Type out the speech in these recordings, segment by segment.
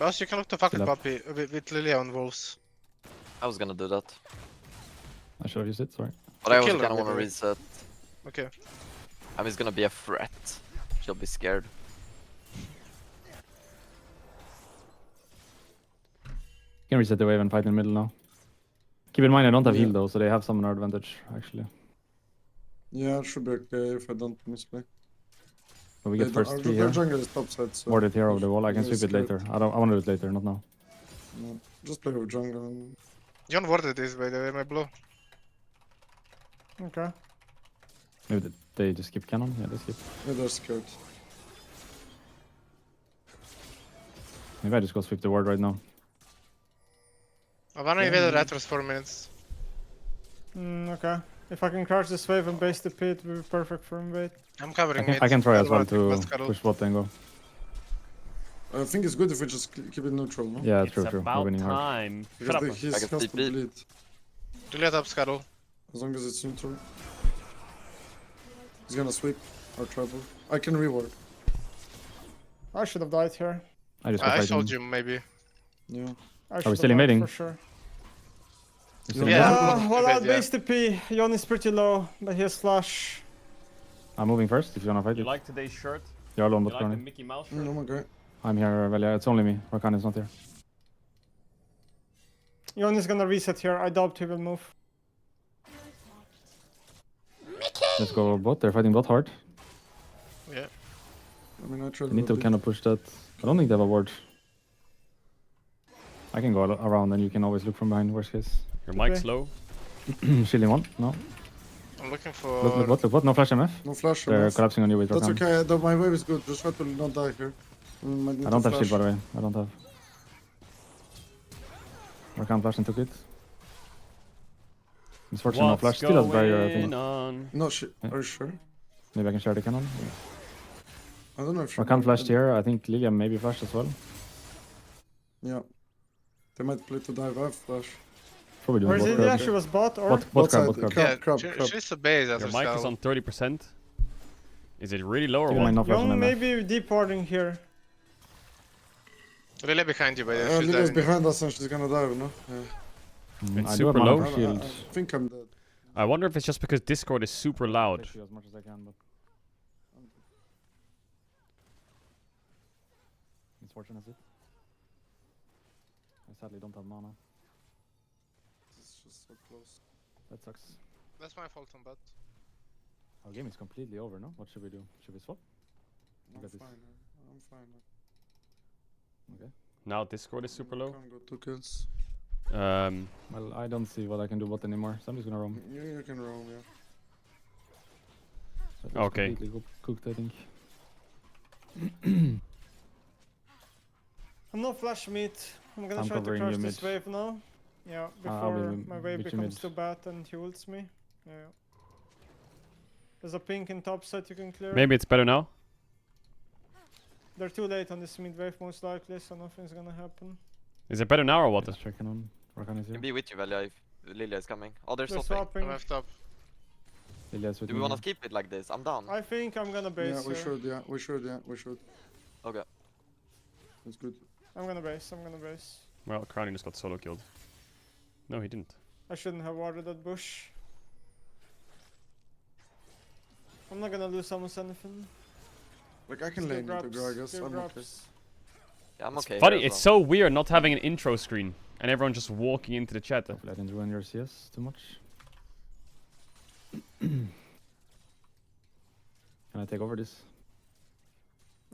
Boss, you can look to fucking Still up. puppy with Lilia on wolves. I was gonna do that. I should have used it, sorry. But I also kill her kinda with wanna it. reset. Okay. I mean, it's gonna be a threat. She'll be scared. You can reset the wave and fight in the middle now. Keep in mind I don't have Yeah. heal though, so they have some advantage actually. Yeah, it should be okay if I don't misplay. But we get first three Their here. jungle is topside, so... Ward it here over the wall. I can Yeah, sweep it later. I wanna do it later, not now. No, just play with jungle and... John warded this, by the way, my blow. Okay. Maybe they just skip cannon? Yeah, they skip. Yeah, they're scared. Maybe I just go sweep the ward right now. I wanna invade the Retros 4 minutes. Okay. If I can crouch this wave and base the pit, it would be perfect for invade. I'm covering mid. I can try as well I'll to take Caedrel. push bot and go. I think it's good if we just keep it neutral, no? Yeah, It's true. We're about winning hard. time. Shut Because up. he I has can to TP. bleed, Lilia top Caedrel. as long as it's neutral. He's gonna sweep or trouble. I can reward. I should have died here. I just go I fight showed him. you, maybe. Yeah. I should we have still died invading? for sure. We're still Yeah. invading? Well, I'll Invade, yeah. base the P. Yon is pretty low, but he has flash. I'm moving first if you wanna fight You it. like today's shirt? You're alone You bot like the currently. Mickey Mouse shirt? Oh my god. I'm here, Velia. It's only me. Rakan is not here. Yon is gonna reset here. I doubt he will move. Let's go bot. They're fighting bot hard. Yeah. I mean, I tried They need to a bit. kind of push that. I don't think they have a ward. I can go around and you can always look from behind, worst case. Your mic's Okay. low. Shielding one? No. I'm looking Look for... bot. No flash MF. No flash. They're enough. collapsing on you with That's Rakan. okay. My wave is good. Just try to not die here. I don't have shield by the way. I don't have. Rakan flash and took it. Misfortune no flash. Still has barrier, I think. going on? No shit. Are you sure? Maybe I can share the cannon. I don't know if Rakan flashed here. I think Lilia maybe flashed as well. Yeah. They might play to dive. I have flash. Probably Where doing is bot it? crab. Yeah, she was bot or? Bot crab, side, bot crab. crab. Yeah, crab. she's a base after Your mic is Skull. on 30%. Is it really low or You what? might not flash on Young MF. maybe deep warding here. Lilia behind you, by the way. She's Lilia's diving. behind us and she's gonna dive, no? Yeah. It's I do have super mana low. for shield. I think I'm dead. I wonder if it's just because Discord is super loud. Push you as much as I can, but misfortune is it. I sadly don't have mana. It's just so close. That sucks. That's my fault on bot. Our game is completely over, no? What should we do? Should we swap? I'm got this. fine. I'm fine. Okay. Now Discord is super low. Can't go 2 kills. Well, I don't see what I can do bot anymore, so I'm just gonna roam. You can roam, yeah. So it's Okay. completely cooked, I think. I'm no flash mid. I'm gonna I'm try to covering crush you this mid. wave now. Yeah, I'll before be my wave with you becomes mid. too bad and he ults me. Yeah. There's a pink in top side you can clear. Maybe it's better now. They're too late on this mid wave most likely, so nothing's gonna happen. Is it better now or what? Just checking on. Rakan is Can here. be with you, Velia, if Lilia is coming. Oh, they're They're stopping. swapping. I'm left up. Lilia's with Do me we want here. to keep it like this? I'm down. I think I'm gonna base Yeah, we here. should, yeah. We should, yeah. We should. Okay. It's good. I'm gonna base. Well, Crowning just got solo killed. No, he didn't. I shouldn't have warded that bush. I'm not gonna lose almost anything. Like, I can lane into Gragas. I'm okay. Yeah, I'm okay. Funny, here as it's so weird not having an intro screen and everyone just walking into the chat. Hopefully I didn't ruin your CS too much. Can I take over this?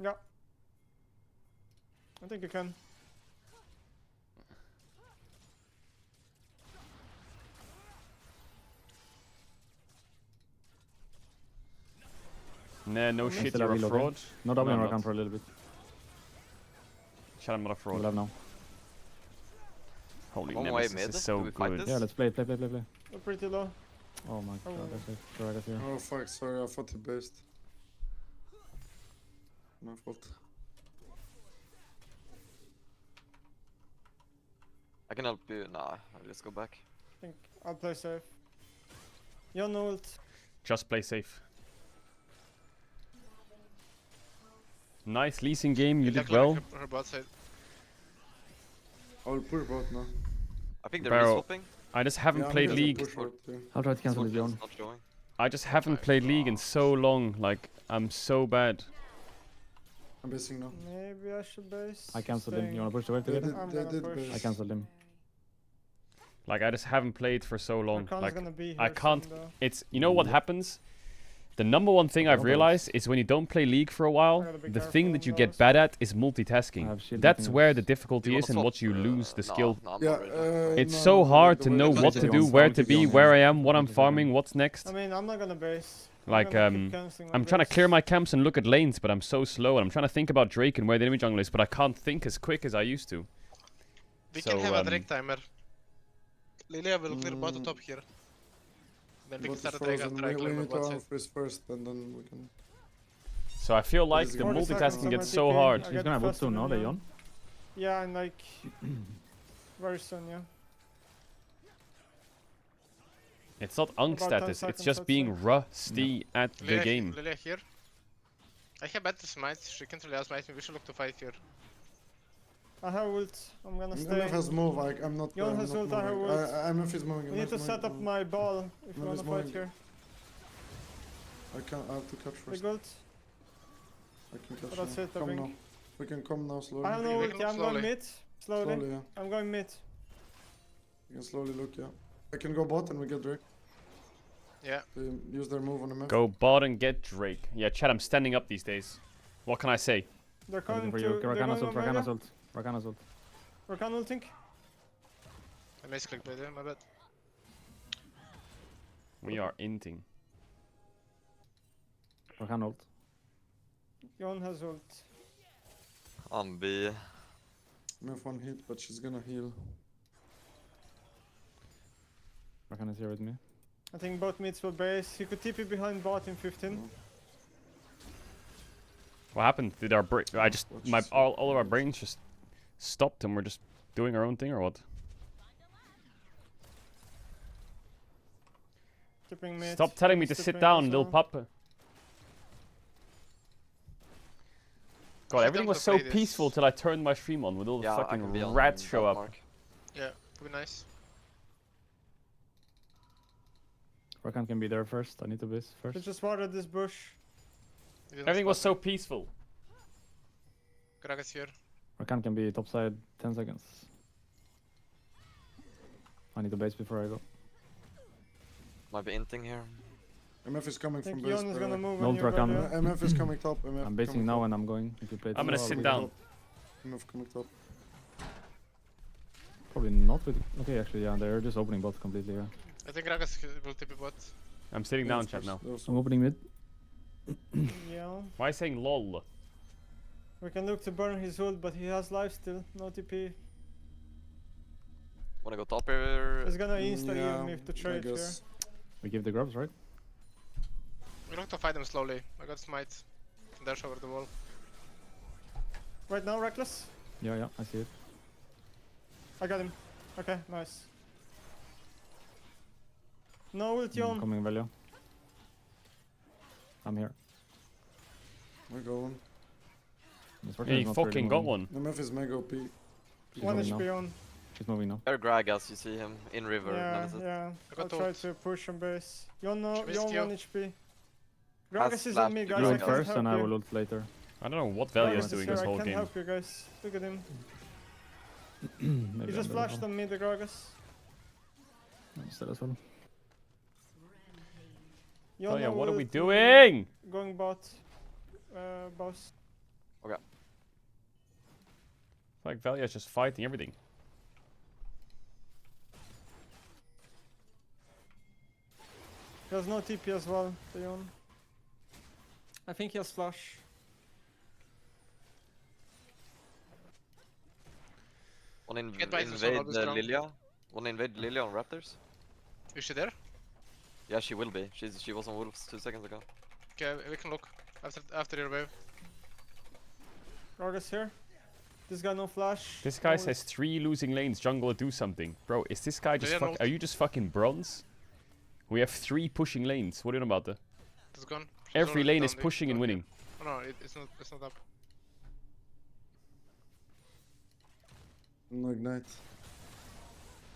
Yeah. I think you can. Nah, no shit, Still you're a have heal, okay? fraud. No No, W I'm on Rakan not. for a little bit. Shut up, I'm not a We'll fraud. have now. Holy One way Nemesis mid. is so Do we fight good. this? Yeah, let's play. They're pretty low. Oh my Oh. god, that's it. Gragas here. Oh, fuck. Sorry, I thought he based. My fault. I can help you. Nah, I'll just go back. I think I'll play safe. Yon ult. Just play safe. Nice leasing game, you Lilia did well. clearing her bot side. I'll push bot now. I think they're Bro, reswapping. I just haven't I'm played gonna League. push bot, yeah. I'll try to cancel the Scorpion's John. not showing. I just haven't played League in so long. Like, I'm so bad. I'm basing now. Maybe I should base. I cancelled him. staying. You wanna push the wave They together? did, I'm they gonna did push. base. I cancelled him. Like, I just haven't played for so long. Rakan's Like, gonna be here I can't. soon, though. It's, you know what Yeah. happens? The number one thing Okay, I've what else? realized is when you don't play League for a I while, gotta be the careful thing that on you get those. bad at is I have multitasking. shit, That's nothing where else. the difficulty Do you is wanna and what swap? you lose the No, skill. no, I'm Yeah, not ready. It's no, so no, hard the to way know they what play to it do, on where Scout to is be, on where I there. am, what I'm Just a second. farming, what's next. I mean, I'm not gonna base. Like, I'm trying to clear my camps and look at lanes, but I'm so slow, and I'm trying to think about Drake and where the enemy jungle is, but I can't think as quick as I used to. We So, can have a Drake timer. Lilia will clear bot Mm. top here. Then we Bot can is start a Drake frozen. after I We clear my need to bot side. unfreeze first, and then we can. So I feel like is the good. 40 multitasking seconds, gets I'm so at hard. TP. I He's get gonna have ult faster soon, than no? They you. on? Yeah, and like very soon, yeah. It's not unk About 10 status, it's seconds, just I'd being say. rusty at the Lilia, game. Lilia here. I have better smite. She can't really outsmite me. We should look to fight here. I have ult. I'm gonna stay. MF has move. I'm not. Yon I'm has not ult, I have moving. ult. MF is moving. We need MF to is set up moving. my ball if you No, wanna it's fight moving. here. I have to catch first. Big ult. I can catch That's now. it, I Come think. now. We can come now slowly. I have no We ult, can yeah, look I'm going slowly. mid. Slowly. Slowly, yeah. I'm going mid. You can slowly look, yeah. I can go bot and we get Drake. Yeah. They use their move on MF. Go bot and get Drake. Yeah, Chad, I'm standing up these days. What can I say? They're I'm coming looking for to. you. They're Rakana's going ult, Rakana's Omega. ult. Rakana's ult. Rakan ulting. I misclicked by there, my bad. We are inting. Rakan ult. Yon has ult. On B. MF one hit, but she's gonna heal. Rakan is here with me. I think bot mids will base. He could TP behind bot in 15. What happened? Did our I just Watch my this. all of our brains just stopped and we're just doing our own thing or what? Tipping mid. Stop telling me to Tipping sit as down, little well. pup. God, Sit everything down was to so play this. peaceful till I turned my stream on with all the Yeah, I can be fucking on rats show top up. mark. Yeah, would be nice. Rakan can be there first. I need to base We first. just watered this bush. You didn't Everything was spot so peaceful. me. Gragas here. Rakan can be topside 10 seconds. I need to base before I go. Might be inting here. MF is coming I think from base. Yon is by gonna the way. move No when you Rakan. go there. MF is coming top. MF I'm basing coming now top. and I'm going. If you play I'm gonna top, sit we down. go. MF coming top. Probably not with. Okay, actually, yeah, they're just opening bots completely. Yeah. I think Gragas will TP bot. I'm sitting Yeah, down, of chat course. now. I'm opening mid. Yeah. Why are you saying lol? We can look to burn his ult, but he has life still. No TP. Wanna go top here? He's gonna insta Yeah, heal me to I trade here. guess. We give the grubs, right? We look to fight them slowly. I got smite. Can dash over the wall. Right now, Reckless. Yeah, yeah, I see it. I got him. Okay, nice. No ult, I'm Yon. coming, value. I'm here. We're going. This Rakan Yeah, is you not really fucking got moving. one. MF is mega OP. She's 1 moving HP now. on. She's moving now. There, Gragas, you see him in river. Yeah, Nemesis. yeah. I got I'll try ult. to push on base. Yon, no, She missed Yon you. 1 HP. Gragas is flash on me, to guys. You I ult can't first help and I you. will ult later. I don't know what Gragas Valia is is doing here, this I whole can't game. help you guys. Look at him. Maybe He just I'm flashed better on me, the Gragas. now. Still as well. Yon, Oh yeah, no what are we ult, doing? Going bot. Boss. Like Valia's just fighting everything. He has no TP as well, the Yon. I think he has flash. Wanna Get by this one, invade I'll be strong. Lilia? Wanna invade Lilia on Raptors? Is she there? Yeah, she will be. She was on Wolves 2 seconds ago. Okay, we can look. After your wave. Gragas here. This guy no flash. This guy no says 3 losing lanes, jungle do something. Bro, is this guy just Yeah, no. are you just fucking bronze? We have 3 pushing lanes. What are you on about that? It's gone. She's Every already lane is down, pushing and down winning. here. Oh no, it's not up. No ignite.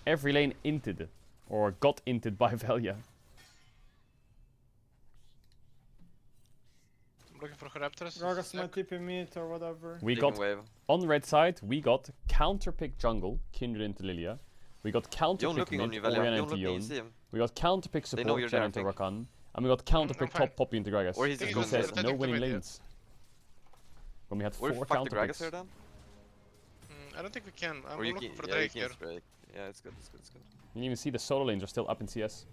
Every lane inted. Or got inted by Velia. I'm looking for Raptors. Gragas might TP mid or whatever. We Taking got, wave. on red side, we got counterpick jungle, Kindred into Lilia. We got Yon counterpick looking on mid, you, Velia. Orianna Yon into looking, you Yon. see him. We got counterpick They know support, you're Chen there, I into think. Rakan. And we got counterpick fine. top poppy into Gragas. Or he's Think just he's Who going says for rotating no to winning mid, yeah. lanes? When we had Or 4 fuck the Gragas here counterpicks. then? I don't think we can. I'm Or you looking can, for yeah, you Drake can here. Drake. Yeah, it's good, it's good, it's good. You can even see the solo lanes are still up in CS.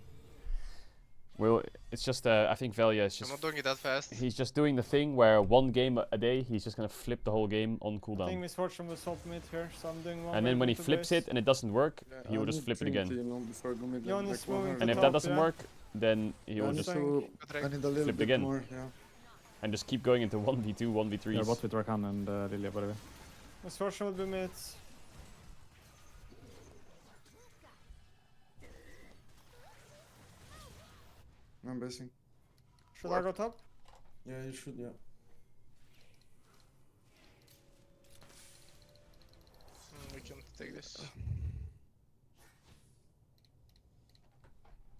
Well, it's just, I think Velia is I'm just... not doing it that fast. He's just doing the thing where 1 game a day, he's just gonna flip the whole game on I think cooldown. Misfortune will swap mid here, so I'm doing one. And then wave when he into flips base. it and it doesn't work, Yeah, he will I just need flip it Trinity, again. you know, before I go mid, Yon like is moving 100. And if top, that doesn't yeah. work, then he I will need just... to, Drake. I need a little Flip bit again. more, yeah. And just keep going into 1v2, They're 1v3s. bot with Rakan and Lilia, by the way. Misfortune will be mid. I'm basing. Should I go top? Yeah, you should, yeah. We can take this.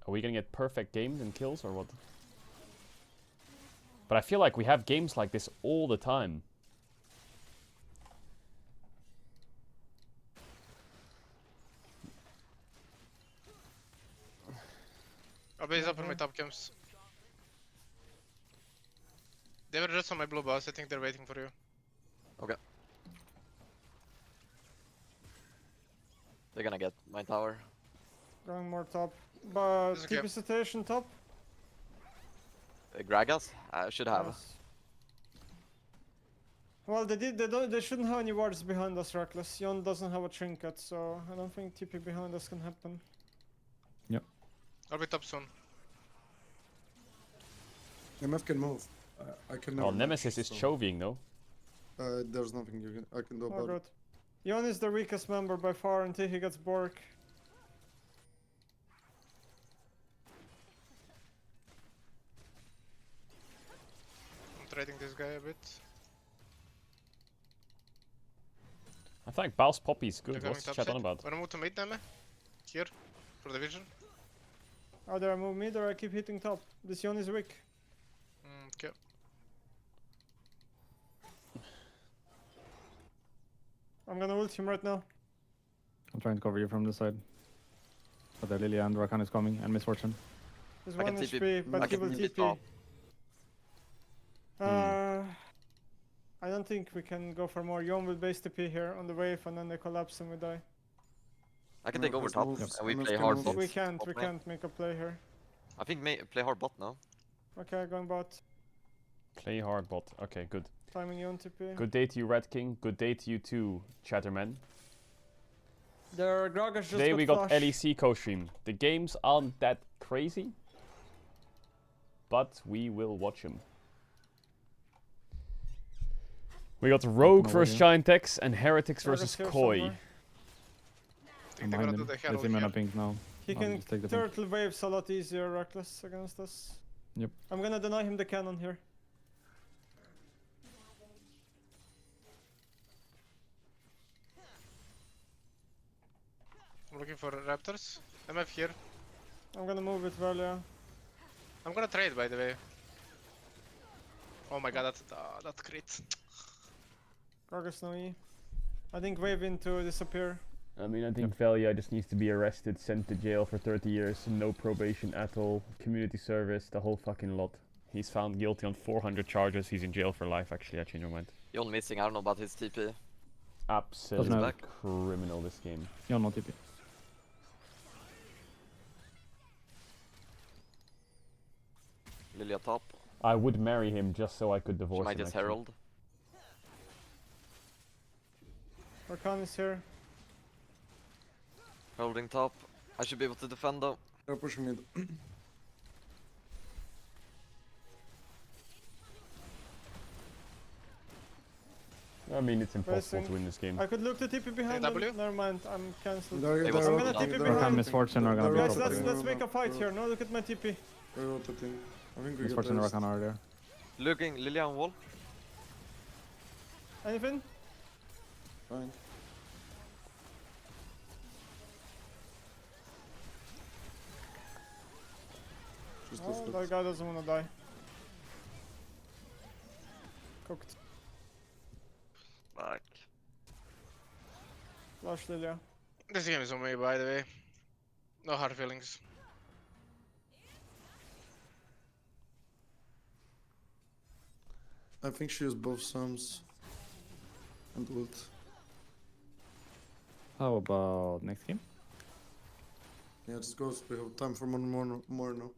Are we gonna get perfect games and kills or what? But I feel like we have games like this all the time. I'll base up on my top camps. They were just on my blue boss. I think they're waiting for you. Okay. They're gonna get my tower. Going more top. But There's a gap. TP situation top? Gragas? I should have. Yes. Well, they shouldn't have any wards behind us, Reckless. Yon doesn't have a trinket, so I don't think TP behind us can happen. I'll be top soon. MF can move. I can never Well, match, Nemesis is so, chovying though. there's nothing I can do Oh, about good. it. Yon is the weakest member by far until he gets Bork. I'm trading this guy a bit. I think Baus Poppy is They're good. going What's top chat side. on about? Wanna move to mid, Neme? Here. For the vision. Either I move mid or I keep hitting top. This Yon is weak. Okay. I'm gonna ult him right now. I'm trying to cover you from this side. But the Lilia and Rakan is coming, and Misfortune. He's I 1 can HP, TP. but I he can will TP TP. top. I don't think we can go for more. Yon will base TP here on the wave and then they collapse and we die. I can No, take over please top, move. and we MF play can hard move. bot. We can't bot lane. make a play here. I think play hard bot now. Okay, going bot. Play hard bot. Okay, good. Timing Yon TP. Good day to you, Red King. Good day to you too, Chatterman. Their Gragas just Today we got flash. LEC co-stream. The games aren't that crazy, but we will watch them. We got Rogue No versus idea. Giant X and Heretics Gragas versus here Koi. somewhere. I I'm think they're gonna behind do him. the There's Herald him on a here. pink now. He I'll can just take the pink. turtle waves a lot easier, Reckless, against us. Yep. I'm gonna deny him the cannon here. I'm looking for Raptors. MF here. I'm gonna move it well, yeah. I'm gonna trade, by the way. Oh my god, that crit. Gragas no E. I think wave in to disappear. I mean, I think Velia just needs to be arrested, sent to jail for 30 years, no probation at all, community service, the whole fucking lot. He's found guilty on 400 charges. He's in jail for life, actually. I changed my mind. Yon missing, I don't know about his TP. Absolute Doesn't have- criminal, this game. You're not TP. Lilia top. I would marry him just so I could She divorce might him. just actually. herald. Rakan is here. Heralding top. I should be able to defend though. They're pushing mid. I mean, it's impossible Racing. to win this game. I could look the TP behind them. W? Never mind, I'm cancelled. Hey, what's I'm up? gonna Down. TP They're behind. Rakan, Misfortune are gonna be Guys, top. let's make a fight here. No, look at my TP. They're rotating. I think we Misfortune and get Rakan are there. Looking, Lilia on wall. Anything? Fine. Just Oh, left that it. guy doesn't wanna die. Cooked. Fuck. Flash Lilia. This game is on me, by the way. No hard feelings. I think she used both sums. And ult. How about next game? Yeah, just goes. We have time for one more now.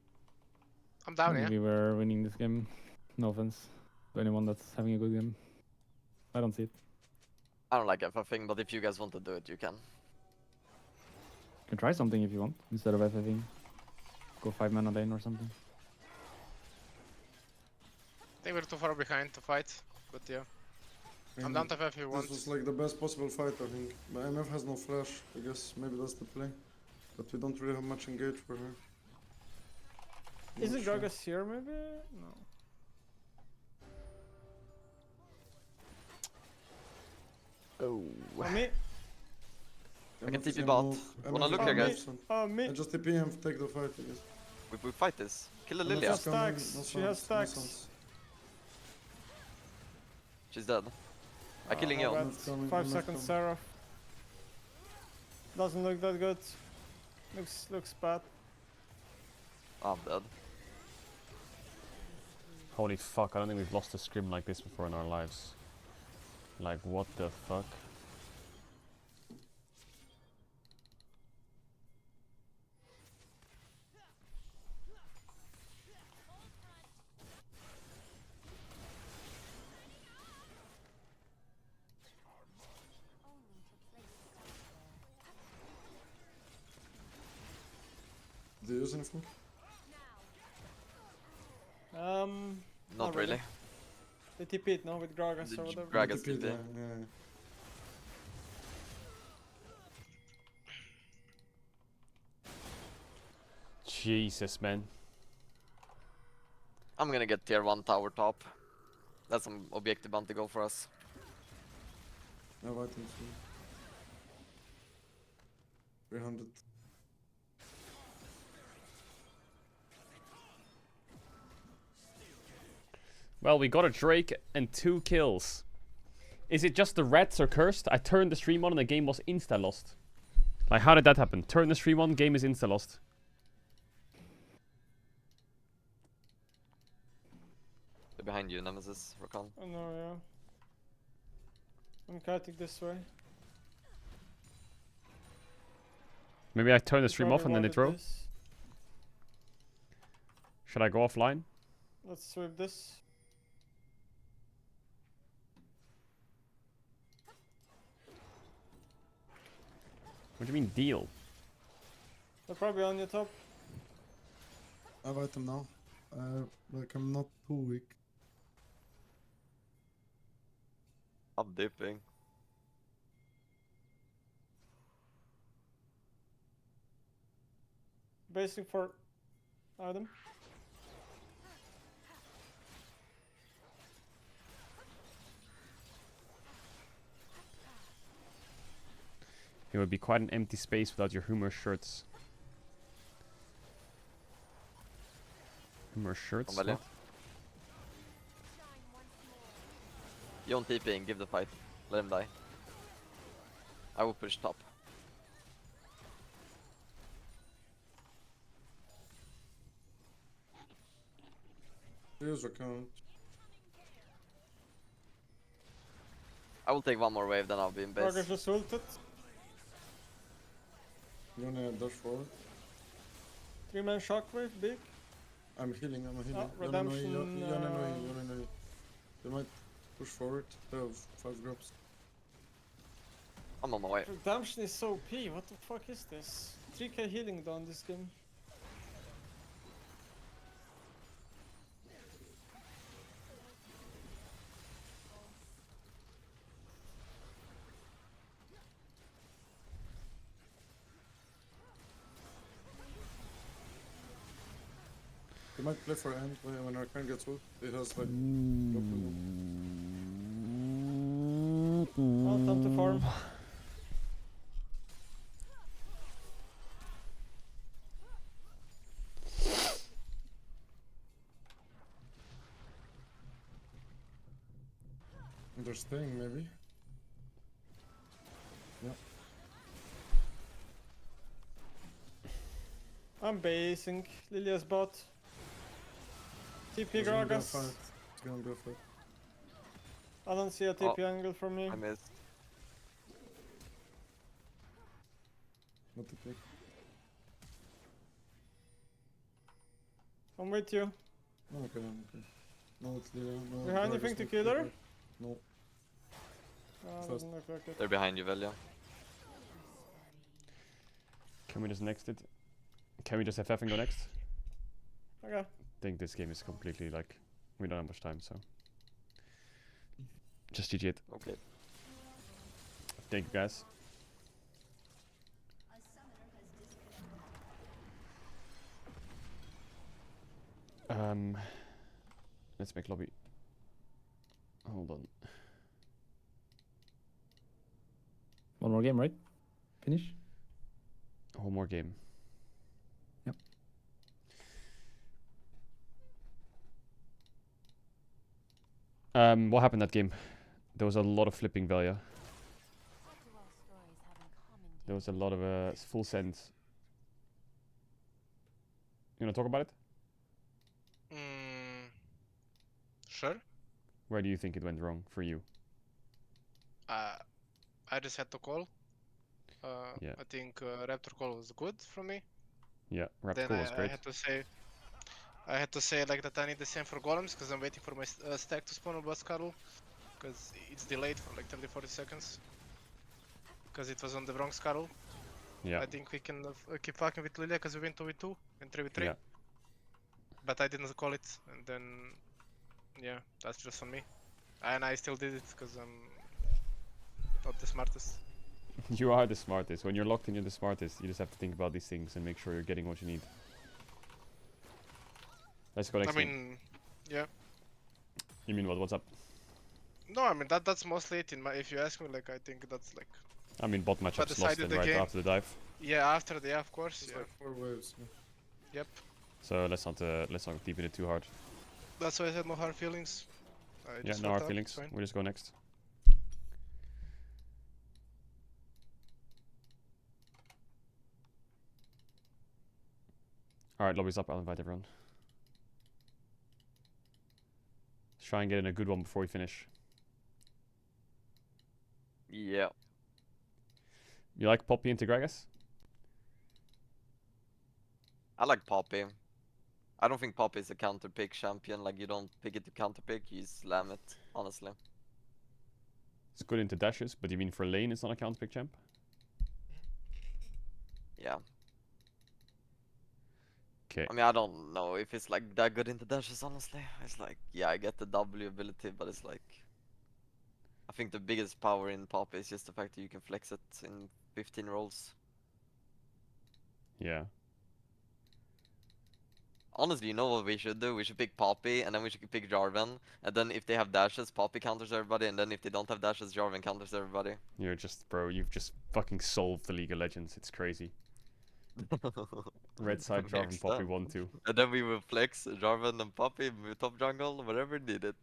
I'm down, I yeah. think we were winning this game. No offense to anyone that's having a good game. I don't see it. I don't like FFing, but if you guys want to do it, you can. You can try something if you want, instead of FFing. Go 5 mana lane or something. I think we're too far behind to fight, but yeah. I'm down to FF if you want. This was like the best possible fight, I think. But MF has no flash. I guess maybe that's the play. But we don't really have much engage for her. Isn't Not sure. Gragas here maybe? No. Oh. Oh, me? I can MF is TP gonna bot. move. Wanna MF look is here, gonna guys? move, Oh, so me? I just TP and take the fight, I guess. We fight this. Kill the MF Lilia. is coming, Stacks. She no has sounds, no stacks. sounds. She's dead. I'm killing Oh, Yon. bad. MF coming, 5 MF seconds, coming. Seraph. Doesn't look that good. Looks bad. I'm dead. Holy fuck, I don't think we've lost a scrim like this before in our lives. Like, what the fuck? Do you use anything? Not really. They TP'd now with Gragas The or whatever. Gragas TP, TP. yeah. Jesus, man. I'm gonna get tier 1 tower top. That's some objective bound to go for us. No, I think so. 300. Well, we got a Drake and 2 kills. Is it just the rats are cursed? I turned the stream on and the game was insta-lost. Like, how did that happen? Turn the stream on, game is insta-lost. They're behind you, Nemesis, Rakan. Oh no, yeah. I'm kiting this way. Maybe I turn the stream off and then they Probably throw. wanted this. Should I go offline? Let's sweep this. What do you mean deal? They're probably on your top. I have item now. Like I'm not too weak. I'm dipping. Basing for item. It would be quite an empty space without your humor shirts. Humor shirts? Come, Valia. What? Yon TPing, give the fight. Let him die. I will push top. Use account. I will take one more wave, then I'll be in base. Gragas just ulted. You wanna dash forward? 3-man shockwave, big. I'm healing, I'm healing. redemption, They might push forward. They have 5 grabs. I'm on my way. Redemption is so OP, what the fuck is this? 3k healing down this game. They might play for end when our kind gets ult. It has like Oh, time to farm. They're staying, maybe. I'm basing. Lilia's bot. TP It's gonna be a Gragas. fight. It's gonna be a fight. I don't see a TP angle from me. I missed. Not the pick. I'm with you. No, okay, I'm okay. No, it's Lilia. No, You have Gragas anything to not kill her? pick. No. Fast. Doesn't look like it. They're behind you, Velia. Can we just next it? Can we just FF and go next? Okay. I think this game is completely like, we don't have much time, so. Just GG it. Okay. Thank you guys. Let's make lobby. Hold on. One more game, right? Finish? One more game. Yep. What happened that game? There was a lot of flipping Velia. There was a lot of full sends. You wanna talk about it? Sure. Where do you think it went wrong for you? I just had to call. Yeah. I think Raptor call was good from me. Yeah, Raptor Then Call was I great. had to say like that I need the same for golems because I'm waiting for my stack to spawn on boss Caedrel because it's delayed for like 30-40 seconds because it was on the wrong Caedrel. Yeah. I think we can keep fucking with Lilia because we win 2v2 and 3v3. Yeah. But I didn't call it, and then yeah, that's just on me. And I still did it because I'm not the smartest. You are the smartest. When you're locked in, you're the smartest. You just have to think about these things and make sure you're getting what you need. Let's go next I game. mean, yeah. You mean what? What's up? No, I mean that's mostly it. If you ask me, like I think that's like I mean, bot matchups lost decided it the right game. after the dive. yeah after the of course It's yeah. like 4 waves. Yeah. Yep. So let's not deep in it too hard. That's why I said no hard feelings. I Yeah, just no fucked hard up, feelings. it's fine. We'll just go next. Alright, lobby's up. I'll invite everyone. Let's try and get in a good one before we finish. Yeah. You like Poppy into Gragas? I like Poppy. I don't think Poppy is a counter pick champion. Like, you don't pick it to counter pick, you slam it, honestly. It's good into dashes, but you mean for lane it's not a counter pick champ? Yeah. Okay. I mean, I don't know if it's like that good into dashes, honestly. It's like, yeah, I get the W ability, but it's like, I think the biggest power in Poppy is just the fact that you can flex it in 15 rolls. Yeah. Honestly, you know what we should do? We should pick Poppy, and then we should pick Jarvan, and then if they have dashes, Poppy counters everybody, and then if they don't have dashes, Jarvan counters everybody. You're just, bro, you've just fucking solved the League of Legends. It's crazy. Red side, Jarvan, Next Poppy, up. 1-2. And then we will flex Jarvan and Poppy, top jungle, wherever needed.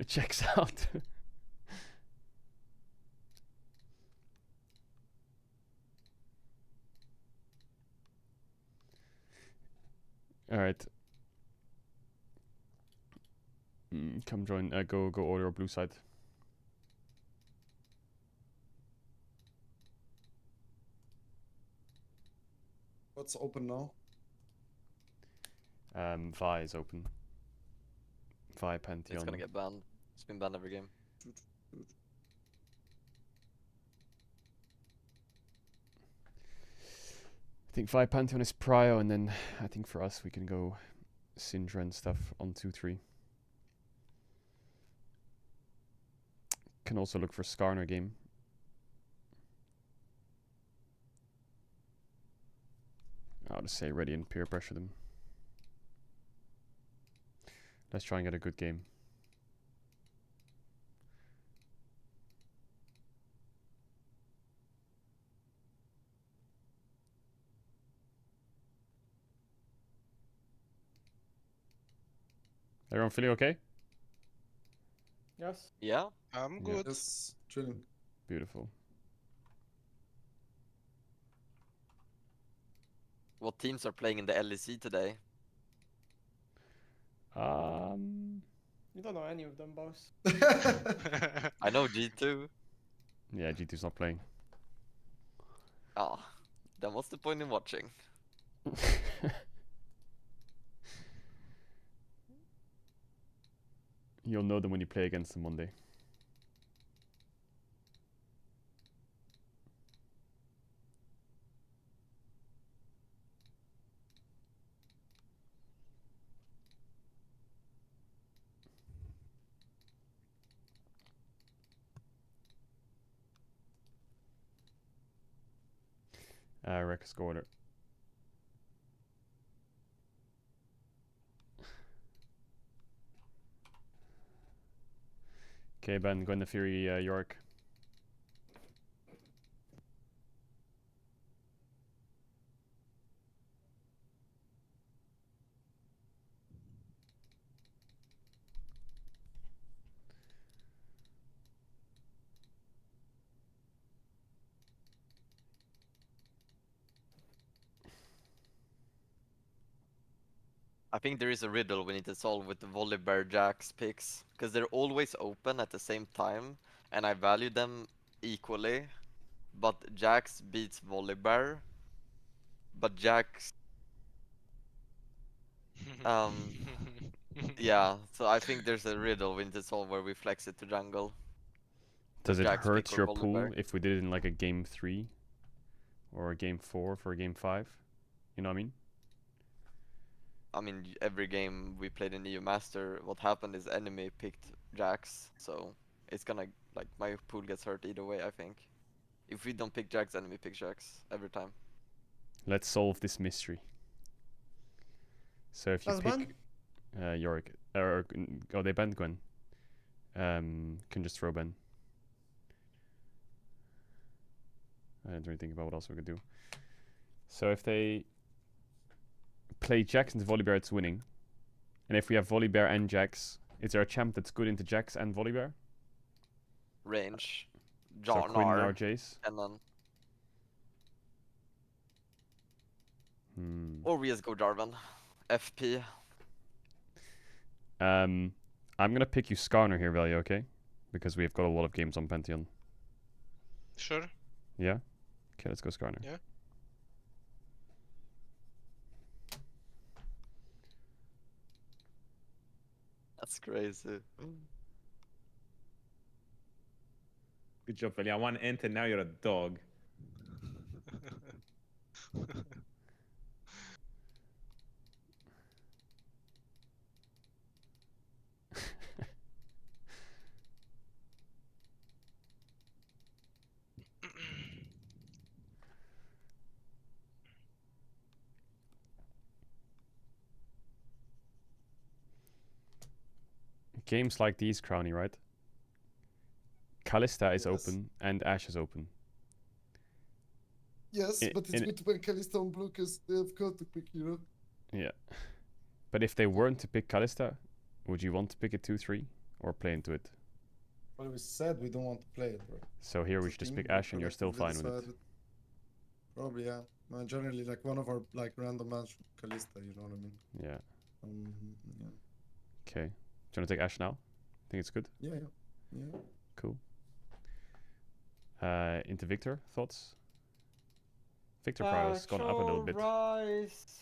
It checks out. Alright. Come join, go order blue side. What's open now? Vi is open. Vi Pantheon. It's gonna get banned. It's been banned every game. I think Vi Pantheon is prio, and then I think for us we can go Syndra and stuff on 2-3. Can also look for Skarner game. I'll just say ready and peer pressure them. Let's try and get a good game. Everyone feeling okay? Yes. Yeah. I'm Yeah. good. Yes, chilling. Beautiful. What teams are playing in the LEC today? You don't know any of them, boss. I know G2. Yeah, G2's not playing. Ah, then what's the point in watching? You'll know them when you play against them one day. Rex Scorner. Okay, Ben, Gwen the Fury, York. I think there is a riddle we need to solve with the Volibear Jax picks, because they're always open at the same time, and I value them equally. But Jax beats Volibear, but Jax, yeah. So I think there's a riddle we need to solve where we flex it to jungle. Does it Jax pick hurt or your Volibear. pool if we did it in like a game 3 or a game 4 for a game 5? You know what I mean? I mean, every game we played in EU Master, what happened is enemy picked Jax, so it's gonna, like, my pool gets hurt either way, I think. If we don't pick Jax, enemy picks Jax every time. Let's solve this mystery. So if you That's pick Yorick, or they banned Gwen. Can just throw Ben. I didn't really think about what else we could do. So if they play Jax into Volibear, it's winning. And if we have Volibear and Jax, is there a champ that's good into Jax and Volibear? Range. So Quinn or Gnar, Jace? and then... Hmm. Or we just go Jarvan. FP. I'm gonna pick you Skarner here, Value, okay? Because we've got a lot of games on Pantheon. Sure. Yeah? Okay, let's go Skarner. Yeah. That's crazy. Good job, Velia. One ent and now you're a dog. Games like these, Crowny, right? Kalista is Yes. open and Ashe is open. Yes, I- but it's in- good to play Kalista on blue because they have got to pick, you know? Yeah. But if they weren't to pick Kalista, would you want to pick it 2-3 or play into it? Well, we said we don't want to play it, bro. So here we It's should a just team, pick we Ashe and you're still fine collectively with it. decided. Probably, yeah. Generally, like one of our like random match Kalista, you know what I mean? Yeah. Yeah. Okay. Do you want to take Ashe now? Think it's good? Yeah. Cool. Into Victor, thoughts? Victor probably has gone up a little bit. Rice,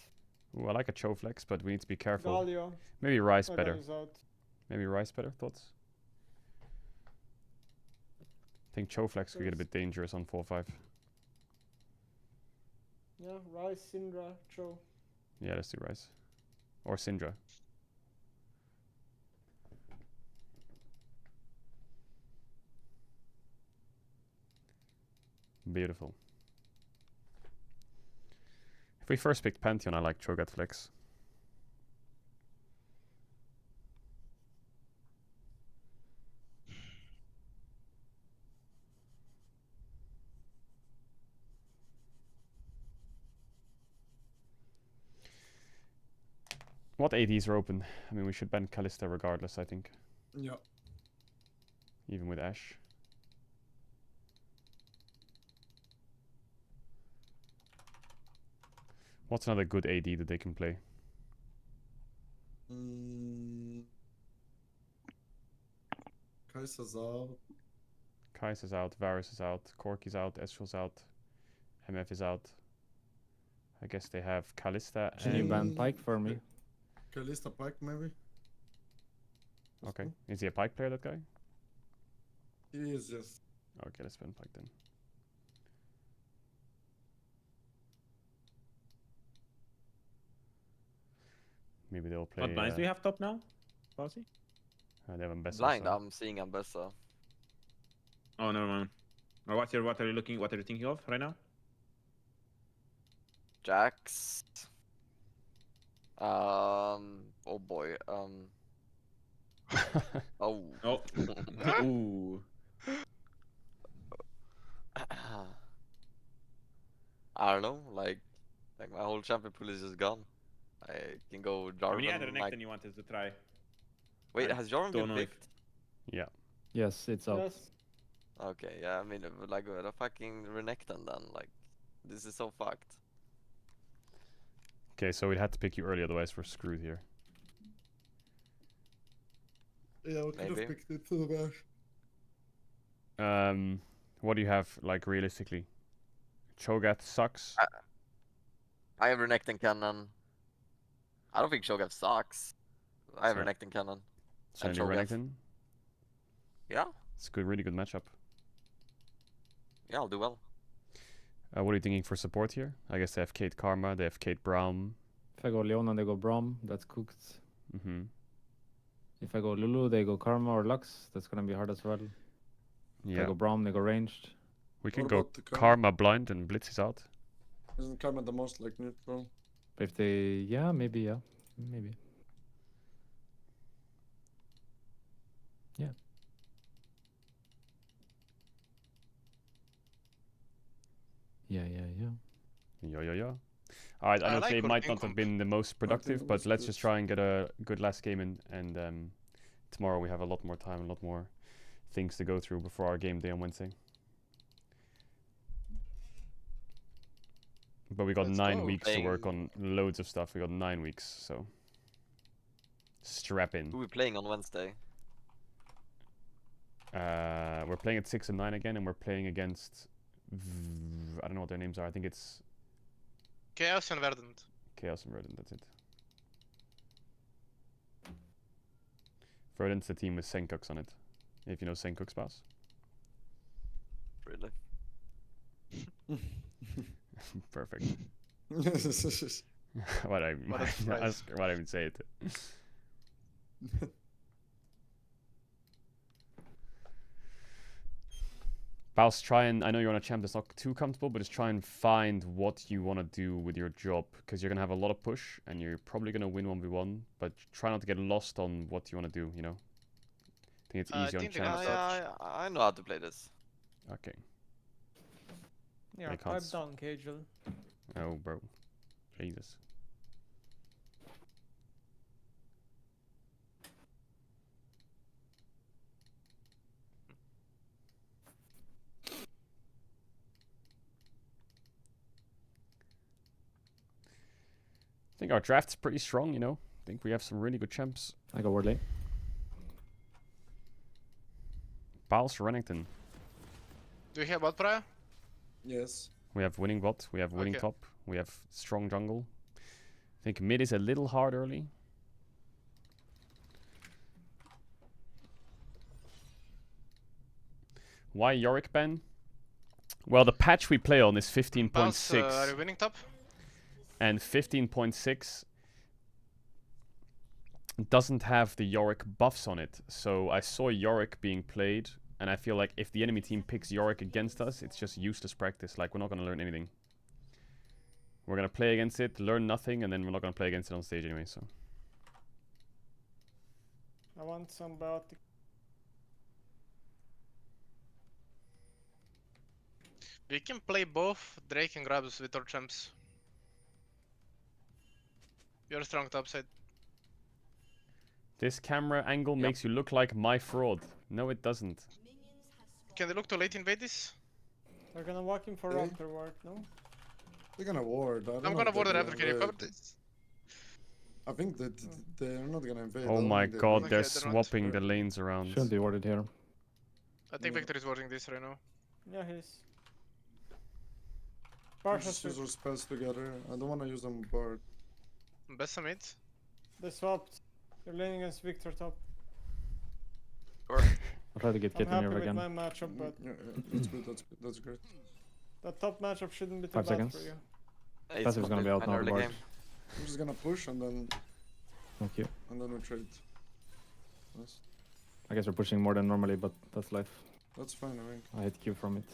Ooh, I like a Cho flex, but we need to be careful. Galio. Maybe Rice Oh, better. Galio's out. Maybe Rice better, thoughts? I think Cho flex could get a bit dangerous on 4-5. Yeah, Rice, Syndra, Cho. Yeah, let's do Rice. Or Syndra. Beautiful. If we first picked Pantheon, I like Cho'Gath flex. What ADs are open? I mean, we should ban Kalista regardless, I think. Yeah. even with Ashe. What's another good AD that they can play? Kaiser's out. Kai's is out, Varus is out, Corki's out, Estrel's out, MF is out. I guess they have Kalista Can you and... ban Pike for me? Kalista Pike, maybe? Okay, is he a Pike player, that guy? He is, yes. Okay, let's ban Pike then. Maybe they'll play... What blinds do we have top now? Bossy? They have Ambessa, Blind, so- I'm seeing Ambessa. Oh, never mind. Or what are you looking? What are you thinking of right now? Jax. Oh boy. Oh. Oh. Ooh. I don't know. Like my whole champion pool is just gone. I can go I Jarvan. mean, you had the next like... thing you wanted to try. Wait, I has Jarvan don't been know if- picked? Yeah. Yes, it's out. Yes. Okay, yeah. I mean, like a fucking Renekton then. Like, this is so fucked. Okay, so we had to pick you early, otherwise we're screwed here. Yeah, we could have Maybe. picked it to the bash. What do you have, like, realistically? Cho'Gath sucks. I have Renekton cannon. I don't think Shogun sucks. I have So- Renekton cannon. So and you Cho'Gath. Renekton. Yeah, It's a good, really good matchup. yeah, I'll do well. What are you thinking for support here? I guess they have Kate Karma, they have Kate Brown. If I go Leona, they go Braum. That's cooked. Mm-hmm. If I go Lulu, they go Karma or Lux. That's gonna be hard as well. If I Yeah. go Braum, they go ranged. We can What go about the Karma blind and Blitz is out. Isn't Karma the most like neutral? But if they, yeah, maybe. Yeah. Yeah. Yeah. Alright, I I know like today her might not have income. been the most productive, it but was let's good. just try and get a good last game in, and tomorrow we have a lot more time, a lot more things to go through before our game day on Wednesday. But we got Let's 9 go. weeks to work Playing- on loads of stuff. We got 9 weeks, so strap in. Who are we playing on Wednesday? We're playing at 6 and 9 again, and we're playing against I don't know what their names are. I think it's Chaos and Verdant. Chaos and Verdant. That's it. Verdant's the team with Senkux on it. If you know Senkux, boss. Really? Perfect. What I What a surprise. what I even say it. Baus, try and, I know you're on a champ that's not too comfortable, but just try and find what you want to do with your job, because you're going to have a lot of push, and you're probably going to win 1v1, but try not to get lost on what you want to do, you know? I think it's I easy on think they're gonna champs. I know how to play this. Okay. Yeah, They can't pipe s- down, Caedrel. Oh, bro. Jesus. I think our draft's pretty strong, you know? I think we have some really good champs. I go word lane. Baus, Renekton. Do you hear about Priya? Yes. We have winning bot, we have winning Okay. top, we have strong jungle. I think mid is a little hard early. Why Yorick ban? Well, the patch we play on is Baus, are you 15.6, winning top? and 15.6 doesn't have the Yorick buffs on it. So I saw Yorick being played, and I feel like if the enemy team picks Yorick against us, it's just useless practice. Like, we're not going to learn anything. We're going to play against it, learn nothing, and then we're not going to play against it on stage anyway, so. I want some biotic. We can play both Drake and Grabs with our champs. You're strong top side. This camera angle Yep. makes you look like my fraud. No, it doesn't. Can they look to late invade this? They're gonna walk in for Okay. Raptor ward, no? They're gonna ward. I don't I'm know gonna if ward the they're Raptor. Can you invade. cover this? I think that they're not gonna invade. I Oh don't my think they god, will. they're Okay, they're not. swapping the lanes around. Shouldn't be warded here. I think Yeah. Victor is warding this right now. Yeah, he's. We Barsh just has use our spells together. I don't wanna use them board. Best mid. They swapped. You're laning against Victor top. I'll try to get I'm Kit in happy here with again. my matchup, but Yeah, that's good. That's great. that top matchup shouldn't be too 5 bad seconds. for you. It's Passive's gonna be out an now, early board. game. I'm just gonna push and then Thank you. we trade. Nice. I guess we're pushing more than normally, but that's life. That's fine. I think I hit Q from it.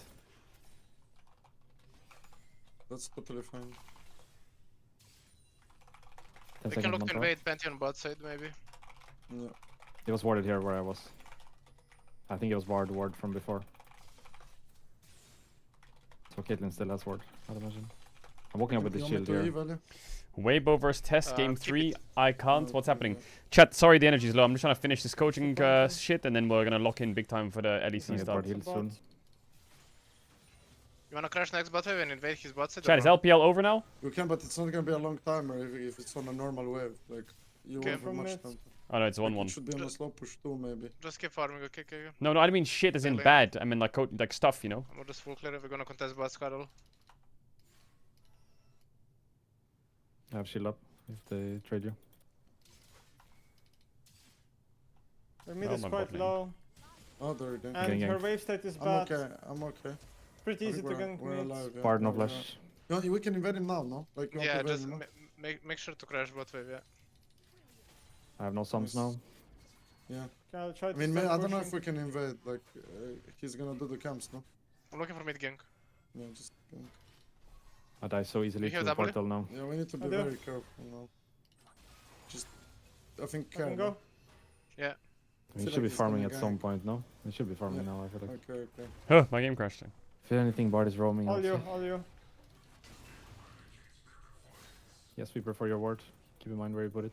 that's totally fine. 10 We can seconds look on to top. invade Pantheon bot side maybe. Yeah. He was warded here where I was. I think he was ward from before. So Caitlyn still has ward, I'd imagine. I'm walking up with the You want me shield to here. Eve, Ali? Weibo versus Test game keep 3. it. I can't. Oh, What's okay, happening? yeah. Chat, sorry the energy's low. I'm just trying to finish this coaching Support. shit and then we're gonna lock in big time for the Gonna LEC get stuff. ward healed soon. You wanna crash next bot wave and invade his bot side? Chat, or is no? LPL over now? You can, but it's not gonna be a long timer if it's on a normal wave. Like you Okay. won't have From much mid. time. Oh no, it's Like, 1-1. it should be on a slow push too, maybe. Just keep farming, okay. No, I mean shit as in Really? bad. I mean like like stuff, you know? I'm just full clear if we're gonna contest bot Caedrel. I have shield up if they trade you. Her mid Oh, is my quite bot lane. low, Oh, they're again. and Getting her ganked. wave state is I'm bad. okay. I'm okay. Pretty I easy think to gank we're mid. alive. Yeah. Bard no we're flash. alive. Yeah, we can invade him now, no? Like you want Yeah, to invade just him now? make sure to crash bot wave, yeah. I have no sums now. Yeah. Okay, I'll try I to mean, start I don't know if pushing. we can invade. Like he's gonna do the camps, no? I'm looking for mid gank. Yeah, just. I die so easily You have to the W? portal now. Yeah, we need to be I do. very careful now. Just, I think I can care. go. Yeah. We feel should be like he's farming gonna at some gank. point, no? We should be farming Yeah. now, I feel like. Okay. Huh, my game crashed. If anything, Bard is roaming. All also. you, all you. Yes, we prefer your ward. Keep in mind where you put it.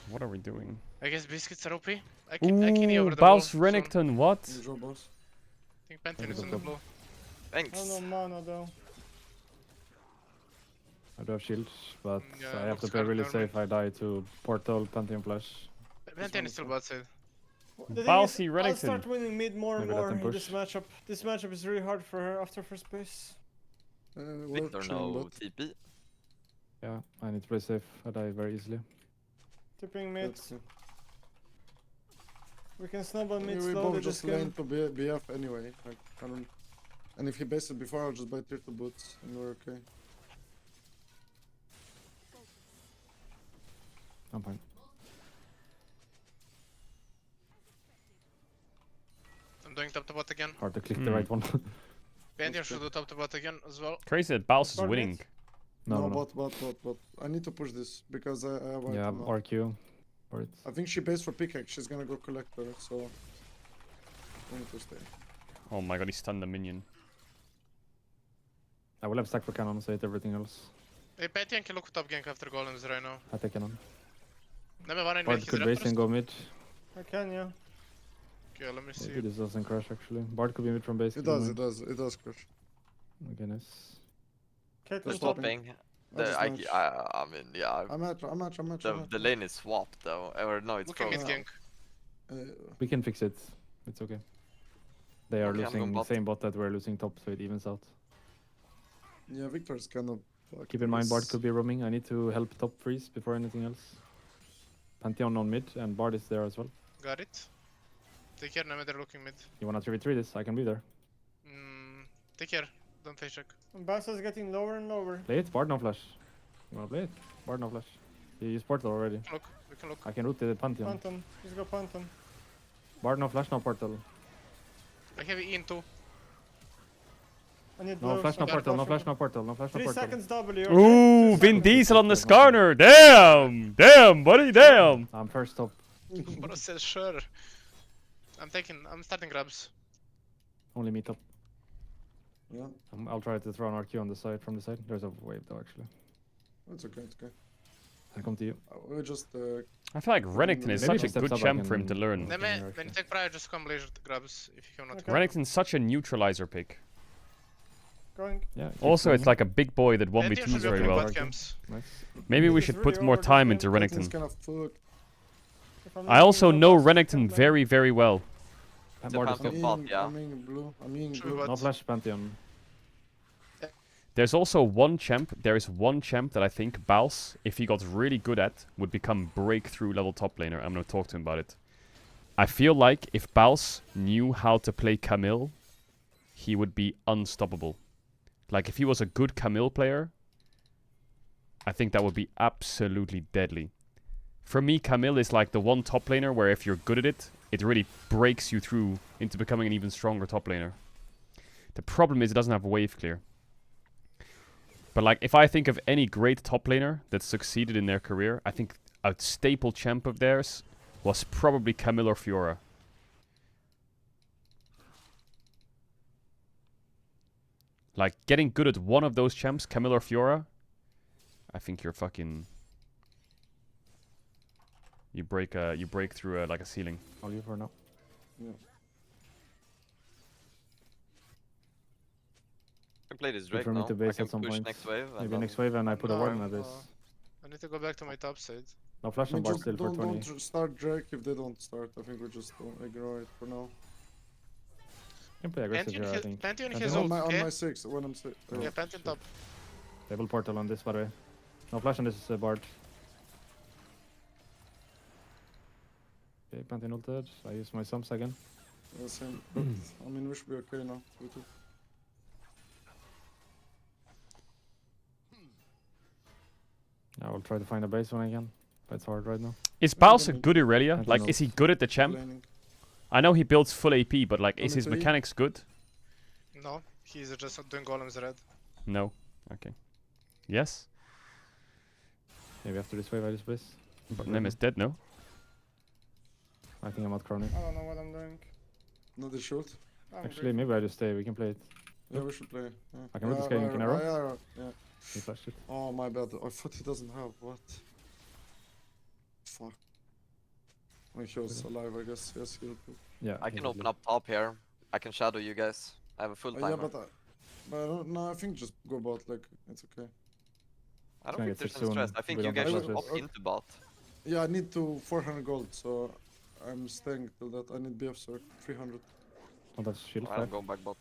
What are we doing? I guess biscuits are OP. I can E Ooh, over the wall. Baus soon. Renekton, what? You draw boss. I think Pantheon is Look on the up. blow. I Thanks. have no mana though. I do have shields, but Yeah, I have looks to play kind of really normal. safe. I die to portal, Pantheon flash. Pantheon is still bot side. The thing Balsy is, I'll Renekton. start winning mid more and Maybe let more them in this push. matchup. This matchup is really hard for her after first base. We're Victor chilling no bot. TP. Yeah, I need to play safe. I die very easily. Tipping mid. Let's see. We can snowball mid We slowly both this just lane game. to BF anyway. Like, I don't. And if he based it before, I'll just buy tier 2 boots and we're okay. I'm fine. I'm doing top to bot again. Hard to click the Hmm. right one. Pantheon should do top to bot again as well. Crazy that Baus is Start winning. mid. no. Bot. I need to push this because I have Yeah, item now. RQ for it. I think she based for pickaxe. She's gonna go collect her, so I need to stay. Oh my god, he stunned the minion. I will have stack for cannon, so hit everything else. Hey, Pantheon can look top gank after golems right now. I take cannon. Let me one invade Bard his could base and raptors. go mid. I can, yeah. Okay, let me see. Maybe this doesn't crash actually. Bard could be mid from base. It keep in does. mind. It does crash. Okay, nice. Caitlyn Just top. stopping. Stopping. I'll just match. I mean, yeah. I'm at. The lane is swapped though. Or no, it's Look at mid frozen. gank. We can fix it. It's okay. They are Okay, I'm going losing bot. same bot that we're losing top, so it evens out. Yeah, Victor's kind of. fucked Keep in mind, Bard this. could be roaming. I need to help top freeze before anything else. Pantheon on mid, and Bard is there as well. Got it. Take care, now they're looking mid. You wanna 3v3 this? I can be there. Take care. Don't face check. Bass is getting lower and lower. Play it, Bard no flash. You wanna play it? Bard no flash. He used portal already. Look, we can look. I can root the Pantheon. Phantom. Just go Phantom. Bard no flash, no portal. I have E in 2. I need No blue, flash, so no I'm portal, no pushing. flash, no portal, no flash, no 3 portal. seconds W. okay? Ooh, 2 Vin seconds. Diesel on the Skarner. Damn! Damn, buddy, damn! I'm first top. Bro says sure. I'm starting grabs. Only me top. Yeah, I'll try to throw an RQ on the side, from the side. There's a wave though, actually. it's okay. I come to you. We just I feel like Renekton is Maybe such he a steps good up, I champ for him to can- learn. Then Okay, when you take prior, just come laser grabs if you have not. Okay. Renekton's such a neutralizer pick. Going. Yeah. keep Also, it's coming. like a big boy that Pantheon 1v2s should be very opening well. bot camps. Nice. Maybe we He's should really put more over this time game. into Renekton's Renekton. kind of fucked. If I'm I not also being know robust, I Renekton can't very, very well. It's a Board is Pantheon top. bot, yeah. I'm in blue. I'm in Should be blue. bot. No flash Pantheon. There's also one champ. There is one champ that I think Baus, if he got really good at, would become breakthrough level top laner. I'm gonna talk to him about it. I feel like if Baus knew how to play Camille, he would be unstoppable. Like if he was a good Camille player, I think that would be absolutely deadly. For me, Camille is like the one top laner where if you're good at it, it really breaks you through into becoming an even stronger top laner. The problem is it doesn't have wave clear. But like, if I think of any great top laner that succeeded in their career, I think a staple champ of theirs was probably Camille or Fiora. Like, getting good at one of those champs, Camille or Fiora, I think you're fucking... You break through like a ceiling. I'll leave for now. I can play this Wait Drake for me now. to I base can at some push point. next wave. Maybe then next wave and I put a ward in No, at this. I need to go back to my top side. No flash I on mean, board just still for 20. don't start Drake if they don't start. I think we just ignore it for now. Can play aggressive here, I think. Pantheon Pantheon has on ult, On okay? my 6, when I'm 6. Yeah, Pantheon top. They will portal on this, by the way. No flash on this Bard. Okay, Pantheon ulted. I use my sums again. Same. But, I mean, we should be okay now. We do. I will try to find a base when I can. But it's hard right now. Is Yeah, Baus a then good Irelia? don't Like, know. is he good at the champ? Laning. I know he builds full AP, but like, is Only his 3? mechanics good? No, he's just doing golems red. No. Okay. Yes? Maybe after this wave I just base. But Nem is dead, no? I think I'm out crowning. I don't know what I'm doing. Another shot. I'm Actually, good. maybe I just stay. We can play it. Yeah, we should play. Yeah. I can root this guy in arrow. Yeah. He flashed it. Oh, my bad. I thought he doesn't have. What? Fuck. When he was alive, I guess. Yes, he'll put. Yeah. I he can did open leave. up top here. I can shadow you guys. I have a full Yeah, timer. but I don't know. I think just go bot. Like, it's okay. I don't gonna think get there's too any stress. soon I think we you don't guys have should flashes. opt into bot. Yeah, I need to 400 gold, so I'm staying till that. I need BF circ 300. Oh, that's shield. I'm 5. going back bot.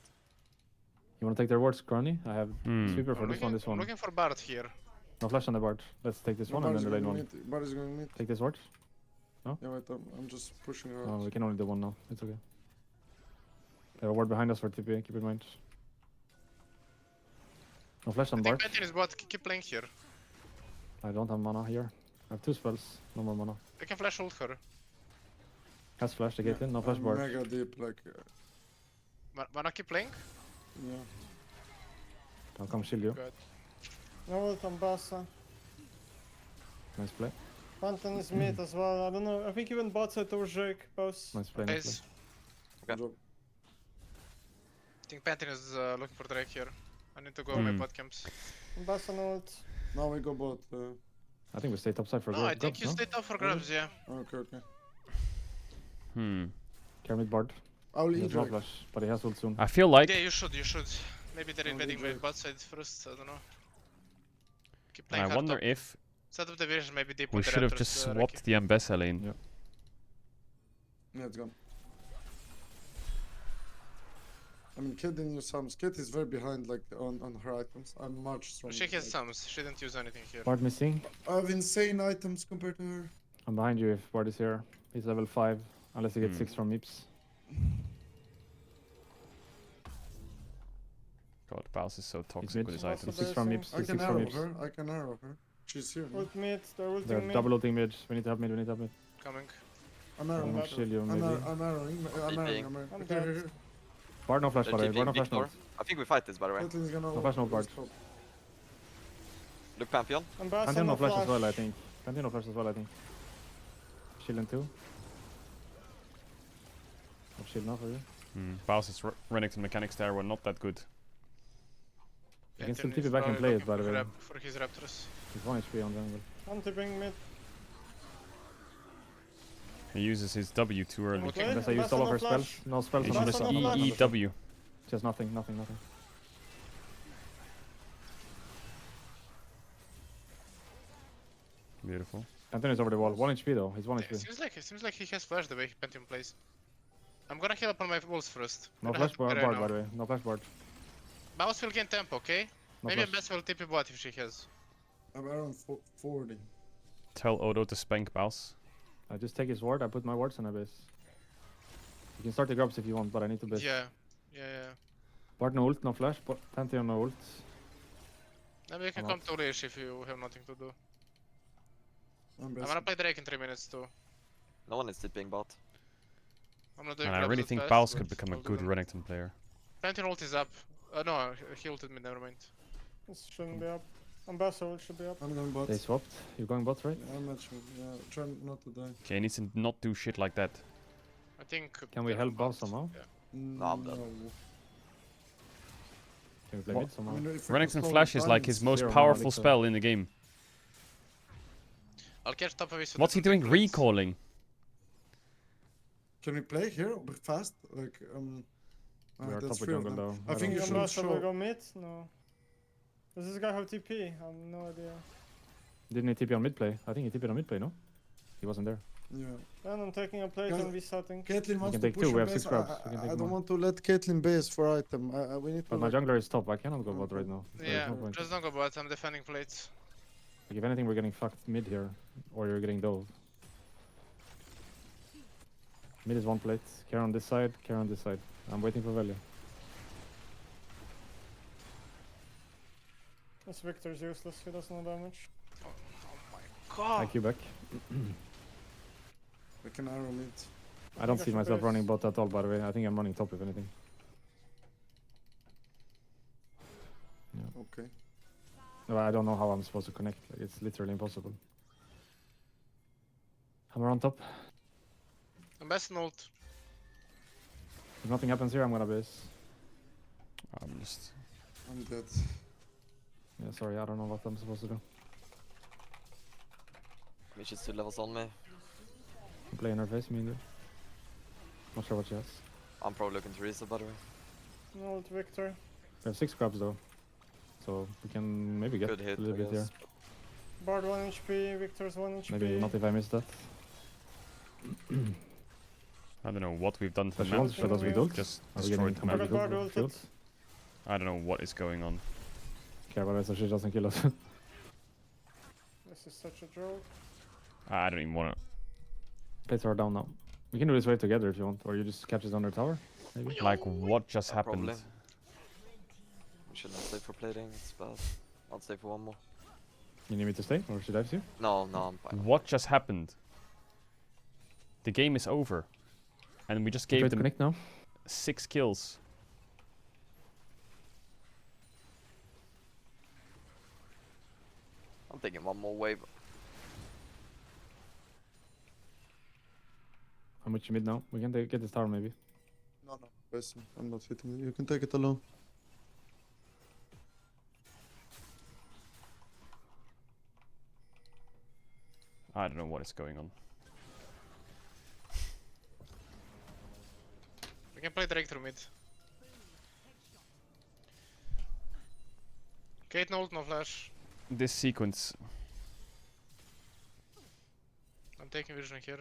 You wanna take their wards, Crony? I have Hmm. sweeper for I'm this one. looking for Bard here. No flash on the board. Let's take this one and then the lane one. Bar is going mid. Take this ward. Yeah, wait, I'm just pushing her Oh, out. we can only do one now. It's okay. They have a ward behind us for TP. Keep in mind. No flash I on think Bard. Pantheon is bot. Keep playing here. I don't have mana here. I have 2 spells. No more mana. I can flash ult her. Has flash the Caitlyn. No flash I'm Bard. mega deep, like, Wanna keep playing? yeah. I'll come shield you. Good. No ult on Basa. Nice play. Pantheon is mid as well. I don't know. I think even bot side towards Drake. Both. Nice play. Nice play. Guys, Okay. Good job. I think Pantheon is looking for Drake here. I need to go my Hmm. bot camps. Basa no ult. Now we go bot. I think we stay topside for No, I grabs, think you no? stay top for grabs, yeah. Okay, okay. Hmm. Kermit Bard. I'll He eat has no Drake. flash, but he has ult soon. I feel like Yeah, you should. Maybe they're I'll invading leave my Drake. bot side first, I don't know. Keep playing I hard wonder top. if Set up the vision, maybe deep we with the should have Raptors, just Reki. swapped the Ambessa lane. Yeah. Yeah, it's gone. I mean, Kid didn't use sums. Kid is very behind, like, on her items. I'm much stronger. She has like, sums, she didn't use anything here. Bard missing. I have insane items compared to her. I'm behind you if Bard is here. He's level 5, unless he gets Hmm. 6 from Mips. God, Baus is so toxic mid. with his Also items. there- 6 from Blessing. Mips. I 6 can from arrow Mips. her. I can arrow her. She's here. No? Ult mid. They're ulting They're mid. double ulting mid. We need to help mid. We need to help mid. Coming. I'm I'm arrowing. gonna shield you I'm maybe. arrowing. I'm arrowing. I'm Here, dead. here, here. Bard no flash, They're by the way. keeping Bard no flash, no. Victor. I think we fight this, by the way. Caitlyn's gonna No flash, no ult, Bard. stop. Look Pantheon. And Basa Pantheon no no flash flash. as well, I think. Pantheon no flash as well, I think. Shielding 2. I'll shield now for you. Hmm. Baus's Renekton mechanics there were not that good. You can still Pantheon TP is back and probably play it, looking by the for way. For his Raptors. He's 1 HP on jungle. I'm tipping mid. He uses his W too early. Okay. Unless I use Basta all of no her flash. spells. No spells. He on should her, just Basta no nothing, flash. EW. Just nothing. Beautiful. Anthony's over the wall. 1 HP though. He's 1 It HP. seems like he has flash the way Pentium plays. I'm gonna heal up on my walls first. No Gonna flash have board, Caedrel by now. the way. No flash board. Mouse will gain tempo, okay? No Maybe flash. Bess will TP bot if she has. I'm around 40. Tell Odo to spank Baus. I just take his ward. I put my wards on a base. You can start the grubs if you want, but I need to base. Yeah. Bard no ult, no flash. Pantheon no ult. Maybe you can I'm come out. to Leash if you have nothing to do. I'm I'm best. gonna play Drake in 3 minutes too. No one is tipping bot. I'm not doing And I grabs really that think fast, Baus but could become a I'll do good them. Renekton player. Pantheon ult is up. No, he ulted me, never mind. This shouldn't be up. Basta ult should be up. I'm going bot. They swapped. You're going bot, right? Yeah, I'm matching. Yeah, try not to die. Okay, he needs to not do shit like that. I think. Can we they're help on Baus bot. somehow? Yeah. No, I'm dead. Can we play What? mid somehow? Renekton Flash is like his most Zero mana powerful elixir. spell in the game. I'll catch top of his. What's he doing recalling? Can we play here fast? Like We are that's top of three of jungle them. though. I think you Think should Basta will show. go mid? No. Does this guy have TP? I have no idea. Didn't he TP on mid play? I think he TP'd on mid play, no? He wasn't there. Yeah. Then I'm taking a plate Guys, and resetting. Caitlyn wants can to take push two, a we have base. 6 grabs, we can take I don't more. want to let Caitlyn base for item. We need to. But my like- jungler is top. I cannot go bot Okay. right now. There is Yeah, no point. just don't go bot. I'm defending plates. Like, if anything, we're getting fucked mid here. Or you're getting dove. Mid is 1 plate. Care on this side, care on this side. I'm waiting for value. This Victor's useless, he does no damage. Oh my god. IQ back. We can arrow mid. I don't think I see should myself base. running bot at all, by the way. I think I'm running top if anything. Okay. No, I don't know how I'm supposed to connect. Like, it's literally impossible. Hammer on top. I'm best in ult. If nothing happens here, I'm gonna base. I'm just. I'm dead. Yeah, sorry, I don't know what I'm supposed to do. Mitch is 2 levels on me. I'm playing her face, me either. Not sure what she has. I'm probably looking to reset by the way. No ult Victor. We have 6 grabs though. So we can maybe get Good hit, a little I bit here. guess. Bard 1 HP, Victor's 1 HP. Maybe not if I miss that. I don't know what we've done to But the she map. wants to shut us with ult. Just Are we destroyed getting the map. I got Bard completely ulted. killed? I don't know what is going on. Care about it so she doesn't kill us. This is such a joke. I don't even want Plates are down now. We can do this wave together if you want, or you just catch us under tower. Maybe. to. Like, what just happened? Probably. We shouldn't stay for plating, it's bad. I'll stay for 1 more. You need me to stay, or should I have you? No, I'm fine. What just happened? The game is over. And we just gave Try to them connect now. 6 kills. I'm taking 1 more wave. I'm with you mid now. We can get this tower maybe. No. Base. I'm not hitting you. You can take it alone. I don't know what is going on. We can play Drake through mid. Kate no ult, no flash. This sequence. I'm taking vision here.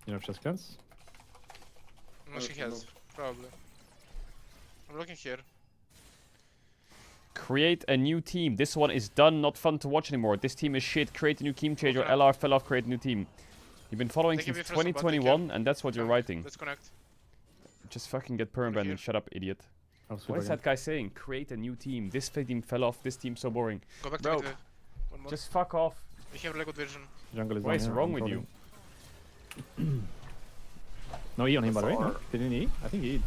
You know if she has scans? No, she has. Probably. I'm looking here. Create a new team. This one is done, not fun to watch anymore. This team is shit. Create a new team change or Okay. LR fell off, create a new team. You've been following They can since be first on bot, they 2021 and that's what you're writing. Let's connect. Just fucking get permabanned here. and shut up, idiot. I'll sweep What is again. that guy saying? Create a new team. This team fell off. This team's so boring. Go back to Bro, mid wave. One more. Just fuck off. We have really good vision. Jungle is What down is here, wrong I'm with you? trolling. No E on him by the way, no? Far. Didn't he? I think he E'd.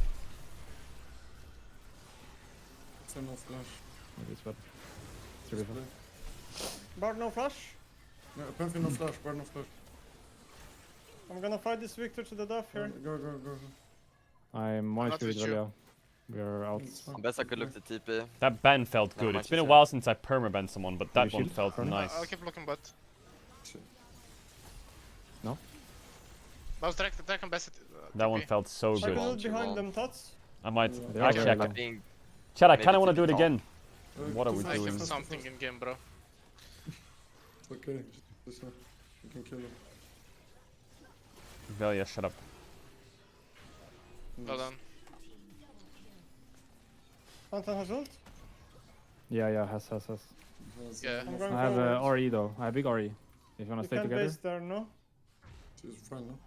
It's no flash. Maybe it's bad. It's really fast. Play. Bard no flash. No, Pantheon no flash. Bar no flash. I'm gonna fight this Victor to the death here. Go. I'm 1 Not HP with with you. Velia. We are out. It's fine. Best I could look to TP. That ban felt Not good. much It's been a to say. while since I perma-banned someone, but that you one shield? felt Perma? nice. I'll keep looking bot. Shit. No? Mouse direct attack and best. That one TP. felt so I good. can won't, loot you behind won't. them, Tots. I might. Yeah. They are Actually, very I low. can. Being Chat, I maybe kind of want to TP do it top. again. Uh, What are we two I doing? hit fast, something fast. in game, bro. It's okay. Just you can kill him. Velia, shut up. Well done. Phantom has ult. Yeah, has. Yeah. I'm going I have forward. RE though. I have big RE. If you wanna You stay can together. base there, no? She's fine, no?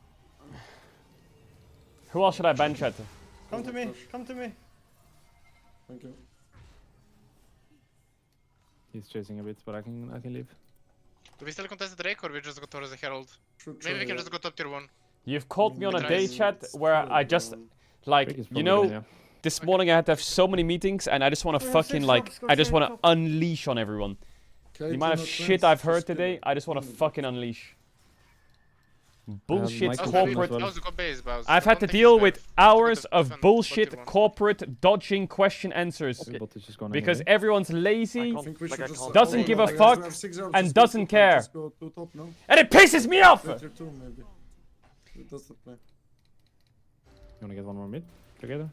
Who else should I ban, chat? Come to no me, flash. come to me. Thank you. He's chasing a bit, but I can leave. Do we still contest the Drake or we just go towards the Herald? Should Maybe we try, can just go top tier 1. You've caught me on a Nice. day, chat, where I just like Drake is you probably know. in, yeah. This morning I had to have so many meetings, and I just want to We have fucking 6 like subs, go I just straight want to top. unleash on everyone. The Caitlyn amount of not shit friends, I've heard just kill today, her. I just want to Mm. fucking unleash. Bullshit Mike Bowser, Corporate corporate. as well. Bowser, go base, Bowser. I've I had to don't think deal it's with fair to go hours to of defend bullshit top tier 1. corporate dodging question answers The bot is just gone because anyway. everyone's I lazy can't, think we like, should I just can't Doesn't play give a like fuck We have 6 hours, and just go doesn't top, care. Just go to top now. and it pisses me off. Play tier 2 maybe. That's the plan. You wanna get one more mid together?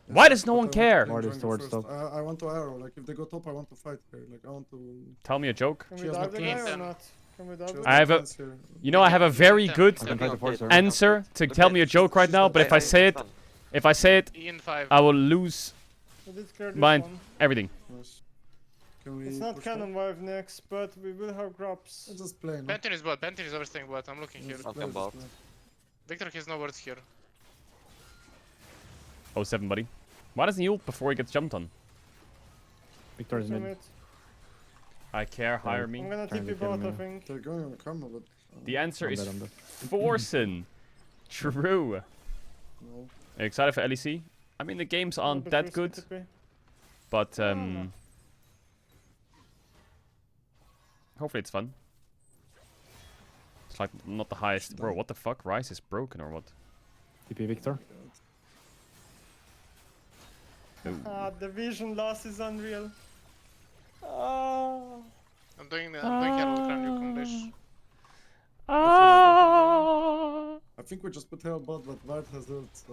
Why does no But one I want care? to Ward is jungle towards first. top. I want to arrow. Like if they go top, I want to fight here. Like I want to. Tell me a joke. Can She we has dive no the guy plans. or not? Can we dive She the has I guy? have a- plans here. You know I have a very good I can try to force her. answer to tell me a joke right now, but if I say it, Ian 5. I will lose We did clear this Mine. one. everything. Nice. Can we It's not push cannon wave next, but we will have drops. Let's just play. No? Benton is bot, Benton is overstaying bot. I'm looking here. Just I'll play, come just bot. play. Victor has no words here. 07, buddy. Why doesn't he ult before he gets jumped on? Victor is Push him mid. it. I care, hire me. I'm gonna Trying to TP kill bot, him, I yeah. think. They're going on camera, but. The answer I'm is dead, I'm dead. Forsen. True. No. Are you excited for LEC? I mean, the games aren't that good, but hopefully it's fun. It's like not the highest. Bro, what the fuck? Rise is broken or what? TP Victor. Ah, the vision loss is unreal. I'm doing Herald Crown, you can dash. I think we just put her bot, but Vard has ult.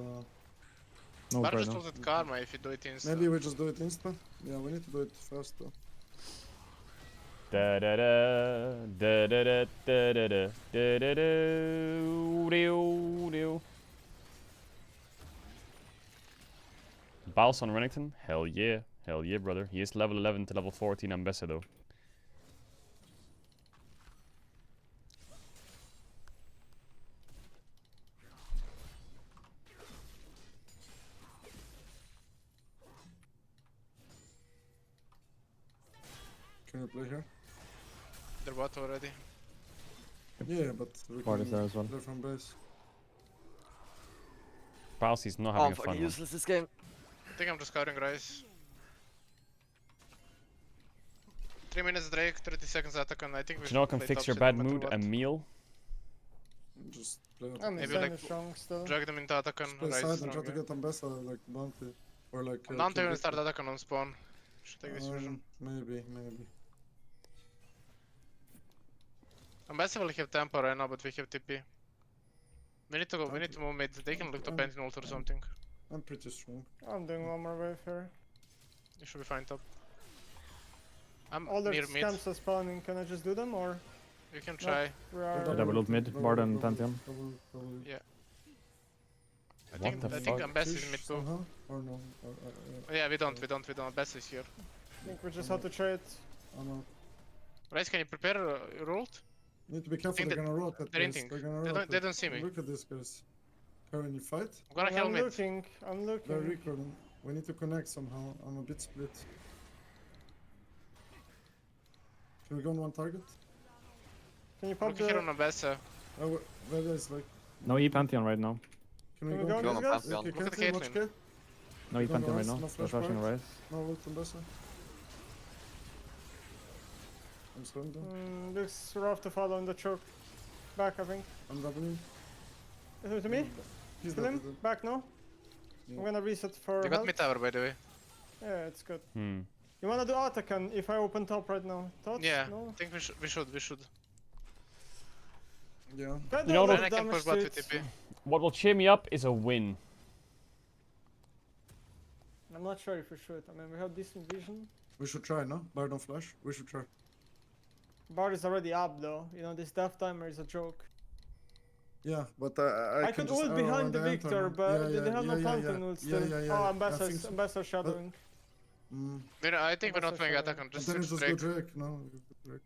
No Bar right just now. ulted Karma if you do it instant. Maybe we just do it instant. Yeah, we need to do it fast though. Da da da da da da da da da da da da. Biles on Renekton? Hell yeah. Hell yeah, brother. He is level 11 to level 14 ambassador. Can we play here? They're bot already. Yeah, but we Ward is can there as well. play from base. Biles, he's not Oh, I'm having a fucking fun one. useless this game. I think I'm just scouting Rise. 3 minutes Drake, 30 seconds attack, and I think we Do you know what should can play fix top your shit bad no matter mood? what. A meal? Just play. I'm Maybe insane like strong still. Drag them into attack and Just play Rise side is and try strong, to yeah. get ambassador like bounty or like. I'm down to kill even start Victor. attack on spawn. Should take this vision. Maybe. Ambassador will have tempo right now, but we have TP. We need to go. We need to move mid. They can look to Benton ult or something. I'm pretty strong. I'm doing one more wave here. You should be fine top. I'm All their near mid. scams are spawning. Can I just do them or You can try. we are? Double ult mid, Bard and Pantheon. Yeah. I What think the I think fuck? Ambassador is mid too. Somehow or no? Oh, yeah, we don't. Ambassador is here. I think we just have to trade. I'm out. Rise, can you prepare your ult? Need to be careful. think They're gonna rotate. they're guys. inting. They're gonna They rotate. don't see me. Look at this, guys. Karen, you fight? I'm gonna heal I'm mid. looking. I'm They're looking. recording. We need to connect somehow. I'm a bit split. Can we go on one target? Can you pop Looking here on the? Ambassador. Oh, where is like? No E Pantheon right now. Can we Can we go? go, Go these on guys? Pantheon. Okay, Look at Caitlyn, watch Caitlyn. Kate. No E Don't Pantheon right rise, now. no They're flash flashing bars. Rise. No ult on Bessa. I'm slowing down. Looks rough to follow in the choke. Back, I think. I'm doubling. Is it to me? He's Kill dead. him. Back, no? I'm gonna reset for You got health. mid tower, by the way. Yeah, it's good. Hmm. You wanna do Atakan if I open top right now? Thoughts? Yeah, No? I think we should. Yeah. Can You know do a lot what- Then I of can damage push to bot it. with TP. What will cheer me up is a win. I'm not sure if we should. I mean, we have decent vision. We should try, no? Bar don't flash. We should try. Bar is already up though. You know, this death timer is a joke. Yeah, but I can could just ult arrow behind the and enter, Victor, no? but Yeah, they have no yeah, counting ult still. yeah, Oh, I Ambassador, think so. Ambassador shadowing. Mm. I think we're not Also playing shadow. attack on. And Just then you switch just go Drake. Drake, no? You go Drake.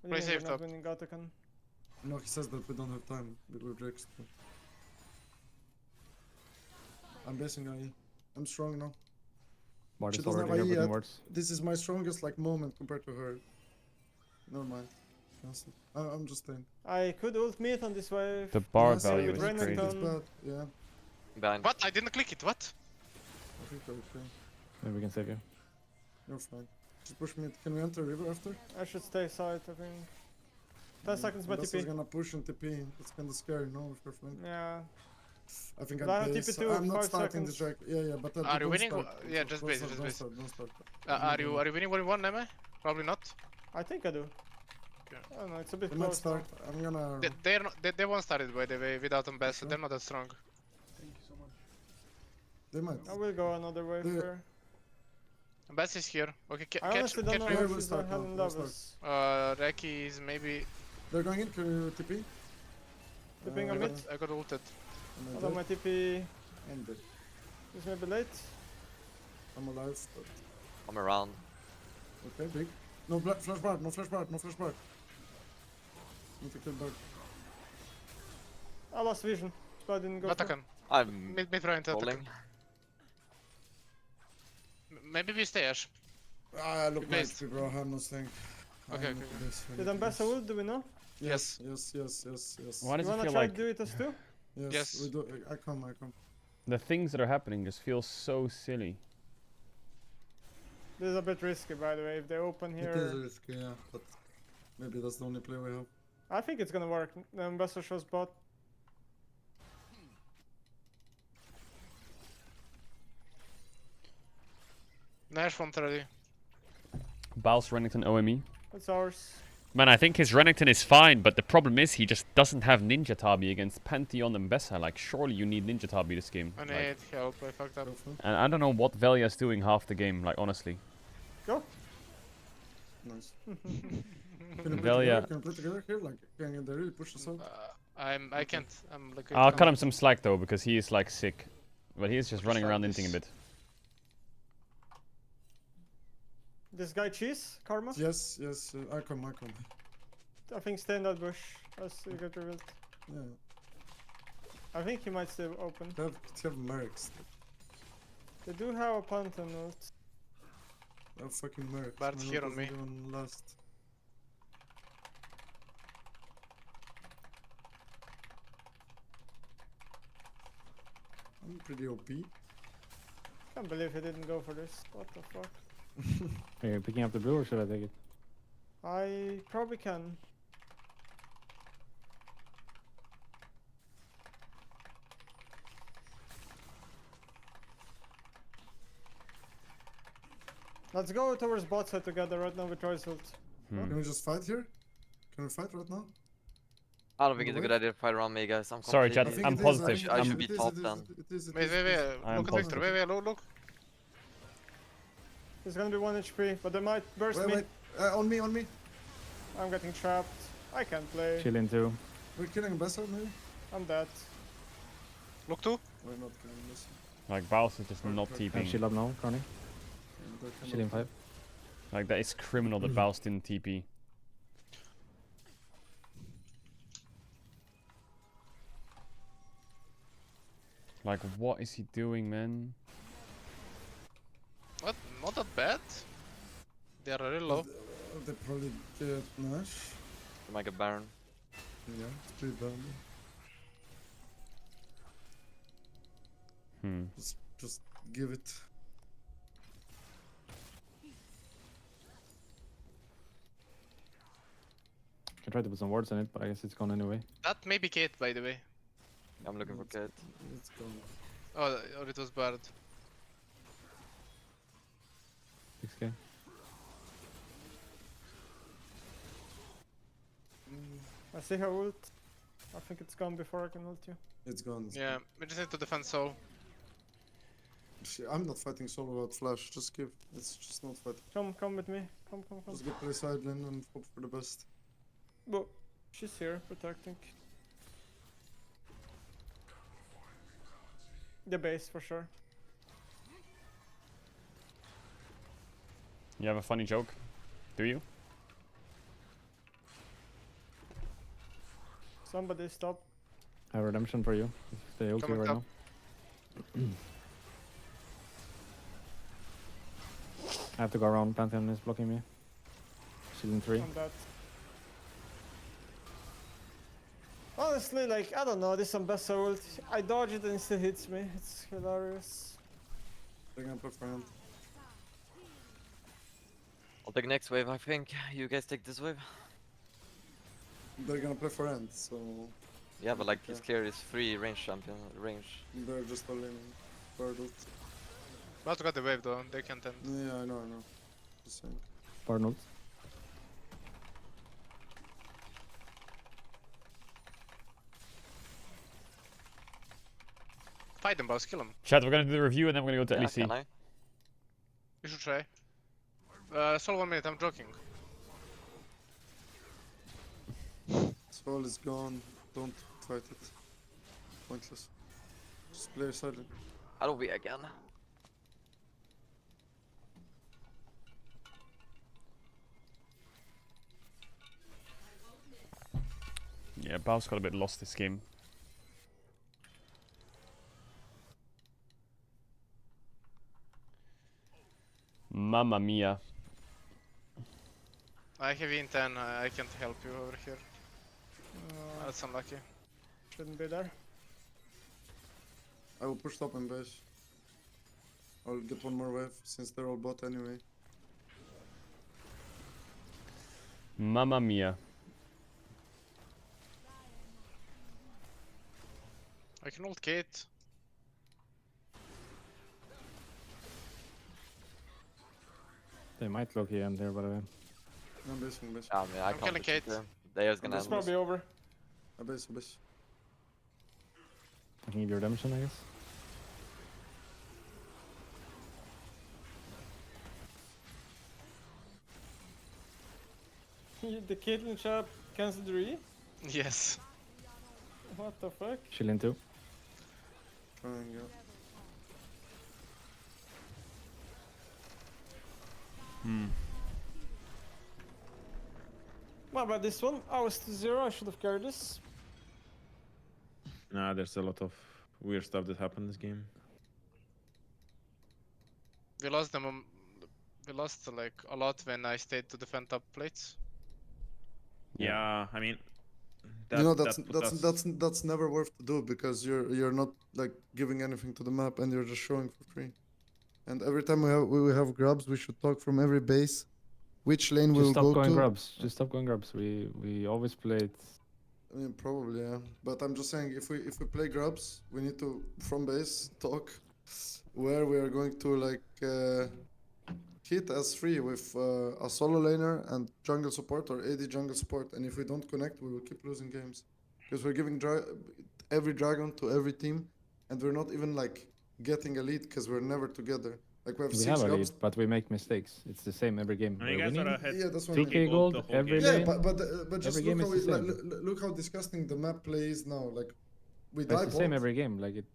What do Play you mean safe we're not top. winning Atakan? No, he says that we don't have time. We go Drake still. I'm basing IE. I'm strong now. Bard She is doesn't already have here IE putting yet. wards. This is my strongest like moment compared to her. Never mind. Cancel. I'm just staying. I could ult mid on this wave. The bar Yes, value with is Renekton. crazy. It's bad. Yeah, Behind. What? I didn't click it. What? I think we're okay. Maybe we can save you. You're fine. Just push me. Can we enter river after? I should stay side, I think. 10 seconds by Unless he's TP. gonna push in TP. It's kinda scary, no? If you're flank. Yeah. I think But I I'm have base. TP2, I'm not 5 starting the seconds. track. Yeah, but Are you don't winning? start. Yeah, just Don't base, start, just don't base. start, don't start. Are you winning 1v1, Neme? Probably not. I think I do. Okay. I don't know, it's a bit They might close. start. I'm gonna. They're not. They won't start it by the way without Ambassador. Sure. They're not that strong. They might. I will go another wave Yeah. here. Ambassador is here. Okay, I honestly don't know Yeah, if we'll he's start on now, Helen we'll start. levels. Reki is maybe. They're going in. Can you TP? The ping I on got, mid. I got ulted. Although my TP I'm dead. is maybe late. I'm alive, but I'm around. okay, big. No flash bar, no flash bar, no flash bar. Need to kill Bard. I lost vision, so I didn't go. for it. Atakan. I'm Mid right into rolling. Atakan. Maybe we stay Ash. Ah, look my Based. HP, bro. I have no strength. Okay, I'm okay, not this, I Did need Ambassador this. ult, do we know? Yes. Why Why does You it wanna feel try like to do it as two? Yes, Yes. we do. I come. the things that are happening just feel so silly? This is a bit risky, by the way. If they open It is here, risky, yeah, but maybe that's the only play we have. I think it's gonna work. The Ambassador shows bot. Nash front ready. Baals Renekton OME. It's ours. Man, I think his Renekton is fine, but the problem is he just doesn't have Ninja Tabi against Pantheon and Bessa. Like, surely you need Ninja Tabi this game. I Like, need help. I fucked up. Careful. and I don't know what Velia's doing half the game, like, honestly. Go. Nice. Can you play Velia. together? Can you play together here? Like, can they really push us out? I can't. I'm like. I'll cut him some slack, though, because he is, like, sick. But he is just running Try around this. inting a bit. This guy cheese, Karma. Yes. I come. I think stay in that bush as you get revealed. Yeah. I think he might stay open. They have Mercs. They do have a Pantheon ult. They have fucking Mercs. Bard My here ult on me. doesn't even last. I'm pretty OP. Can't believe he didn't go for this. What the fuck? Are you picking up the blue or should I take it? I probably can. Let's go towards bot side together right now with Roy's ult. Can we just fight here? Can we fight right now? I don't think it's a Wait. good idea to fight around me, guys. I'm Sorry, completely- chat, I'm positive. I I'm- should be top then. Wait. I am Look at Victor. positive. Wait. Look. He's gonna be 1 HP, but they might burst Wait, me. wait. On me. I'm getting trapped. I can't play. Chill in too. We're killing Bessa, maybe? I'm dead. Look too. We're not killing Bessa. Like, Baals is just not Have TPing. shield up now, Connie. Shield in 5. Like, that is criminal that Baals didn't TP. Like, what is he doing, man? What? Not that bad. They are really low. They probably get Nash. To make a Baron. Yeah, it's pretty bad. Hmm. Just give it. Can try to put some wards on it, but I guess it's gone anyway. That may be Kate, by the way. I'm looking for Kate. Let's go. Oh, or it was bad. 6k. I see her ult. I think it's gone before I can ult you. It's gone. It's Yeah, we just need to defend soul. gone. I'm not fighting solo without flash. Just give. It's just not fighting. Come with me. Come. Just go play side lane and hope for the best. Well, she's here protecting. The base for sure. You have a funny joke, do you? Somebody stop. I have redemption for you. Stay okay Coming right top. now. I have to go around. Pantheon is blocking me. Shielding 3. On that. Honestly, like, I don't know, this Ambessa ult. I dodge it and it still hits me. It's hilarious. They're gonna play for hand. I'll take next wave, I think. You guys take this wave. They're gonna play for hand, so Yeah, but like Okay. he's clear his free range champion range. they're just all in for ult. About to get the wave though, they can't end. Yeah, I know. Just saying. Bar ult. Fight them, boss, kill them. Chat, we're gonna do the review and then we're gonna go to Yeah, LEC. can I? You should try. Solo 1 minute, I'm joking. Soul is gone. Don't fight it. Pointless. Just play silent. How do we again? Yeah, Bao's got a bit lost this game. Mamma mia. I have in 10, I can't help you over here. Uh, That's unlucky. shouldn't be there. I will push top and base. I'll get one more wave since they're all bot anyway. Mamma mia. I can ult Kate. They might low key end there, by the way. I'm basing base. I mean, I I'm can't killing push it Kate. here. They're gonna It's end this. probably over. I base. I can give you redemption, I guess. The Caitlyn shop cancelled the re? Yes. What the fuck? Shielding 2. Trying, yeah. What about this one? I was to 0, I should have carried this. Nah, there's a lot of weird stuff that happened this game. We lost them. We lost like a lot when I stayed to defend top plates. Yeah, I mean, You know that put us- that's never worth to do because you're not like giving anything to the map and you're just showing for free. And every time we have grabs, we should talk from every base, which lane Just we'll stop go going to. grubs. Just stop going grubs. We always played. I mean, probably, yeah. But I'm just saying, if we play grubs, we need to from base talk where we are going to like hit as free with a solo laner and jungle support or AD jungle support. And if we don't connect, we will keep losing games because we're giving every dragon to every team, and we're not even like getting a lead because we're never together. Like we have We 6 have a lead, grubs. but we make mistakes. It's the same every game. I mean, We're you guys winning. are ahead. Yeah, that's what I mean. 2k gold the whole every game. Yeah, lane. but just Every look game how is the look how disgusting the map play is now. Like we But die it's the same bot. every game. Like it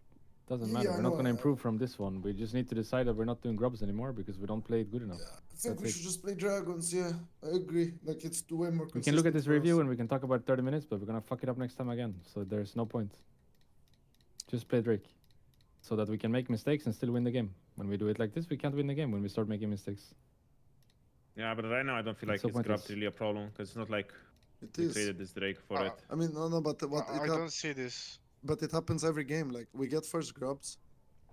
doesn't matter. Yeah, I We're not know, gonna improve from this one. We just need to decide that we're not doing grubs anymore because we don't play it good enough. I think That's we it. should just play dragons. Yeah, I agree. Like it's way more. We can look at consistent this for us. review and we can talk about 30 minutes, but we're gonna fuck it up next time again. So there's no point. Just play Drake, so that we can make mistakes and still win the game. When we do it like this, we can't win the game when we start making mistakes. Yeah, but right now I don't feel like It's so it's grabbed pointless. really a problem because it's not like It we is. traded this Drake for it. I mean, no, but what I don't see this. but it happens every game. Like we get first grubs,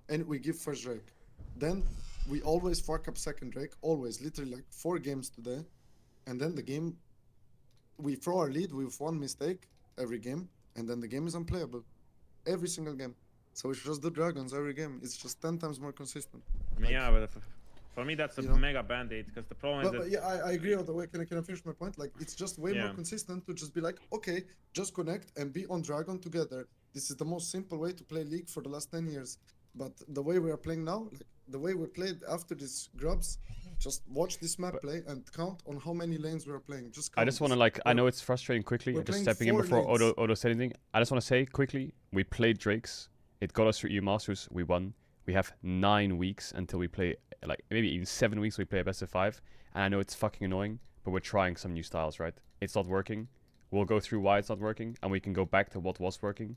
and we give first Drake. Then we always fuck up second Drake. Always, literally like 4 games today, and then the game. We throw our lead with one mistake every game, and then the game is unplayable. Every single game. So we should just do dragons every game. It's just 10 times more consistent. I mean, Like, yeah, but for me that's a you know? mega band-aid because the problem is But that yeah, I agree on the way. Can I finish my point? Like, it's just way more Yeah. consistent to just be like, okay, just connect and be on dragon together. This is the most simple way to play League for the last 10 years. But the way we are playing now, like the way we played after these grubs, just watch this map play and count on how many lanes we are playing. Just count I just want to this. like, I We're- know it's frustrating quickly, we're just playing stepping in 4 before lanes. Odo said anything. I just want to say quickly, we played Drakes. It got us through EU Masters, we won. We have 9 weeks until we play, like maybe even 7 weeks we play a best of 5. And I know it's fucking annoying, but we're trying some new styles, right? It's not working. We'll go through why it's not working, and we can go back to what was working.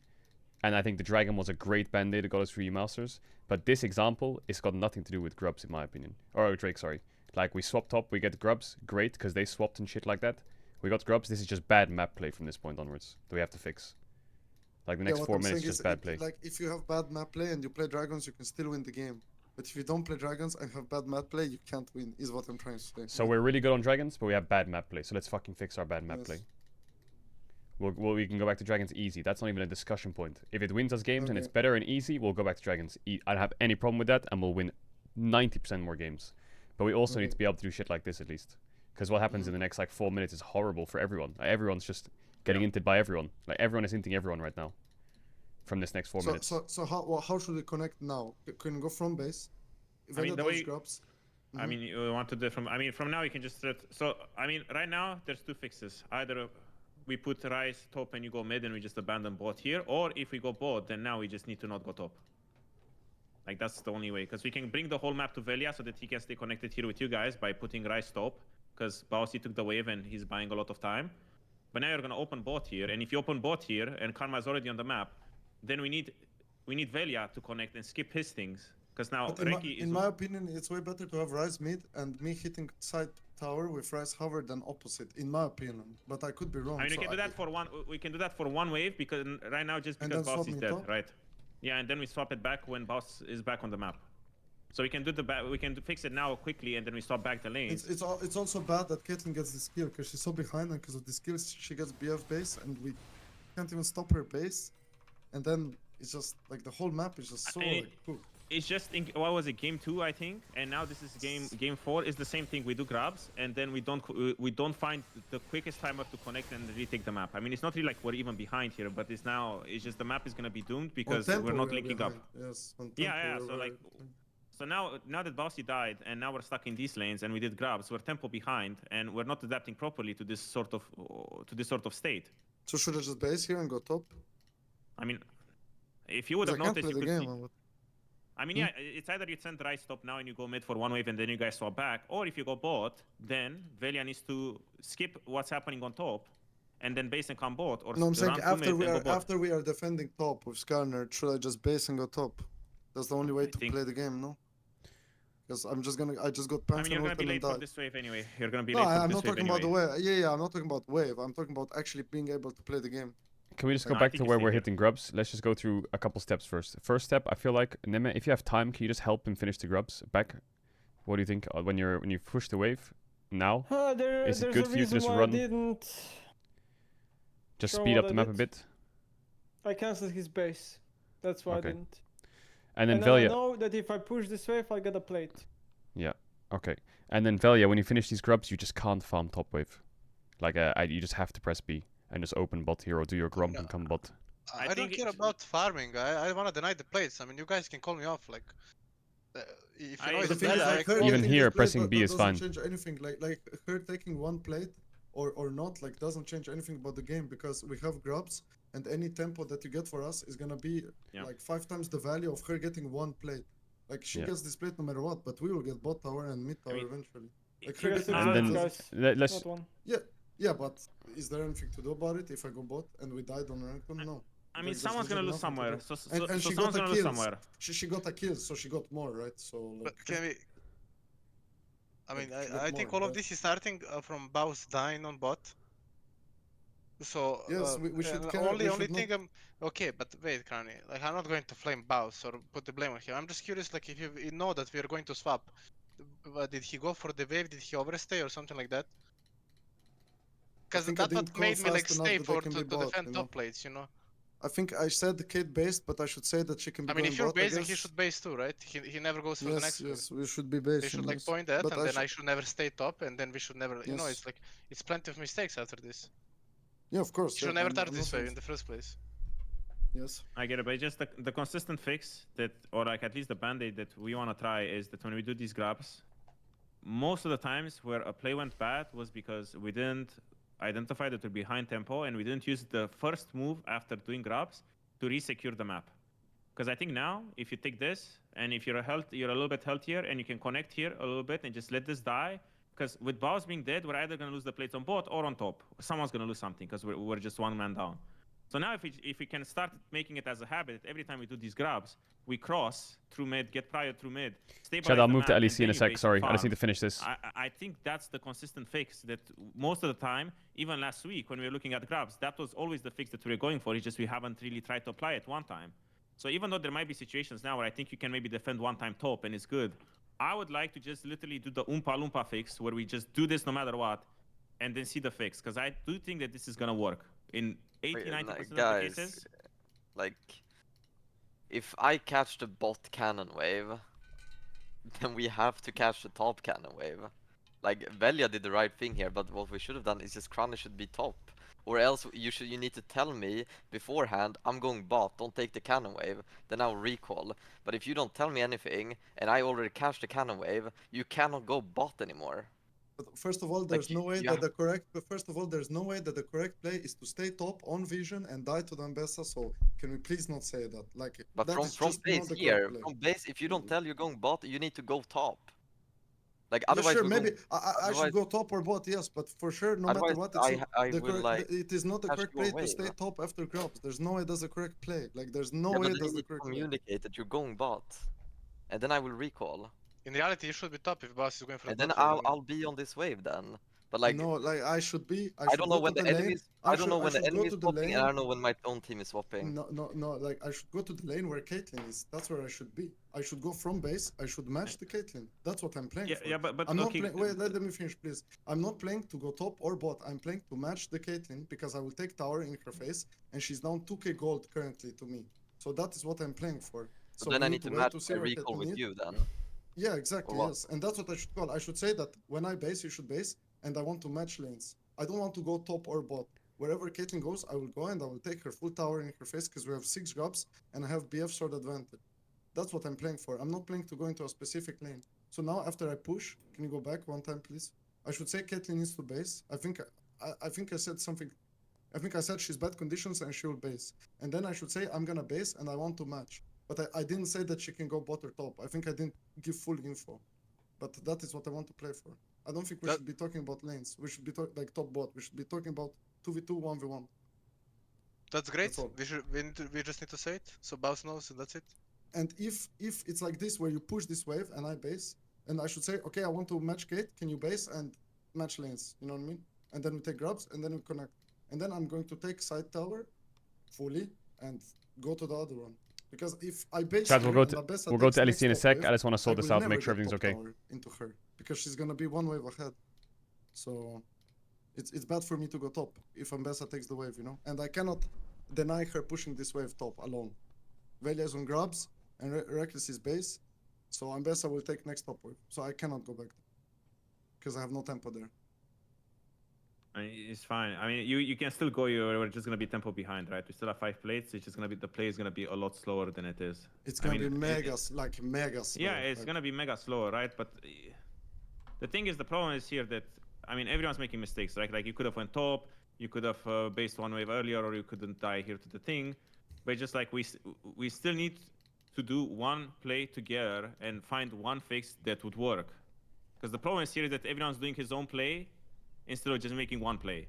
And I think the Dragon was a great band-aid that got us through EU Masters. But this example has got nothing to do with grubs, in my opinion. Or Drake, sorry. Like, we swapped top, we get grubs, great, because they swapped and shit like that. We got grubs, this is just bad map play from this point onwards that we have to fix. Like, the next what 4 I'm minutes saying just is bad play. Like, if you have bad map play and you play dragons, you can still win the game. But if you don't play dragons and have bad map play, you can't win, is what I'm trying to say. So we're really good on dragons, but we have bad map play. So let's fucking fix our bad map Yes. play. We can go back to dragons easy. That's not even a discussion point. If it wins us games and it's Okay. better and easy, we'll go back to dragons. I don't have any problem with that, and we'll win 90% more games. But we also need to be able to do shit like this at least. Because what happens in the next like 4 minutes is horrible for everyone. Like, everyone's just getting inted by everyone. Like, everyone is inting everyone right now. From this next 4 minutes. So how should we connect now? Can we go from base? I mean, the those way- grubs. I mean, you want to do from. I mean, from now you can just. So I mean, right now there's 2 fixes. Either we put Ryze top and you go mid and we just abandon bot here, or if we go bot, then now we just need to not go top. Like that's the only way, because we can bring the whole map to Velia so that he can stay connected here with you guys by putting Ryze top, because Bausi took the wave and he's buying a lot of time. But now you're gonna open bot here, and if you open bot here and Karma is already on the map, then we need Velia to connect and skip his things. Because now But Reki is. in my opinion, it's way better to have Ryze mid and me hitting side tower with Ryze hover than opposite. In my opinion, but I could be wrong. I mean, we so can do that for one. We can do that for one wave because right now just And because then Boss swap is me dead, top? right? Yeah, and then we swap it back when Boss is back on the map. So we can do we can fix it now quickly, and then we swap back the lanes. It's also bad that Caitlyn gets this kill because she's so behind, and because of this kill she gets BF base, and we can't even stop her base. And then it's just like the whole map is just so And like cool. It's just in, what was it, game 2, I think, and now this is game 4. It's the same thing. We do grabs, and then we don't find the quickest timer to connect and retake the map. I mean, it's not really like we're even behind here, but it's just the map is gonna be doomed because we're not linking up. Yes, on Yeah, tempo yeah. we're So like, very- so now that Bossy died, and now we're stuck in these lanes, and we did grabs, we're tempo behind, and we're not adapting properly to this sort of state. So should I just base here and go top? I mean, if you would 'Cause have I can't noticed, play you the could game. see. but- I mean, yeah, it's either you send Ryze top now and you go mid for one wave and then you guys swap back, or if you go bot, then Velia needs to skip what's happening on top and then base and come bot, or No, I'm saying run to after mid and go bot. after we are defending top with Skarner, should I just base and go top? That's the only way I to think- play the game, no? Because I just got I mean, Panther you're gonna be and late then for die. this wave anyway. You're gonna be No, late for I'm this not wave talking anyway. about the wave. Yeah, I'm not talking about wave. I'm talking about actually being able to play the game. Can we just go No, I back think to you where stay we're here. hitting grubs? Let's just go through a couple steps first. First step, I feel like Neme, if you have time, can you just help him finish the grubs back? What do you think when you push the wave now? Is it There's good a for you to reason just why run? I didn't. Just Sure, speed what up the I map a did. bit, I cancelled his base. That's why Okay. I didn't. and then And then I Velia. know that if I push this wave, I get a plate. Okay, and then Velia, when you finish these grubs, you just can't farm top wave. Like you just have to press B and just open bot here or do your grump and come bot. I I don't think care it's- about farming. I wanna deny the plates. I mean, you guys can call me off. Like, if you know I- it's the thing bad, is, I like, call Even getting here, this plate, pressing but B that is doesn't fine. change anything. Like her taking one plate or not, like doesn't change anything about the game because we have grubs and any tempo that you get for us is gonna be Yeah. like 5 times the value of her getting one plate. Like she Yeah. gets this plate no matter what, but we will get bot tower and mid tower mean, eventually. Like Here's her Because getting And it's plate then guys, let's not one. Yeah, but is there anything to do about it if I go bot and we died on ranked one? No. I mean, There's someone's gonna literally lose nothing to somewhere. do. So And she got someone's a gonna lose kill. somewhere. She got a kill, so she got more, right? So like, But can we? I mean, Like, I think more, all of right? this is starting from Baus dying on bot. So Yes, we should and care- we only should thing I'm okay, but wait, Crani, like I'm not going to flame Baus or put the blame on him. I'm just curious, like if you know that we are going to swap, did he go for the wave? Did he overstay or something like that? Because think I that's didn't what call made me like fast enough stay that they for can to be bot, defend you know? top plates, you know. I think I said Kate based, but I should say that she can be I mean, going if you're bot, I basing, he guess. should base too, right? He never goes for the Yes, next wave. yes, we should be They basing. should like yes. point that, But and then I should never stay top, and then we should never, you know, Yes. it's like, it's plenty of mistakes after this. Yeah, of course. You should yeah, never I'm start not this saying- wave in the first place. Yes. I get it, but just the consistent fix that, or like at least the band-aid that we want to try is that when we do these grabs, most of the times where a play went bad was because we didn't identify that we're behind tempo and we didn't use the first move after doing grabs to resecure the map. Because I think now, if you take this and if you're a little bit healthier and you can connect here a little bit and just let this die, because with Baus being dead, we're either going to lose the plates on bot or on top. Someone's going to lose something because we're just one man down. So now if we can start making it as a habit, every time we do these grabs, we cross through mid, get prior through mid, stabilize Chad, I'll the move to map, LEC and in a then you sec. base Sorry, and I just need farm. to finish this. I think that's the consistent fix that most of the time, even last week when we were looking at grabs, that was always the fix that we were going for. It's just we haven't really tried to apply it one time. So even though there might be situations now where I think you can maybe defend one time top and it's good, I would like to just literally do the Oompa Loompa fix where we just do this no matter what and then see the fix. Because I do think that this is going to work in 80-90% of the cases. Like, if I catch the bot cannon wave, then we have to catch the top cannon wave. Like, Velia did the right thing here, but what we should have done is just Krana should be top. Or else you need to tell me beforehand, I'm going bot, don't take the cannon wave, then I'll recall. But if you don't tell me anything, and I already catch the cannon wave, you cannot go bot anymore. But first of all, there's no way you that the correct. But first of all, there's no way that the correct play is to stay top on vision and die to the Ambessa. So can we please not say that? Like, But that from is just base not the here, correct play. from base, if you don't tell you're going bot, you need to go top. Like Yeah, otherwise, sure, we're maybe going, I should otherwise- go top or bot, yes, but for sure, no matter otherwise what, it's not I the will correct, like it is not the catch correct your play to wave. stay top after grabs. There's no way that's the correct play. Like, there's no Yeah, way but then that's you the need to correct play. communicate that you're going bot, and then I will recall, In reality, you should be top if Boss is going for the and then bot wave. I'll be on this wave then. But like, No, like I should be. I I should don't go know to when the the lane. enemies. I don't know when the should go enemy is to the swapping, and I lane. don't know when my own team is swapping. No. Like I should go to the lane where Caitlyn is. That's where I should be. I should go from base. I should match the Caitlyn. That's what I'm playing for. Yeah, but I'm not okay, playing. Wait, let me finish, please. I'm not playing to go top or bot. I'm playing to match the Caitlyn because I will take tower in her face, and she's down 2k gold currently to me. So that is what I'm playing for. So then we I need to wait match see my where recall Caitlyn with is. you then. Yeah, exactly. Or what? Yes, and that's what I should call. I should say that when I base, you should base, and I want to match lanes. I don't want to go top or bot. Wherever Caitlyn goes, I will go and I will take her full tower in her face because we have 6 grabs and I have BF sword advantage. That's what I'm playing for. I'm not playing to go into a specific lane. So now after I push, can you go back one time, please? I should say Caitlyn needs to base. I think I said something. I think I said she's bad conditions and she will base. And then I should say I'm gonna base and I want to match. But I didn't say that she can go bot or top. I think I didn't give full info. But that is what I want to play for. I don't think we should be talking about lanes. We should be talking like top bot. We should be talking about 2v2, 1v1. That's great. That's all. We just need to say it, so Boss knows, and that's it. And if it's like this where you push this wave and I base, and I should say, okay, I want to match gate, can you base and match lanes? You know what I mean? And then we take grabs and then we connect. And then I'm going to take side tower fully and go to the other one. Because if I base Chad, here we'll and Abessa go takes to next LEC in a top sec. wave, I just want to sort I this will out and never make sure get everything's top okay. tower into her because she's gonna be one wave ahead. So it's bad for me to go top if Ambessa takes the wave, you know. And I cannot deny her pushing this wave top alone. Velia is on grabs and Reckless is base, so Ambessa will take next top wave. So I cannot go back because I have no tempo there. I mean, it's fine. I mean, you can still go. We're just gonna be tempo behind, right? We still have 5 plates. It's just gonna be the play is gonna be a lot slower than it is. It's I gonna mean, be mega slow. Yeah, it's like, gonna be mega slow, right? But the thing is, the problem is here that I mean, everyone's making mistakes, right? Like you could have went top, you could have based one wave earlier, or you couldn't die here to the thing. But just like we still need to do one play together and find one fix that would work. Because the problem is here that everyone's doing his own play instead of just making one play.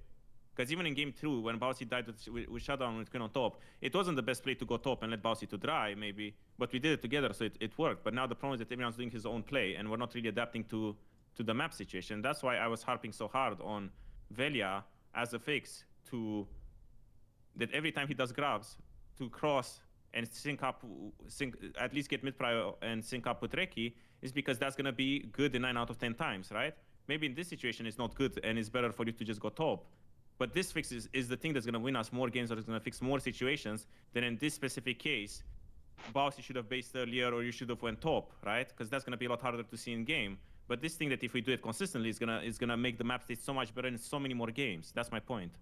Because even in game 2, when Bousy died with Shutdown with Queen on top, it wasn't the best play to go top and let Bousy to dry, maybe. But we did it together, so it worked. But now the problem is that everyone's doing his own play, and we're not really adapting to the map situation. That's why I was harping so hard on Velia as a fix to that every time he does grabs to cross and sync at least get mid prio and sync up with Reki is because that's gonna be good in 9 out of 10 times, right? Maybe in this situation it's not good and it's better for you to just go top. But this fix is the thing that's gonna win us more games, or is gonna fix more situations than in this specific case. Boss, you should have based earlier, or you should have went top, right? Because that's gonna be a lot harder to see in game. But this thing that if we do it consistently is gonna make the map state so much better in so many more games. That's my point.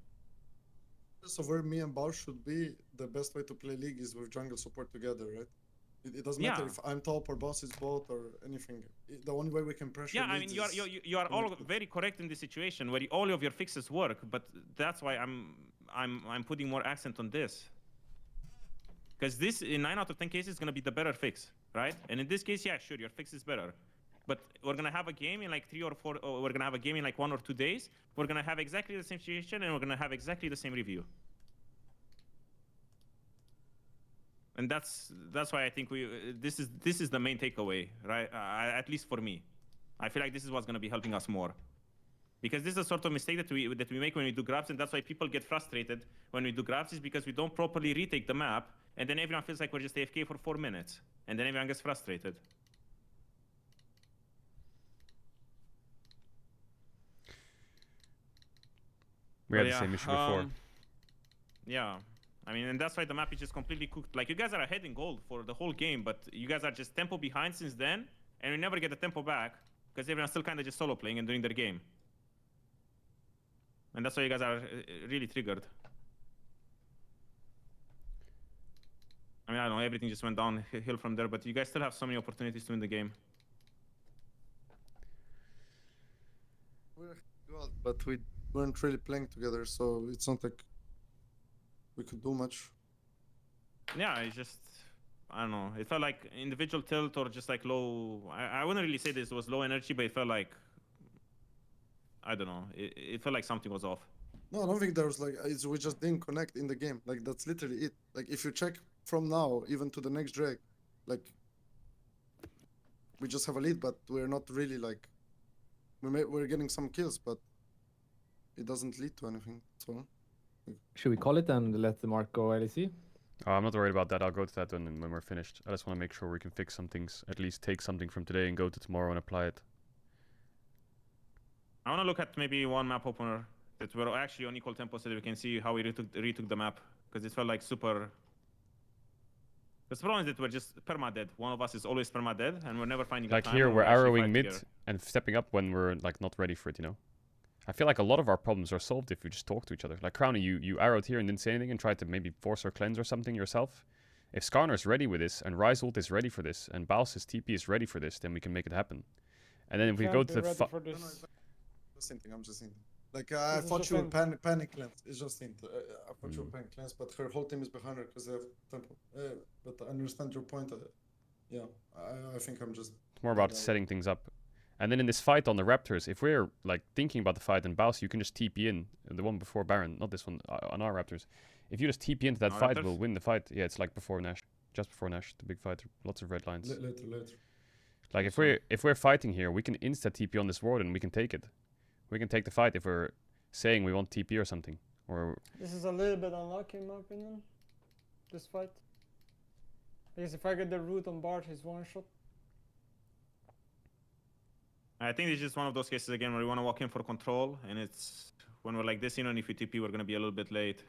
So where me and Bausch should be, the best way to play League is with jungle support together, right? It doesn't matter Yeah. if I'm top or Boss is bot or anything. The only way we can pressure. Yeah, I mean, leads you are is all connected. very correct in this situation where all of your fixes work, but that's why I'm putting more accent on this. Because this, in 9 out of 10 cases, is gonna be the better fix, right? And in this case, yeah, sure, your fix is better. But we're gonna have a game in like 3 or 4, or we're gonna have a game in like 1 or 2 days. We're gonna have exactly the same situation, and we're gonna have exactly the same review. And that's why I think this is the main takeaway, right? At least for me, I feel like this is what's gonna be helping us more, because this is a sort of mistake that we make when we do grabs, and that's why people get frustrated when we do grabs, is because we don't properly retake the map, and then everyone feels like we're just AFK for 4 minutes, and then everyone gets frustrated. We had the same issue before. Yeah. I mean, and that's why the map is just completely cooked. Like, you guys are ahead in gold for the whole game, but you guys are just tempo behind since then, and we never get the tempo back, because everyone's still kind of just solo playing and doing their game. And that's why you guys are really triggered. I mean, I don't know, everything just went downhill from there, but you guys still have so many opportunities to win the game. We're good, but we weren't really playing together, so it's not like we could do much. Yeah, it's just, I don't know. It felt like individual tilt or just like low. I wouldn't really say this was low energy, but it felt like, I don't know. It felt like something was off. No, I don't think there was like we just didn't connect in the game. Like that's literally it. Like if you check from now even to the next drag, like we just have a lead, but we're not really like we're getting some kills, but it doesn't lead to anything. So Should we call it and let the mark go LEC? I'm not worried about that. I'll go to that when we're finished. I just want to make sure we can fix some things, at least take something from today and go to tomorrow and apply it. I want to look at maybe one map opener that we're actually on equal tempo so that we can see how we retook the map. Because it felt like super... The problem is that we're just perma-dead. One of us is always perma-dead, and we're never finding Like a time here, when we're we actually arrowing fight mid together. and stepping up when we're like not ready for it, you know? I feel like a lot of our problems are solved if we just talk to each other. Like Crowny, you arrowed here and didn't say anything and tried to maybe force or cleanse or something yourself. If Skarner's ready with this, and Ryzolt is ready for this, and Baus's TP is ready for this, then we can make it happen. And then if we Can't go be to the ready for no, this. the same thing. I'm just saying. Like I This is thought just you were an- panic cleanse. It's just hint. I thought you were panic cleanse, but her whole team is behind her because they have tempo. But I understand your point. Yeah, I think I'm just. It's more about Yeah. setting things up. And then in this fight on the Raptors, if we're like thinking about the fight and Baus, you can just TP in. The one before Baron, not this one, on our Raptors. If you just TP into that Our fight, Raptors? we'll win the fight. Yeah, it's like before Nash. Just before Nash, the big fight. Lots of red lines. Later. Like Sorry. if we're fighting here, we can insta TP on this ward and we can take it. We can take the fight if we're saying we want TP or something. Or This is a little bit unlucky in my opinion. This fight. Because if I get the root on Bart, he's one shot. I think it's just one of those cases again where we want to walk in for control, and it's when we're like this, you know, and if we TP, we're going to be a little bit late.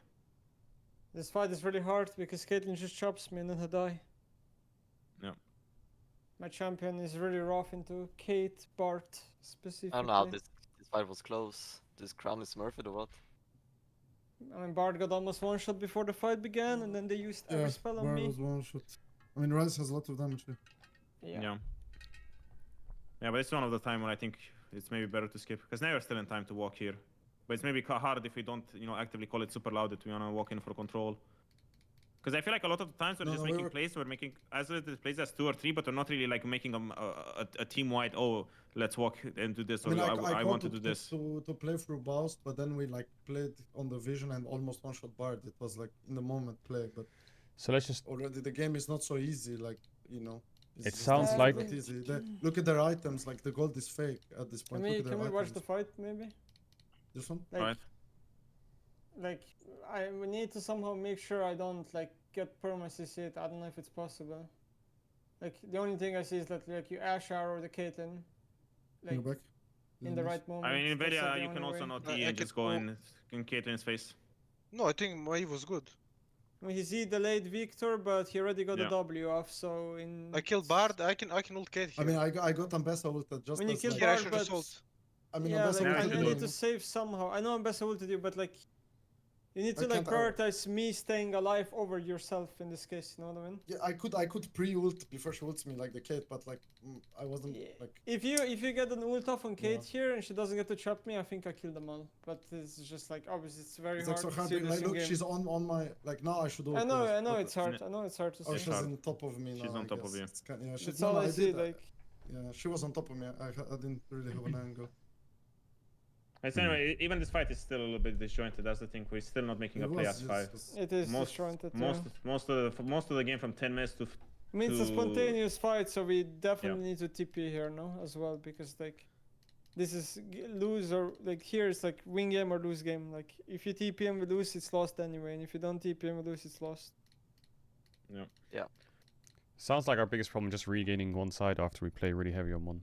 This fight is really hard because Caitlyn just chops me and then I die. Yeah. My champion is really rough into Kate, Bart specifically. I don't know how this fight was close. This Crown is Smurfed or what? I mean, Bart got almost one shot before the fight began, and then they used every spell on me. Was one shot. I mean, Rise has a lot of damage. Yeah. Yeah, but it's one of the time when I think it's maybe better to skip, because now you're still in time to walk here. But it's maybe hard if we don't, you know, actively call it super loud that we want to walk in for control. Because I feel like a lot of the times we're just making plays, we're making as little plays as 2 or 3, but we're not really like making a team-wide, oh, let's walk and do this, or I want to do this. To play through Baust, but then we like played on the vision and almost one-shot Bard. It was like in the moment play, but so let's just. already the game is not so easy, like, you know. It sounds like- not easy. Look at their items, like the gold is fake at this point. Look at Can their we watch the items. fight maybe? This one? Like, Right. like we need to somehow make sure I don't like get perma CC. I don't know if it's possible. Like the only thing I see is that like you Ash arrow the Caitlyn. Can you Like back? in the right moment. I mean, in That's Veria, the you can only also way. not I E and can just go in Caedrel's face. No, I think my Eve was good. I mean, he delayed Victor, but he already got the Yeah. W off, so in... I killed Bard. I can ult Kate I here. mean, I got Ambessa ulted just When you as kill like, Here I Bard, should but... just ult. I mean, Yeah, Ambessa like, Yeah, I it's ulted need good. to save somehow. I know I'm best ulted you, but like... You need I to like can't- prioritize me staying alive over yourself in this case, you know what I mean? Yeah, I could pre-ult before she ults me like the Kate, but like I wasn't Yeah. like. If you get an ult off on Kate Yeah. here and she doesn't get to trap me, I think I kill them all. But it's just like obviously it's very It's hard like so to hard. see being this like, in look, game. she's on my like now. I should ult. I know but, it's hard. I know it's hard to Oh, see. she's hard. on top of me now. She's on I top of guess. you. It's kind, yeah, That's all I see. Like Yeah, she was on top of me. I didn't really have an angle. But anyway, even this fight is still a little bit disjointed. That's the thing. We're still not making a play as 5. it is Most disjointed. most of the game from 10 minutes to I mean it's a to- spontaneous fight, so we definitely need to TP here now as well because like this is lose or like here it's like win game or lose game. Like if you TP and we lose, it's lost anyway, and if you don't TP and we lose, it's lost. Sounds like our biggest problem just regaining one side after we play really heavy on one.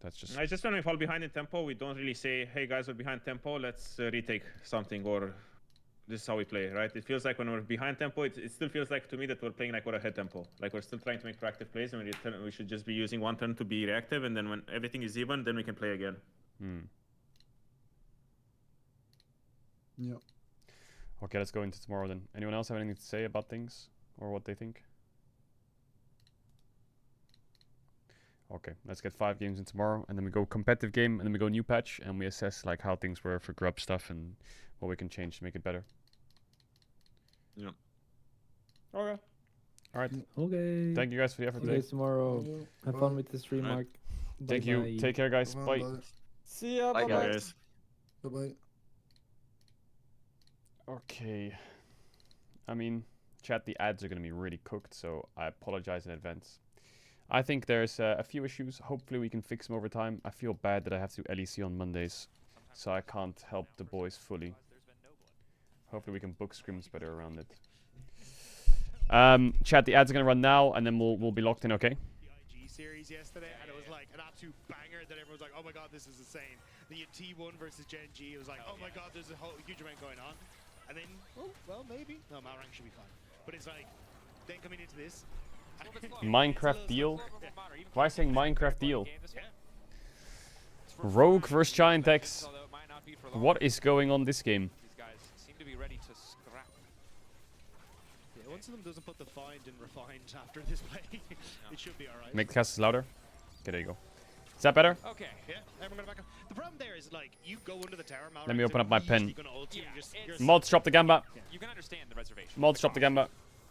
That's just It's just when we fall behind in tempo, we don't really say, "Hey guys, we're behind tempo. Let's retake something," or "This is how we play." Right? It feels like when we're behind tempo, it still feels like to me that we're playing like we're ahead tempo. Like we're still trying to make proactive plays, and we should just be using one turn to be reactive, and then when everything is even, then we can play again. Yeah. Okay, let's go into tomorrow then. Anyone else have anything to say about things or what they think? Okay, let's get 5 games in tomorrow, and then we go competitive game, and then we go new patch, and we assess like how things were for grub stuff and what we can change to make it better. Yeah. Okay. All right. Okay. Thank you guys for the effort See you today. guys tomorrow. Have fun with the stream, Alright. Mark. Thank you. Bye-bye. Take care, guys. Bye. See ya. Bye, Bye bye. guys. Bye bye. Okay. I mean, chat, the ads are going to be really cooked, so I apologize in advance. I think there's a few issues. Hopefully we can fix them over time. I feel bad that I have to do LEC on Mondays, so I can't help the boys fully. Hopefully we can book scrims better around it. Chat, the ads are going to run now, and then we'll be locked in, okay? IG series yesterday, and it was like an absolute banger that everyone was like, "Oh my god, this is insane." Then you had T1 versus Gen G. It was like, "Oh my god, there's a whole huge amount going on." And then, oh well, maybe no, Malrank should be fine. But it's like, then coming into this, Minecraft deal? Why saying Minecraft deal? yeah. Rogue versus Giant X. What is going on this game? These guys seem to be ready to scrap. Yeah, once of them doesn't put the find and refined after this play, it should be alright. Make the cast louder. Okay, there you go. Is that better? Okay. Yeah, everyone gonna back up. The problem there is like you go under the tower. Let me open up my pen. Yeah, Mods, drop the gamba. You can understand the reservation. Mods, drop the gamba.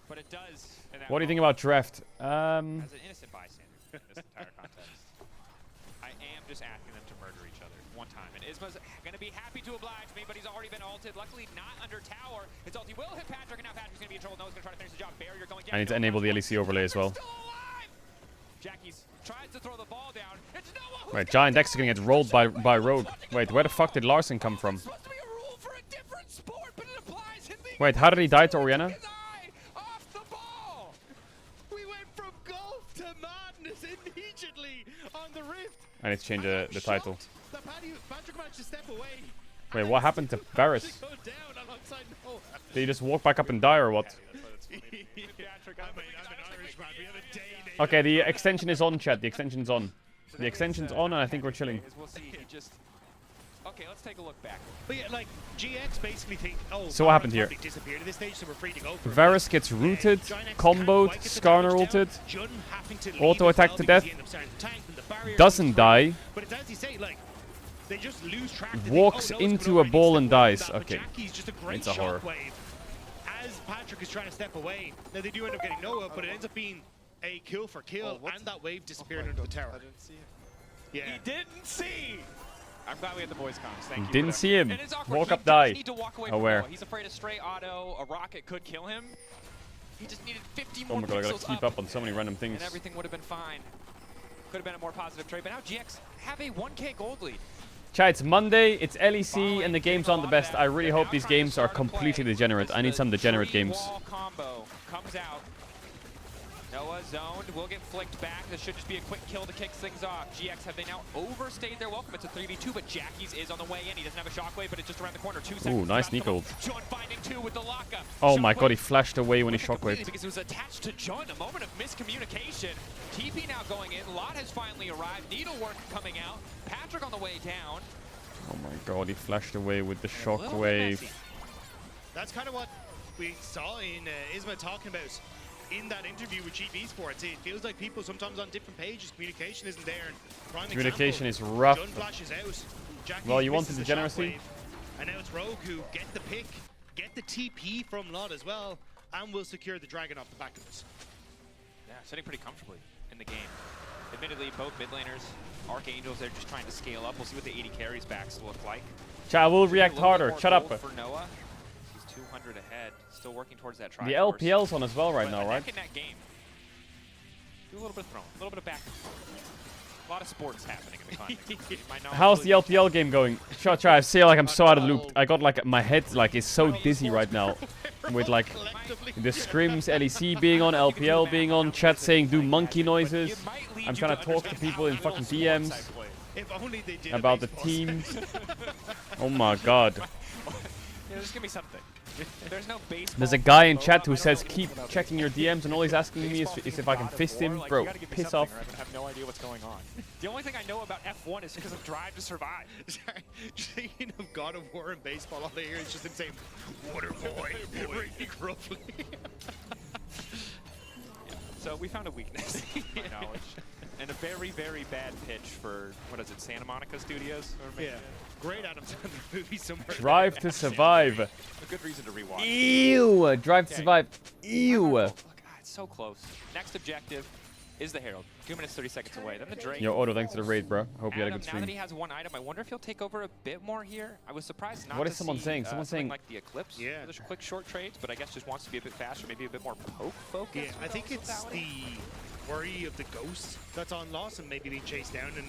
But it does. in that What do you think moment, about draft? As an innocent bystander in this entire contest, I am just asking them to murder each other one time. And Isma's going to be happy to oblige me, but he's already been ulted. Luckily, not under tower. His ulti will hit Patrick, and now Patrick's going to be in trouble. Noah's going to try to finish the job. Barrier going down. I need to enable the LEC overlay as well. Still alive! Jackie's tries to throw the ball down. It's Noah who's Wait, got Giant X is gonna get rolled by Rogue. Wait, where the fuck did Larson come from? It's supposed to be a rule for a different sport, but it applies in the Wait, how did he die to Oriana? his eye off the ball. We went from golf to madness immediately on the rift. I need to change the title. Shocked that Patrick managed to step away. Wait, what happened to Varus? To go down alongside Noah. Did he just walk back up and die or what? I'm an Irish man. We have a day named Okay, the extension is on, chat. The extension's on. The extension's on, and I think we're chilling. We'll see. He just. Okay, let's take a look back. But yeah, like GX basically think, oh, So what happened here? probably disappeared at this stage, so we're free to go for it. Varus gets rooted, Giant X comboed, can't quite get the Skarner damage down. ulted, Jun having to leave auto as attack well to because death, he ended up starting to tank, and the barrier doesn't comes die, through. But it's as you say, like they just lose track. They think, walks oh, no, it's into coming a over, I need to ball step and away from dies. that. But Okay. Jackie's just a great It's a horror. shockwave. As Patrick is trying to step away, now they do end up getting Noah, but it ends up being a kill for kill, and that wave disappeared under the tower. I didn't see him. Yeah. He didn't see. I'm glad we had the voice comms. Thank you. Didn't for that. see him. And it's awkward. Walk He up, does die. Need to walk away Oh, from where? Noah. He's afraid a stray auto, a rocket could kill him. He just needed 50 Oh more my god, I gotta pixels keep up on so many random things. and everything would have been fine. Could have been a more positive trade, but now GX have a 1K gold lead. Chat, it's Monday, it's LEC, and the games aren't the best. I really hope these games are completely degenerate. I need some degenerate games. Wall combo comes out. Noah zoned, will get flicked back. This should just be a quick kill to kick things off. GX, have they now overstayed their welcome? It's a 3v2, but Jackie's is on the way in. He doesn't have a shockwave, but it's just around the corner. 2 seconds. Ooh, nice Nico ult. John finding 2 with the lockup. Oh my god, he flashed away when he Completely shockwaved. because it was attached to John. A moment of miscommunication. TP now going in. Lot has finally arrived. Needlework coming out. Patrick on the way down. Oh my god, he flashed away with the A little bit shockwave. messy. That's kind of what we saw in Isma talking about in that interview with GV Sports. It feels like people sometimes on different pages, communication isn't there. And prime Communication example, is rough. John flashes out. Jackie Well, you misses wanted the degeneracy? shockwave, and now it's Rogue who get the pick, get the TP from Lot as well, and will secure the Dragon off the back of us. Yeah, sitting pretty comfortably in the game. Admittedly, both mid laners, Archangels, they're just trying to scale up. We'll see what the 80 carries backs look like. Chat, we'll Should be a react little bit harder. more Shut up. gold for Noah. He's 200 ahead, still working towards that The Triforce. LPL's on as well right But now, a right? neck in that game. Do a little bit of throwing, a little bit of back and forth. A lot of sports happening in the context. You might not How's the really- LPL game going? Chat, I feel like I'm so out of the loop. I got like my head like is so dizzy right now, with like the scrims, LEC being on, LPL being on, chat saying do monkey noises. It might lead I'm you trying to talk to understand people how in little fucking sports DMs I play. If only they did about the a teams. Oh my god. Yeah, there's gonna be something. There's no baseball. There's a guy in photo. chat who I don't says know keep anything about checking your baseball. DMs and all he's asking me Baseball is thing if I of can God of fist War, him. like, Bro, you gotta give me piss something off. or I'm gonna have no idea what's going on. The only thing I know about F1 is because of Drive to Survive. Sorry, speaking of God of War and baseball, all I hear is just him saying, "Water boy, really gruffly." So we found a weakness, to my knowledge, and a very, very bad pitch for what is it, Santa Monica Studios? Or maybe Yeah, great Adam Sandler movie somewhere. Drive to survive. a good reason to rewatch. Ew. Drive to Okay. survive. Ew. Oh, God, it's so close. Next objective is the Herald. 2 minutes, 30 seconds away. Then the Drake. Yo, Otto, thanks to the raid, bro. Hope you had a Adam, good now that he stream. has one item, I wonder if he'll take over a bit more here. I was surprised not What to is someone see, saying? Someone's something saying- like the Eclipse. Yeah. There's quick short trades, but I guess just wants to be a bit faster, maybe a bit more poke focused. Yeah, I think it's the worry of the ghost that's on loss and maybe being chased down in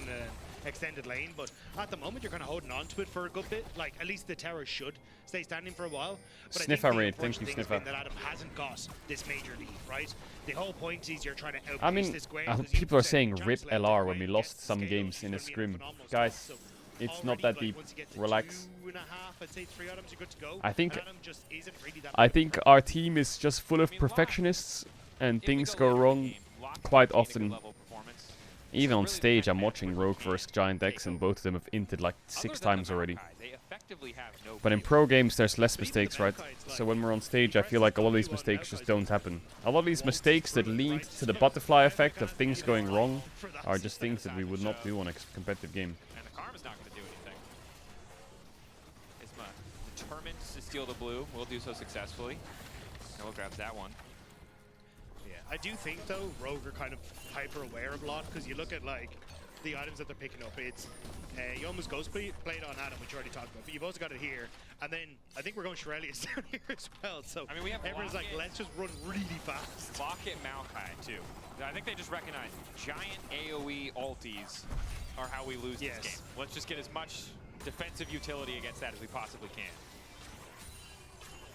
extended lane. But at the moment, you're kind of holding on to it for a good bit. Like, at least the tower should stay standing for a while. But Sniffer I think raid, the thank you, unfortunate thing has Sniffer. been that Adam hasn't got this major lead, right? The whole point is you're trying to outpace I mean, this Gwen, 'cause you people are said saying Champs rip left it, LR when Gwen we lost gets some scale, games she's in a gonna be in scrim. phenomenal spot. Guys, So it's not already, that like, deep. once you get to Relax. 2.5, I'd say 3 items, you're good to go. I think- And Adam just isn't really that I good. think our team is just full of perfectionists and things go wrong quite often. Even on stage, I'm watching Rogue vs Giant X and both of them have inted like 6 times already. But in pro games, there's less mistakes, right? So when we're on stage, I feel like a lot of these mistakes just don't happen. A lot of these mistakes that lead to the butterfly effect of things going wrong are just things that we would not do on a competitive game. And the Karma's not going to do anything. Isma determined to steal the blue. Will do so successfully. Noah grabs that one. Yeah, I do think though Rogue are kind of hyper aware of a lot because you look at like the items that they're picking up. It's you almost ghost play it on Adam, which you already talked about, but you've also got it here, and then I think we're going Shirelius down here as well. So I mean, we have everyone's like, Locket. let's just run really fast. Locket Maokai too. I think they just recognize giant AoE ultis are how we lose Yes. this game. Let's just get as much defensive utility against that as we possibly can.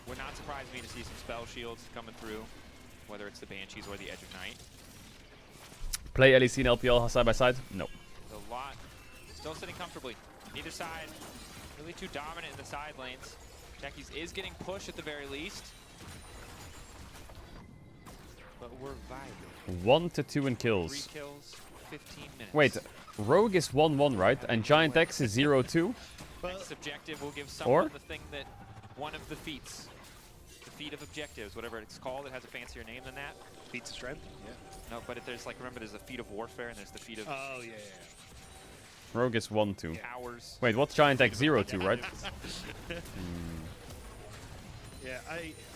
Would not surprise me to see some spell shields coming through, whether it's the Banshees or the Edge of Night. Play LEC and LPL side by side? No. There's a lot still sitting comfortably. Neither side really too dominant in the side lanes. Jackie's is getting pushed at the very least. But we're vibing. 1 to 2 in 3 kills. kills, 15 minutes. Wait, Rogue is 1-1, right? And Giant X is 0-2? Next objective will give someone Or? the thing that one of the feats. The feat of objectives, whatever it's called. It has a fancier name than that. Feats of strength. Yeah. No, but there's like, remember, there's the feat of warfare and there's the feat of Oh yeah. Rogue is 1-2. powers. Wait, what's Giant X 0-2, right? Yeah,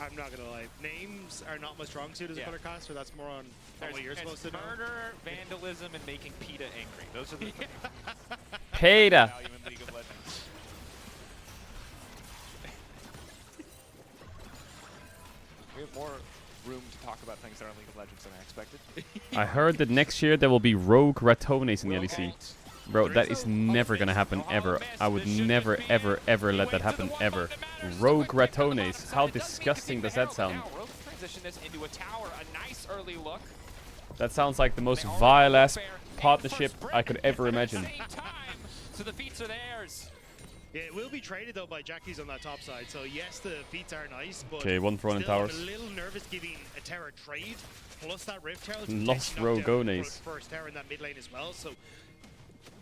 I'm not gonna lie. Names are not my strong suit as a Yeah. color caster. That's more on what you're supposed to know. murder, vandalism, and making PETA angry. Those are the things Peta. value in League of Legends. We have more room to talk about things that are in League of Legends than I expected. I heard that next year there will be Rogue Ratones in the LEC. Bro, that is never gonna happen, ever. I would never, ever, ever let that happen, ever. Rogue Ratones. How disgusting does that sound? Now, Rogue transition this into a tower. A nice early look. That sounds like the most vile ass partnership I could ever imagine. So the feats are theirs. Yeah, it will be traded though by Jackie's on that top side. So yes, the feats are nice, but Okay, one thrown in still, towers. I'm a little nervous giving a Terra trade plus that Rift Tower. Lost row gonays. First Terra in that mid lane as well. So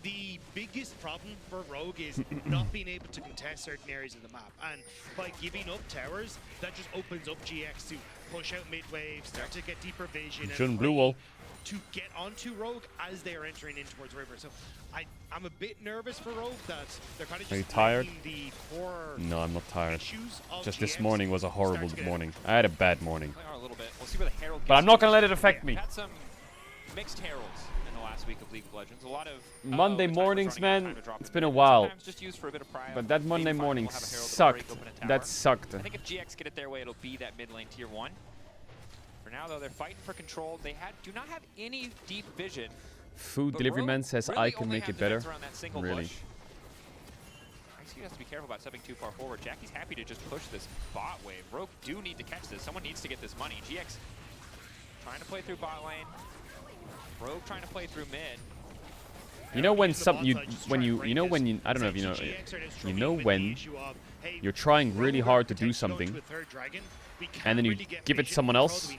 the biggest problem for Rogue is not being able to contest certain areas of the map, and by giving up towers, that just opens up GX to push out mid wave, start to get deeper vision, Jun and blue wall. to get onto Rogue as they are entering in towards River. So I'm a bit nervous for Rogue that they're kind of just Are you tired? letting the core No, I'm not tired. issues of Just this GX morning was a horrible start to get morning. I had a bad morning. They are a little bit. We'll see where the Herald But I'm gets not to. gonna let it affect me. We've had some mixed Heralds in the last week of League of Legends. A lot of Monday the timer's mornings, running out, man, time to drop it's in been a mid. while. Sometimes just used for a bit of prio. But that Maybe Monday finally morning we'll have a Herald that'll break sucked. open a tower. That sucked. I think if GX get it their way, it'll be that mid lane tier 1. For now, though, they're fighting for control. They do not have any deep vision. Food But delivery Rogue man says really I can only make have it better. defense around that single Really. bush. ICU has to be careful about stepping too far forward. Jackie's happy to just push this bot wave. Rogue do need to catch this. Someone needs to get this money. GX trying to play through bot lane. Rogue trying to play through mid. You know when some you I don't know if you know when you're trying really hard to do something and then you give it to someone else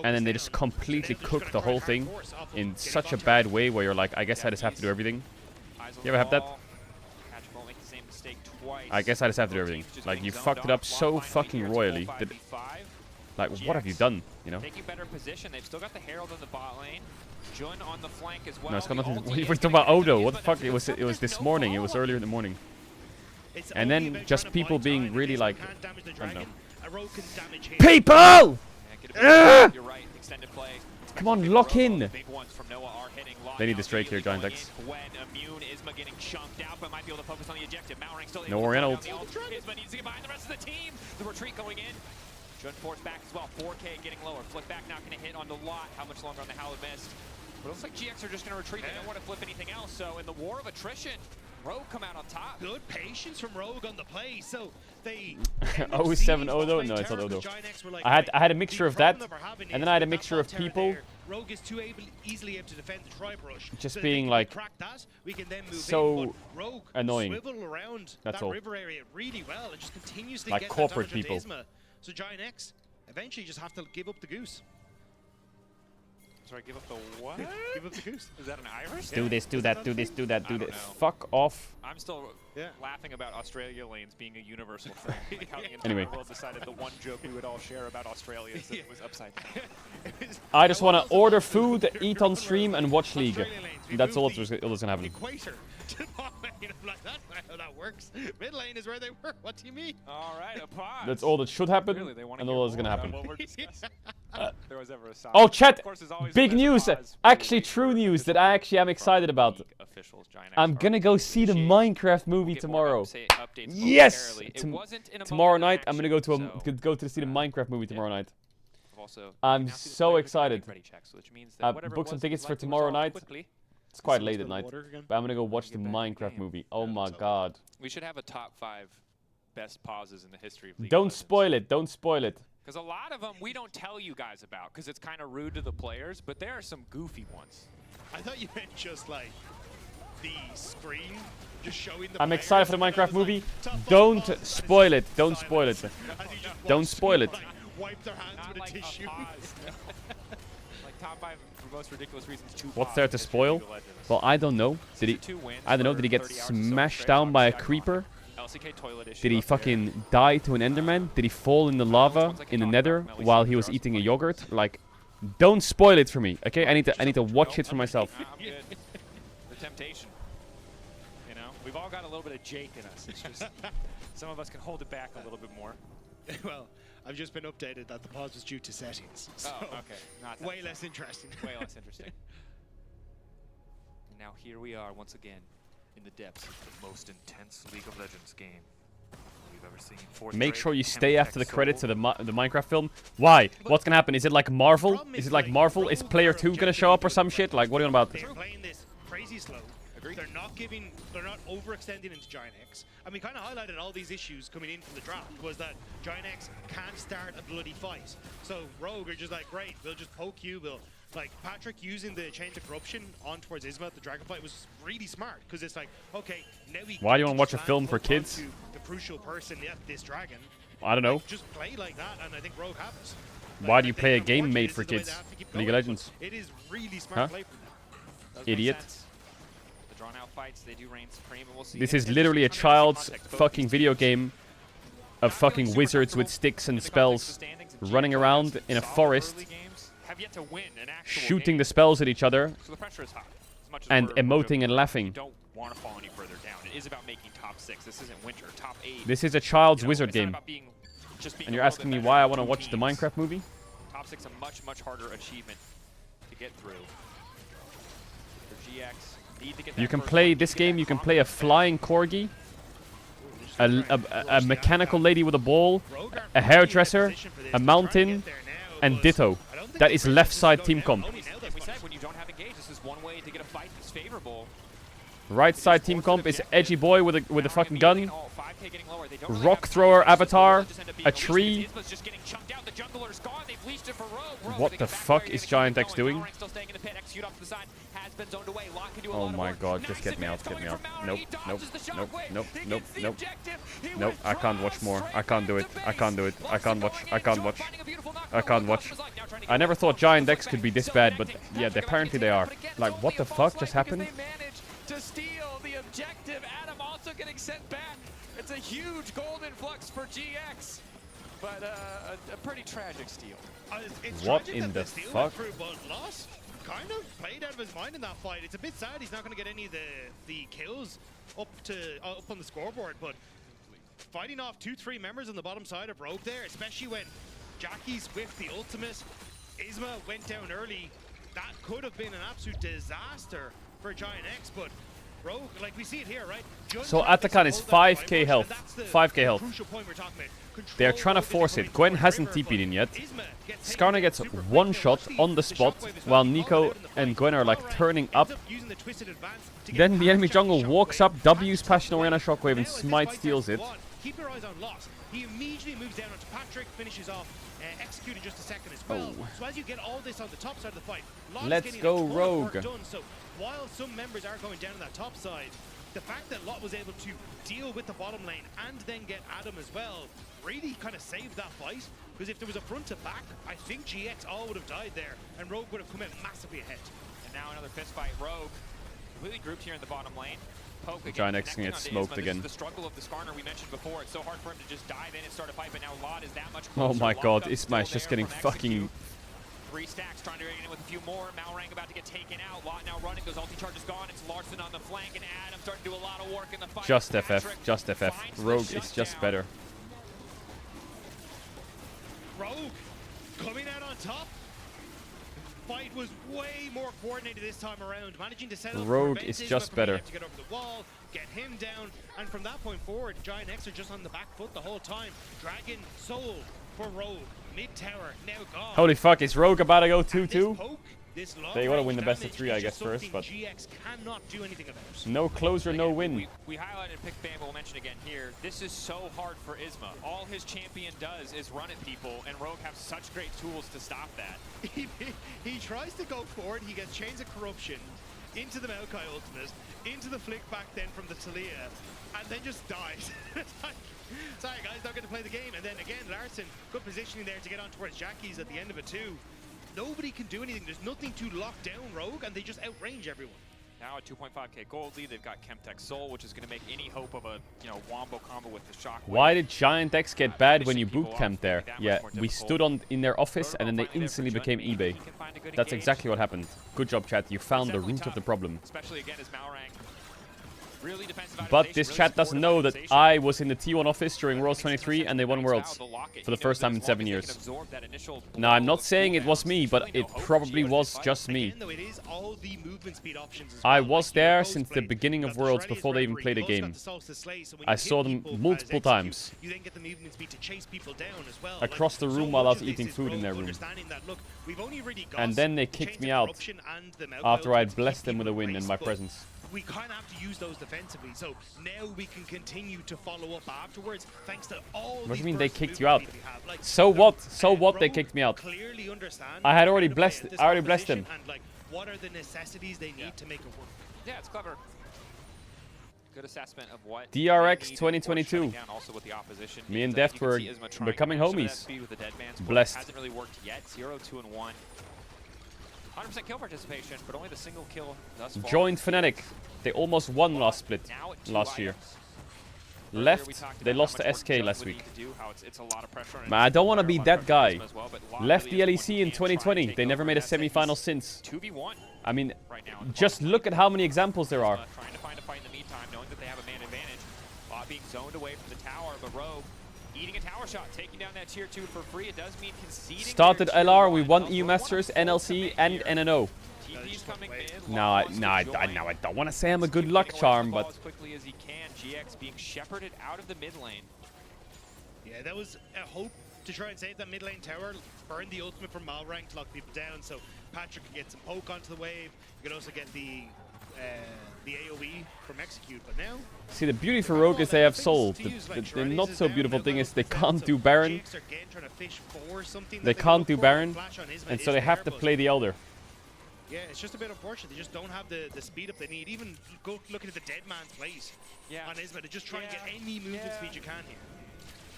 and then they just completely cook the whole thing in such a bad way where you're like, I guess I just have to do everything. You ever have that? I guess I just have to do everything. Like, you fucked it up so fucking royally that, like, what have you done, you know? Taking better position. They've still got the Herald in the bot lane. Jun on the flank as well. No, it's got nothing. The What ulti are you is talking gonna about get Odo? the What the use, fuck? but It was there's this no morning. It was follow-up. earlier in the morning. It's And only then about just trying to people buy being time. really If like, can't damage the I don't know. dragon, a Rogue can damage him. People! Yeah, get a bit- You're right. Extended play. Come on, Big lock Robo, in. the big ones from Noah are hitting lock They need now, this Drake here, immediately Giant going X. in. When immune, Isma getting chunked out, but might be able to focus on the objective. Malrang still No able to Oriental. throw down the ult. Isma needs to get behind the rest of the team. The retreat going in. Jun forced back as well. 4K getting lower. Flip back not going to hit on the lot. How much longer on the Hallowed Mist? But it looks like GX are just going to retreat. They don't want to flip anything else. So in the war of attrition, Rogue come out on top. Good patience from Rogue on the play. So they 070 though? No, it's not Odo. I had a mixture of that, and then I had a mixture of people Rogue is too easily able to defend the tri-brush. just So if being they can like crack that, we can then move so in, but Rogue annoying. swivel around That's that all. river area really well and just continuously Like get corporate that damage people. onto Isma. So Giant X eventually just have to give up the goose. Sorry, give up the what? Give up the goose. Is that an Irish? do this, do that, do this, do that, do I don't this. know. Fuck off. I'm still Yeah. laughing about Australia lanes being a universal thing. Like how the entire Anyway. world decided the one joke we would all share about Australia is that it was upside down. I just want to order food, eat on stream, and watch League. Australian lanes, we That's all moved that's gonna the happen. equator to bot lane. I'm like, that's not how that works. Mid lane is where they were. What do you mean? All right, a pause. That's all that should happen, Really, they want to and hear all that's gonna more about happen. what we're discussing. If there was ever a Oh, side. chat! Of course, there's always Big when there's news! a pause, we Actually, wait true for news that official I actually am from excited about. league officials. Giant X I'm are gonna go see the appreciated. Minecraft movie We'll get more tomorrow. updates Yes! momentarily. It wasn't in a Tomorrow moment of night, I'm gonna go to action, go to see the uh, Minecraft movie tomorrow night. I've also I'm announced these so players excited. getting ready checks, which means that whatever it Booked some was tickets for likely tomorrow resolved night. quickly. It's quite Someone late spill at the night, water again? but I'm gonna go watch the get back in the Minecraft game. movie. Oh Yeah, my so- god! We should have a top 5 best pauses in the history of League of Don't Legends. spoil it! Don't spoil it! Because a lot of them we don't tell you guys about because it's kind of rude to the players, but there are some goofy ones. I thought you meant just like the screen, just showing the I'm players, excited for the and I was Minecraft like, movie. top five Don't balls, and spoil it! just Don't spoil it! silence. As you just Don't watch spoil people, it. like, wipe their hands Not with like a tissue. pause. Like top 5 for most ridiculous reasons. What's there to spoil? Well, I don't know. Did he? 2 wins I don't know. for Did he get 30 hours or so smashed straight down on by a Sky creeper? LCK toilet issue Did he up there. fucking die to an Enderman? Did he fall in the lava ones I can in the talk Nether about, Melly while Season he was Zeros eating a playing yogurt? Like, don't spoil it for me, okay? I need to watch it for myself. I'm good. The temptation. You know, we've all got a little bit of Jake in us. It's just some of us can hold it back a little bit more. Well, I've just been updated that the pause was due to settings. So Oh, okay. Not that way bad. less interesting. Way less interesting. And now here we are once again in the depths of the most intense League of Legends game we've ever seen. Fourth Make grade, sure you 10 stay after the X credits of solo. the Minecraft film. Why? What's gonna happen? Is it like Marvel? problem Is is, it like like, Marvel? Is Rogue Player are 2 gonna show up or some objectively shit? Like, what are you on about? They're playing this crazy slow. Agreed. They're not overextending into Giant X. And we kind of highlighted all these issues coming in from the draft was that Giant X can't start a bloody fight. So Rogue are just like, great, we'll just poke you, we'll like Patrick using the Chains of Corruption on towards Isma at the Dragon Fight was really smart because it's like, okay, now we. Why do you want to watch a land film for hook kids? onto the crucial person at this dragon. I don't know. Like, just play like that, and I think Rogue happens. Why do you I play a think, game unfortunately, made this for is the way kids? they have to keep League going, of but Legends. It is really smart Huh? play from them. Does make Idiot. sense. The drawn out fights, they do reign supreme, and we'll see. This And is just literally a under child's context, both fucking these video teams game of not feeling fucking super wizards with comfortable sticks in and the context of spells standings, and running GX around in a solid forest, early games, have yet to win an actual shooting game. the spells at each other, So the pressure is high. As much as and we're emoting joking and around, laughing. You don't want to fall any further down. It is about making top 6. This isn't winter. Top 8. This is a child's you know, wizard it's not game. about being, just being And a you're little asking bit me better why I than want to two watch the teams. Minecraft movie? Top 6 a much harder achievement to get through. For GX, need to get You that can first play one, this get game, that you can play a confidence. flying corgi, a mechanical lady with a ball, a hairdresser, a mountain, and ditto. That is left side team comp. And we said when you don't have engaged, this is one way to get a fight that's favorable. Right side team comp is edgy boy with a fucking gun, Oh, 5K getting lower. They don't really rock have thrower time. avatar, Just end up being a leashed. tree. Isma's just getting chunked out. The jungler's gone. They've leashed it for Rogue. What they the get back fuck fire, is they keep Giant it X going. doing? Malrang still staying in the pit. Execute off to the side. Has been zoned away. Lot can do a Oh lot of my work. god, just Nice get me out, advance get me coming out. from Nope, Malrang. He nope, dodges the nope, shockwave. nope, He nope, gets the nope. objective. He Nope, I can't watch withdraws more. straight I can't do it. back to I can't do it. base. I can't watch. Larson I can't going in. watch. Finding a beautiful knock I throw. can't Look, watch. Cosmos like now trying to I get never back. thought Giant Cosmos X back. could be this Still bad, but connecting. yeah, Patrick apparently gonna they get are. taken out, but again, Like, it's what only the a fuck false just light because happened? they managed to steal the objective. Adam also getting sent back. It's a huge gold influx for GX, but a pretty tragic steal. It's What tragic in that the steal fuck? went through, but lost. Kind of played out of his mind in that fight. It's a bit sad he's not going to get any of the kills up on the scoreboard, but fighting off 2-3 members on the bottom side of Rogue there, especially when Jackie's with the ultimate, Isma went down early. That could have been an absolute disaster for Giant X, but Rogue, like we see it here, right? Just So trying to Atakan is hold that 5k fight, and health. that's the 5k health. crucial point we're talking about. They're Control trying to Rogue is force it. coming Gwen towards hasn't River, TP'd in but yet. Isma gets Skarner taken gets super quick. one Now shot watch on the the spot, shockwave as while well. Nico Called it out in the and fight. Gwen are like Malrang turning ends up. using the twisted advance to get Then the past enemy Jackie's jungle walks shockwave, up, back W's to Passion top Oriana lane. Shockwave, and Now as this Smite fight steals starts it. to go on, keep your eyes on Lost. He immediately moves down onto Patrick, finishes off, Execute in just a second as well. Oh. So as you get all this on the top side of the fight, Lot is Let's getting go a ton of Rogue. work done. So while some members are going down on that top side, the fact that Lot was able to deal with the bottom lane and then get Adam as well really kind of saved that fight. Because if there was a front to back, I think GX all would have died there, and Rogue would have come out massively ahead. And now another fist fight. Rogue completely grouped here in the bottom lane. Poke again, Giant X can connecting get onto smoked Isma. This again. is the struggle of the Skarner we mentioned before. It's so hard for him to just dive in and start a fight, but now Lot is that much Oh closer. my Locked god, up Isma is still just there getting from fucking... Execute. 3 stacks trying to get in with a few more. Malrang about to get taken out. Lot now running. Those ulti charges gone. It's Larson on the flank, and Adam starting to do a lot of work in the fight. Just FF, Patrick just FF. finds the Rogue is just shutdown. better. Rogue coming out on top. Fight was way more coordinated this time around, managing to set up Rogue prevent is Isma just from being better. able to get over the wall, get him down, and from that point forward, Giant X are just on the back foot the whole time. Dragon Soul for Rogue, mid tower now gone. Holy fuck, is Rogue about to go And this 2-2? poke, this They gotta win long-range the best of damage 3, is I just guess, first, something but... GX cannot do anything about. No closer, no win. We highlighted pick ban, but we'll mention again here. This is so hard for Isma. All his champion does is run at people, and Rogue have such great tools to stop that. He tries to go forward, he gets Chains of Corruption into the Maokai ultimate, into the flick back then from the Talia, and then just dies. It's like, sorry guys, not going to play the game. And then again, Larson, good positioning there to get on towards Jackie's at the end of it too. Nobody can do anything. There's nothing to lock down Rogue, and they just outrange everyone. Now at 2.5k gold lead, they've got Chemtech Soul, which is going to make any hope of a wombo combo with the Shockwave. Why did Giant X get bad when you finishing boot people camped off there? would be that Yeah, much more we difficult. stood in their office and then they Protocol instantly finally became there eBay. for Jund. He can find a good That's engage. exactly what happened. Good job, chat. You found the Definitely root of tough, the problem. Especially again as Malrang. Really defensive But itemization, this really chat doesn't supportive know that itemization. I was in the T1 office during That Worlds makes a ton 23 of and they won sense. Worlds Now the lock-in, for the he first knows time in as 7 long as they years. can absorb that initial Now, I'm blow not of saying it was cooldowns, me, there's but really no it hope for probably GX was to fight. just me. Again, though, it is all the movement speed options as I well. was Like there Heroes since the played, beginning you of got the Worlds Shreddies before they even referee, played a both got game. the Souls to slay, so when I you saw hit them people as multiple Execute, times. You then get the movement speed to chase people down as well. Across the so room while I much was of this eating is food in Rogue their room. understanding that, look, we've only really got And then they the kicked Chains me of out Corruption and the Maokai after I'd ultimates to blessed keep them with a people in win in race, my but presence. we kind of have to use those defensively. So now we can continue to follow up afterwards, thanks to all. What do you these mean they bursts of kicked you movement out? we have. Like, So look, what? So what? They Rogue kicked me out. Clearly understand I had how already to play blessed. at this I already blessed him. composition and like what are the necessities they need to make it work. Yeah, it's clever. Good assessment of what DRX they need 2022. before shutting down also what the opposition Me and needs. I think Deft you were can see Isma trying to becoming match some of that homies. speed with the dead man's foot. Blessed. Hasn't really worked yet. 0, 2, and 1. 100% kill participation, but only the single kill thus far. Joined Fnatic. They almost won last split. Now at 2 last year. items. Earlier we Left, talked they about lost how to much work SK Jug last would week. need to do, how it's a lot of pressure on Man, I don't want to Isma, be a lot that of pressure on guy. Isma as well, but Lot Left really the is the LEC one in who can try and 2020. take They never over, made a and that's it. semi-final He's since. 2v1 I mean, right now. in just qualifier. look at how many examples there are. Trying to find a fight in the meantime, knowing that they have a man advantage. Lot being zoned away from the tower, but Rogue eating a tower shot, taking down that tier 2 for free. It does mean conceding. Started their tier LR, we 1. won Also EU wanna Masters, force them NLC, in and here. NNO. TP's coming mid. Now Lot I, wants now to I, join. now I don't want to say I'm a good Keep luck getting away from charm, the ball but as quickly as he can. GX being shepherded out of the mid lane. Yeah, that was a hope to try and save that mid lane tower, burn the ultimate from Malrank to lock people down, so Patrick could get some poke onto the wave. You could also get the AoE from Execute, but now... see, the beauty for Rogue is they have soul. The not so beautiful thing is they can't do Baron. They can't do Baron, and so they have to play the Elder. Yeah, it's just a bit unfortunate. They just don't have the speed up they need. Even go looking at the dead man's place on Isma to just try and get any movement speed you can here.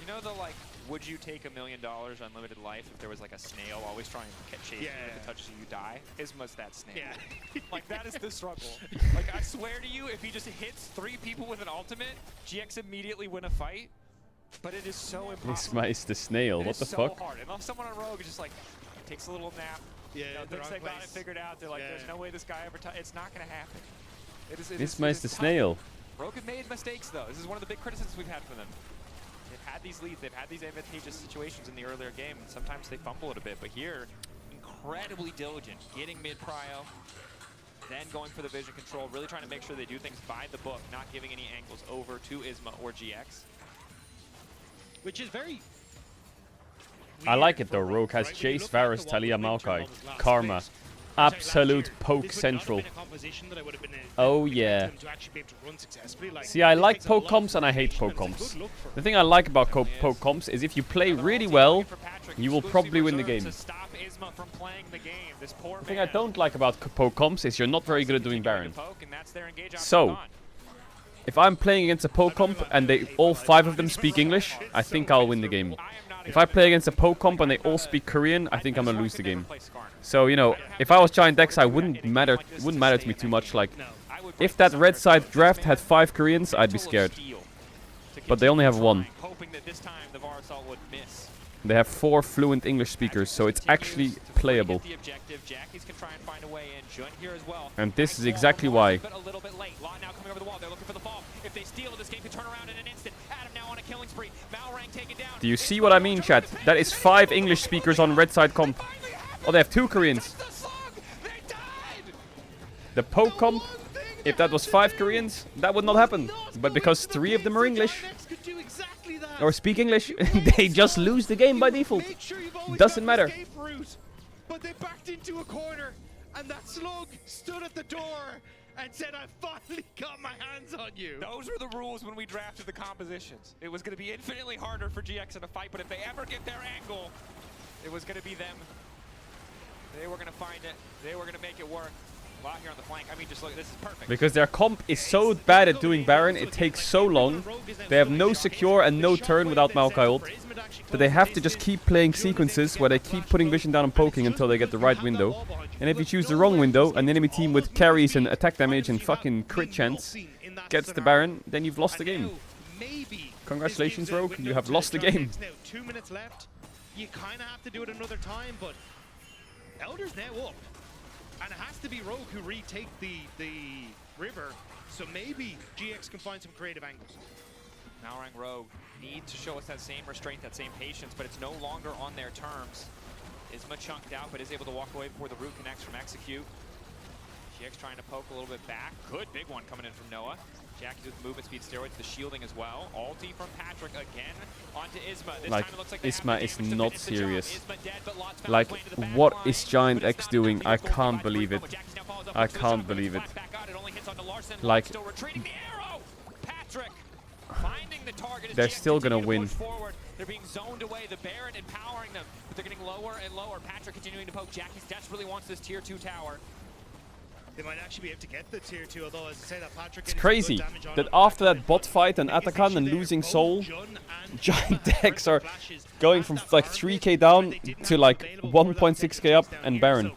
You know the like, would you take $1 million unlimited life if there was like a snail always trying to chase you if it touches you, you die? Isma's that snail. Yeah. Like that is the struggle. Like I swear to you, if he just hits 3 people with an ultimate, GX immediately win a fight. But it is so impossible. Isma is the snail. It What is the so fuck? hard. And if someone on Rogue is just like takes a little nap. Yeah, You know, the thinks wrong they got it place. figured out. They're like, there's no way this guy ever. It's not gonna happen. It is Isma is the snail. Rogue have made mistakes though. This is one of the big criticisms we've had for them. They've had these leads, they've had these advantageous situations in the earlier game, and sometimes they fumble it a bit. But here, incredibly diligent, getting mid prio, then going for the vision control, really trying to make sure they do things by the book, not giving any angles over to Isma or GX. Which is very... I like it though. Rogue has Chase, Varus, Talia, Maokai, Karma. Absolute poke central. Oh yeah. See, I like poke comps and I hate poke comps. The thing I like about poke comps is if you play really well, you will probably win the game. The thing I don't like about poke comps is you're not very good at doing Baron. So, if I'm playing against a poke comp and all 5 of them speak English, I think I'll win the game. If I play against a poke comp and they all speak Korean, I think I'm gonna lose the game. So, you know, if I was Giant Dex, I wouldn't matter to me too much. Like, if that red side draft had 5 Koreans, I'd be scared. But they only have 1. They have 4 fluent English speakers, so it's actually playable. And this is exactly why. Do you see what I mean, chat? That is 5 English speakers on red side comp. Oh, they have 2 Koreans. The poke comp, if that was 5 Koreans, that would not happen. But because 3 of them are English, or speak English, they just lose the game by default. Doesn't matter. But they backed into a corner, and that slug stood at the door and said, I finally got my hands on you. Those were the rules when we drafted the compositions. It was going to be infinitely harder for GX in a fight, but if they ever get their angle, it was going to be them. They were going to find it. They were going to make it work. A lot here on the flank. I mean, just look, this is perfect. Because their comp is so bad at doing Baron, it takes so long. They have no secure and no turn without Maokai ult. That they have to just keep playing sequences where they keep putting vision down and poking until they get the right window. And if you choose the wrong window, an enemy team with carries and attack damage and fucking crit chance gets the Baron, then you've lost the game. Congratulations, Rogue, you have lost the game. 2 minutes left. You kind of have to do it another time, but Elder's now up. And it has to be Rogue who retake the river, so maybe GX can find some creative angles. Malrang Rogue need to show us that same restraint, that same patience, but it's no longer on their terms. Isma chunked out, but is able to walk away before the root connects from Execute. GX trying to poke a little bit back. Good big one coming in from Noah. Jackie's with movement speed steroids, the shielding as well. Ulti from Patrick again onto Isma. This Like, time it looks like Isma is not serious. Like, what is Giant X doing? I can't believe it. I can't believe it. Larson Like, still retreating the arrow. Patrick finding the target. as they're GX still gonna continue to win. push forward. They're being zoned away. The Baron empowering them, but they're getting lower and lower. Patrick continuing to poke. Jackie's desperately wants this tier 2 tower. They might actually be able to get the tier 2, although as I say that Patrick It's getting some good crazy damage on that him. after that bot fight and Biggest Atakan issue and there, losing both Soul, Jun and giant Tifa have decks are flashes going at from that like Baron 3k pit, down where they didn't to have like available for that 1.6k second up chase down and here, Baron.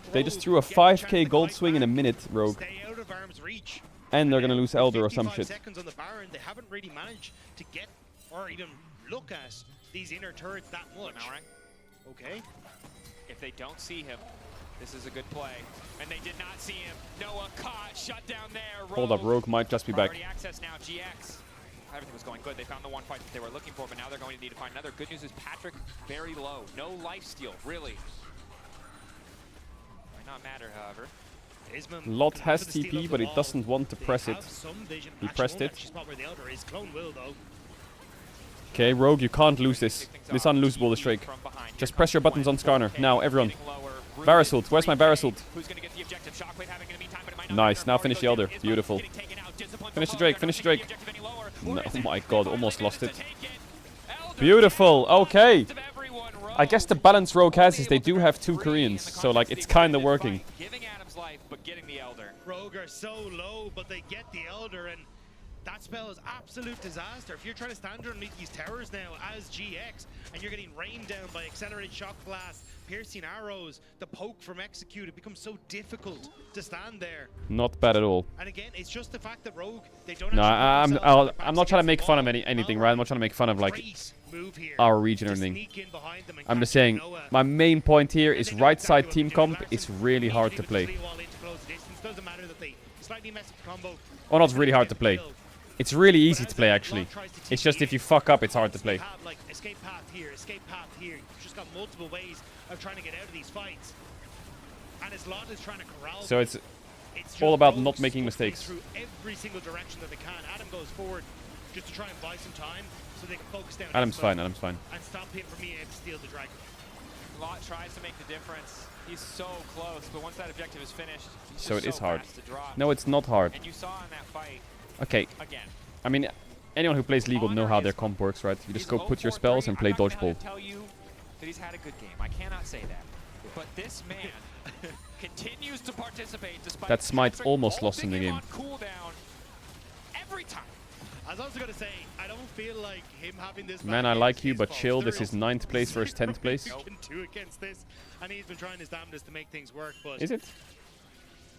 so They just Rogue threw a get the chance 5k to gold fight swing in a back, minute, Rogue. stay out of arm's reach. And they're gonna now, lose with Elder or some 55 shit. seconds on the Baron, they haven't really managed to get or even look at these inner turrets that much. Malrang, Okay. if they don't see him, this is a good play. And they did not see him. Noah caught, shut down there. Hold up, Rogue might just be back. Priority access now, GX. Everything was going good. They found the one fight that they were looking for, but now they're going to need to find another. Good news is Patrick very low. No lifesteal, really. Might not matter, however. Isman Lot can has go for the steal TP, of but the it wall. doesn't want to They press it. have some vision. He Actually, pressed won't it. actually spot where the Elder is. Clone will, though. Okay, Rogue, you can't lose this. This unlosable, the Drake. From behind. Here Just press your comes buttons on Gwen. Skarner. 4K, Now, everyone. getting lower. Rune Barasult, is where's my 3K. Barasult? Who's going to get the objective? Shockwave having in the meantime, but it might not Nice, matter. now Already finish goes the down. Elder. Isman Beautiful. getting taken out. Discipline Finish from the Drake, Paul. finish the They're Drake. not taking the objective any lower. No, Or is oh it? my They god, finally almost managed lost to it. take it. Elder Beautiful, getting okay. of everyone. I guess the Rogue balance Rogue has only is they able to do grab have 2 3 in Koreans, the so like context it's of the kinda extended working. fight. Giving Adam's life, but getting the Elder. Rogue are so low, but they get the Elder, and that spell is absolute disaster. If you're trying to stand underneath these towers now as GX, and you're getting rained down by accelerated shock blast, piercing arrows, the poke from Execute, it becomes so difficult to stand there. Not bad at all. And again, it's just the fact that Rogue, they don't No, actually put themselves with their I'm not backs trying to against make the fun of wall. anything, right? I'm not trying to make fun of like Great move here our region or to anything. sneak in behind them and I'm just catch saying, Noah. my main point here And is they know right exactly side what team to do. comp Larson is really hard to immediately play. puts Leo all in to close the distance. Doesn't matter that they slightly mess up the combo. Oh, not really hard to play. Kill. It's really But easy as to play Lot actually. tries to It's just TP if you fuck up, it's hard to play. You have like escape path here, escape path here. You've just got multiple ways of trying to get out of these fights. And as Lot is trying to corral So them, it's it's all just about Rogue not making scuffling mistakes. Through every single direction that they can. Adam goes forward just to try and buy some time so they can focus down. Adam's Isma fine, Adam's fine. And stop him from being able to steal the dragon. Lot tries to make the difference. He's so close, but once that objective is finished, he's So just it is hard. fast to drop. No, it's not hard. And you saw in that fight, Okay, again, I mean, anyone who plays League will know how their Honor comp works, right? You just he's go put your spells 0-4-3. and play I'm not gonna dodgeball. tell you that he's had a good game. I cannot say that. But this man continues to participate despite That Smite's Patrick almost lost in holding the him game. on cooldown every time. I was also going to say, I don't feel like him having this Man, back I is like you, his but fault. chill. There This is 9th place versus 10th place. He can do against this, and he's been trying his damnedest to make things work. But Is it?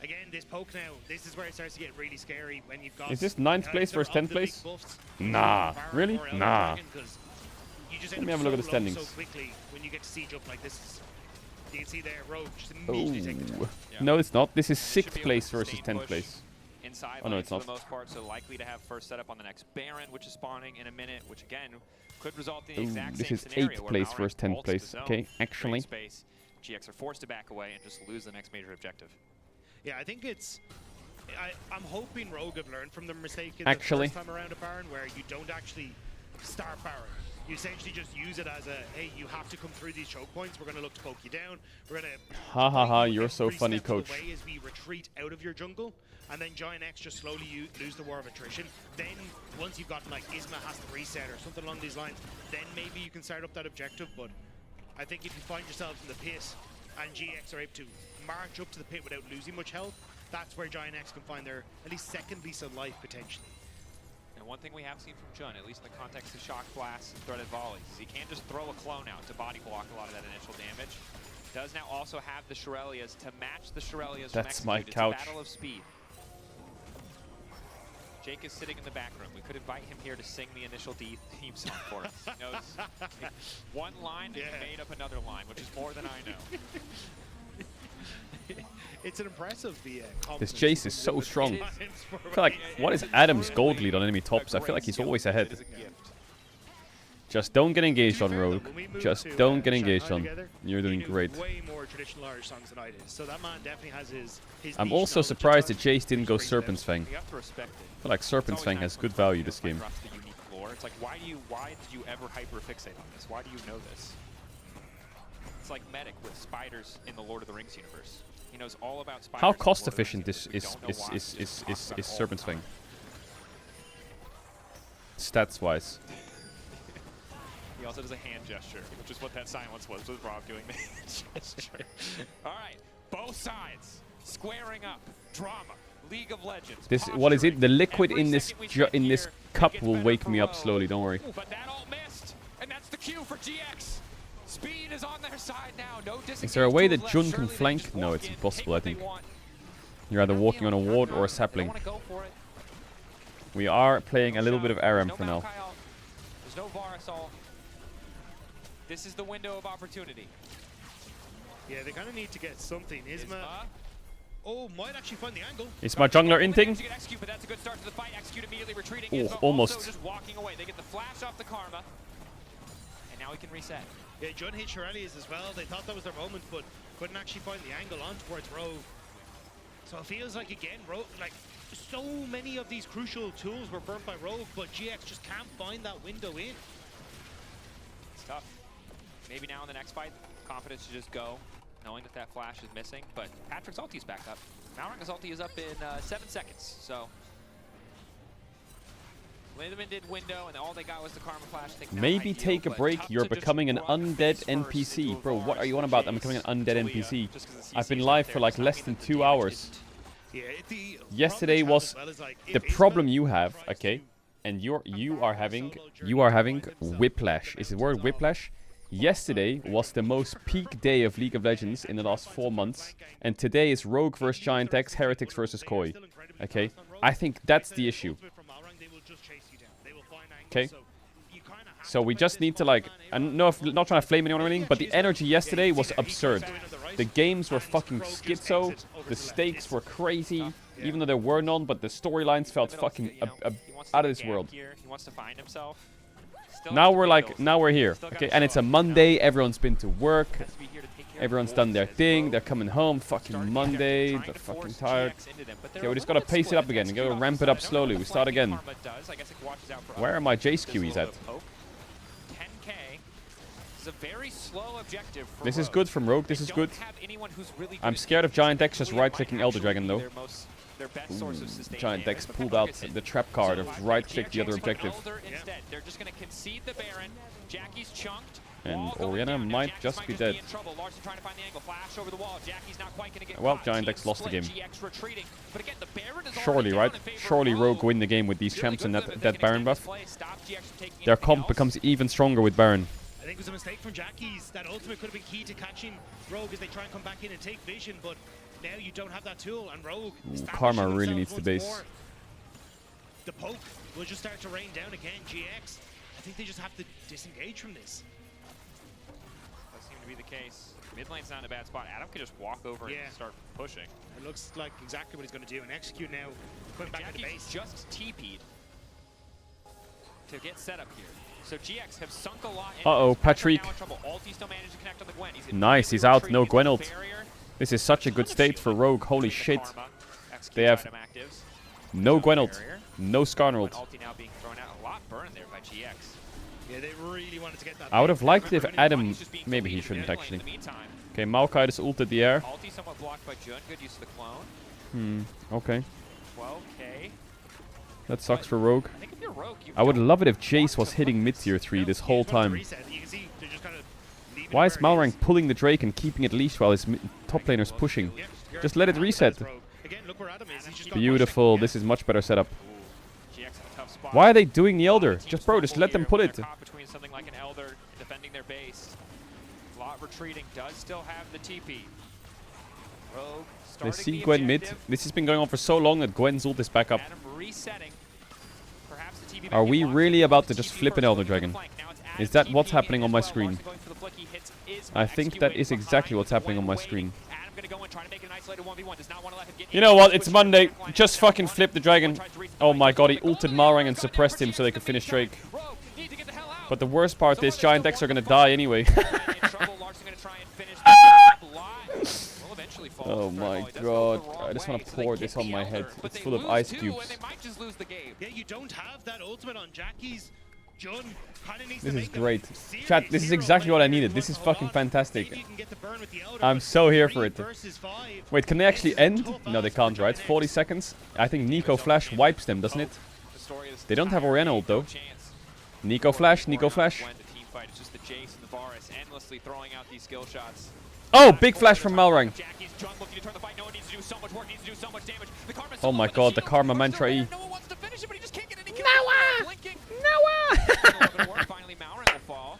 again, this poke now, this is where it starts to get really scary when you've got. Is this 9th place either versus of 10th the place? big buffs, Nah, Baron really? or Elder Nah. Dragon, 'cause you just Let end me up have a look at the so low standings. So quickly when you get to siege up like this. You can see there, Rogue just immediately take the Oh. turn. Yeah. No, it's not. This is And they should 6th be able place to versus sustain 10th push place. Inside Oh, no, lane it's for not. the most part, so likely to have first setup on the next Baron, which is spawning in a minute, which again could result in the Ooh, exact this same is scenario 8th where place Malrang versus 10th ults the place. zone, Okay, creating actually. space. GX are forced to back away and just lose the next major objective. Yeah, I think it's. I'm hoping Rogue have learned from their mistake in Actually. the first time around at Baron, where you don't actually start Baron. You essentially just use it as a, hey, you have to come through these choke points. We're going to look to poke you down. We're going to. Ha ha ha, you're so every funny, step of coach. the way as we retreat out of your jungle, and then Giant X just slowly lose the war of attrition. Then once you've gotten like Isma has to reset or something along these lines, then maybe you can start up that objective. But I think if you find yourselves in the pit and GX are able to march up to the pit without losing much health, that's where Giant X can find their at least second lease of life potentially. And one thing we have seen from Jun, at least in the context of shock blasts and threaded volleys, is he can't just throw a clone out to body block a lot of that initial damage. Does now also have the Shurelya's to match the Shurelya's from That's my Execute. couch. It's a battle of speed. Jake is sitting in the back room. We could invite him here to sing the initial theme song for us. He knows one line and he made up another line, which is more than I know. It's an impressive This Jace is so strong. It is. I feel like, what is Adam's gold lead on enemy tops? I feel like he's always ahead. It is a gift. Just don't get engaged on Rogue. Just don't get engaged on. You're doing great. Way more traditional Irish songs than I did, so that man definitely has his I'm niche also knowledge surprised of that Jace didn't go brings it out. Serpent's Fang. You have to respect it. I feel like Serpent's It's always Fang has nice good when value someone this game. drops the unique lore. It's like, why did you ever hyper fixate on this? Why do you know this? It's like Medic with spiders in the Lord of the Rings universe. He knows all about spiders. How and cost mortars. efficient We is don't know why. We just talk about it all Serpent's the Fang? time. Stats wise. He also does a hand gesture, which is what that silence was Rob doing the hand gesture. All right, both sides squaring up. Drama. League of Legends. This what is it? The liquid Every in this second we spend in this here, cup it gets will better wake for me up Rogue. slowly. Don't worry. But that all missed, and that's the cue for GX. Speed is on their side now. No Is there a way that disengage Jun tools can left. Surely they flank? just No, walk it's in, impossible. take I what they think want. you're either walking on a ward or a They sapling. don't want to go for it. We are playing No a little bit shot. of Aram There's for no now. Maokai out. There's no VAR assault. This is the window of opportunity. Yeah, they kind of need to get something. Isma. Oh, might actually find the angle. Is my jungler in thing? Execute, but that's a good start to the fight. Execute immediately retreating. Oh, Isma almost. Also just walking away. They get the flash off the Karma. And now we can reset. Yeah, Jun hit Shirelles as well. They thought that was their moment, but couldn't actually find the angle on towards Rogue. So it feels like, again, Rogue, like, so many of these crucial tools were burnt by Rogue, but GX just can't find that window in. It's tough. Maybe now in the next fight, confidence to just go, knowing that that flash is missing. But Patrick's ulti's back up. Malrang's ulti is up in 7 seconds. So Lindemann did window, and all they got was the Karma flash. I think not Maybe ideal, take a but break. tough You're to just becoming an walk undead face first NPC. into a Bro, what VAR are you on for about? I'm Jace. becoming an undead Talia, NPC. just 'cause the I've been CC is live out for there like does not less mean than that the 2 damage hours. isn't. Yeah, the Yesterday problem was as well is, like, the if problem Isma you have, tries okay? to And you are having find himself whiplash. the Is the mountains word of- whiplash? Yesterday was the most peak day of League of Legends in the last 4 months, and today is Rogue versus Giant X, Heretics versus Koi. Okay, I think that's the issue. Okay, so we just need to like, and no, not trying to flame anyone or anything, but the energy yesterday was absurd. The games were fucking schizo. The stakes were crazy, even though there were none. But the storylines felt fucking He wants to out take of a this gap world. here. He wants to find himself. Still Now has to we're pay like, bills. now we're here, Still gotta okay? And show it's a up, you know? Monday. Everyone's been to work. Has to be here to take care of Everyone's the done their wolves, thing. bro. They're coming home. Starting Fucking the Monday. trying They're to fucking force tired. GX into them, but they're Okay, we a just little gotta bit pace it split. up again. We gotta Execute ramp it off up the side. I don't know slowly. what We the start flanking again. Karma does. I guess it washes out for Where others. are my Jace Does a QEs little at? bit of poke. 10K is a very slow objective for This is Rogue. good from Rogue. This They is don't good. have anyone who's really I'm good at scared of defense. Giant X just Talia might right-clicking Elder actually Dragon be though. their best source of sustained Giant damage, X but pulled their out target's in. the trap card So of I right-click can't the other chase objective. Elder instead. They're just going to concede the Baron. Jackie's chunked. And Wall going Orianna down. Now might Jackie's just be dead. in trouble. Larson trying to find the angle. Flash over the wall. Jackie's not quite going to get Well, caught. Giant Team X lost the split. game. GX retreating. But again, the Baron is Surely, already right? down in favor of Surely Rogue Rogue. win the game with these Really champs and good for them that if they can Baron extend this buff. play, stop GX from taking Their anything comp else. becomes even stronger with Baron. I think it was a mistake from Jackie's. That ultimate could have been key to catching Rogue as they try and come back in and take vision, but now you don't have that tool, and Rogue Karma really establishing needs to themselves base. once more. The poke will just start to rain down again. GX, I think they just have to disengage from this. Does seem to be the case. Mid lane's not in a bad spot. Adam could just walk over Yeah. and start pushing. It looks like exactly what he's going to do, and execute now. Going back to the Jackie's base. just TP'd to get set up here. So GX have sunk a lot into Uh-oh, this. Patrick Patrick. now in trouble. Ulti still managed to connect on the Gwen. He's Nice, he's immediately out. No retreating Gwen into ult. the barrier. This is such a good state for Rogue. Holy shit. Karma. They have Execute item actives. no On Gwen the ult. barrier. No Skarner Gwen ult. ulti now being thrown out. A lot burned there by GX. Yeah, they really wanted to get that. I would have base. liked if Remember, Adam... He's just being Maybe he deleted shouldn't mid lane actually. In the meantime, Okay, Maokai just ulted the air. ulti somewhat blocked by Jun. Good use of the clone. Okay. 12K. That sucks for Rogue. I think if you're Rogue, you I would don't love it if want Jace to was hitting look mid this. tier 3 this You whole just want to time. reset. You can see they're just kind of leaving Why it is where it Malrang pulling the Drake and keeping it leashed while his top laner's pushing? Yeah, you're Just let it right. reset. Rogue. Again, look where Adam is. He's just got Beautiful. pushed. This is much better setup. GX in a tough spot. Why are they doing the Elder? Teams Just bro, just fumble let them here pull when it. they're caught between something like an Elder defending their base. Lot retreating does still have the TP. Rogue They starting see the Gwen mid. objective. This has been going on for so long that Gwen's ult is back up. Adam resetting. Perhaps the TP back Are in we wants really to about go to with just TP flip an first, Elder looking for the Dragon? flank. Now it's Is Adam that what's TPing happening in on as my well. screen? Larson going for the flick. He hits Isma. I think Execute that waiting is exactly behind. what's happening Gwen on my waiting. screen. Adam gonna go and try to make an isolated 1v1. Does not want to let him get You know what? into It's the Monday. back line. Just Now fucking one, flip the two, dragon. tries to reach the Oh flank. my god, he Oh, ulted oh, Malrang and got suppressed down him for so they GX could in the finish meantime. Drake. Rogue need to get the hell out. But the worst part is Someone Giant there's X are one gonna to die fight. anyway. In trouble. Larson gonna try and finish the live. Will eventually fall. Oh to my Thrall. He does go the god. wrong I just way, want to so they pour get this the on my Elder, head. but It's they full of lose ice two, cubes. and they might just lose the game. Yeah, you don't have that ultimate on Jackie's. Jun kind of needs This to is make them great. serious Chat, this is hero exactly what I players needed. who This want is to hold fucking on. fantastic. Maybe you can get the burn with the Elder, I'm but so here 3 for it. versus 5. Wait, can they This actually is a end? tough No, they ask for can't, right? Giant 40 X. seconds. I think Nico Flash wipes them, doesn't it? The story is They don't have entirely Orianna ult, no though. chance Nico for Flash, Nico Orianna to Flash. win the team fight. It's just the Jace and the Varus endlessly throwing out these skill shots. Oh, big flash from Malrang. Jackie's Jun looking to turn the fight. No one needs to do so much work, needs to do so much damage. The Karma's Oh my god, the Karma Mantra E. No one wants to finish it, but he just can't get any kills. Blinking. Noah! Finally, Malrang will fall.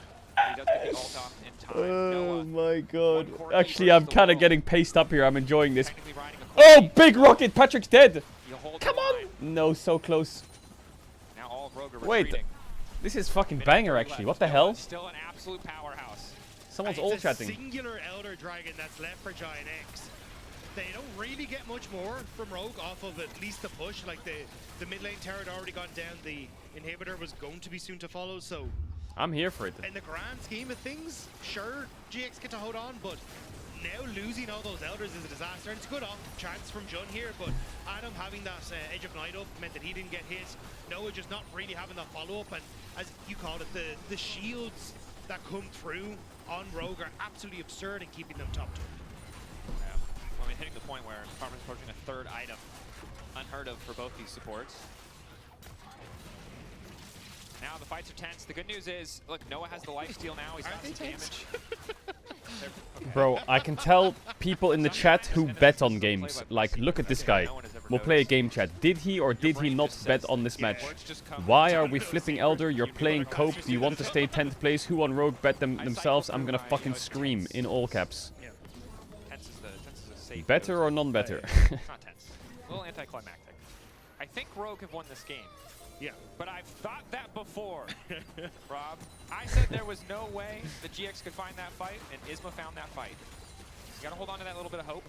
He does get the ult off in time. Oh Noah, my god. Corki Actually, versus I'm the kind of world. getting paced up here. I'm enjoying this. technically riding a Oh, Corki. big rocket. Patrick's dead. He'll hold Come the on. line. No, so close. Now all of Rogue are Wait. retreating. This is fucking Minute banger, 30 actually. left. What the hell? Still an absolute powerhouse. Someone's It's all a chatting. singular Elder Dragon that's left for Giant X. They don't really get much more from Rogue off of at least the push. Like the mid lane tower had already gone down. The inhibitor was going to be soon to follow. So I'm here for it. in the grand scheme of things, sure, GX get to hold on, but now losing all those Elders is a disaster. And it's a good off chance from Jun here, but Adam having that Edge of Night up meant that he didn't get hit. Noah just not really having that follow-up, and as you called it, the shields that come through on Rogue are absolutely absurd in keeping them top 2. Yeah. I mean, hitting the point where Karma's approaching a third item. Unheard of for both these supports. Now the fights are tense. The good news is, look, Noah has the lifesteal now. He's got some damage. Okay. Bro, I can tell people in the chat who bet on games. Like, look at this guy. We'll play a game chat. Did he or did he not bet on this match? Why are we flipping Elder? You're playing Cope. Do you want to stay 10th place? Who on Rogue bet themselves? I'm gonna fucking scream in all caps. Tense is a safe Better or non-better? Not tense. A little anticlimactic. I think Rogue have won this game. Yeah. But I've thought that before, Rob. I said there was no way the GX could find that fight, and Isma found that fight. You gotta hold on to that little bit of hope.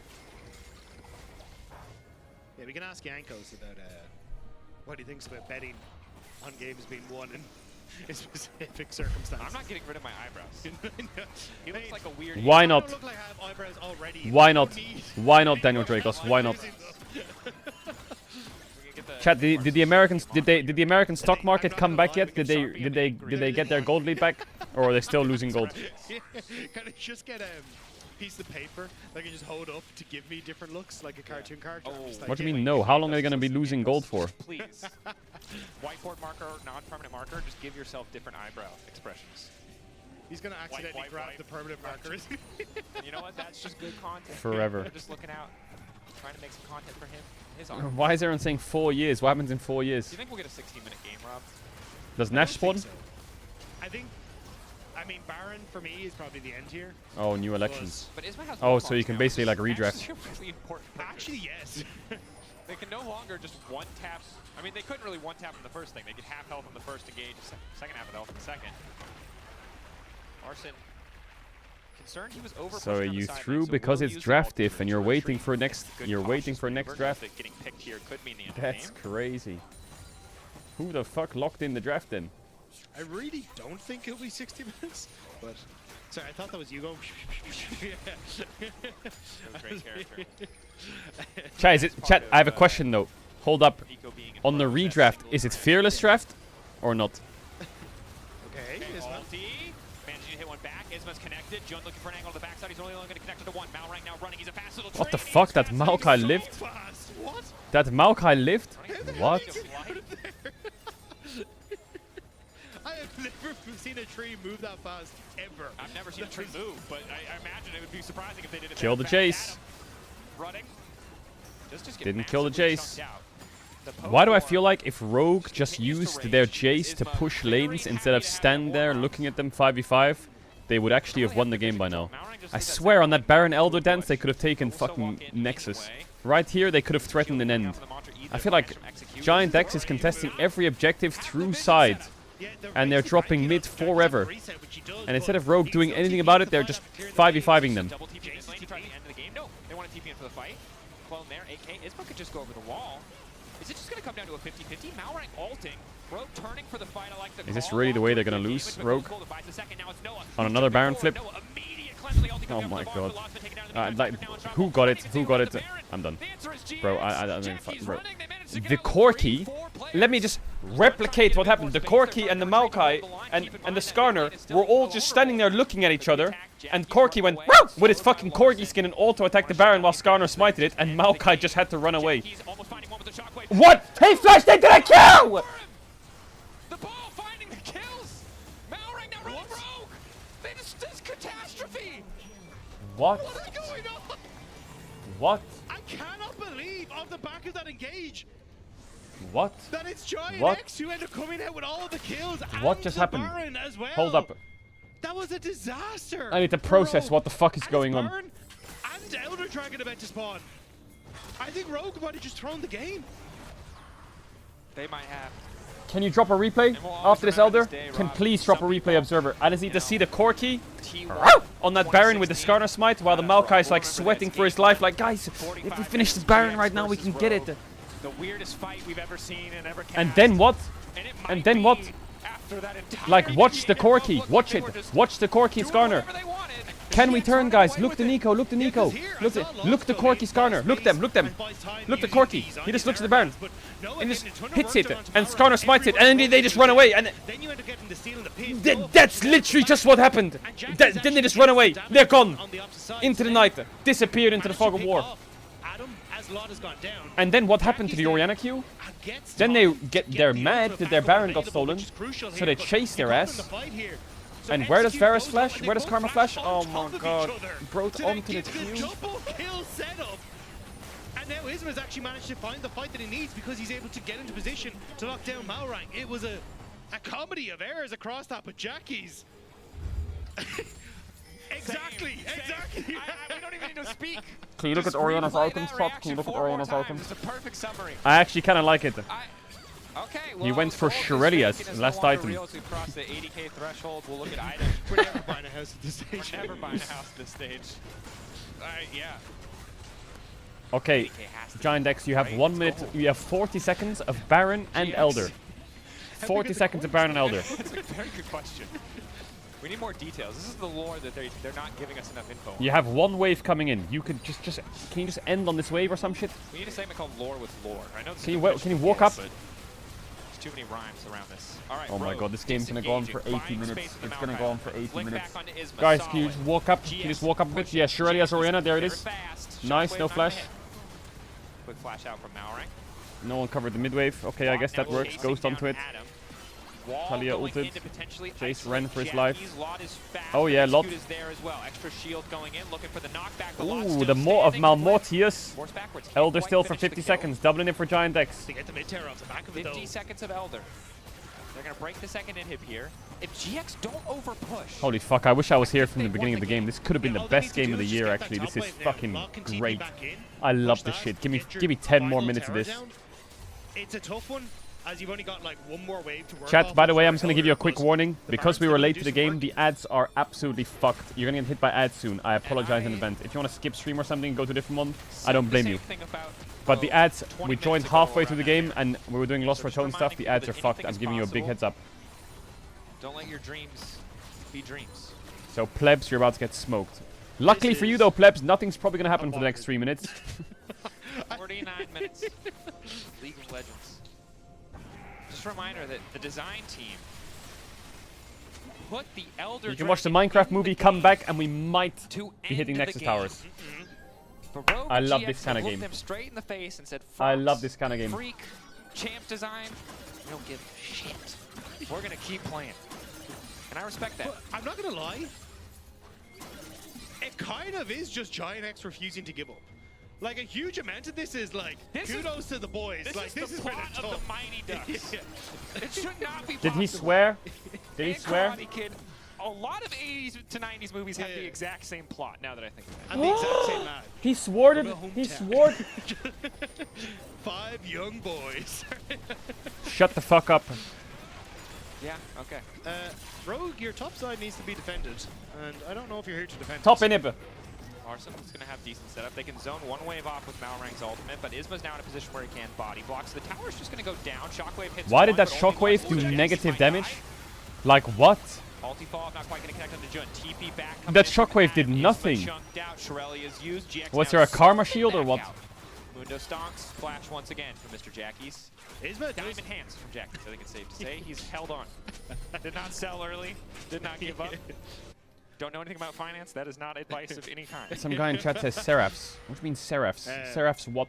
Yeah, we can ask Yankos about what he thinks about betting on games being won in specific circumstances. I'm not getting rid of my eyebrows. He looks like a weird. Why I not? don't look like I have eyebrows already. Why I not? don't need- Why not, Daniel Dracos? Why not? Chat, did the Americans did the American stock market come back yet? Did they get their gold lead back, or are they still losing gold? Can I just get a piece of paper that I can just hold up to give me different looks, like a cartoon character? I'm just like, What do you yeah, mean no? How long are they gonna be losing gold for? Please. Whiteboard marker, non-permanent marker, just give yourself different eyebrow expressions. He's gonna accidentally white, grab white. the permanent marker. And you know what? That's just good content. Forever. They're just looking out, trying to make some content for him. His arm. Why is everyone saying 4 years? What happens in 4 Do years? you think we'll get a 60-minute game, Rob? Does Nash spawn? I mean, Baron for me is probably the end here. Oh, new elections. But Isma has Oh, Wolf so you arms can now, basically which like is redraft. actually a really important purchase. Actually, yes. They can no longer just one-tap. I mean, they couldn't really one-tap in the first thing. They could half health on the first engage, second half of health in the second. Arson, concerned he was over. So you threw because it's draft diff and you're waiting for next draft. Getting picked here could mean the end That's of the game. crazy. Who the fuck locked in the draft then? I really don't think it'll be 60 minutes, but sorry, I thought that was you going. Great character. Chat, I have a question though. Hold up. On the redraft, is it fearless draft or not? Okay, Isma. Ulti, managing to hit one back. Isma's connected. Jun looking for an angle to the backside. He's only going to connect to one. Malrang now running. He's a fast little What the train. fuck? That He's Maokai so lived? Fast. What? That Maokai lived? What? I have never seen a tree move that fast ever. I've never seen a tree move, but I imagine it would be surprising if they did it. Kill the that fast. Jace. Adam running. Just get Didn't kill the massively Jace. chunked out. The Why do I poke feel form like if Rogue just used their Jace to push lanes instead of stand there looking at them 5v5, they would actually have won the game by now. I swear on that Baron Elder dance they could have taken fucking Nexus. Right here they could have threatened an end. I feel like Giant X is contesting every objective through side. And they're dropping mid forever. And instead of Rogue doing anything about it, they're just 5v5ing them. Double TP in lane to try to end the game. No, they want to TP in for the fight. Clone there. AK. Isma could just go over the wall. Is it just going to come down to a 50-50? Malrang ulting. Rogue turning for the fight. I like the Is this call. really the way they're Long-term gonna damage, lose, but Rogue? goes cold. It buys a second. Now it's Noah. On He's another jumping Baron forward. flip? Noah, immediate Oh my god. Like, who got it? Who got it? I'm done. Bro, I don't even fuck, bro. The Corki, let me just replicate what happened. The Corki and the Maokai and the Skarner were all just standing there looking at each other. And Corki went "Woo!" with his fucking Corgi skin and auto-attacked the Baron while Skarner smited it. And Maokai just had to run away. What? He flashed into the kill! The ball finding the kills! Malrang now running rogue! This is catastrophe! What? What is going on? What? I cannot believe off the back of that engage What? that it's Giant What? X who end up coming out with all of the kills. What and just the happened? Baron as well. Hold up. That was a disaster. I need to for process Rogue. what the fuck is And going it's on. Baron and Elder Dragon about to spawn. I think Rogue might have just thrown the game. They might have. Can you drop a replay And we'll always after this, remember Elder? this day, Can Rob. please drop a Some replay, people, Observer. I just need to see the Corki T1 on that Baron with the 2016. Skarner smite while the Maokai's like sweating for his life. Like, guys, if we finish this Baron right now, we can get it. The weirdest fight we've ever seen and ever cast. And then what? And it And might then what? be after that entire Like, watch the beginning, Corki. looked Watch like it. they were just Watch the Corki doing Skarner. whatever they wanted. Can we GX turn, running guys? away Look with the it. Nico. Look the Yeah, Nico. 'cause here, I Look saw look the Lost Corki Zone, Skarner. Look them. Look them. and buys time Look the using Corki. these He just on looks at the Baron. but no, And again, just a ton of hits work it. done onto And Malrang. Skarner smites it. And then they just run away. And Then you end up getting the steal and the pin. Th that's literally just what happened. Then they just run away. They're gone. Into the night. Disappeared into the fog of war. Adam, as Lot has gone down, And then what happened to the Orianna queue? gets Then time they to they're the mad ultimate that their back Baron got available, stolen. which is crucial So here they because chase they their got ass. them the fight here. So And where does execute Varus those flash? ones, they Where does both Karma flash flash? on Oh top my of each god. other Broke to then onto the get the queue. double kill setup. And now Isma's actually managed to find the fight that he needs because he's able to get into position to lock down Malrang. It was a comedy of errors across that, but Jackie's. Exactly. We don't even need to speak. Can you look at Just Orianna's replay items, that Pop? Can you reaction look at 4 more Orianna's times. items? It's a perfect summary. I actually kind of like it. Okay, He well, went for gold is Shurelia's fake and is last no longer item. real as we cross the 80k threshold. We'll look at items. We're never buying a house at this stage. We're never buying a house at this stage. Yeah. Okay, 80K has to Giant be, X, you have right? 1 minute. You have 40 seconds of Baron and GX. Elder. 40 seconds of Baron and Elder. That's a very good question. We need more details. This is the lore that they're not giving us enough info on. You have 1 wave coming in. You could just can you just end on this wave or some shit? We need a segment called Lore with Lore. I know this Can is you definition can you of walk lore, up? but There's too many rhymes around this. All right, Oh my Rogue, god, this game's gonna go on for 80 disengaging, minutes. buying space with It's the gonna Maokai. go on for 80 Flick minutes. back onto Isma, Guys, can you solid. just walk up? Can you just walk up a bit? Yeah, Shurelia's Orianna, there it is. Fast. Nice, Shockwave no not flash. gonna hit. Quick flash out from Malrang. No one covered the mid wave. Okay, I guess that Now works. chasing Ghost down onto it. Adam. Wall Talia going ulted. into potentially Chase isolate Ren for his Jackie's. life. Lot is fast. Oh yeah, Lot. Execute is there as well. Extra shield going in, looking for the knockback. The Lot's Ooh, still the Maw of standing. Malmortius. Force backwards. Can't Elder quite still for finish the 50 kill. seconds. Doubling it for Giant X. To get the mid-terror off the back of it, 50 though. seconds of Elder. They're going to break the second inhib here. If GX don't overpush. Holy fuck, I wish I was here from the They beginning of won the the game. game. This could have been Yeah, the all they best need to game of do the is year, just get actually. that This top is wave now. fucking Lock and TP great. back in, I love push this that, shit. Give me get your 10 more final minutes of terror this. down. It's a tough one, as you've only got like one more wave to work Chat, off by the of way, for I'm just gonna give you a Elder, quick but warning. the Because Baron's we were still late gonna to the do some game, work. the ads are absolutely fucked. You're gonna get hit by ads soon. I apologize in I advance. If you wanna skip stream or something, go to a different one. Said I don't the blame same you. thing about, But the well, ads, 20 we joined minutes ago halfway through the around game that. and we were doing Lost So just Ratone stuff. reminding The people ads that are fucked. anything I'm is giving you a big possible. heads up. Don't let your dreams be dreams. So, plebs, you're about to get smoked. Luckily for you though, plebs, nothing's probably gonna happen for the next 3 minutes. 49 minutes. League of Legends. Just a reminder that the design team put the Elder You can watch the Dragon Minecraft in movie the come game back and we might to be hitting end the Nexus game. Towers. But Rogue I and love GX this kinda looked game. them straight in the face and said, I "Fox, love this kind of game. Freak, champ design, we don't give a shit. We're gonna keep playing." And I respect that. But I'm not gonna lie. It kind of is just Giant X refusing to give up. Like a huge amount of this is like This is- kudos to the boys. This like is this the is where plot they're of tough. the Mighty Ducks. Yeah. It should not be Did he possible. swear? Did he And swear? Karate Kid. A lot of 80s to 90s movies have Yeah, the yeah. exact same plot, now that I think of it. And the exact same man. He swore it. From a He hometown. swore. 5 young boys. Shut the fuck up. Yeah, okay. Rogue, your top side needs to be defended, and I don't know if you're here to defend. Top it. inhib. Arsenal's going to have decent setup. They can zone one wave off with Malrang's ultimate, but Isma's now in a position where he can't body block. So the tower's just going to go down. Shockwave hits Why one, did that but only shockwave one. do Jackie's negative might damage? die. Like what? Ulti fall, not quite going to connect on the Jun. TP back. That shockwave did nothing. Chunked out. Shirellia's used. GX Was now there a karma spin shield or back what? out. Mundo stonks. Flash once again from Mr. Jackies. Isma Diamond hands from Jackies, I think it's safe to say. He's held on. Did not sell early. Did not give up. Don't know anything about finance. That is not advice of any kind. Some guy in chat says Seraphs. What do you mean Seraphs? Seraphs what?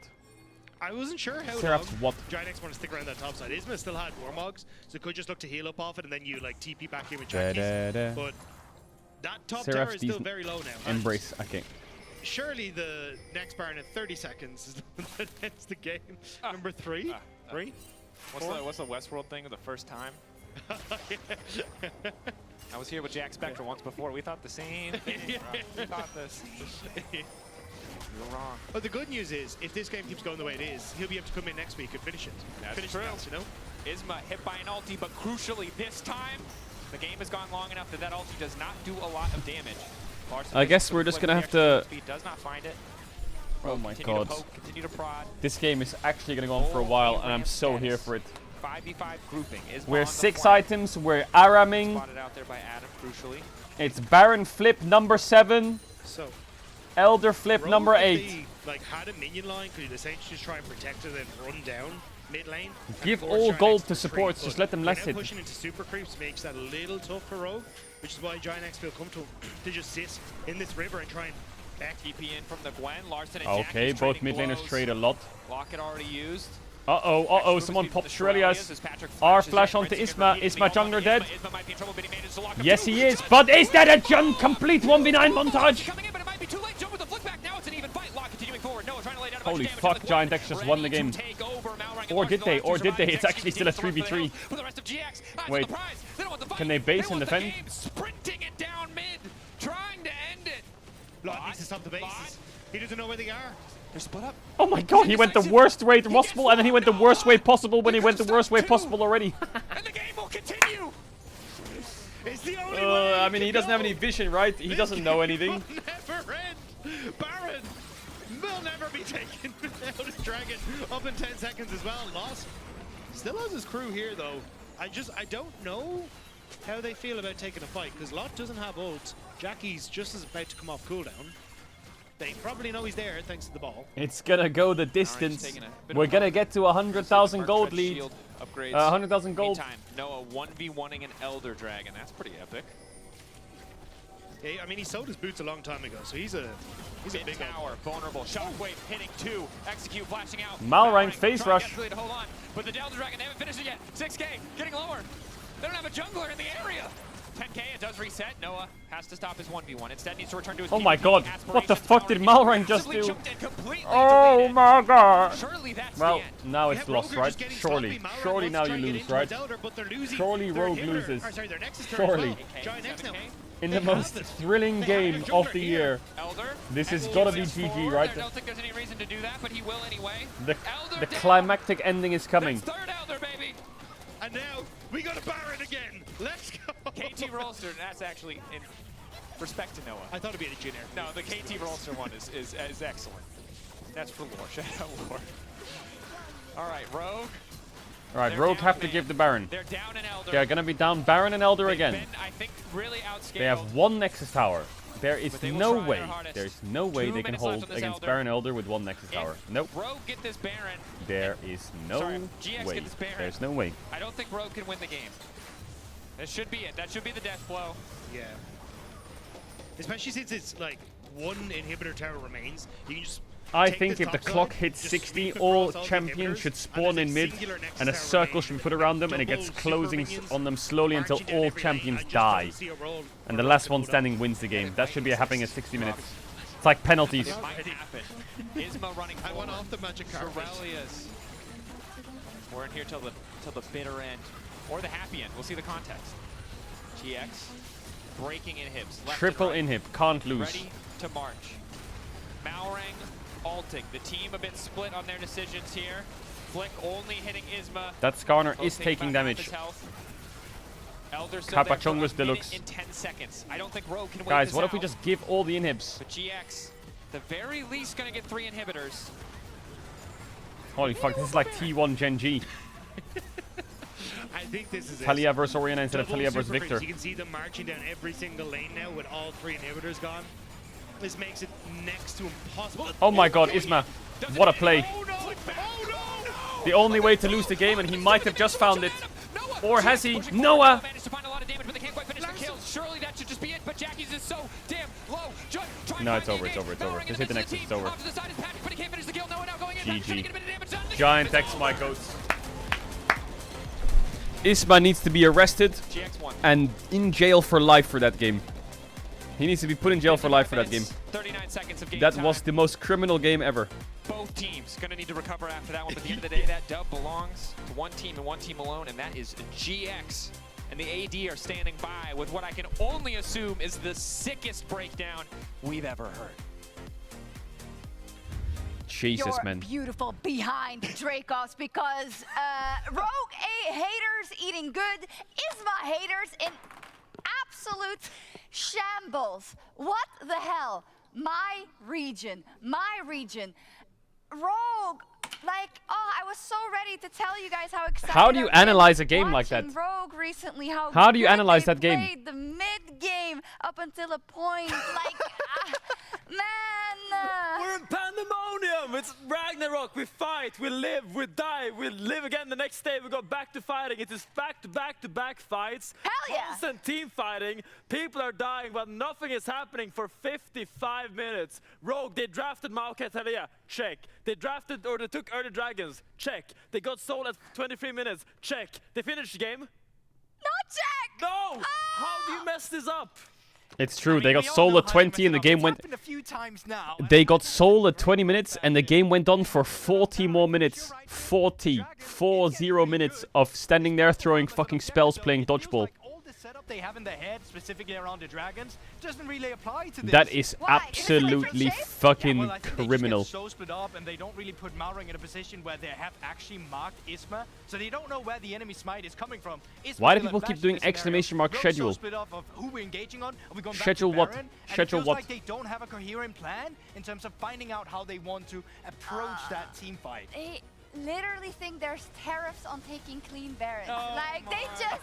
I wasn't sure how Seraphs long what? Giant X want to stick around that top side. Isma still had Warmogs, so it could just look to heal up off it, and then you like TP back in with Jackies. But that top tower Seraphs is still decent. very low now. and Embrace. Okay. surely the next Baron in 30 seconds is the one that ends the game. Number 3? 3? What's the Westworld thing of the first time? I was here with Jack Spectre once before. We thought the same thing. We thought this. You were wrong. But the good news is, if this game keeps going the way it is, he'll be able to come in next week and finish it. Finish true. the match, you know? Isma hit by an ulti, but crucially this time, the game has gone long enough that that ulti does not do a lot of damage. Larson I guess we're just gonna have to. Speed does not find it. Oh my Continue god. to poke, continue to prod. This game is actually gonna go on for a while, and I'm so here for it. 5v5 grouping. Isma We're on the 6 flank. items, we're Araming. Spotted out there by Adam, crucially. It's Baron flip number 7, So, Elder flip Rogue, number if 8. they, like, had a minion line, could essentially just try and protect it and run down mid lane. and Give force all Giant gold X to retreat, supports, but just let them they're less now it. pushing into super creeps makes that a little tough for Rogue, which is why Giant X feel comfortable to just sit in this river and try and back. TP in from the Gwen. Larson and Okay, Jackie's both trading mid laners blows. trade a lot. Locket already used. Uh-oh, someone popped Shirelia's. R flash onto Isma. Isma jungler dead. Isma might be in trouble, but he managed to lock him Yes, too. he is, but is that a complete 1v9 montage? Coming in, but it might be too late. Jump with the flick back. Now it's an even fight. Lock continuing forward. Noah trying to lay down a bunch Holy of damage fuck, on the Giant Gwen. X just won the Ready game. to take over. Malrang and Or Larson did they? the last Or two did they? survivors. It's actually still a Executing 3v3. for the rest of GX. Eyes Wait. on the prize. They don't want the fight. Can they base They and want the defend? game. Sprinting it down mid. Trying to end it. Lot needs to stop the bases. Lot. He doesn't know where they are. They're split up. Oh my god, he went the worst way possible, and then he went the worst way possible when he went the worst way possible already. And the game will continue. It's the only way. I mean, he doesn't have any vision, right? He doesn't know anything. Will never end. Baron will never be taken out of Dragon up in 10 seconds as well. Lost. Still has his crew here though. I don't know how they feel about taking a fight because Lot doesn't have ult. Jackie's just as about to come off cooldown. They probably know he's there thanks to the ball. It's gonna go the distance. taking a bit We're of gonna get to 100,000 gold Archfetch lead. shield upgrades. 100,000 gold. Meantime, Noah 1v1ing an Elder Dragon. That's pretty epic. Yeah, I mean, he sold his boots a long time ago, so he's a Mid big tower, vulnerable. Shockwave hitting 2. Execute, flashing out. Malrang face trying to rush. get the lead, hold on. But the Elder Dragon, they haven't finished it yet. 6k, getting lower. They don't have a jungler in the area. 10k, it does reset. Noah has to stop his 1v1. Instead, needs to return to his Oh my PvP god, what the aspirations. fuck did Malrang just Massively do? jumped and completely Oh deleted. my god. Surely that's Well, the end. now We it's have lost, Roger right? just getting Surely. sloppy. Malrang Surely wants now to try you and get lose, into right? his Elder, but they're losing Surely their Rogue inhibitor. loses. Or, sorry, their Nexus turret Surely. as well. Giant X now. In They the have most it. thrilling They have game a of jungler the here. year. Elder. This has and gotta will be fast GG, forward. right? I don't think there's any reason to do that, but he will anyway. The Elder down. climactic ending is coming. That's third Elder, baby. And now we got a Baron again. Let's go. KT Rolster, that's actually in respect to Noah. I thought it'd be a generic. No, the KT Rolster one is excellent. That's for lore. Shout out lore. All right, Rogue. Alright, They're Rogue down have to man. give the Baron. They're down an Elder. They're gonna be down Baron and Elder They've again. been, I think, really outscaled. They have one Nexus Tower. There is But they will no try their way. hardest. There's no way 2 they can minutes left hold on this against Elder. Baron Elder with one Nexus If Tower. Nope. Rogue get this Baron. There is no Sorry, GX way. get this Baron. There's no way. I don't think Rogue can win the game. That should be it. That should be the death blow. Yeah. Especially since it's like one inhibitor tower remains. You can just. I take think this if the top clock side, hits just 60, sweep all across all the champions inhibitors, should and spawn there's in a mid, singular Nexus and a tower circle should be remaining. put around them, and it Double gets super closing minions on them slowly until marching down all every lane. champions I just don't die. see a role And for the Rogue last to one hold up. standing wins the game. That should be happening at 60 minutes. It's like penalties. It might happen. Isma running I forward. went off the magic carpet. Shirelia's. We're in here till the bitter end. Or the happy end. We'll see the context. GX breaking inhibs. Left Triple and right. inhib, can't lose. Ready to march. Malrang alting. The team a bit split on their decisions here. Flick only hitting Isma. That Skarner Both is take taking about half damage. his health. Elder still Kappa there for a Chungus minute Deluxe. in 10 seconds. I don't think Rogue can wait Guys, this what if we out. just give all the inhibs? But GX, the very least, gonna get 3 inhibitors. Holy fuck, this is like T1 Gen G. And think this is Talia versus Orianna instead of Double Talia versus super Victor. crits. You can see them marching down every single lane now with all 3 inhibitors gone. This makes it next to impossible. Oh my god, Isma. What a play. Oh no! Oh no! The only way to lose the game, and he might have just found it. Or has he? Noah! Managed to find a lot of damage, but they can't quite finish the kills. Surely that should just be it, but Jackie's is so damn low. No, it's over, it's over, it's over. Just hit the Nexus, it's over. Off to the side is Patrick, but he can't finish the kill. Noah now going in. Patrick trying to get a bit of damage done. Giant X my goats. Isma needs to be arrested GX1. and in jail for life for that game. He needs to be put in jail for life for that game. 39 seconds of game That time. was the most criminal game ever. Both teams going to need to recover after that one, but at the end of the day, that dub belongs to one team and one team alone, and that is GX. And the AD are standing by with what I can only assume is the sickest breakdown we've ever heard. Jesus, You're man. beautiful behind Dracos because Rogue haters eating good, Isma haters in absolute shambles. What the hell? My region. Rogue, like, oh, I was so ready to tell you guys how excited How do you I've been analyze a game like that? watching Rogue recently, How do you good analyze they that game? played the mid game up until a point, like, man. We're in pandemonium! It's Ragnarok, we fight, we live, we die, we live again the next day, we go back to fighting. It is back to back to back fights. Hell yeah! Constant team fighting, people are dying, but nothing is happening for 55 minutes. Rogue, they drafted Maokai Talia, check. They drafted, or they took early dragons, check. They got sold at 23 minutes, check. They finished the game? Not check! No! How do you mess this up? It's true, they got sold at 20 and the game went... a few times now. They got sold at 20 minutes and the game went on for 40 more minutes. 40 minutes of standing there throwing fucking spells playing dodgeball. All the setup they have in their head, specifically around the dragons, doesn't really apply to this. That is Why? absolutely Is it like fucking Well, I think they just criminal. get so split up and they don't really put Mauring in a position where they have actually marked Isma, so they don't know where the enemy smite is coming from. Isma's Why do still people advanced keep in doing this scenario. exclamation mark Rogue's schedule? So split up of who we're engaging on. Are we going back Schedule to what? Baron? And Schedule it feels what? like they don't have a coherent plan in terms of finding out how they want to approach that team fight. They literally think there's tariffs on taking clean Barons. Oh like, they just,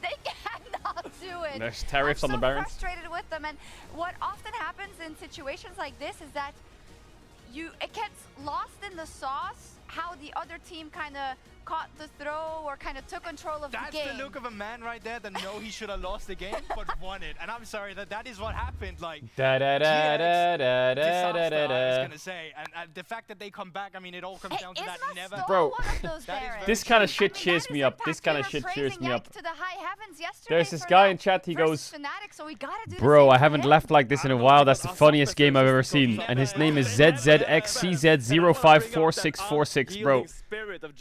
they cannot do it. There's tariffs I'm on the Barons. so frustrated with them, and what often happens in situations like this is that it gets lost in the sauce how the other team kind of caught the throw or kind of took control of That's the game. the look of a man right there that know he should have lost the game, but won it. And I'm sorry that is what happened. Like, Da da da da da da disaster, da I was da. gonna say, and the fact that they come back, I mean, it all comes down to that Isma never. stole Bro, one of those that is Barons. This kind of I shit I mean, cheers that me is up. impact. This kind We of were shit cheers praising me Yike up. to the high heavens yesterday There's this for guy that in chat, he versus goes, Fnatic, so we gotta do the bro, same I for haven't him. laughed like this in a while. That's the funniest game I've ever seen. And his name is ZZXCZ054646, bro.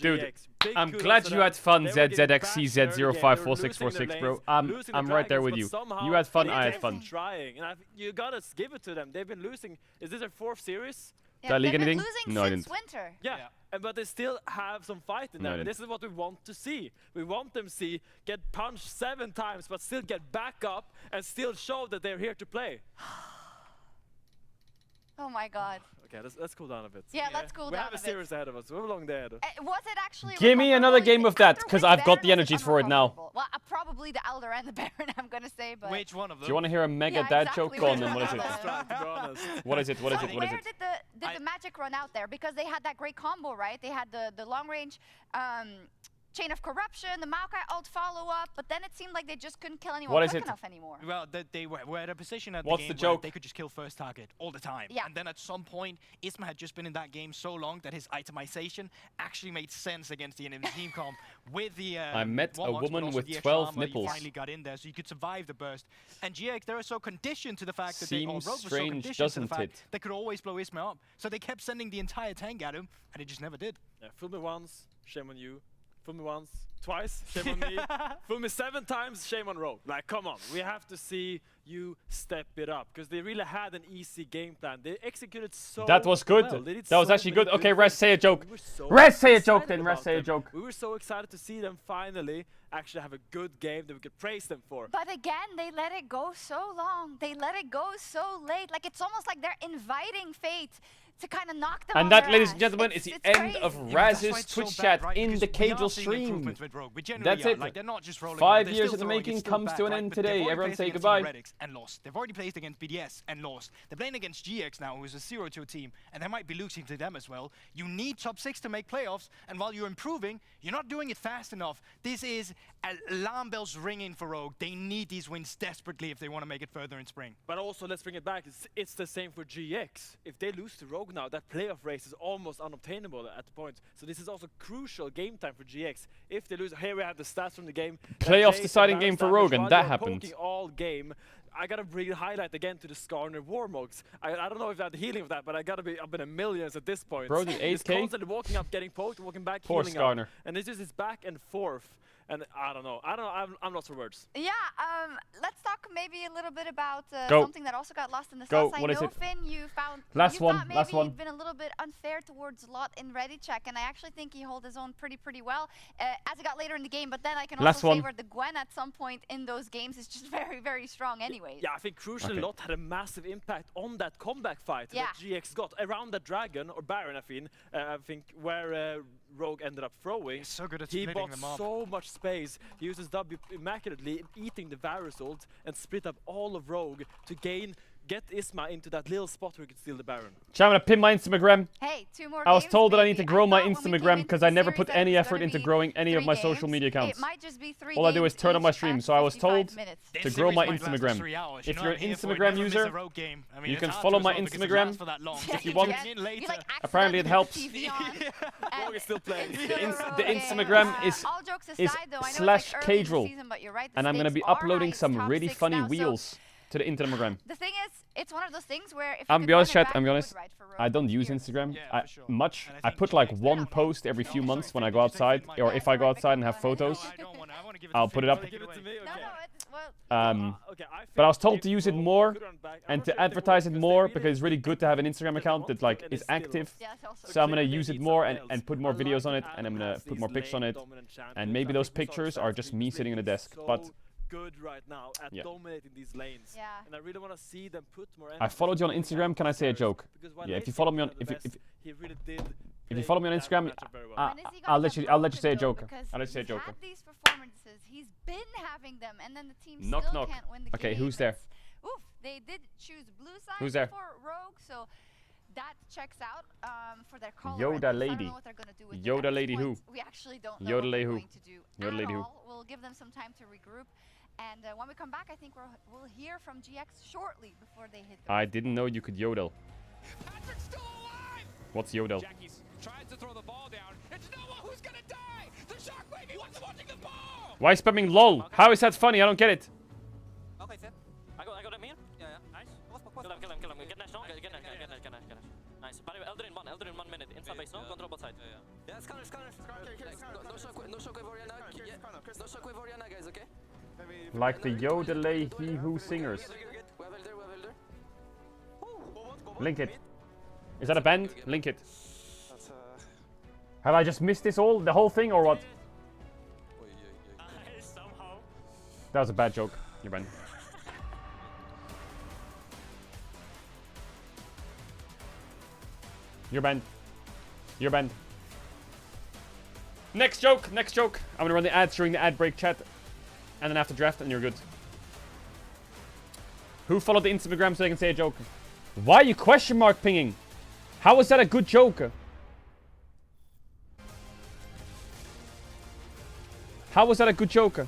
Dude, I'm glad you had fun, ZZXCZ054646, bro. I'm right there with you. You had fun, I had fun. Trying, and you gotta give it to them. They've been losing. Is this their 4th series? Did I leak they've been anything? losing No, I since didn't. winter. Yeah, but they still have some fight in No, I them. didn't. This is what we want to see. We want them to get punched 7 times, but still get back up and still show that they're here to play. Oh my god. Okay, let's cool down a bit. Yeah, let's cool we down have a a bit. series ahead of us. We're long there. Was it actually Give me another recoverable? game of that, After 'cause which I've got the Baron was energies for it now. unrecoverable? Well, probably the Elder and the Baron, I'm gonna say, but... Which one of them? Do you want to hear a mega Yeah, dad exactly. joke? Go on then, what is it? Let's try, to be honest. What is it? What is So it? What is where it? did the magic run out there? Because they had that great combo, right? They had the long range Chain of Corruption, the Maokai ult follow-up, but then it seemed like they just couldn't kill anyone What is quick it? enough anymore. Well, they were at a position at What's the the game where joke? they could just kill first target all the time. Yeah. And then at some point, Isma had just been in that game so long that his itemization actually made sense against the enemy team comp. With the I met a warlocks, but woman also with the extra 12 armor, you nipples. finally got in there, so you could survive the burst. And GX, they were so conditioned to the fact that they, or Seems Rogue was so strange, conditioned to doesn't the fact it? they could always blow Isma up. So they kept sending the entire tank at him, and it just never did. Yeah, fool me once, shame on you. Fool me once, twice, shame on me. Fool me 7 times, shame on Rogue. Like, come on, we have to see you step it up because they really had an easy game plan. They executed so That was good. well. They did That was so actually many good. Okay, Rest, things. say a joke. We were so Rest, say a joke excited then. Rest, about say a them. joke. We were so excited to see them finally actually have a good game that we could praise them for. But again, they let it go so long. They let it go so late. Like, it's almost like they're inviting fate to kind of knock them And on that, their ladies and ass. gentlemen, is It's the end of crazy. Raz's Twitch chat in the Caedrel stream. That's it. Like, they're not just rolling 5 they're years still in the throwing, making it's still comes bad, to an right? end But they've today. already Everyone placed say against goodbye. Team Heretics and lost. They've already placed against BDS and lost. They're playing against GX now, who's a 0-2 team, and they might be losing to them as well. You need top 6 to make playoffs, and while you're improving, you're not doing it fast enough. This is alarm bells ringing for Rogue. They need these wins desperately if they want to make it further in spring. But also, let's bring it back. It's the same for GX. If they lose to Rogue now, that playoff race is almost unobtainable at the point. So this is also crucial game time for GX. If they lose, here we have the stats from the game. Playoffs deciding game for Rogue, and that happened. Poking all game. I gotta bring a highlight again to the Skarner Warmogs. I don't know if I had the healing of that, but I gotta be up in the millions at this point. Bro, did He's 8K? constantly walking up, getting poked, walking back, Poor healing Skarner. up. And it's just this back and forth. And I don't know. I'm lost for words. Yeah, let's talk maybe a little bit about Go. something that also got lost in the Go. sauce. What I is know, it? Finn, you found Last you one, thought maybe last one. he'd been a little bit unfair towards Lot in ready check, and I actually think he held his own pretty well as it got later in the game. But then I can Last also one. say where the Gwen at some point in those games is just very strong anyways. Yeah, I think crucially Okay. Lot had a massive impact on that comeback fight Yeah. that GX got around that dragon or Baron. I think where Rogue ended up throwing. So good at He splitting bought them up. so much space. He uses W immaculately, eating the Varus ult and split up all of Rogue to get Isma into that little spot where he could steal the Baron. Chat, I'm gonna pin my Instagram. Hey, 2 more I was games, told that I maybe. need to grow my thought when we came Instagram into because the I never series put that any it was effort gonna into be growing any of 3 my social games. media It accounts. might just be 3 All I do is games turn on my each stream, at so I was 55 told minutes. This to grow series my might last us Instagram. 3 hours. If You know, you're I'm an here for it. Instagram Never miss a user, Rogue game. I mean, you it's can hard follow to my as well because it Instagram lasts for that long. if you You want. get in later. You like Apparently it accidentally helps. put the TV on, Rogue is still playing. The Instagram is all jokes aside, is though, I know it's slash like early in the Caedrel, season, but you're right, the and I'm gonna stakes be are uploading high. It's some top really 6 funny now, so wheels to the Instagram. the thing is, it's one of those things where if I'm you be could honest, run it chat. back, I'm you honest. would ride for Rogue. I don't use Here. Instagram Yeah, for sure. much. And I I think put like GX one okay. post every few Oh, months sorry, when I Finn, go did you say outside, Finn might or be if I go Yeah, outside and go have ahead. photos. I don't want to. I want to give it I'll to put Finn. it up. Take away. No, it's, well, Okay, I But I was think told if to use it Rogue more could run back, I'm and not to sure if they advertise it would, because they more really because it's really good to have an Instagram account that like and is they still active. lost. yeah, it's also So I'm true. gonna Clearly use they it need more something and else. put more I like videos on that it, and I'm Adam gonna has put these more pics on lane it. dominant champions. And maybe I those think we saw pictures the are stats just for me Split. sitting on a He's desk, so but good right now at Yeah. dominating these lanes. Yeah. And I really want to see them put more. I followed you on Instagram. Can I say a joke? Yeah, if you follow me on he really did. if you follow me on play Instagram, that matchup very well. I- When is he I'll gonna let get you let you broken, say a though? joke. Because I'll let you say a he's joke. had these performances, he's been having them, and then the team Knock, still knock. can't win the Okay, game. who's there? Oof, they did choose blue side Who's there? for Rogue, so that checks out for their color. Yoda I don't lady. know what they're gonna do with it. Yoda At this lady who? point, we actually don't know Yoda what they're lady who? going to do Yoda at lady who? all. We'll give them some time to regroup, and when we come back, I think we'll hear from GX shortly before they hit the I didn't know you could yodel. Patrick's still alive! What's yodel? Jackie's tries to throw the ball down. It's Noah who's gonna die! The shockwave, he wasn't watching the ball! Why spamming lol? How is that funny? I don't get it. Okay, Finn. I got him here. Yeah, nice. Kill him. Get Nash now. Get Nash. Nice. By the way, Elder in 1 minute. Inside base, no? Control both side. Yeah, Scanner. No shockwave Oriana. Yeah, no shockwave Oriana, guys, okay? Like the yodelay he who singers. We have Elder. Link it. Is that a bend? Link it. Have I just missed this the whole thing, or what? Somehow. That was a bad joke. You're banned. You're banned. You're banned. Next joke. I'm gonna run the ads during the ad break, chat. And then after draft, and you're good. Who followed the Instagram so they can say a joke? Why are you question mark pinging? How was that a good joke? How was that a good joke?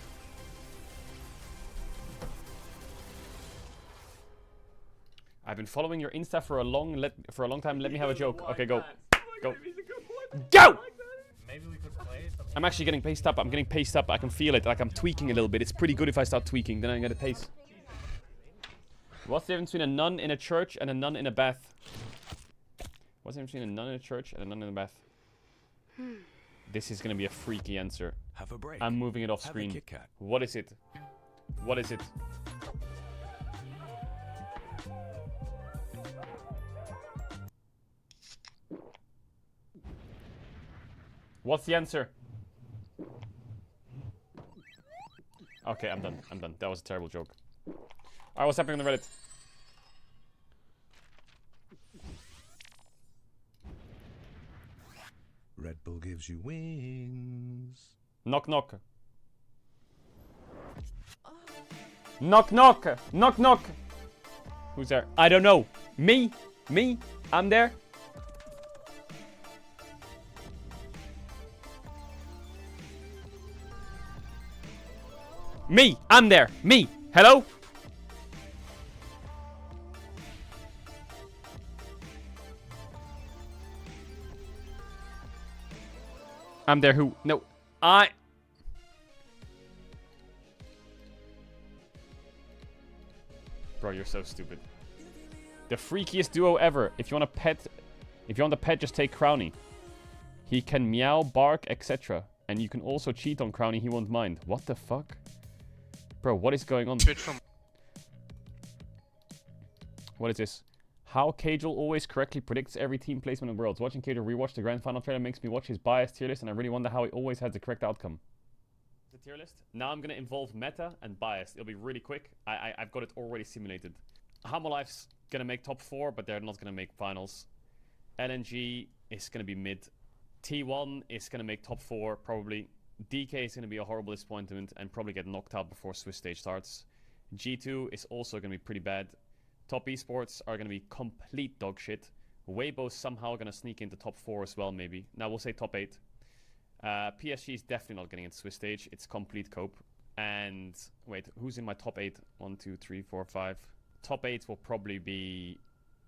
I've been following your Insta for a long time. Let me have a joke. Okay, go. Go. Go! Maybe we could play something. I'm actually getting paced up. I'm getting paced up. I can feel it. Like I'm tweaking a little bit. It's pretty good if I start tweaking. Then I get a pace. What's the difference between a nun in a church and a nun in a bath? What's the difference between a nun in a church and a nun in a bath? This is gonna be a freaky answer. Have a break. I'm moving it off Have a screen. Kit Kat. What is it? What is it? What's the answer? Okay, I'm done. That was a terrible joke. Alright, what's happening on the Reddit? Red Bull gives you wings. Knock knock. Knock knock. Knock knock. Who's there? I don't know. Me. I'm there. Me. I'm there. Me. Hello? I'm there. Who? No. Bro, you're so stupid. The freakiest duo ever. If you want a pet, just take Crowny. He can meow, bark, etc. And you can also cheat on Crowny, he won't mind. What the fuck? Bro, what is going on? What is this? How Caedrel always correctly predicts every team placement in Worlds. Watching Caedrel rewatch the Grand Final trailer makes me watch his biased tier list, and I really wonder how he always has the correct outcome. The tier list? Now I'm gonna involve meta and bias. It'll be really quick. I've got it already simulated. Hamalife's gonna make top 4, but they're not gonna make finals. LNG is gonna be mid. T1 is gonna make top 4, probably. DK is gonna be a horrible disappointment and probably get knocked out before Swiss stage starts. G2 is also gonna be pretty bad. Top esports are gonna be complete dog shit. Weibo's somehow gonna sneak into top 4 as well, maybe. Now we'll say top 8. PSG is definitely not getting into Swiss stage. It's complete cope. And wait, who's in my top 8? 1, 2, 3, 4, 5. Top 8 will probably be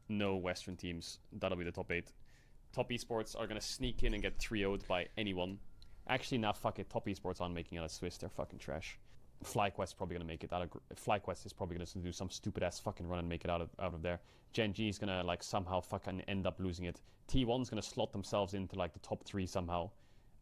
no Western teams. That'll be the top 8. Top esports are gonna sneak in and get 3-0'd by anyone. Actually, nah, fuck it. Top esports aren't making it out of Swiss. They're fucking trash. FlyQuest probably gonna make it out of. FlyQuest is probably gonna do some stupid ass fucking run and make it out of there. Gen G is gonna like somehow fucking end up losing it. T1's gonna slot themselves into like the top 3 somehow,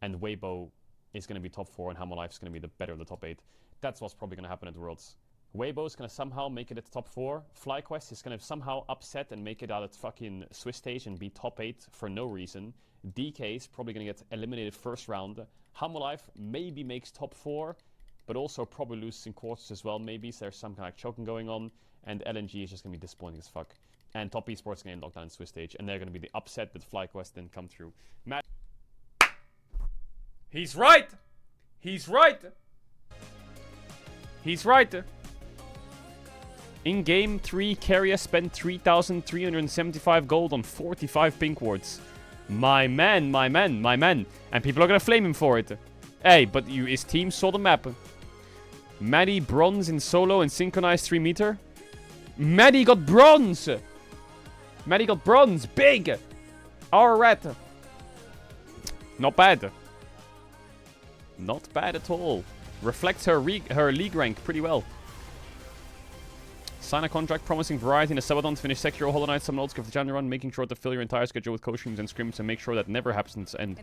and Weibo is gonna be top 4, and Hamalife's gonna be the better of the top 8. That's what's probably gonna happen at Worlds. Weibo's gonna somehow make it at the top 4. FlyQuest is gonna somehow upset and make it out at fucking Swiss stage and be top 8 for no reason. DK is probably gonna get eliminated first round. Hamalife maybe makes top 4, but also probably loses in quarters as well, maybe. So there's some kind of choking going on. And LNG is just gonna be disappointing as fuck. And top esports is gonna get locked down in Swiss stage, and they're gonna be the upset that FlyQuest didn't come through. He's right! He's right! He's right! In game 3, Carrier spent 3,375 gold on 45 pink wards. My man, my man, my man. And people are gonna flame him for it. Hey, but his team saw the map. Maddie bronze in solo and synchronized 3 meter. Maddie got bronze! Maddie got bronze! Big! Our rat. Not bad. Not bad at all. Reflects her league rank pretty well. Sign a contract promising variety in a subathon to finish Sekiro, Hollow Knight, some notes, give the January run, making sure to fill your entire schedule with co-streams and scrims and make sure that never happens and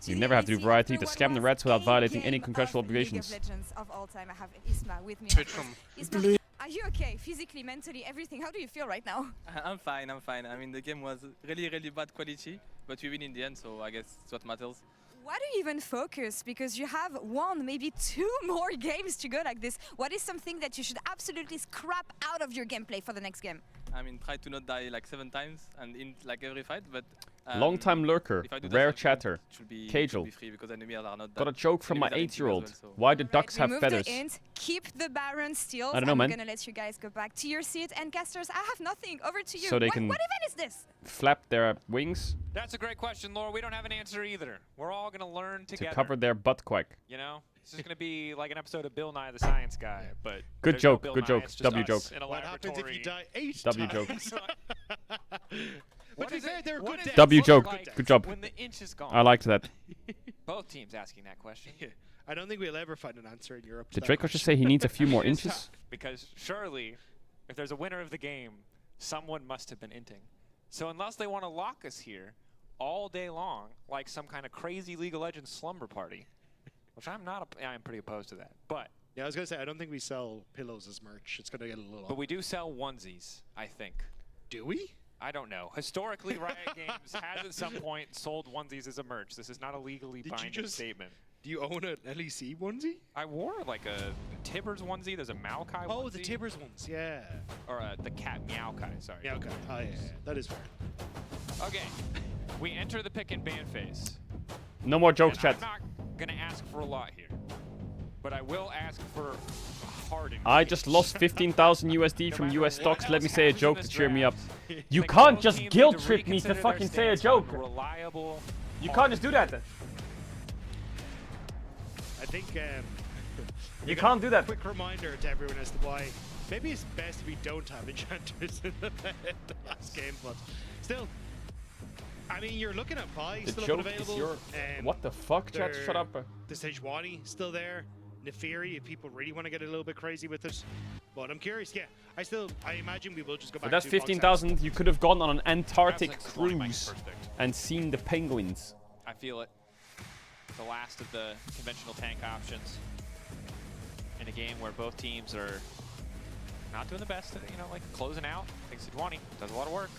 you never have to do variety to scam the rats without violating any contractual obligations. Of all time, I have Isma with me. Are you okay? Physically, mentally, everything? How do you feel right now? I'm fine, I'm fine. I mean, the game was really, really bad quality, but we win in the end, so I guess it's what matters. Why do you even focus? Because you have 1, maybe 2 more games to go like this. What is something that you should absolutely scrap out of your gameplay for the next game? I mean, try to not die like 7 times and in like every fight, but... Long-time lurker, rare chatter, Caedrel. Got a joke from my 8-year-old. Well, so. Why do ducks have feathers? Keep the Baron still. I don't know, man. I'm gonna let you guys go back to your seat. And casters, I have nothing. Over to you. So they what can event is this? Flap their wings. That's a great question, Laura. We don't have an answer either. We're all gonna learn together. To cover their butt quack. You know, this is gonna be like an episode of Bill Nye the Science Guy, but good joke, no good joke, W joke. What happens if you die 8 W times? joke. But to be fair, they're good deaths. W joke, like good job. when the inch is gone? I liked that. Both teams asking that question. I don't think we'll ever find an answer in Europe. Did Draco just say he needs a few more inches? Because surely, if there's a winner of the game, someone must have been inting. So unless they want to lock us here all day long, like some kind of crazy League of Legends slumber party, which I'm not, I'm pretty opposed to that. But yeah, I was gonna say I don't think we sell pillows as merch. It's gonna get a little. But we do sell onesies, I think. Do we? I don't know. Historically, Riot Games has at some point sold onesies as a merch. This is not a legally binding statement. Do you own an LEC onesie? I wore like a Tibbers onesie. There's a Maokai onesie. Oh, the Tibbers ones, yeah. Or the cat Meowkai, sorry. Meowkai, oh yeah, that is fair. Okay, we enter the pick and ban phase. No more jokes, And chat. I'm not gonna ask for a lot here, but I will ask for a hard I just lost 15,000 USD from US stocks. Let me say a joke to cheer me up. You Like, can't both just teams need guilt to trip me to reconsider their fucking say a stance on joke. Reliable. You can't just do that. I think You can't do that. Quick reminder to everyone as to why maybe it's best if we don't have enchanters in the last game, but still. I mean, you're looking at Pi The still up joke and is available. your... What the fuck, chat? Shut up. The Sejuani still there. Nefiri, if people really want to get a little bit crazy with it. But I'm curious, yeah. I imagine we will just go back But that's to 15,000. You could have gone on an Antarctic Perhaps like cruise and seen the penguins. I feel it. The last of the conventional tank options in a game where both teams are not doing the best, you know, like closing out. I think Sejuani does a lot of work.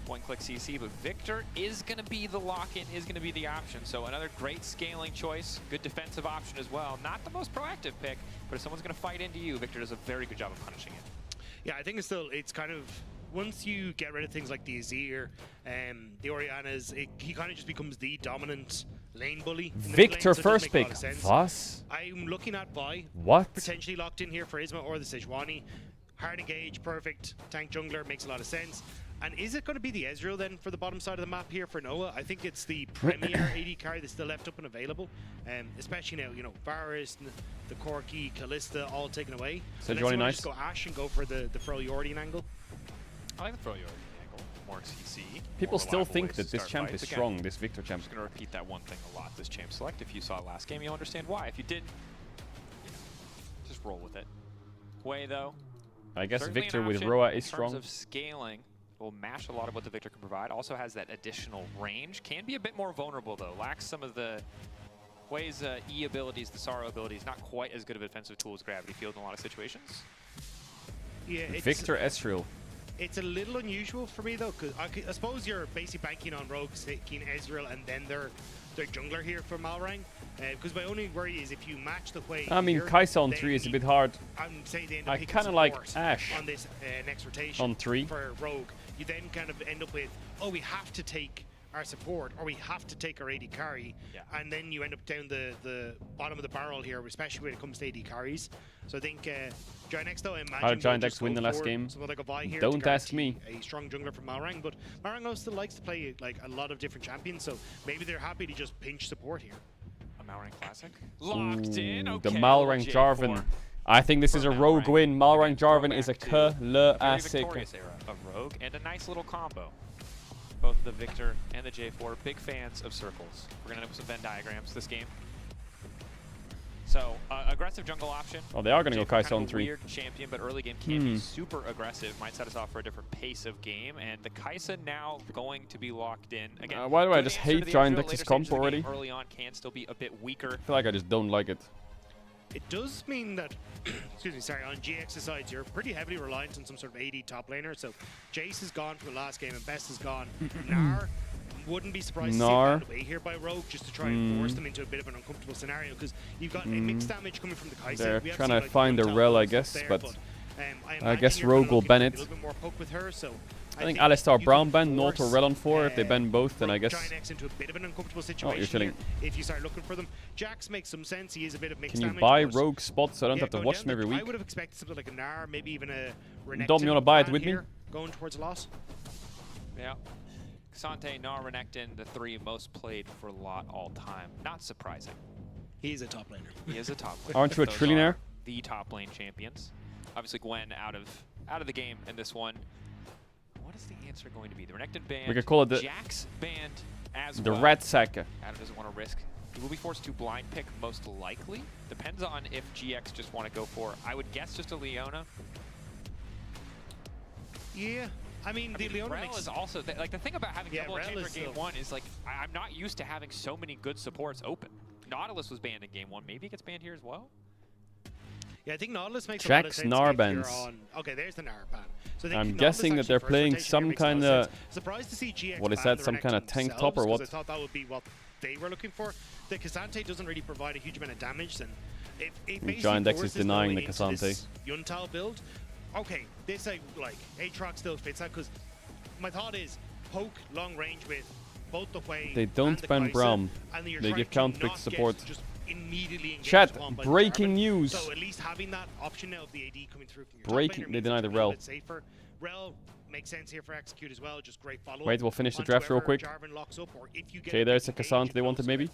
One-click CC, but Victor is going to be the lock-in, is going to be the option. So another great scaling choice, good defensive option as well. Not the most proactive pick, but if someone's going to fight into you, Victor does a very good job of punishing it. Yeah, I think it's kind of, once you get rid of things like the Azir, the Orianas, he kind of just becomes the dominant lane bully. In the mid Victor lane, so it does first make a lot pick. of sense. Was? I'm looking at Vi. What? Potentially locked in here for Isma or the Sejuani. Hard engage, perfect. Tank jungler makes a lot of sense. And is it going to be the Ezreal then for the bottom side of the map here for Noah? I think it's the premier AD carry that's still left up and available. Especially now, you know, Varus, the Corki, Callista all taken away. So Unless you wanna nice. just go Ashe and go for the Fro Yordian angle. I like the throw yard angle, more CC. People more still reliable think ways that to this start champ fights. is Again, strong, this Victor champ. I'm just going to repeat that one thing a lot. This champ select, if you saw it last game, you'll understand why. If you didn't, you know, just roll with it. Way though, I guess certainly Victor an with option Roa in is strong. terms of scaling, will mash a lot of what the Victor can provide. Also has that additional range. Can be a bit more vulnerable though. Lacks some of the Hui's E abilities, the Sorrow abilities. Not quite as good of a defensive tool as Gravity Field in a lot of situations. Yeah, Victor Ezreal. It's a little unusual for me though, because I suppose you're basically banking on rogues taking Ezreal and then their jungler here for Malrang. Because my only worry is if you match the way. I mean, Kai'Sa on 3 is a bit hard. I'm saying they end up I picking kind of like support Ashe on this next rotation on 3. for rogue. You then kind of end up with, oh, we have to take our support or we have to take our AD carry, and then you end up down the bottom of the barrel here, especially when it comes to AD carries. So I think Giant X though, I imagine How did Giant will X just win go the last for game? someone like a Vi here Don't to ask me. guarantee a strong jungler from Malrang, but Malrang still likes to play like a lot of different champions, so maybe they're happy to just pinch support here. A Malrang Classic. Locked in. Ooh, Okay, the Malrang J4. Jarvan. I think this is a rogue win. Malrang Jarvan is a very classic. victorious era of Rogue and a nice little combo. Both the Victor and the J4, big fans of circles. We're gonna end up with some Venn diagrams this game. So, aggressive jungle option. Oh, they are gonna go J4 Kai'Sa kind on of a 3. Weird champion, but early game can be super aggressive. Might set us off for a different pace of game. And the Kai'Sa now going to be locked in. Again, Why do I good just answer to hate the Giant Ezreal. X's Later comp stages of the game already? Early on can still be a bit weaker. I feel like I just don't like it. It does mean that, excuse me, sorry, on GX's side, you're pretty heavily reliant on some sort of AD top laner. So Jace is gone from the last game and Best is gone. Nar wouldn't be surprised to see Nar. found away here by Rogue just to try and force them into a bit of an uncomfortable scenario because you've got a mixed damage coming from the Kai'Sa. They're We have trying seen, to like, find the one rel, I talent guess, there, but I I guess imagine you're Rogue gonna will look ban at it. a little bit more poke with her, so I think you Alistar can Brown ban, Nort or force, Rel on 4. If they ban both, then I Rogue guess. Giant X into a bit of an uncomfortable Oh, situation you're chilling. here if you start looking for them. Jax makes some sense. He is a bit of mixed Can you damage. buy but Rogue spots so I don't have to going watch down them every the- week? I would have expected something like a Gnar, maybe even a Renekton. Dom, you wanna buy it ban with me? here, going towards a loss. Yeah. Xante, Gnar, Renekton, the 3 most played for lot all time. Not surprising. He's a top laner. He is a top laner. Aren't you a Those trillionaire? are the top lane champions. Obviously Gwen out of the game in this one. What is the answer going to be? The Renekton banned. We could call it the- Jax banned as The well. rat sack. Adam doesn't want to risk. He will be forced to blind pick most likely. Depends on if GX just want to go for, I would guess, just a Leona. Yeah. I mean, the Leona Rel makes is also, like the thing about having Yeah, double Rel chamber is game still- 1 is like, I'm not used to having so many good supports open. Nautilus was banned in game 1. Maybe it gets banned here as well? Yeah, I think Nautilus makes a lot of Jax sense. Gnar if you're bans. on- Okay, there's the Gnar ban. So I think I'm Nautilus guessing that actually they're first playing rotation here some makes a lot of kinda- sense. Surprised to see GX what is ban that, the some kinda Renekton tank top themselves, or 'cause what? I thought that would be what they were looking for. The Cassante doesn't really provide a huge amount of damage, and it basically Giant X is forces denying Noah the into this Cassante. Yuntal build. Okay, this like Aatrox still fits that because my thought is poke long range with both the way They don't and the ban Kai'Sa, Braum. and then you're They trying give to counter pick not get support. just immediately engaged Chat, upon by the breaking Jarvan. news. So at least having that option now of the AD coming through from your Breaking- top laner they means deny it's the a little rel. bit safer. Rel makes sense here for execute as well. Just great follow. Wait, we'll finish the draft real quick. Okay, there's a Cassandra they wanted maybe.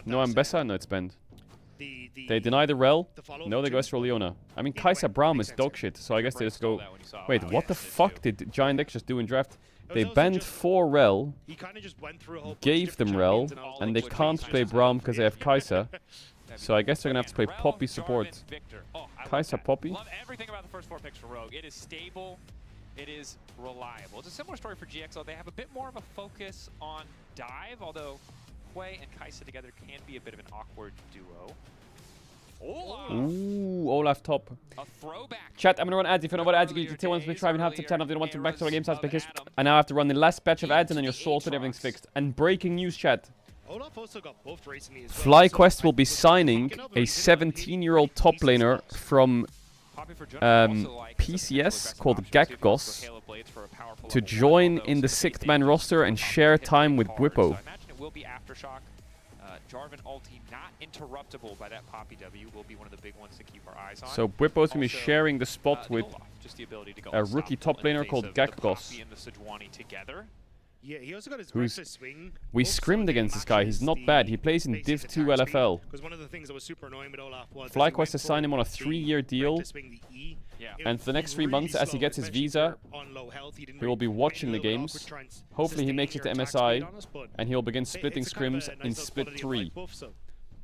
No Ambessa, no it's banned. They deny the rel. No, they go Astro Leona. I mean, Kai'Sa Braum is dog shit, so I guess they just go. Wait, what the fuck did Giant X just do in draft? They banned 4 rel, He kind of just went through a whole bunch of gave different them rel, champions, and I was and like, they "Which can't one's play just Braum because they have Kai'Sa. So I guess they're gonna have to play Poppy support. Kai'Sa Poppy. Love everything about the first 4 picks for Rogue. It is stable. It is reliable. It's a similar story for GXL. They have a bit more of a focus on dive, although Quay and Kai'Sa together can be a bit of an awkward duo. Olaf! Ooh, Olaf top. A throwback. Chat, I'm gonna run ads. If you know what ads, you can tell once we try and have the channel. If you don't want to back to our game size because I now have to run the last batch of ads and then you're sorted, everything's fixed. And breaking news, chat. Olaf also got buffed recently as well. FlyQuest will be signing a 17-year-old top laner from PCS called Gakgos to join in the 6th man roster and share time with Bwipo. I imagine it will be Aftershock. Jarvan ulti not interruptible by that Poppy W will be one of the big ones to keep our eyes on. So Bwipo's gonna be sharing the spot with just the ability to go a rookie top laner called Gakgos. and the Sejuani together. Yeah, he also got his Who's reckless swing. we scrimmed against this guy. He's not bad. He plays in Div 2 LFL. Because one of the things that was super annoying with Olaf was FlyQuest has signed him on a 3-year deal, and for the next 3 months, as he gets his visa, he will be watching the games. Hopefully he makes it to MSI, and he'll begin splitting scrims in Split 3.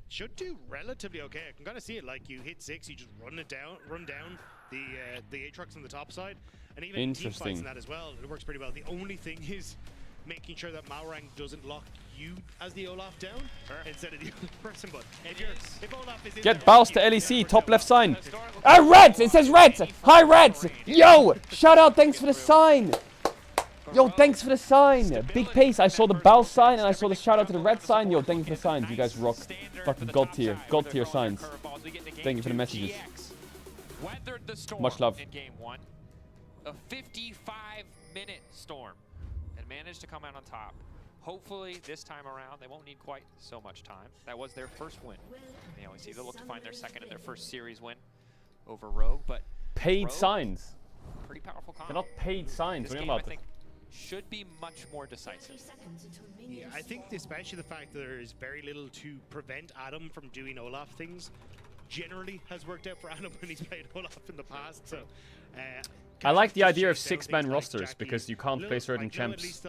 Should do relatively okay. I can kind of see it. Like you hit 6, you just run down the Aatrox on the top side, and even in team fights and that as well. It works pretty well. The only thing is making sure that Malrang doesn't lock you as the Olaf down instead of the other person. But if Olaf is in Get there, Baus to LEC, top left sign. Reds! It says Reds! Hi, Reds! Yo! Shout out, thanks for the sign! Yo, thanks for the sign! Big pace, I saw the Baus sign and I saw the shout out to the Red sign. Yo, thank you for the signs. You guys rock. Fucking god tier signs. Thank you for the messages. Much love. In game 1, a 55-minute storm, and managed to come out on top. Hopefully this time around they won't need quite so much time. That was their first win in the LEC. They'll look to find their second and their first series win over Rogue, but paid Rogue, signs. Pretty powerful combo. They're not paid signs. This What are you game, I about? think, should be much more decisive. Yeah, I think especially the fact that there is very little to prevent Adam from doing Olaf things generally has worked out for Adam when he's played Olaf in the past. So I like the idea of 6-man rosters because you can't play certain champs.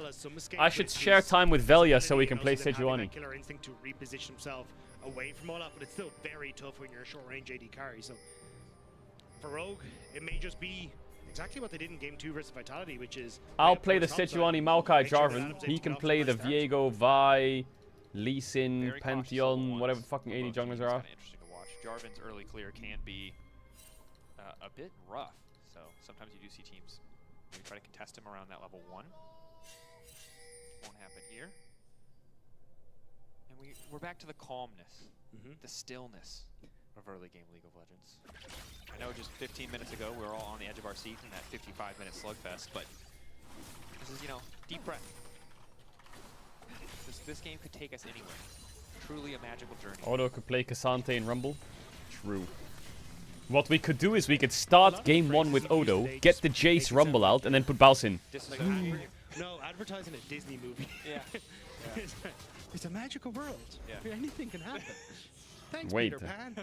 I should share time with Velia so he can play Sejuani. Killer instinct to reposition himself away from Olaf, but it's still very tough when you're a short-range AD carry. So for Rogue, it may just be exactly what they did in Game 2 versus Vitality, which is I'll play the Sejuani Maokai Jarvan. He can play the Viego, Vi, Lee Sin, Pantheon, whatever fucking 80 junglers are. Interesting to watch. Jarvan's early clear can be a bit rough. So sometimes you do see teams maybe try to contest him around that level 1. Won't happen here. And we're back to the calmness, the stillness of early game League of Legends. I know just 15 minutes ago we were all on the edge of our seats in that 55-minute slugfest, but this is, deep breath. This game could take us anywhere. Truly a magical journey. Odo could play Cassante in Rumble. True. What we could do is we could start game 1 with Odo, get the Jace Rumble out, and then put Baus in. No, advertising a Disney movie. Yeah. It's a magical world. Yeah. Anything can happen. Thanks, Wait. Peter Pan.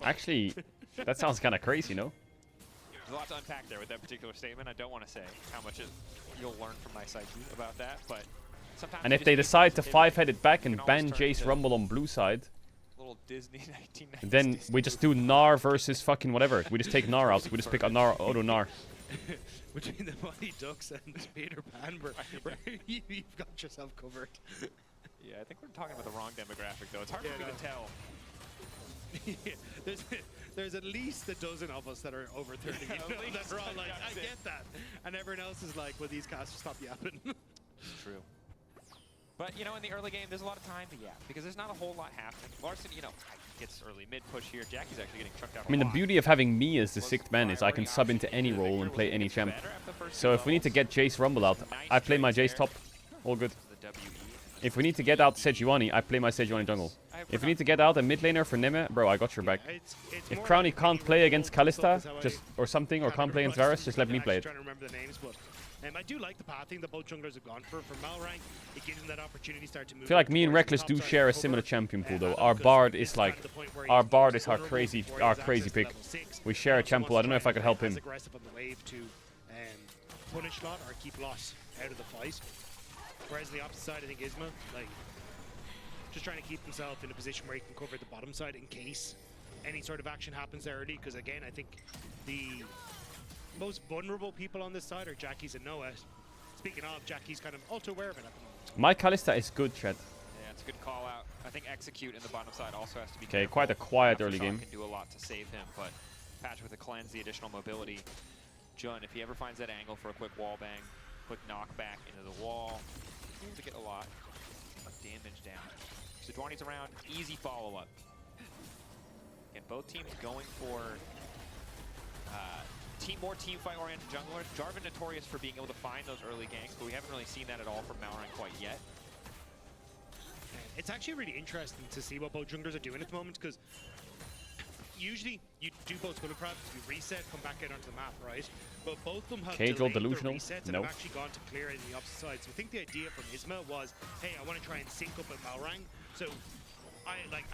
Actually, that sounds kind of crazy, no? There's a lot to unpack there with that particular statement. I don't want to say how much you'll learn from my psyche about that, but sometimes. And if they decide to 5-head it back and ban Jace Rumble on blue side, little Disney 1990s. then we just do Gnar versus fucking whatever. We just take Gnar out. We just pick a Gnar, Odo Gnar. Between the Mighty Ducks and Peter Pan, you've got yourself covered. Yeah, I think we're talking about the wrong demographic, though. It's hard for me to tell. Yeah, there's at least a dozen of us that are over 30. That are all like, I get that. And everyone else is like, well, these casters stop yapping. True. But, in the early game, there's a lot of time to yap, because there's not a whole lot happening. Larson, gets early mid-push here. Jackie's actually getting chucked out I mean, the beauty of having me as the 6th man is I can sub into any role and play any champ. So if we need to get Jace Rumble out, I play my Jace top. All good. The If we need to get out Sejuani, I play my Sejuani jungle. If we need to get out a mid laner for Nime, bro, I got your back. If Crowny can't play against Kalista, just or something, or can't play against Varus, just let me play it. Trying to remember the names, but I do like the pathing that both junglers have gone for. For Malrang, it gives him that opportunity to start to move. I feel like me and Reckless do share a similar champion pool though. Our Bard is like, our crazy pick. We share a champ pool. I don't know if I could help him. Aggressive on the wave to punish lot or keep loss out of the fight. Whereas on the opposite side, I think Isma, like, just trying to keep himself in a position where he can cover the bottom side in case any sort of action happens there early. Because again, I think the most vulnerable people on this side are Jackie's and Noah. Speaking of, Jackie's kind of also aware of it at the moment. My Kalista is good, Chad. Yeah, it's a good call out. I think execute in the bottom side also has to be Okay, careful. quite a quiet early Aftershock game. Can do a lot to save him, but Patch with a cleanse, the additional mobility. Jun, if he ever finds that angle for a quick wall bang, quick knockback into the wall, he's able to get a lot of damage down. Sejuani's around, easy follow-up. And both teams going for more team fight-oriented junglers. Jarvan notorious for being able to find those early ganks, but we haven't really seen that at all from Malrang quite yet. It's actually really interesting to see what both junglers are doing at the moment, because usually you do both Skull Crabs, you reset, come back out onto the map, right? But both of them have Caedrel delayed delusional? their resets and No. have actually gone to clear in the opposite side. So I think the idea from Isma was, hey, I want to try and sync up with Malrang. So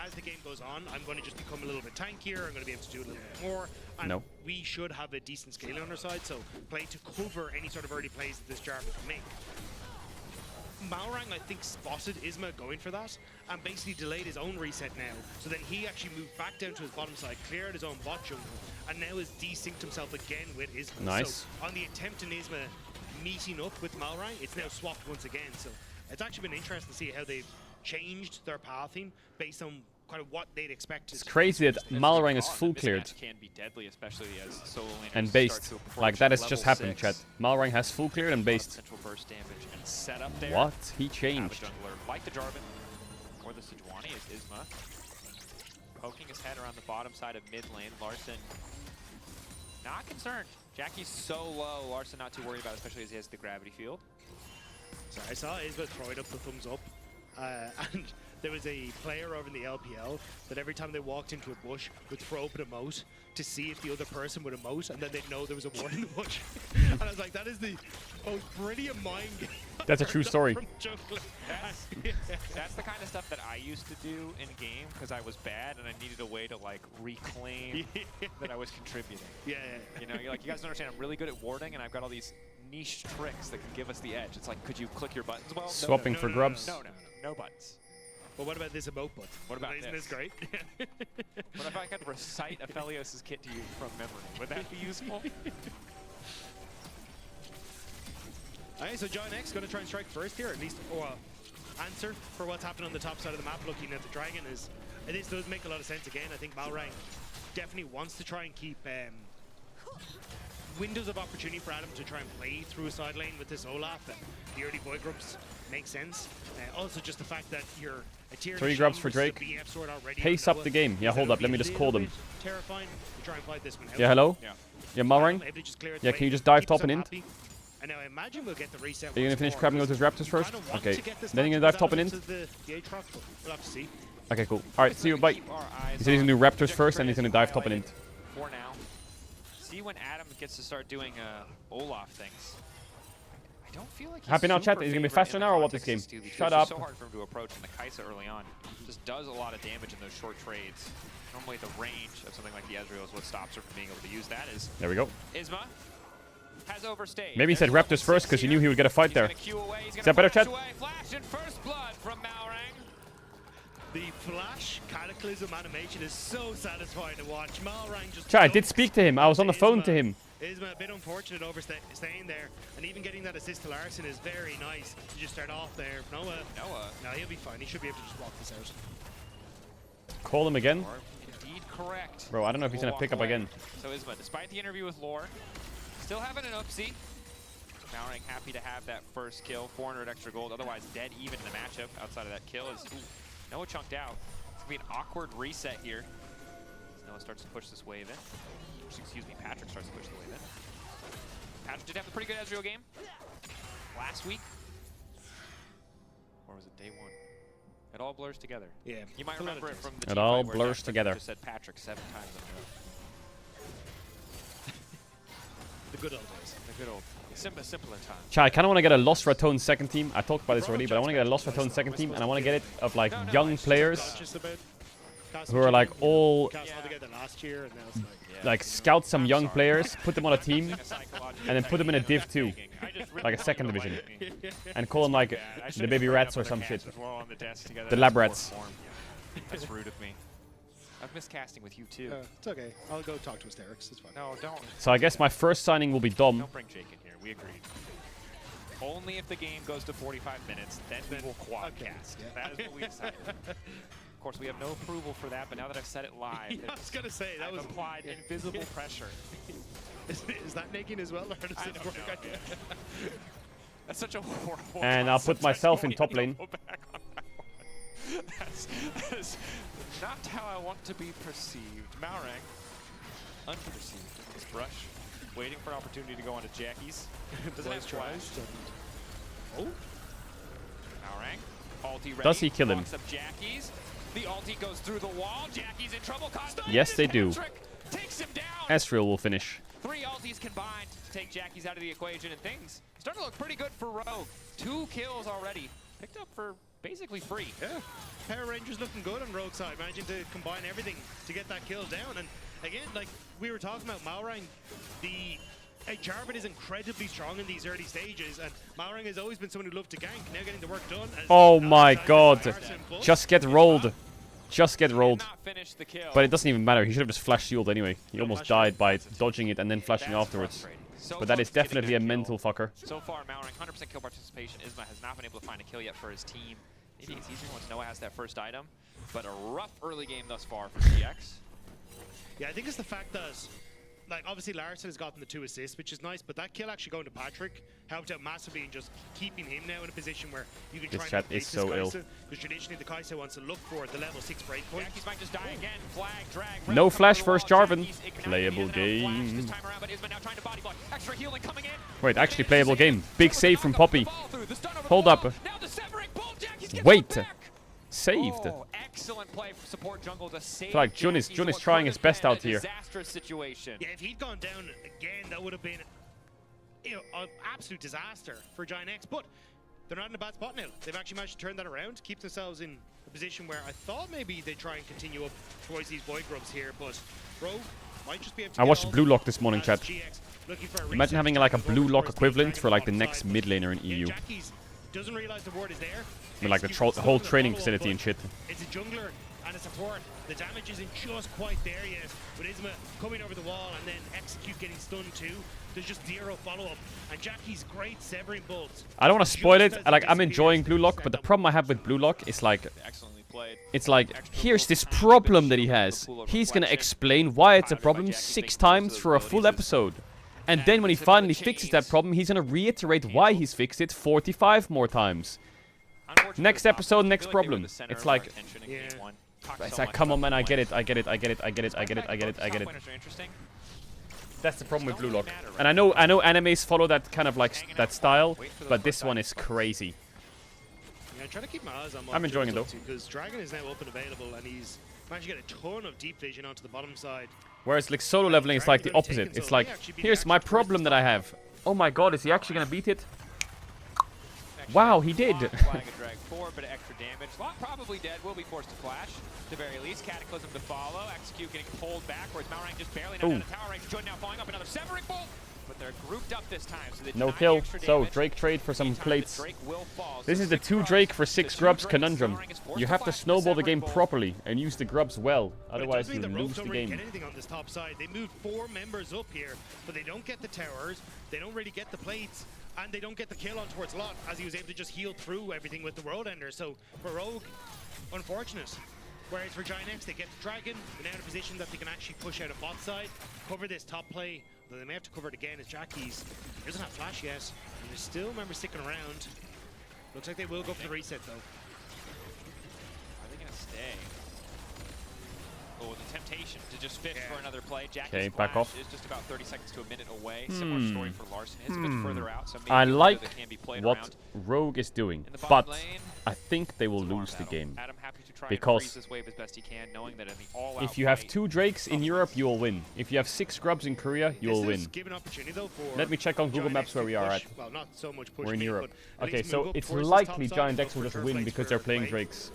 as the game goes on, I'm going to just become a little bit tankier. I'm going to be able to do a little bit more. And No. we should have a decent scaling on our side, so play to cover any sort of early plays that this Jarvan can make. Malrang, I think, spotted Isma going for that and basically delayed his own reset now. So then he actually moved back down to his bottom side, cleared his own bot jungle, and now has desynced himself again with Isma. Nice. So on the attempt in Isma meeting up with Malrang, it's now swapped once again. So it's actually been interesting to see how they've changed their pathing based on kind of what they'd expected. It's crazy that Malrang is full cleared Can be deadly, especially as solo laners and start based. to approach Like that has level just happened, 6. Chad. Malrang has full cleared and based. Central burst damage and set up there. What? He Have a changed. jungler like the Jarvan or the Sejuani is Isma. Poking his head around the bottom side of mid lane. Larson not concerned. Jackie's so low. Larson not too worried about it, especially as he has the gravity field. So I saw Isma throwing up the thumbs up, and there was a player over in the LPL that every time they walked into a bush would throw up an emote to see if the other person would emote, and then they'd know there was a ward in the bush. And I was like, that is the most brilliant mind game. That's a true story. That's the kind of stuff that I used to do in game because I was bad and I needed a way to like reclaim that I was contributing. Yeah. You know, you're like, you guys don't understand, I'm really good at warding and I've got all these niche tricks that can give us the edge. It's like, could you click your buttons well? Swapping for grubs. No buttons. But what about this emote button? What about Isn't this great? What if I could recite Aphelios' kit to you from memory? Would that be useful? Alright, so John X going to try and strike first here, at least, or answer for what's happening on the top side of the map. Looking at the dragon is, this does make a lot of sense again. I think Malrang definitely wants to try and keep windows of opportunity for Adam to try and play through a side lane with this Olaf, and the early boy grubs make sense. Also just the fact that you're a tier 3 grubs for Drake. Pace up the game. Yeah, hold up. Let me just call them. Terrifying to try and fight this one out. Yeah, hello? Yeah, Malrang? Yeah, can you just dive top and int? And now I imagine we'll get the reset. Are you gonna finish crabbing out his Raptors first? Okay. Then you're gonna dive top and int? We'll have to see. Okay, cool. Alright, see you, bye. He said he's gonna do Raptors first and he's gonna dive top and int. For now. See when Adam gets to start doing Olaf things. I don't feel like he's Happy now, chat? super Is he gonna be favored faster in now the or what this context game? of 2v2. Shut It's up. just so hard for him to approach, and the Kaisa early on just does a lot of damage in those short trades. Normally the range of something like the Ezreal is what stops her from being able to use that. There we go. Isma has overstayed. Maybe he said Raptors first because he knew he would get a fight there. Is that better, chat? Flash and first blood from Malrang. The flash cataclysm animation is so satisfying to watch. Malrang just. Chat, I did speak to him. I was on the phone to him. Isma a bit unfortunate staying there, and even getting that assist to Larson is very nice to just start off there. Noah. No, he'll be fine. He should be able to just walk this out. Call him again. Indeed correct. Bro, I don't know if he's gonna pick up again. So Isma, despite the interview with Lore, still having an oopsie. Malrang happy to have that first kill, 400 extra gold. Otherwise dead even in the matchup. Outside of that kill is Noah chunked out. It's gonna be an awkward reset here. As Noah starts to push this wave in. Excuse me, Patrick starts to push the wave in. Patrick did have a pretty good Ezreal game last week. Or was it day 1? It all blurs together. Yeah. You might a lot of remember it days. from the It team all fight where blurs Jack together. just said Patrick 7 times in a row. The good old days. The good old, simpler times. Chad, I kind of want to get a Lost Raton second team. I talked about this already, but I want to get a Lost Raton second team, and I want to get it of like young players who are like all together last year, and now it's like scout some young players, put them on a team, and then put them in a Div 2, like a second division, and call them like the baby rats or some shit. The lab rats. That's rude of me. I've missed casting with you too. It's okay. I'll go talk to Asterix. It's fine. No, don't. So I guess my first signing will be Dom. Don't bring Jake in here. We agreed. Only if the game goes to 45 minutes, then we will quad cast. Yeah. That is what we decided. Of course, we have no approval for that, but now that I've said it live, I was gonna say that I've was applied invisible pressure. Is that naking as well, or does I it don't work? know, That's such a horrible. And I'll put concept. I myself don't in top even lane. go back on that one. That is not how I want to be perceived. Maurang, unperceived in this brush, waiting for an opportunity to go onto Jackie's. Doesn't have flash. Oh. Maurang, ulti ready. Does he kill him? Walks up Jackie's. The ulti goes through the wall. Jackie's in trouble. Yes, they do. Takes him down. Ezreal will finish. 3 ultis combined to take Jackie's out of the equation, and things starting to look pretty good for Rogue. 2 kills already, picked up for basically free. Yeah, Power Rangers looking good on Rogue side, managing to combine everything to get that kill down. And again, like we were talking about Maurang, Jarvan is incredibly strong in these early stages, and Maurang has always been someone who loved to gank. Now getting the work done. Oh my god. Just get rolled. Just get rolled. But it doesn't even matter. He should have just flash shielded anyway. He almost died by dodging it and then flashing afterwards. But that is definitely a mental fucker. So far, Maurang, 100% kill participation. Isma has not been able to find a kill yet for his team. Maybe it's easier once Noah has that first item, but a rough early game thus far for GX. Yeah, I think it's the fact that, like, obviously Larson has gotten the 2 assists, which is nice, but that kill actually going to Patrick helped out massively in just keeping him now in a position where you can This try chat and is so ill. because traditionally the Kai'Sa wants to look for the level 6 breakpoint. Jackie's might just die again. Flag, drag, No flash first Jarvan. Playable game. Wait, actually playable game. Big save from Poppy. Hold up. Wait. Saved. Oh, excellent play for support jungle to save. I feel like Jun is trying his best out here. Disastrous situation. Yeah, if he'd gone down again, that would have been, you know, an absolute disaster for Giant X. But they're not in a bad spot now. They've actually managed to turn that around, keep themselves in a position where I thought maybe they'd try and continue up towards these boy grubs here, but Rogue might just be able to I watched Blue Lock this morning, chat. Imagine having like a Blue Lock equivalent for like the next mid laner in EU. Doesn't realize the ward is there. With like the whole training facility and shit. It's a jungler and a support. The damage isn't just quite there yet. With Isma coming over the wall and then Execute getting stunned too. There's just 0 follow-up. And Jackie's great severing bolts. I don't want to spoil it. I'm enjoying Blue Lock, but the problem I have with Blue Lock is like, it's like, here's this problem that he has. He's gonna explain why it's a problem 6 times for a full episode. And then when he finally fixes that problem, he's gonna reiterate why he's fixed it 45 more times. Next episode, next problem. It's like, come on, man, I get it. That's the problem with Blue Lock. And I know animes follow that kind of like that style, but this one is crazy. Yeah, I'm trying to keep my eyes on I'm enjoying it though. Because Dragon is now up and available, and he's managed to get a ton of deep vision onto the bottom side. Whereas like solo leveling is like the opposite. It's like, here's my problem that I have. Oh my god, is he actually gonna beat it? Wow, he did. Flag a drag forward, but extra damage. Lot probably dead, will be forced to flash. At the very least, Cataclysm to follow. Execute getting pulled backwards. Maurang just barely not out of tower range. Jordan now falling up, another severing bolt. But they're grouped up this time, so they No kill. So Drake trade for some plates. This is the 2 Drake for 6 grubs conundrum. You have to snowball the game properly and use the grubs well, otherwise you lose the game. Get anything on this top side. They moved 4 members up here, but they don't get the towers. They don't really get the plates. And they don't get the kill on towards Lot, as he was able to just heal through everything with the World Ender. So for Rogue, unfortunate. Whereas for Giant X, they get the Dragon. They're now in a position that they can actually push out a bot side, cover this top play. Though they may have to cover it again as Jackie's. He doesn't have flash yet. And there's still members sticking around. Looks like they will go for the reset though. Are they going to stay? Oh, the temptation to just fish for another play. Okay, Jackie's back flash off. is just about 30 seconds to a minute away. Similar story for Larson. It's a bit further out, so maybe I a window like that can be played what around. Rogue is doing, In the bottom but lane, I think they will it's a farm lose the battle. game. Adam happy to try and Because freeze this wave as best he can, knowing that in the all-out if you have fight, 2 Drakes in Europe, you will win. If you have 6 Grubs in Korea, you will win. Let me check on Google Maps where we are at. Well, not so much push We're in mid, Europe. but at Okay, least so move up it's towards this likely top Giant side, X will look just for win turf because lanes they're for playing play. Drakes.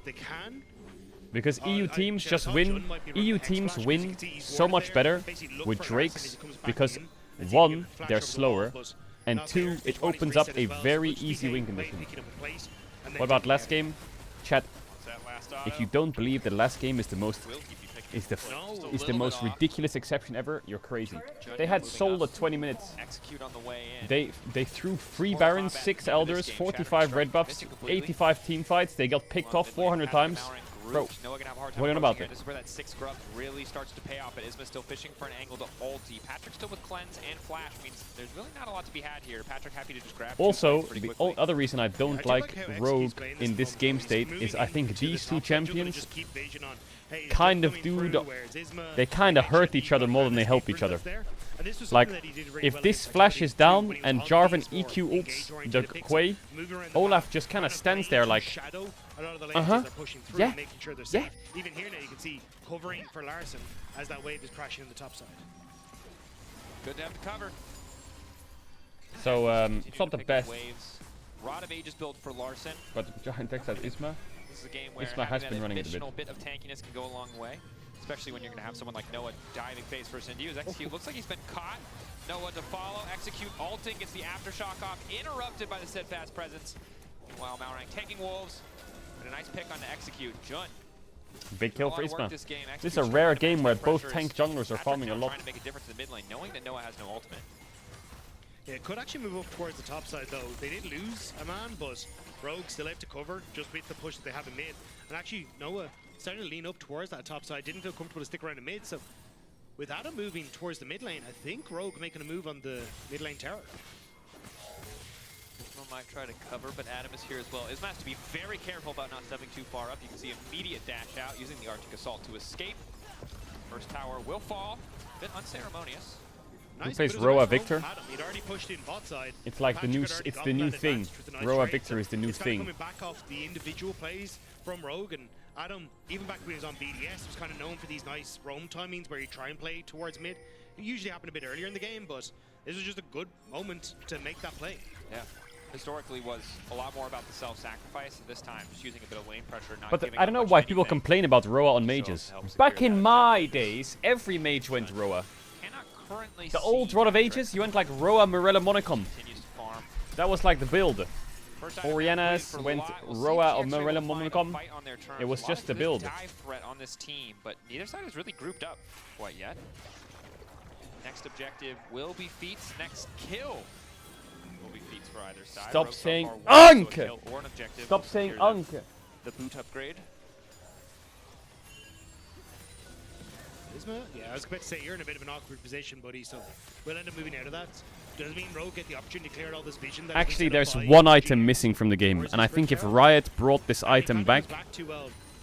They can. Because EU teams just win. John might be EU running teams X-Flash, win because you can see he's so warded much there. better Basically look with for Larson Drakes as he comes back because in, and see if he 1, can flash they're over the slower, wall, but and not 2, there. it His body's opens up reset a as well, so very just easy PK win play, condition. picking up a place, and then What about taking last it. game? Chat. that last If you don't believe the last game is the most ridiculous exception ever, you're crazy. They had sold at 20 minutes. Execute on the way in. They threw 3 Barons, 6 Elders, 45 red buffs, 85 team fights. They got picked off 400 times. Bro, Noah gonna have a hard what are you on time about approaching there? here. This is where that 6 grub really starts to pay off, but Isma still fishing for an angle to ulti. Patrick still with cleanse and flash means there's really not a lot to be had here. Patrick happy to just grab two Also, plays pretty the quickly. other reason I don't do like like how Rogue XQ's playing in this moment, game he's state moving is I think into the these top two side, Jungle champions, just keep vision on. Hey, is kind Doug of coming do through, the, whereas Isma they kind of hurt mentioned each other he more got than they an help escape each route other. there, and this was Like, something that he did really if well this against flash Xbox is too, down when he was and on Jarvan P4, EQ ults engage oriented, the it picks up, Quay, move around the Olaf map, just kind of kind of stands range there to like, shadow a lot of the lanes uh-huh, as they're pushing through yeah, and making sure they're yeah. safe. Even here now you can see covering for Larson as that wave is crashing on the top side. Good to have the cover. So, it's not the Pick up best, waves. Rod of Ages build for Larson. but Giant X has Isma. This is a game where Isma has having been that running it a bit. additional bit of tankiness can go a long way, especially when you're going to have someone like Noah diving face first into you. Execute looks like he's been caught. Noah to follow. Execute ulting gets the aftershock off, interrupted by the steadfast presence. Meanwhile, Malrang taking wolves, but a nice pick on to Execute. Jun. Big kill for Isma. This This is a rare game where both tank junglers are farming a lot. Trying to make a difference in the mid lane, knowing that Noah has no ultimate. Yeah, it could actually move up towards the top side though. They did lose a man, but Rogue still have to cover just with the push that they have in mid. And actually, Noah starting to lean up towards that top side, didn't feel comfortable to stick around the mid. So with Adam moving towards the mid lane, I think Rogue making a move on the mid lane tower. Isma might try to cover, but Adam is here as well. Isma has to be very careful about not stepping too far up. You can see immediate dash out using the Arctic Assault to escape. First tower will fall. A bit unceremonious. Who plays Roa Victor? He'd already pushed in bot side. It's like Patrick the new, had already it's the gotten new that thing. advantage with a nice Roa trade, Victor so is the new it's kind of thing. coming back off the individual plays from Rogue, and Adam, even back when he was on BDS, was kind of known for these nice roam timings where you try and play towards mid. It usually happened a bit earlier in the game, but this was just a good moment to make that play. Yeah. Historically was a lot more about the self-sacrifice, and this time just using a bit of lane pressure, not But giving I don't know up much why of people anything. complain about Roa on mages. Back in my days, every mage went Roa. Cannot currently The see old Rod of Patrick. Ages, you went like Roa Morella Monicum. Continues to farm. That was like the build. First time Oriana's for went Lot. We'll see Roa if or she actually Morella will find a Monicum. fight on their terms. It was A lot just of the good build. dive threat on this team, but neither side is really grouped up quite yet. Next objective will be feats. Next kill will be feats for either side. Stop Rogue so saying far wants to Unk! a kill or an objective. Stop We'll saying hear Unk! The boot upgrade. Isma? Yeah, I was about to say, you're in a bit of an awkward position, buddy, so we'll end up moving out of that. Doesn't mean Rogue get the opportunity to clear all this vision. That Actually, there's one item missing from the game, and I think if Riot brought this item back,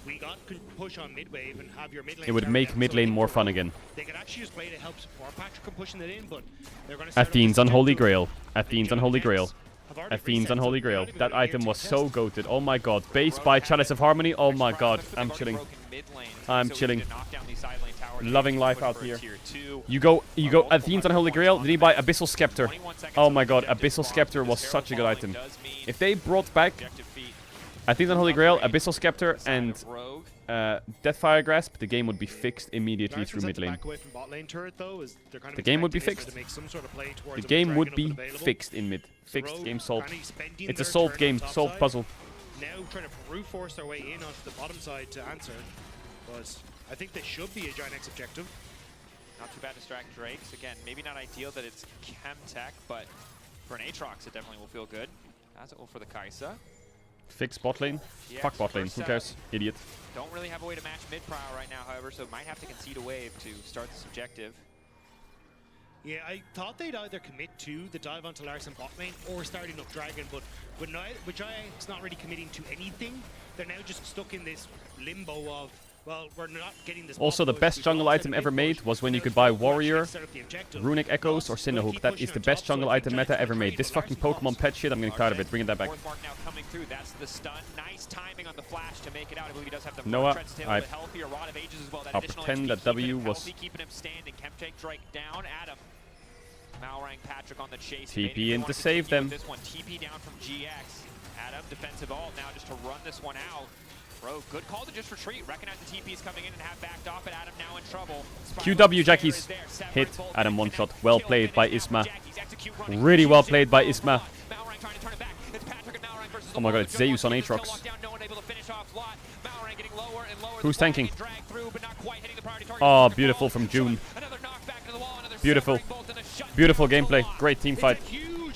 we got push on mid wave and have your mid lane it would start make down, mid so lane I think more for fun Rogue, again. They could actually just play to help support Patrick and pushing it in, but they're going to Athene's Unholy Grail. Athene's Unholy Grail. Athene's Unholy Grail. That item was so goated. Oh my god. Base by Chalice of Harmony. Oh my god. I'm chilling. I'm chilling. Loving life out here. You go Athene's Unholy Grail, then you buy Abyssal Scepter. Oh my god, Abyssal Scepter was such a good item. If they brought back Athene's Unholy Grail, Abyssal Scepter, and Deathfire Grasp, the game would be fixed immediately through mid lane. The game would be fixed. The game would be fixed in mid. Fixed, game solved. It's a solved game, solved puzzle. Now trying to brute force their way in onto the bottom side to answer, but I think they should be a Giant X objective. Not too bad to distract Drakes. Again, maybe not ideal that it's Chemtech, but for an Aatrox, it definitely will feel good. As it will for the Kai'Sa. Fix bot lane? Yeah, Fuck bot lane, first who set. cares? Idiot. Don't really have a way to match mid-prow right now, however, so might have to concede a wave to start this objective. Yeah, I thought they'd either commit to the dive onto Larson bot lane or starting up Dragon, but with Giant's not really committing to anything. They're now just stuck in this limbo of well, we're not getting this. Also, the best jungle item ever made was when you could buy Warrior, Runic Echoes, or Cinderhook. That is the best jungle item meta ever made. This fucking Pokemon pet shit, I'm getting tired of it. Bringing that back. Fourth mark now coming through. That's the stun. Nice timing on the flash to make it out. I believe he does have the Noah, treads tail a bit healthier. Rod of Ages as well. That I'll additional pretend HP that W keeping him was... healthy, keeping him standing. Chemtech Drake down. Adam. Malrang Patrick on the chase. TP in to save them. This one TP down from GX. Adam defensive ult now just to run this one out. Rogue, good call to just retreat. Recognize the TP is coming in and have backed off, but Adam now in trouble. QW Jackies hit Adam one shot. Well played by Isma. Really well played by Isma. Oh my god, it's Zeus on Aatrox. Who's tanking? Oh, beautiful from June. Beautiful. Beautiful gameplay. Great team fight.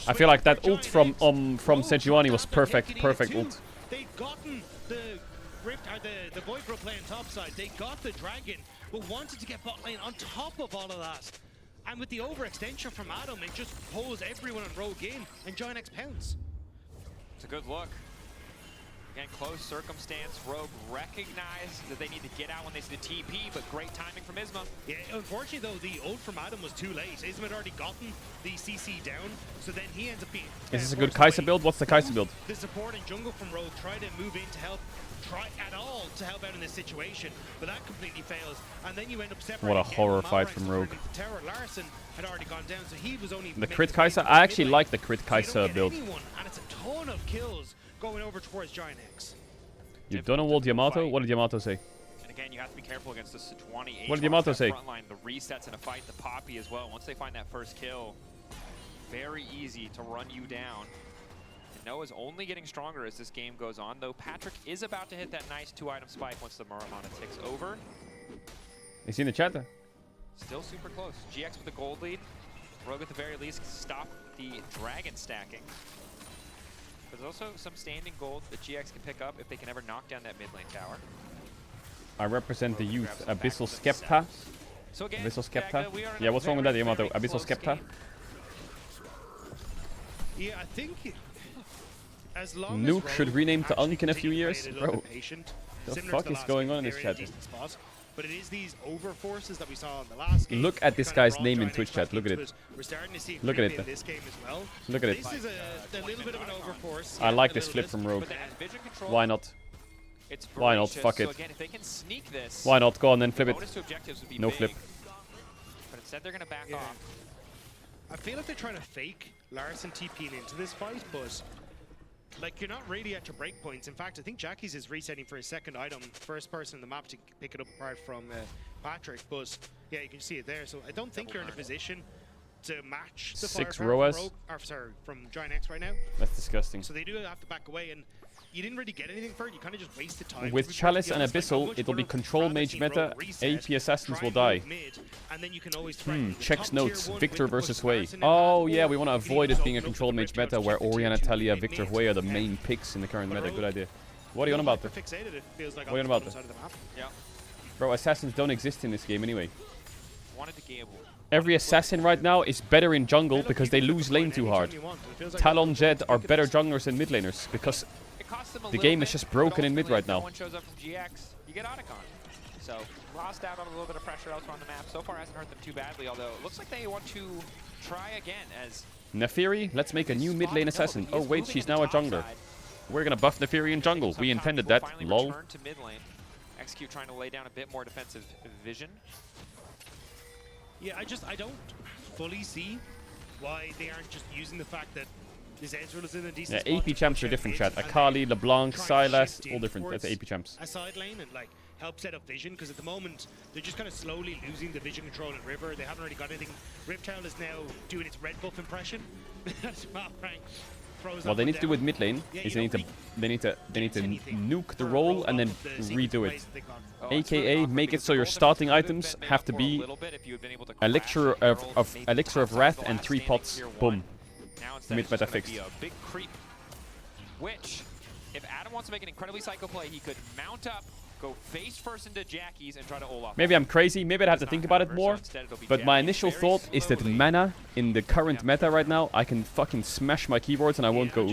I feel like that ult from Sejuani was perfect. Perfect ult. They'd gotten the Rift, or the Void Pro playing topside. They got the Dragon, but wanted to get bot lane on top of all of that. And with the overextension from Adam, it just pulls everyone on Rogue in, and Giant pounce. It's a good look. Again, close circumstance. Rogue recognized that they need to get out when they see the TP, but great timing from Isma. Yeah, unfortunately though, the ult from Adam was too late. Isma had already gotten the CC down, so then he ends up being... Is this a good Kai'Sa build? What's the Kai'Sa build? The support and jungle from Rogue try to move in to help, try at all to help out in this situation, but that completely fails. And then you end up separating. What a horror fight from Rogue. The tower. Larson had already gone down, so he was only... The crit Kai'Sa? I actually like the crit Kai'Sa build. Anyone, and it's a ton of kills going over towards Giant X. You don't know what Yamato? What did Yamato say? And again, you have to be careful against this 20. What did Yamato say? Frontline, the resets in a fight, the Poppy as well. Once they find that first kill, very easy to run you down. And Noah's only getting stronger as this game goes on, though Patrick is about to hit that nice 2-item spike once the Muramana ticks over. Is he in the chat? Still super close. GX with the gold lead. Rogue at the very least stop the dragon stacking. There's also some standing gold that GX can pick up if they can ever knock down that mid lane tower. I represent the youth. Abyssal Skepta. So again, Abyssal Skepta? Yeah, what's wrong with that, Yamato? Abyssal Skepta? Yeah, I think as long Nuke as should rename to Unk in a few years? a Bro, patient, the similar fuck to is last going game, on in this they're in a chat? decent spot, but it is these overforces that we saw in the last game. Look at this that kind of guy's brought name in Giant Twitch X chat. back Look at into it. We're starting to see Look at creep it. in this game as well. Look at it. This is a little bit of an overforce. I like a this little flip bit. from Rogue. But then as vision control, Why not? it's Why not? voracious. Fuck it. So again, if they can sneak this, Why not? Go on then, flip it. bonus to objectives would be No big, flip. But instead they're going to back Yeah. off. I feel like they're trying to fake Larson TPing into this fight, but like you're not really at your breakpoints. In fact, I think Jackie's is resetting for his second item, first person in the map to pick it up apart from Patrick. But yeah, you can see it there. So I don't think you're in a position to match the 6 firepower ROAS. from Rogue, or sorry, from Giant X right now. That's disgusting. So they do have to back away, and you didn't really get anything for it. You kind of just wasted time. With To be Chalice perfectly and honest, like, I Abyssal, much it'll be would've control rather mage seen meta. Rogue reset, AP assassins try will and die. move mid, and then you can always threaten the Checks top tier notes. one Victor with the push versus of Hui. Larson and Oh Adam, yeah, or we want to you can avoid even it being a open up control the mage rift house, meta where check the Orianna, tier two Talia, mid Victor, mid. Hui are the main picks in the current meta. Good idea. What are you on about there? Fixated, it feels like What are you on on about the there? side of the map. Yeah. Bro, assassins don't exist in this game anyway. Wanted to gamble. Every assassin right now is better in jungle because they lose lane too hard. Talon, Jed are better junglers than mid laners because It costs them a the little game is bit, just but broken in mid ultimately right if no now. one shows up from GX, you get Otacon. So lost out on a little bit of pressure elsewhere on the map. So far hasn't hurt them too badly, although it looks like they want to try again as Neferi, let's make a new mid lane assassin. Oh wait, she's now a jungler. We're gonna buff Neferi in jungle. We intended that. Lol. return to mid lane. Execute trying to lay down a bit more defensive vision. Yeah, I don't fully see why they aren't just using the fact that this Ezreal is in a decent Yeah, spot to AP champs push are out different, mid, chat. and Akali, then LeBlanc, try and Sylas, shift all in different. That's towards AP champs. a side lane and like help set up vision, because at the moment they're just kind of slowly losing the vision control in River. They haven't really got anything. Riptail is now doing its red buff impression. What they need to do with mid lane is they need to nuke the roll and then redo it. AKA make it so your starting items have to be Elixir of Wrath and 3 pots. Boom. Mid meta fixed. A big creep, which, if Adam wants to make an incredibly psycho play, he could mount up, go face first into Jackie's, and try to Olaf. Maybe I'm crazy, maybe I'd have to think about it more, but my initial thought is that mana in the current meta right now, I can fucking smash my keyboards and I won't go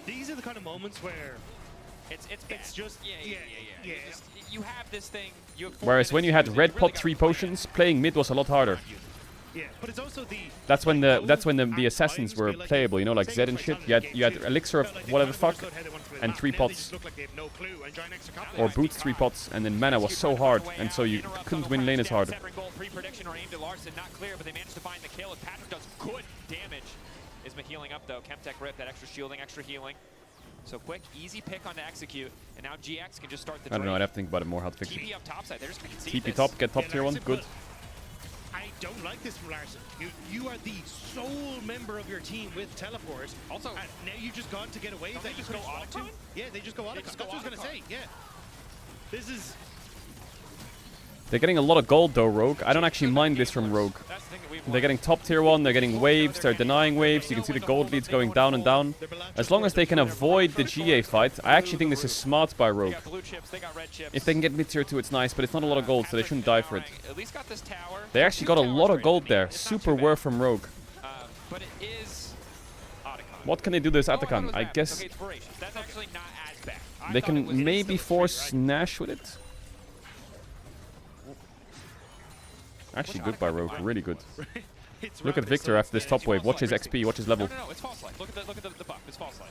These are the kind of moments where It's bad. It's just yeah. You have this thing. You have 4 Whereas when minutes you to had use it, red you really pot gotta 3 plan it. potions, playing mid was a lot harder. Yeah, but it's also the. That's when the assassins were playable, you know, like Zed and shit. You had elixir of whatever the fuck, and 3 pots, or boots 3 pots, and then mana was so hard, and so you couldn't win lane as hard. Pre-prediction or aimed at Larson, not clear, but they managed to find the kill. And Patrick does good damage. Is healing up though? Chemtech rip, that extra shielding, extra healing. So quick, easy pick on to execute, and now GX can just start the. I don't know. I'd have to think about it more. How to fix it. TP up top side. They're just gonna concede TP top, get top tier 1. Good. I don't like this from Larson. You are the sole member of your team with teleport. Also, and now you just gone to get away that you just go want to. Yeah, they just go Otacon. That's what I was gonna say. Yeah, this is. They're getting a lot of gold though, Rogue. I don't actually mind this from Rogue. They're getting top tier 1, they're getting waves, they're denying waves. You can see the gold leads going down and down. As long as they can avoid the GA fight, I actually think this is smart by Rogue. If they can get mid tier 2, it's nice, but it's not a lot of gold, so they shouldn't die for it. They actually got a lot of gold there. Super worth from Rogue. But it is Otacon. What can they do this Otacon? I guess Okay, it's voracious. That's actually not as bad. they can maybe force Nash with it. Actually good by Rogue, really good. Look at Victor after this top wave. Watch his XP, watch his level. No, it's false light. Look at the buff. It's false light.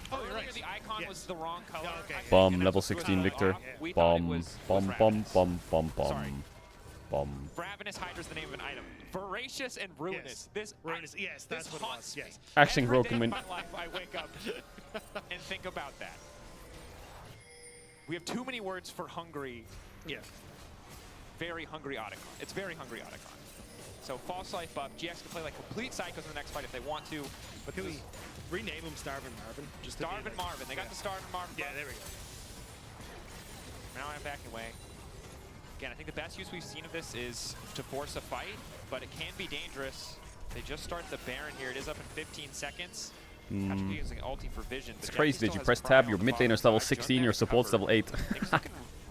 Oh, you're right. The icon was the wrong color. Bomb, level 16 Victor. Bomb, bomb, bomb, bomb, bomb, bomb. Bomb. Ravenous Hydra is the name of an item. Voracious and Ruinous. Ruinous, yes, that's what it was. Yes. Actually, Rogue can win. Every day of my life, I wake up and think about that. We have too many words for hungry. Yeah. Very hungry Otacon. It's very hungry Otacon. So false life buff. GX can play like complete psychos in the next fight if they want to. But can we rename him Starvin Marvin? Just Starvin Marvin. They got the Starvin Marvin. Yeah, there we go. Now I'm backing away. Again, I think the best use we've seen of this is to force a fight, but it can be dangerous. They just start the Baron here. It is up in 15 seconds. Patrick using ulti for vision. It's crazy that you press tab, your mid laner's level 16, your support's level 8.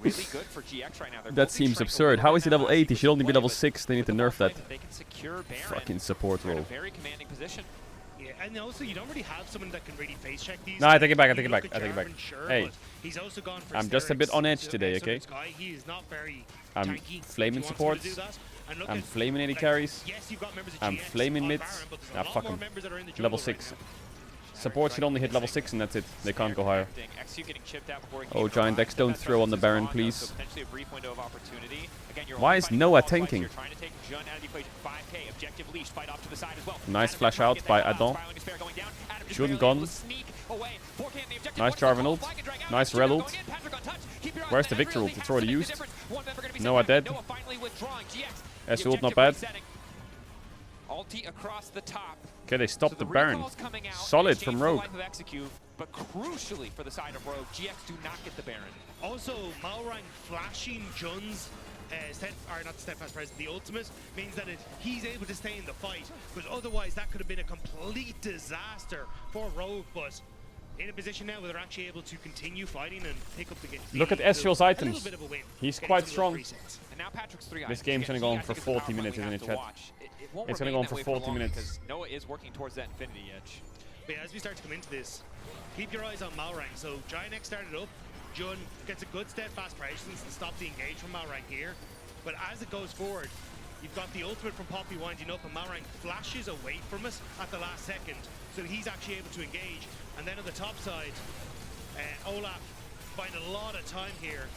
Really good for GX right now. That seems absurd. How is he level 8? He should only be level 6. They need to nerf that. They can secure Baron. Fucking support role. Very commanding position. Yeah, and also you don't really have someone that can really face check these. No, I take it back, I take it back, I take it back. Sure, hey, he's also gone for I'm just a bit on edge today, okay? He is not very I'm tanky. flaming supports. I'm flaming AD carries. I'm flaming mids. Ah, fuck him. Level 6. Support should only hit level 6 and that's it. They can't go higher. Oh, Giant X, don't throw on the Baron, please. Why is Noah tanking? Nice flash out by Adon. Shouldn't gone. Nice Jarvan ult. Nice Rel ult. Where's the Victor ult? It's already used. Noah dead. S ult not bad. Ulti across the top. Okay, they stopped the Baron. Solid from Rogue. But crucially for the side of Rogue, GX do not get the Baron. Also, Malrang flashing Jun's not steadfast presence, the ultimate means that he's able to stay in the fight, because otherwise that could have been a complete disaster for Rogue. But in a position now where they're actually able to continue fighting and pick up the game. Look at Ezreal's items. He's quite strong. And now Patrick's 3 This game's gonna go on for 40 minutes, isn't it, chat? It's gonna go on for 40 minutes. Because Noah is working towards that Infinity Edge. But yeah, as we start to come into this, keep your eyes on Malrang. So Giant X started up. Jun gets a good steadfast presence to stop the engage from Malrang here. But as it goes forward, you've got the ultimate from Poppy winding up, and Malrang flashes away from us at the last second. So he's actually able to engage. And then on the top side, Olaf find a lot of time here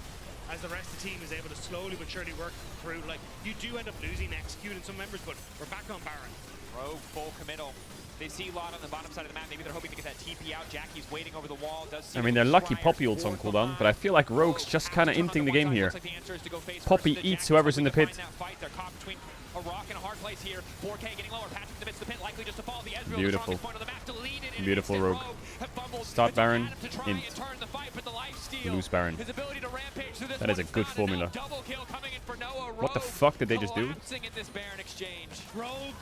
as the rest of the team is able to slowly but surely work through. Like, you do end up losing execute in some members, but we're back on Baron. Rogue full committal. They see Lot on the bottom side of the map. Maybe they're hoping to get that TP out. Jackie's waiting over the wall. I mean, they're lucky Poppy ult's on cooldown, but I feel like Rogue's just kind of inting the game here. Poppy eats whoever's in the pit. A rock and a hard place here. 4K getting lower. Patrick in the midst of the pit, likely just to fall. The Ezreal, beautiful. the point of the map to lead it. Beautiful Rogue. Start Baron. Int. Lose Baron. That is a good formula. What the fuck did they just do? Rogue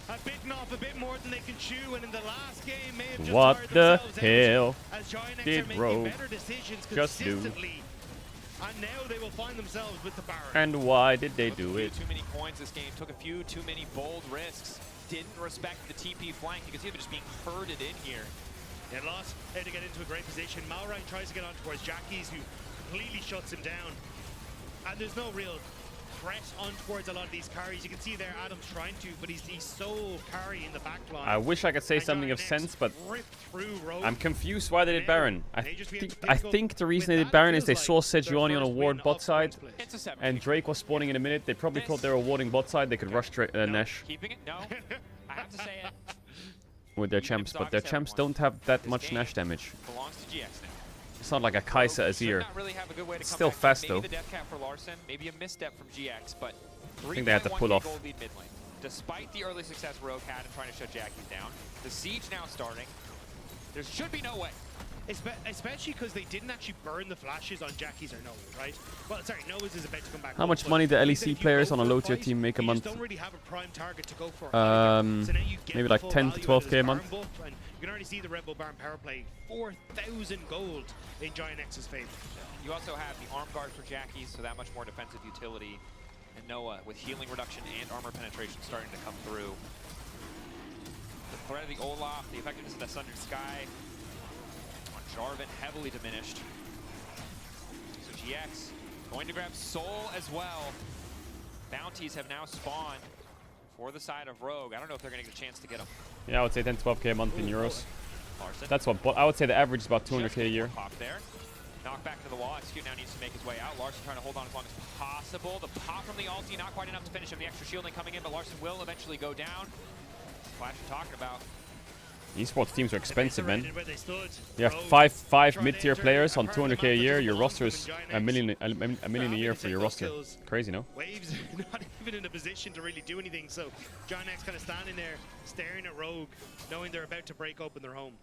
have bitten off a bit more than they can chew, and in the last game may have just what the hell did Rogue just do? And now they will find themselves with the Baron. And why did they do it? Too many coins this game. Took a few too many bold risks. Didn't respect the TP flank. You can see them just being herded in here. Yeah, lost to get into a great position. Malrang tries to get on towards Jackie's, who completely shuts him down. And there's no real threat on towards a lot of these carries. You can see there Adam's trying to, but he's so carry in the back line. I wish I could say something of sense, but I'm confused why they did Baron. I think the reason they did Baron is they saw Sejuani on a ward bot side, and Drake was spawning in a minute. They probably thought they were warding bot side. They could rush Nash Keeping it? No. I have to say it. with their champs, but their champs don't have that much Nash damage. Belongs to GX now. It's not like a Kai'Sa Azir. Really have a good way to It's come still back. fast Maybe though. the death cap for Larson, maybe a misstep from GX, but I think they had to pull off. gold lead mid lane. Despite the early success Rogue had in trying to shut Jackie's down, the siege now starting. There should be no way. Especially because they didn't actually burn the flashes on Jackie's or Noah, right? Well, sorry, Noah's is about to come back. How much money do LEC players on a low tier team make a month? Don't really have a prime target to go for. Maybe like 10 to 12k a month. You can already see the Red Bull Baron power play. 4,000 gold in Giant X's favor. You also have the arm guard for Jackie, so that much more defensive utility. And Noah with healing reduction and armor penetration starting to come through. The threat of the Olaf, the effectiveness of the Sundered Sky on Jarvan heavily diminished. So GX going to grab Soul as well. Bounties have now spawned for the side of Rogue. I don't know if they're going to get a chance to get them. Yeah, I would say 10 to 12k a month in euros. Larson. That's what I would say the average is about 200k a year. Pop there. Knock back into the wall. Execute now needs to make his way out. Larson trying to hold on as long as possible. The pop from the ulti, not quite enough to finish him. The extra shielding coming in, but Larson will eventually go down. Flash you're talking about. Esports teams are expensive, man. You have five mid-tier players on 200k a year. Your roster is a million a year for your roster. Crazy, no? Waves not even in a position to really do anything. So Giant X kind of standing there, staring at Rogue, knowing they're about to break open their home.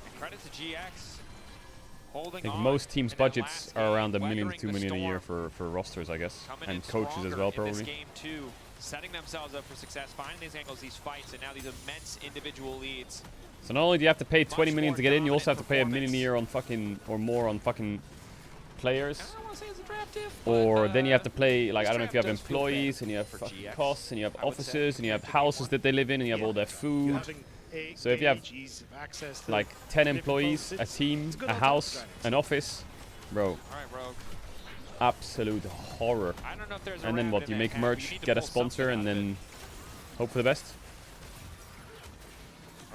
And credit to GX. I think most teams' budgets are around $1 million to $2 million a year for rosters, I guess, and coaches as well, probably. Game two, setting themselves up for success, finding these angles, these fights, and now these immense individual leads. So not only do you have to pay 20 million to get in, you also have to pay $1 million a year on fucking or more on fucking players. I don't want to say it's attractive, or then you have to play, like, I don't know if you have employees and you have fucking costs and you have offices and you have houses that they live in and you have all their food. So if you have like 10 employees, a team, a house, an office, bro, absolute horror. And then what? You make merch, get a sponsor, and then hope for the best.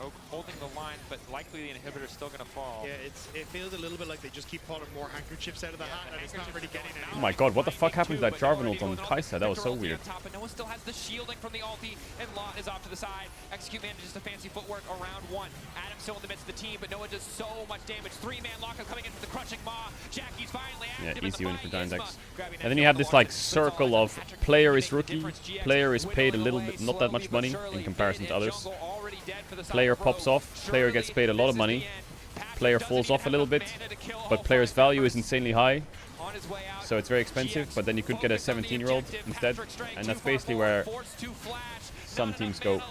Rogue holding the line, but likely the inhibitor's still going to fall. Yeah, it feels a little bit like they just keep pulling more handkerchiefs out of the hat, and it's not really getting any. Oh my god, what the fuck happened to that Jarvan ult on Kai'Sa? That was so weird. But Noah still has the shielding from the ulti, and Lot is off to the side. Execute manages the fancy footwork around one. Adam still in the midst of the team, but Noah does so much damage. 3-man lockup coming in for the crushing maw. Jackie's finally active. Yeah, easy win for Giant X. And then you have this like circle of player is rookie, player is paid a little bit, not that much money in comparison to others. Player pops off, player gets paid a lot of money, player falls off a little bit, but player's value is insanely high, so it's very expensive, but then you could get a 17-year-old instead, and that's basically where some teams go.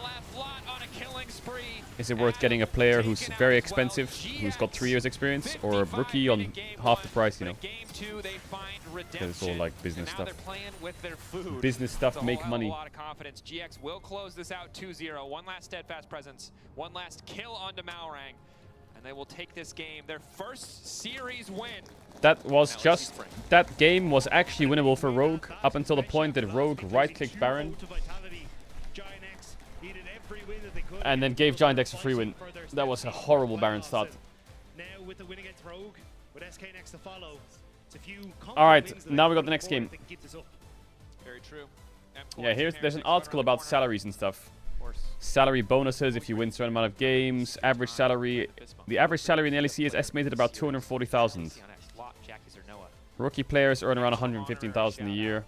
Is it worth getting a player who's very expensive, who's got 3 years experience, or a rookie on half the price, you know? Because it's all like business stuff. Business stuff make money. A lot of confidence. GX will close this out 2-0. One last steadfast presence, one last kill onto Malrang, and they will take this game, their first series win. That was just, that game was actually winnable for Rogue up until the point that Rogue right-clicked Baron and then gave Giant X a free win. That was a horrible Baron start. Now with the win against Rogue, with SK next to follow. Alright, now we got the next game. Very true. Yeah, there's an article about salaries and stuff. Salary bonuses if you win a certain amount of games. Average salary. The average salary in the LEC is estimated about 240,000. Rookie players earn around 115,000 a year.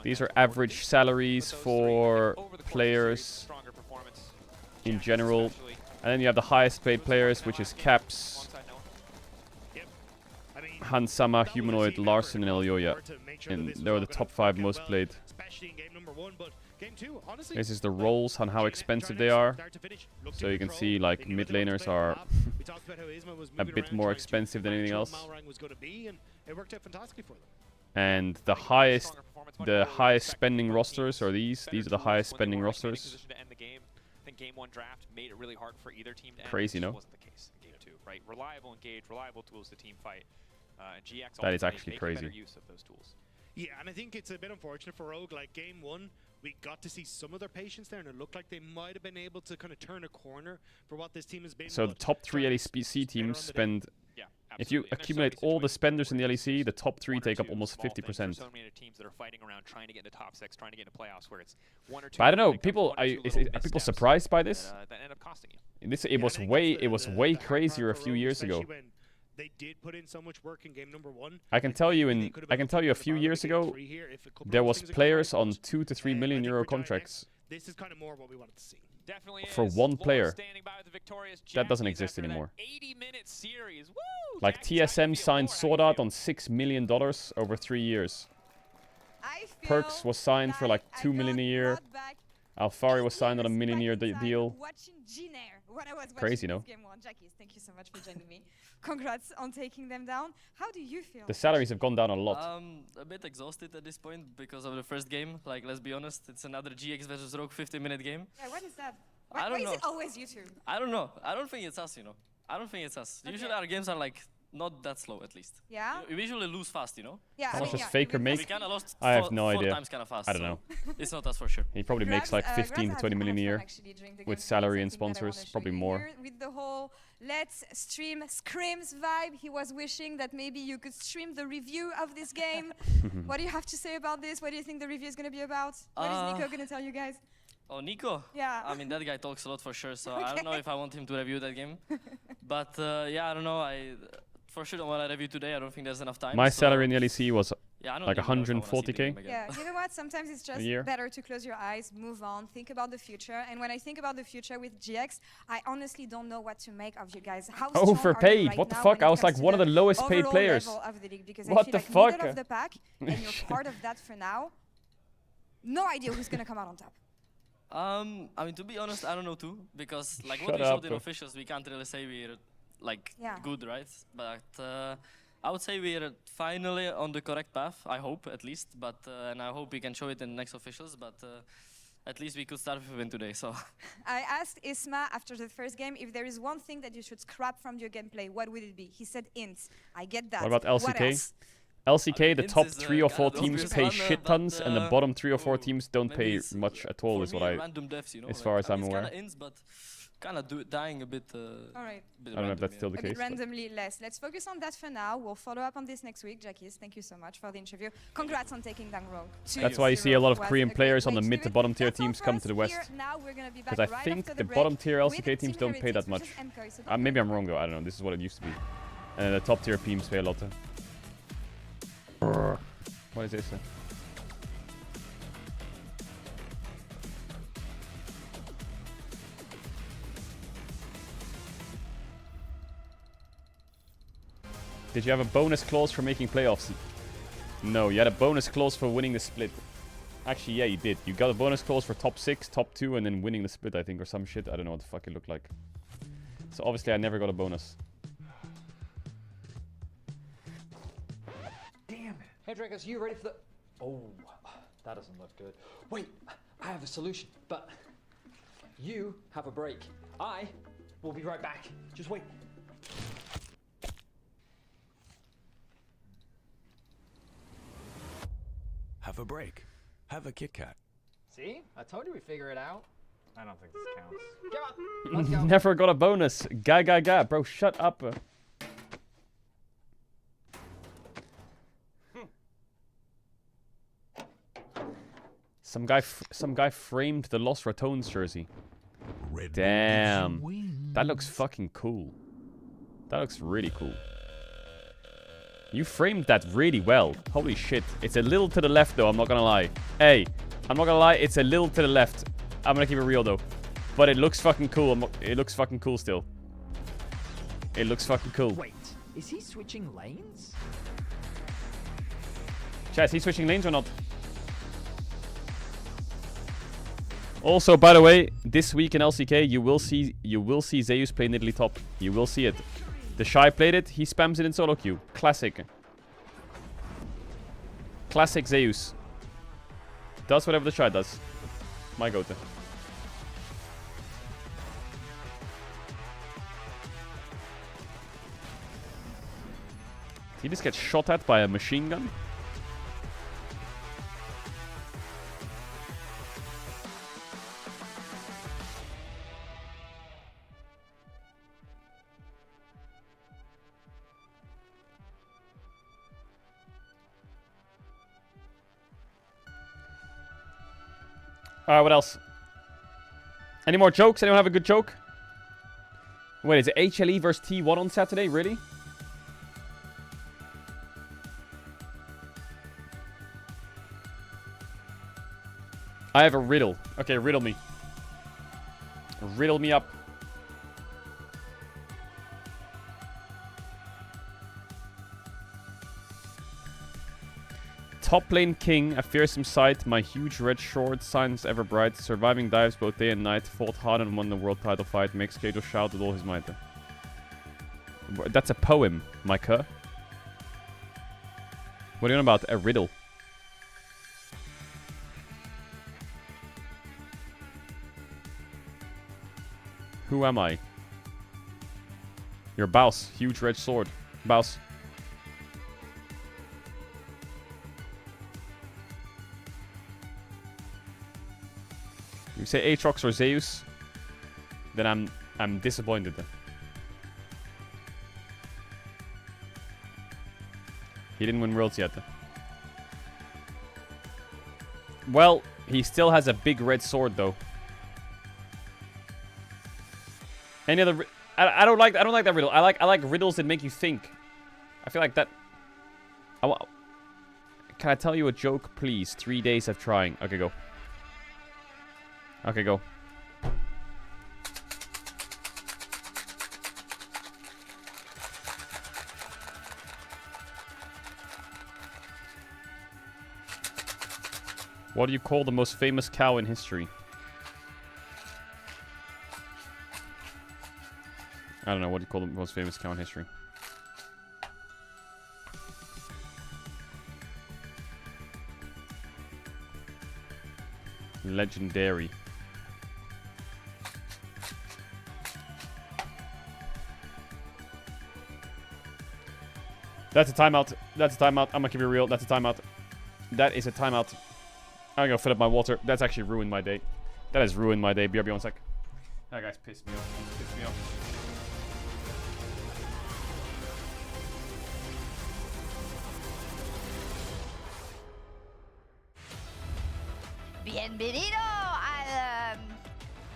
These are average salaries for players in general. And then you have the highest paid players, which is Caps, Hansama, Humanoid, Larson, and Elyoya. And they were the top 5 most played. This is the roles on how expensive they are. So you can see like mid laners are a bit more expensive than anything else. And the highest spending rosters are these. These are the highest spending rosters. in Game 1 draft made it really hard for either team to end. Crazy, It no? just wasn't the case in Game 2, right? Reliable engage, reliable tools to team fight. And GX That is ultimately actually making crazy. better use of those tools. Yeah, and I think it's a bit unfortunate for Rogue. Like Game 1, we got to see some of their patience there, and it looked like they might have been able to kind of turn a corner for what this team has been. So the but top 3 trying to LEC teams spend... Yeah, If you absolutely. And there's so accumulate many all the situations spenders in the where LEC, the top 3 one or take up two almost small things. 50%. There's so many teams that are fighting around trying to get into top 6, trying to get into playoffs, where it's one or two. But I don't know, hiccups, people, one or two are little people missteps surprised by this? that end up costing you. It was way crazier a few years ago. They did put in so much work in game number 1. I can tell you a few years ago, there was players on 2 to 3 million euro contracts This is kind of more what we wanted to see. Definitely for is. one Loyal player. standing by with the victorious That doesn't Jackies exist after that anymore. 80-minute series. Woo! Like Jackies, how you TSM feel? signed Or how Sword you Art feel? on $6 million over 3 years. I feel Perks was signed for like I 2 million a year. brought back Alfari was signed on a years million a year back in time deal. Watching Ginair when I was watching Crazy, no? this game one. Jackies, thank you so much for joining me. Congrats on taking them down. How do you feel? The salaries have gone down a lot. A bit exhausted at this point because of the first game. Like, let's be honest, it's another GX versus Rogue 50-minute game. Yeah, what is that? I don't Why know. is it always you two? I don't know. I don't think it's us, you know. I don't think it's us. Usually our games are like not that slow, at least. Yeah? We usually lose fast, you know. Yeah, How I much mean, does yeah, Faker we make? We kind of lost I have four no idea. times kind of fast. I don't so know. it's not us for sure. He probably makes like 15 to 20 million a year with salary and sponsors, probably more. With the whole let's stream scrims vibe, he was wishing that maybe you could stream the review of this game. What do you have to say about this? What do you think the review is going to be about? What is Nico going to tell you guys? Oh, Nico? Yeah. I mean, that guy talks a lot for sure, so I don't know if I want him to review that game. But yeah, I don't know. I for sure don't want to review today. I don't think there's enough time. My so salary in the LEC was yeah, I don't like even know if I wanna see the 140k. game again. Yeah, you know what? Sometimes it's just year. better to close your eyes, move on, think about the future. And when I think about the future with GX, I honestly don't know what to make of you guys. How strong are you Overpaid. right What the now fuck? when I it was like comes to one of the lowest paid overall players. level of the league? Because What I the feel like fuck? middle of the pack, and you're part of that for now. No idea who's gonna come out on top. I mean, to be honest, I don't know too, because like what Shut we showed in up. officials, we can't really say we're like Yeah. good, right? But I would say we're finally on the correct path. I hope, at least. But and I hope we can show it in the next officials. But at least we could start with a win today. So I asked Isma after the first game if there is one thing that you should scrap from your gameplay, what would it be? He said ints. I get that. What about LCK? What else? LCK, the Ints top is, 3 or 4 kind of teams obvious pay one, shit but, tons, and the bottom 3 or 4 oh, teams don't maybe pay it's, much at all, for is what me, I, random devs, you know, as like, far as I I'm mean, aware. It's kind of ints, but kind of dying a bit. All right. I don't know if that's still the A bit case. but- randomly less. Let's focus on that for now. We'll follow up on this next week. Jackies, thank you so much for the interview. Congrats on taking down Rogue. That's why you see a lot of 2-0 Korean was a players great on the way mid to do it. bottom tier That's all teams for come us to the here. west. Now we're gonna be back Because I right think after the break bottom tier with LCK Team teams don't pay that Heretics much. versus MKOI, so don't Maybe forget. I'm wrong though, I don't know. This is what it used to be. And the top tier teams pay a lot. What is this? Did you have a bonus clause for making playoffs? No, you had a bonus clause for winning the split. Actually, yeah, you did. You got a bonus clause for top 6, top 2, and then winning the split, I think, or some shit. I don't know what the fuck it looked like. So obviously I never got a bonus. Damn it. Hey, Dragos, you ready for the... Oh, that doesn't look good. Wait, I have a solution, but you have a break. I will be right back. Just wait. Have a break. Have a Kit Kat. See? I told you we'd figure it out. I don't think this counts. Come on, let's go. Never got a bonus. Ga. Bro, shut up. Some guy framed the Lost Ratones jersey. Damn. That looks fucking cool. That looks really cool. You framed that really well. Holy shit. It's a little to the left though, I'm not gonna lie. Hey, I'm not gonna lie, it's a little to the left. I'm gonna keep it real though. But it looks fucking cool. It looks fucking cool still. It looks fucking cool. Wait, is he switching lanes? Chat, is he switching lanes or not? Also, by the way, this week in LCK, you will see Zeus play Nidalee top. You will see it. The Shy played it. He spams it in solo queue. Classic. Classic Zeus. Does whatever the Shy does. My go-to. He just gets shot at by a machine gun. Alright, what else? Any more jokes? Anyone have a good joke? Wait, is it HLE versus T1 on Saturday? Really? I have a riddle. Okay, riddle me. Riddle me up. Top lane king, a fearsome sight, my huge red sword, signs ever bright, surviving dives both day and night, fought hard and won the world title fight, makes Caedrel shout with all his might. That's a poem, Micah. What are you on about? A riddle. Who am I? You're Baus, huge red sword. Baus. You say Aatrox or Zeus, then I'm disappointed. He didn't win Worlds yet. Well, he still has a big red sword though. Any other? I don't like that riddle. I like riddles that make you think. I feel like that. Can I tell you a joke, please? 3 days of trying. Okay, go. Okay, go. What do you call the most famous cow in history? I don't know. What do you call the most famous cow in history? Legendary. That's a timeout. That's a timeout. I'm gonna keep it real. That's a timeout. That is a timeout. I'm gonna fill up my water. That's actually ruined my day. That has ruined my day. BRB 1 sec. That guy's pissed me off. Pissed me off. Bienvenido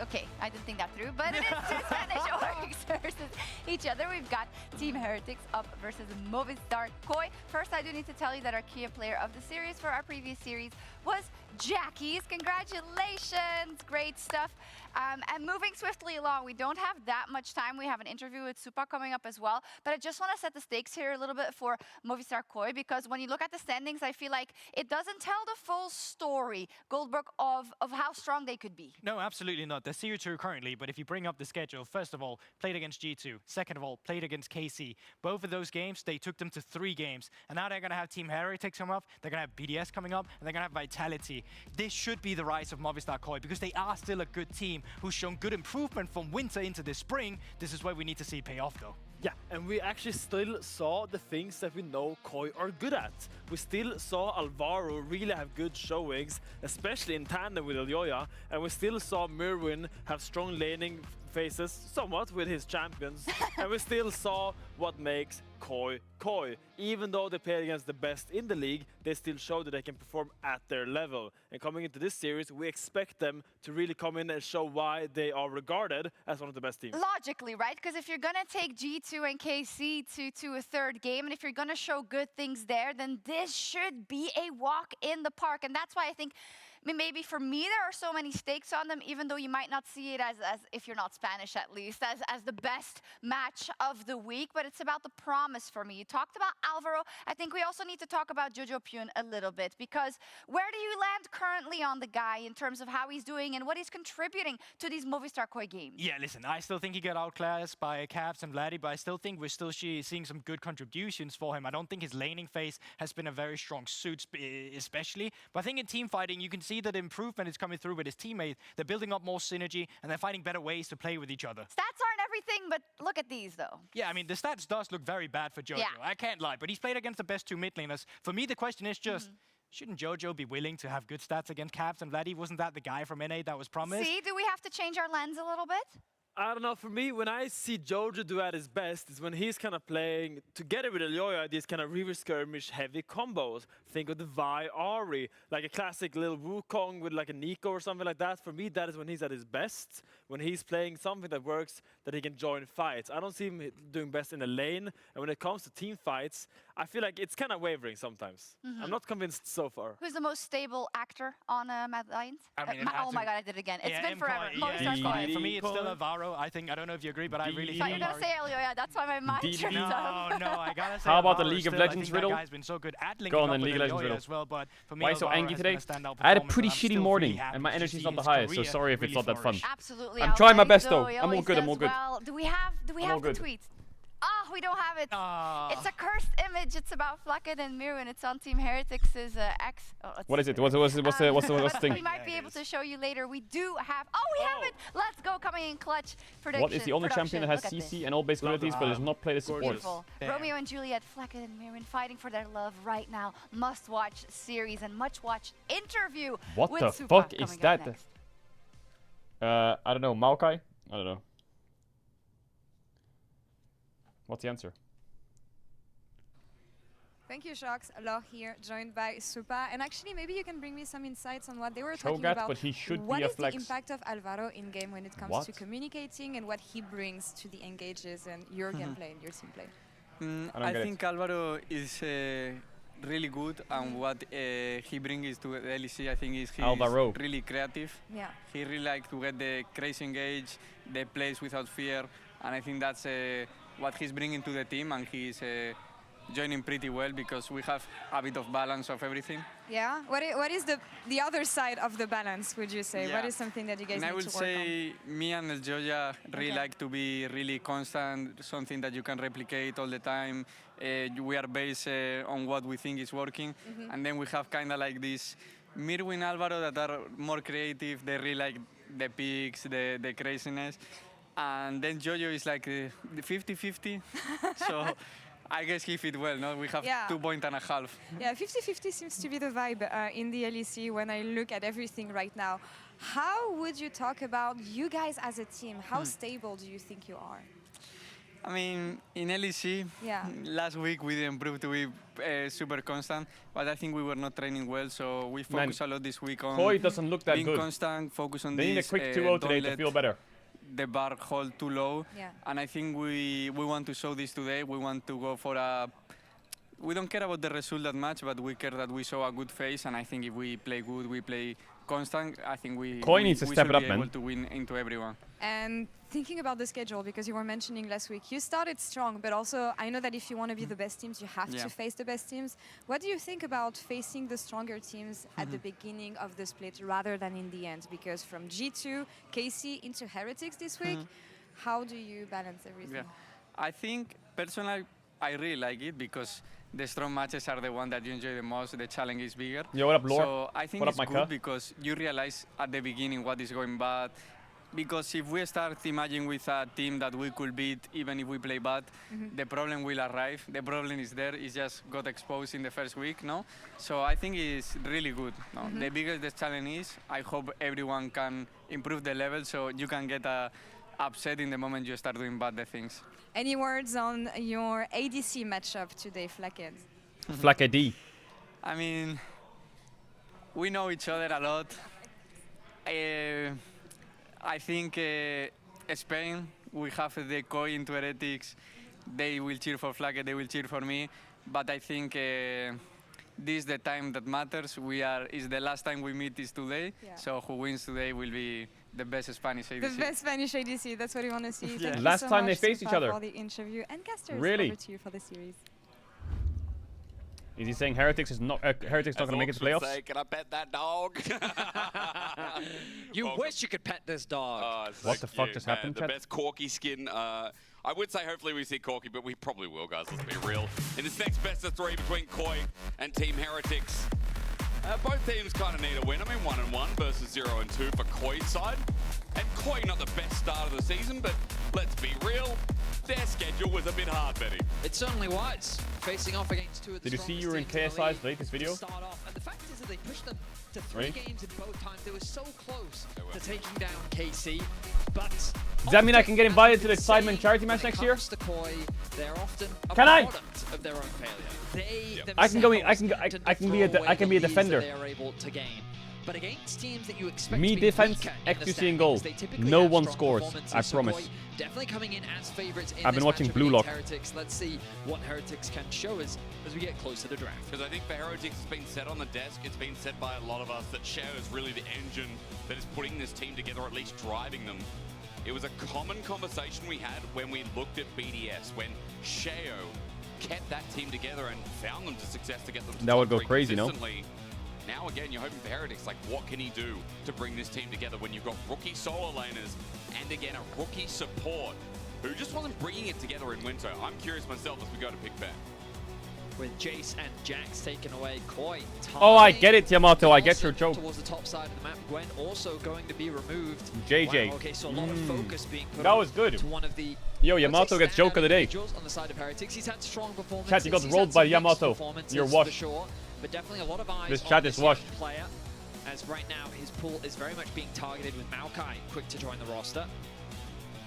okay, I didn't think that through, but it is two Spanish orgs versus each other. We've got Team Heretics up versus Movistar Koi. First, I do need to tell you that our key player of the series for our previous series was Jackie's. Congratulations, great stuff. And moving swiftly along, we don't have that much time. We have an interview with Supa coming up as well, but I just want to set the stakes here a little bit for Movistar Koi, because when you look at the standings, I feel like it doesn't tell the full story, Goldberg, of how strong they could be. No, absolutely not. They're 0-2 currently, but if you bring up the schedule, first of all, played against G2. Second of all, played against KC. Both of those games, they took them to 3 games. And now they're going to have Team Heretics come up, they're going to have BDS coming up, and they're going to have Vitality. This should be the rise of Movistar Koi, because they are still a good team who's shown good improvement from winter into this spring. This is where we need to see pay off, though. Yeah, and we actually still saw the things that we know Koi are good at. We still saw Alvaro really have good showings, especially in tandem with Elyoya, and we still saw Merwin have strong laning phases, somewhat with his champions, and we still saw what makes Koi Koi. Even though they played against the best in the league, they still show that they can perform at their level. And coming into this series, we expect them to really come in and show why they are regarded as one of the best teams. Logically, right? Because if you're going to take G2 and KC to a third game, and if you're going to show good things there, then this should be a walk in the park. And that's why I think maybe for me, there are so many stakes on them, even though you might not see it as if you're not Spanish at least, as the best match of the week. But it's about the promise for me. You talked about Alvaro. I think we also need to talk about Jojo Pyun a little bit, because where do you land currently on the guy in terms of how he's doing and what he's contributing to these Movistar Koi games? Yeah, listen, I still think he got outclassed by Caps and Vladdy, but I still think we're still seeing some good contributions for him. I don't think his laning phase has been a very strong suit, especially. But I think in team fighting, you can see that improvement is coming through with his teammates. They're building up more synergy, and they're finding better ways to play with each other. Stats aren't everything, but look at these though. Yeah, I mean, the stats does look very bad for Jojo. Yeah. I can't lie, but he's played against the best two mid laners. For me, the question is just, shouldn't Jojo be willing to have good stats against Caps and Vladdy? Wasn't that the guy from NA that was promised? See, do we have to change our lens a little bit? I don't know, for me, when I see Jojo do at his best, is when he's kind of playing together with Elyoya these kind of river skirmish heavy combos. Think of the Vi Ari, like a classic little Wukong with like a Nico or something like that. For me, that is when he's at his best, when he's playing something that works, that he can join fights. I don't see him doing best in a lane, and when it comes to team fights, I feel like it's kind of wavering sometimes. I'm not convinced so far. Who's the most stable actor on Mad Lions? I mean, it has oh to my be- god, I did it again. It's Yeah, been forever. Empire, Most yeah, are for me, it's still Alvaro. I don't know if you agree, but I really I thought you were gonna say Elyoya. That's why my mind tripped up. No, I gotta say How about the Alvaro League of still, I Legends think riddle? That guy's been so good at linking Go on up then, with League of Legends Elyoya riddle. as well, but for me, Why so Alvaro angry has been today? a standout I had a performance, pretty and I'm shitty still morning, really happy and my to energy's see not the his highest, so career sorry if it's really not that fun. flourish. Absolutely. I'm trying my Alrighty, best so though. he I'm all always good, I'm does all good. Well. Do we have all the good. tweet? Oh, we don't have it. It's a cursed image. It's about Flacket and Mirun. It's on Team Heretics' X. Oh, What is it? What's the but thing? we might be able to show you later. We do have. Oh, we have it. Let's go. Coming in clutch. Prediction. What is the only champion that has Look at this. CC and all base abilities but does not play the support? Beautiful. Romeo and Juliet, Flacket and Mirun fighting for their love right now. Must-watch series and much-watch interview. What with the Supa fuck is coming up that? next. I don't know. Maokai? I don't know. What's the answer? Thank you, Shox. Law here, joined by Supa. And actually, maybe you can bring me some insights on what they were talking Cho'Gath, about. but he should What be a is the flex. impact of Alvaro in-game when it comes What? to communicating and what he brings to the engages and your gameplay and your team play? I don't I get it. think Alvaro is really good, and what he brings to the LEC, I think, is he's Alvaro. really creative. Yeah. He really likes to get the crazy engage, the plays without fear, and I think that's what he's bringing to the team, and he's joining pretty well because we have a bit of balance of everything. Yeah. What is the other side of the balance? Would you say? What Yeah. is something that you guys And I need will to work on? say me and Elyoya really Okay. like to be really constant, something that you can replicate all the time. We are based on what we think is working. Mhm. And then we have kind of like this Mirwin Alvaro that are more creative. They really like the picks, the craziness. And then Jojo is like the 50-50. So I guess he fit well, no? We have Yeah. 2.5. Yeah, 50-50 seems to be the vibe in the LEC when I look at everything right now. How would you talk about you guys as a team? How stable do you think you are? I mean, in LEC, Yeah. last week we didn't prove to be super constant, but I think we were not training well, so we Man, focus a lot this week on Koi doesn't look that being good. constant, focus on They need a this, quick 2-0 don't today to let feel better. the bar hold too low. Yeah. And I think we want to show this today. We want to go for a... We don't care about the result that much, but we care that we show a good face, and I think if we play good, we play constant, I think we Koi needs to we step should it up, be man. able to win into everyone. And thinking about the schedule, because you were mentioning last week, you started strong, but also I know that if you want to be the best teams, you have Yeah. to face the best teams. What do you think about facing the stronger teams at the beginning of the split rather than in the end? Because from G2, KC into Heretics this week, how do you balance everything? Yeah. I think, personally, I really like it because the strong matches are the one that you enjoy the most, the challenge is bigger. Yo, what up, Lore? So I think What up, it's Micah? good because you realize at the beginning what is going bad. Because if we start imagining with a team that we could beat even if we play bad, the problem will arrive. The problem is there. It just got exposed in the first week, no? So I think it's really good. No? The biggest the challenge is, I hope everyone can improve the level so you can get upset in the moment you start doing bad things. Any words on your ADC matchup today, Flackhead? Flak AD. I mean, we know each other a lot. I think Spain, we have the Koi into Heretics. They will cheer for Flacket, they will cheer for me. But I think this is the time that matters. Is the last time we meet is today. Yeah. So who wins today will be the best Spanish ADC. The best Spanish ADC, that's what we want to see. Thank you Last so time they much, faced each Supa, other. for the interview. And casters, Really? over to you for the series. Is he saying Heretics is not Heretics not going to make it to playoffs? Say, can I pet that dog? You wish you could pet this dog. What the fuck just happened, The chat? best Corki skin. I would say hopefully we see Corki, but we probably will, guys. Let's be real. In this next best of 3 between Koi and Team Heretics, both teams kind of need a win. I mean, 1-1 versus 0-2 for Koi's side. And Koi not the best start of the season, but let's be real, their schedule was a bit hard, Betty. It certainly was. Facing off against two of the Did you see strongest you were in teams the KSI's league latest to video? start off. And the fact is that they pushed them to 3 Really? games in both times. They were so close to taking down KC, but Does that mean I can get invited to the Excitement charity match next year? to Koi, they're often a Can I? product of their own failure. They I can go. I can be a. throw away I can the be a leads that defender. they are able to gain. But against teams that you expect Me to be defense, weaker in the XQC and goal. standings, they typically No have one strong scores. performances. I So promise. Koi definitely coming in as favorites in I've been this watching matchup Blue against Lock. Heretics. Let's see what Heretics can show us as we get close to the draft. Because I think for Heretics, it's been said on the desk, it's been said by a lot of us that Shao is really the engine that is putting this team together, or at least driving them. It was a common conversation we had when we looked at BDS, when Shao kept that team together and found them to success to get them to That would top go 3 crazy, no? consistently. Now again, you're hoping for Heretics, like what can he do to bring this team together when you've got rookie solo laners and again a rookie support who just wasn't bringing it together in winter. I'm curious myself as we go to pick back. With Jace and Jax taken away, Koi. Oh, I get it, Yamato. I get your also joke. Towards the top side of the map, Gwen also going to be removed. JJ. Wow, okay, so a lot of focus being put That on was good. to one of the Yo, Yamato gets joke of the day. individuals on the side of Heretics. He's had strong performances. Chat, you got He's rolled had by some mixed Yamato. performances You're for washed. sure, but definitely a lot of eyes This on chat is young washed. player, as right now his pool is very much being targeted with Maokai quick to join the roster.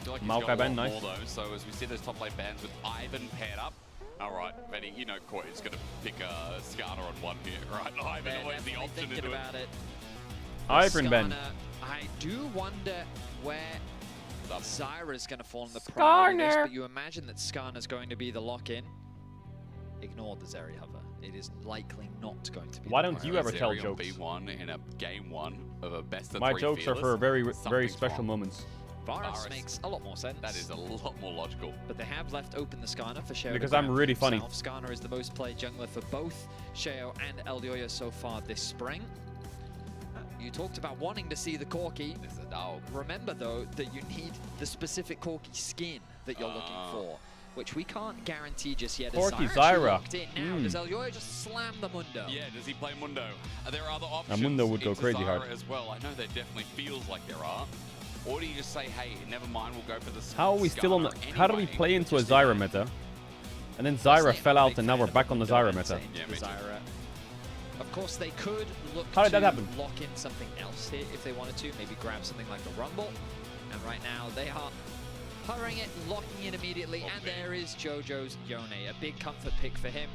I feel like he's Maokai got a lot band, nice. more though, so as we see those top lane bands with Ivan paired up. Alright, Betty, you know Koi is going to pick Skarner on one here, right? Ivan They're always the definitely option thinking into about it. Ivan Ben. Skarner, I do wonder where Zyra's going to fall in the priority list, Skarner. but you imagine that Skarner's going to be the lock-in. Ignore the Zeri hover. It is likely not going to be. Why the don't you priority. ever tell Zeri on jokes? B1 in a game 1 of a best of My 3 jokes are fearless. for very Something's special wrong. moments. Varus makes a lot more sense. That is a lot more logical. But they have left open the Skarner for Shao. Because I'm really funny. Skarner is the most played jungler for both Shao and Elioya so far this spring. You talked about wanting to see the Corki. There's a dog. Remember though that you need the specific Corki skin that you're looking for, which we can't guarantee just yet. Corki as Zyra. locked in now. Does Elioya just slam the Mundo? Yeah, does he play Mundo? Are there other options? Mundo would go into crazy Zyra hard. as well. I know there definitely feels like there are. Or do you just say, hey, never mind, we'll go for the How are we still on the... Skarner How did we anyway? play into a Zyra meta? And then Zyra fell out and now we're back on the Zyra meta. Yeah, me too. Zyra. Of course, they could look How did to that happen? lock in something else here if they wanted to. Maybe grab something like the Rumble. And right now, they are hovering it, locking in immediately. And there is JoJo's Yone, a big comfort pick for him.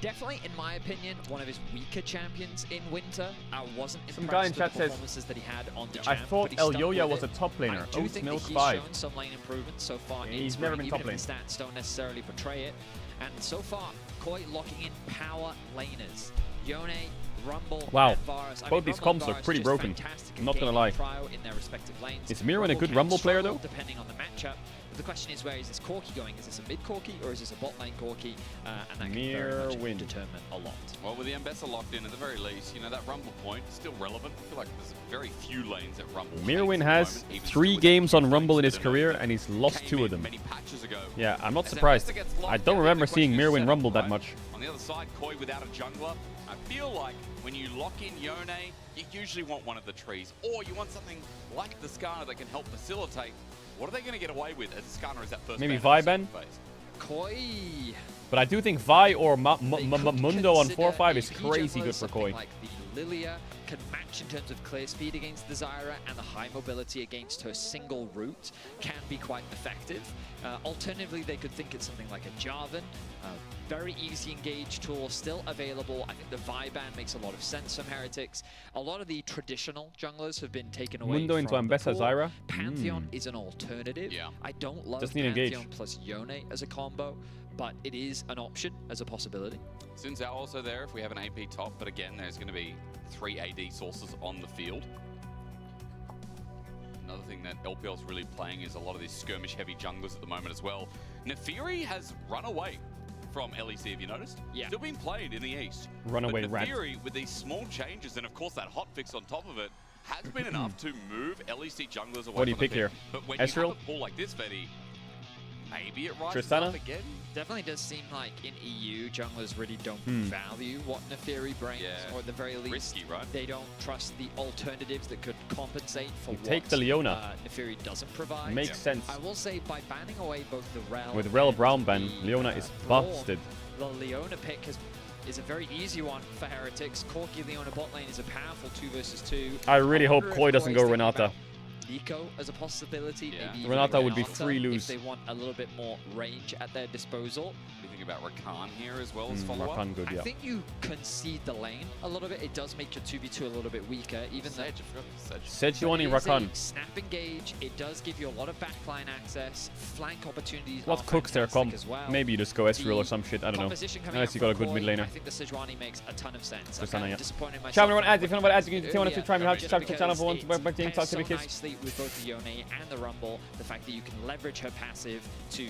Definitely, in my opinion, one of his weaker champions in winter. I wasn't Some guy in impressed with chat the says, performances that he had on the I champ, thought but he stuck Elioya with was a it. top laner. I do Oats think Milk that he's 5. shown some lane improvements so far in He's spring, never been even top if lane. the stats don't necessarily portray it. And so far, Koi locking in power laners. Yone, Rumble, Wow. and Varus. I Both mean, these Rumble and comps are Varus pretty just broken. fantastic I'm not at gonna gaining lie. prio in their respective lanes. Is Mirwin a good can Rumble player, struggle though? Depending on the matchup. But the question is, where is this Corki going? Is this a mid Corki or is this a bot lane Corki? And that can very much Mirwin. determine a lot. Well, with the Ambessa locked in, at the very least, you know, that Rumble point is still relevant. I feel like there's very few lanes at Rumble. Mirwin takes at the has moment, even 3 still with games that on Rumble in his that are career known and he's lost came 2 of in them. many patches ago. Yeah, I'm not As surprised. Ambessa gets locked, I don't think remember the question seeing is Mirwin set Rumble up, that right? much. On the other side, Koi without a jungler. I feel like when you lock in Yone, you usually want one of the trees, or you want something like the Skarner that can help facilitate. What are they going to get away with as Skarner is that first Maybe ban Vi in the ban? second phase? Koi. But I do think Vi or Mundo on Consider 4-5 a is V crazy jungler, good for something Koi. Like the Lilia can match in terms of clear speed against the Zyra, and the high mobility against her single route can be quite effective. Alternatively, they could think it's something like a Jarvan. Very easy engage tool, still available. I think the Vi ban makes a lot of sense from Heretics. A lot of the traditional junglers have been taken away Mundo into from the Ambessa pool. Zyra? Pantheon is an alternative. Yeah. I don't love Just need engage. Pantheon plus Yone as a combo, but it is an option as a possibility. Since they're also there, if we have an AP top, but again, there's going to be 3 AD sources on the field. Another thing that LPL is really playing is a lot of these skirmish-heavy junglers at the moment as well. Nefiri has run away from LEC, have you noticed? Yeah. Still being played in the East. Runaway but rat. Nefiri, with these small changes, and of course that hotfix on top of it, has been enough to move LEC junglers away What do you from the pick here? pick. But when Ezreal? you have a pool like this, Fetty, maybe it rises Tristana? up again. Definitely does seem like in EU, junglers really don't Hmm. value what Neferi brings, or at the very least, Risky, right? they don't trust the alternatives that could compensate for You what take the Leona. Neferi doesn't provide. Makes sense. I will say, by banning away both the Rel With Rel and Brown ban, the, Leona is Braum, busted. the Leona pick is a very easy one for Heretics. Corki Leona bot lane is a powerful 2 versus 2. I really hope wonder if Koi doesn't go Koi's thinking Renata. about Nico as a possibility. Maybe even Renata would be Renata free lose. if they want a little bit more range at their disposal. You think about Rakan here as well as follow-up? Rakan good, yeah. I think you concede the lane a little bit. It does make your 2v2 a little bit weaker, even though Sejuani but it is Rakan. a snap engage. It does give you a lot of backline access, flank opportunities. What are cooks their fantastic comp? as well. Maybe you just go Ezreal or some shit, I don't know. Composition coming Unless out you got a from good mid Koi, laner. I think the Sejuani makes a ton of sense. I'm Tristana, kind yeah. of disappointed in myself. Shout out ads, if you know about ads, you earlier, can want to try me out, just subscribe to the channel for because one, my team, it talk to pairs the so kids. nicely with both the Yone and the Rumble, the fact that you can leverage her passive to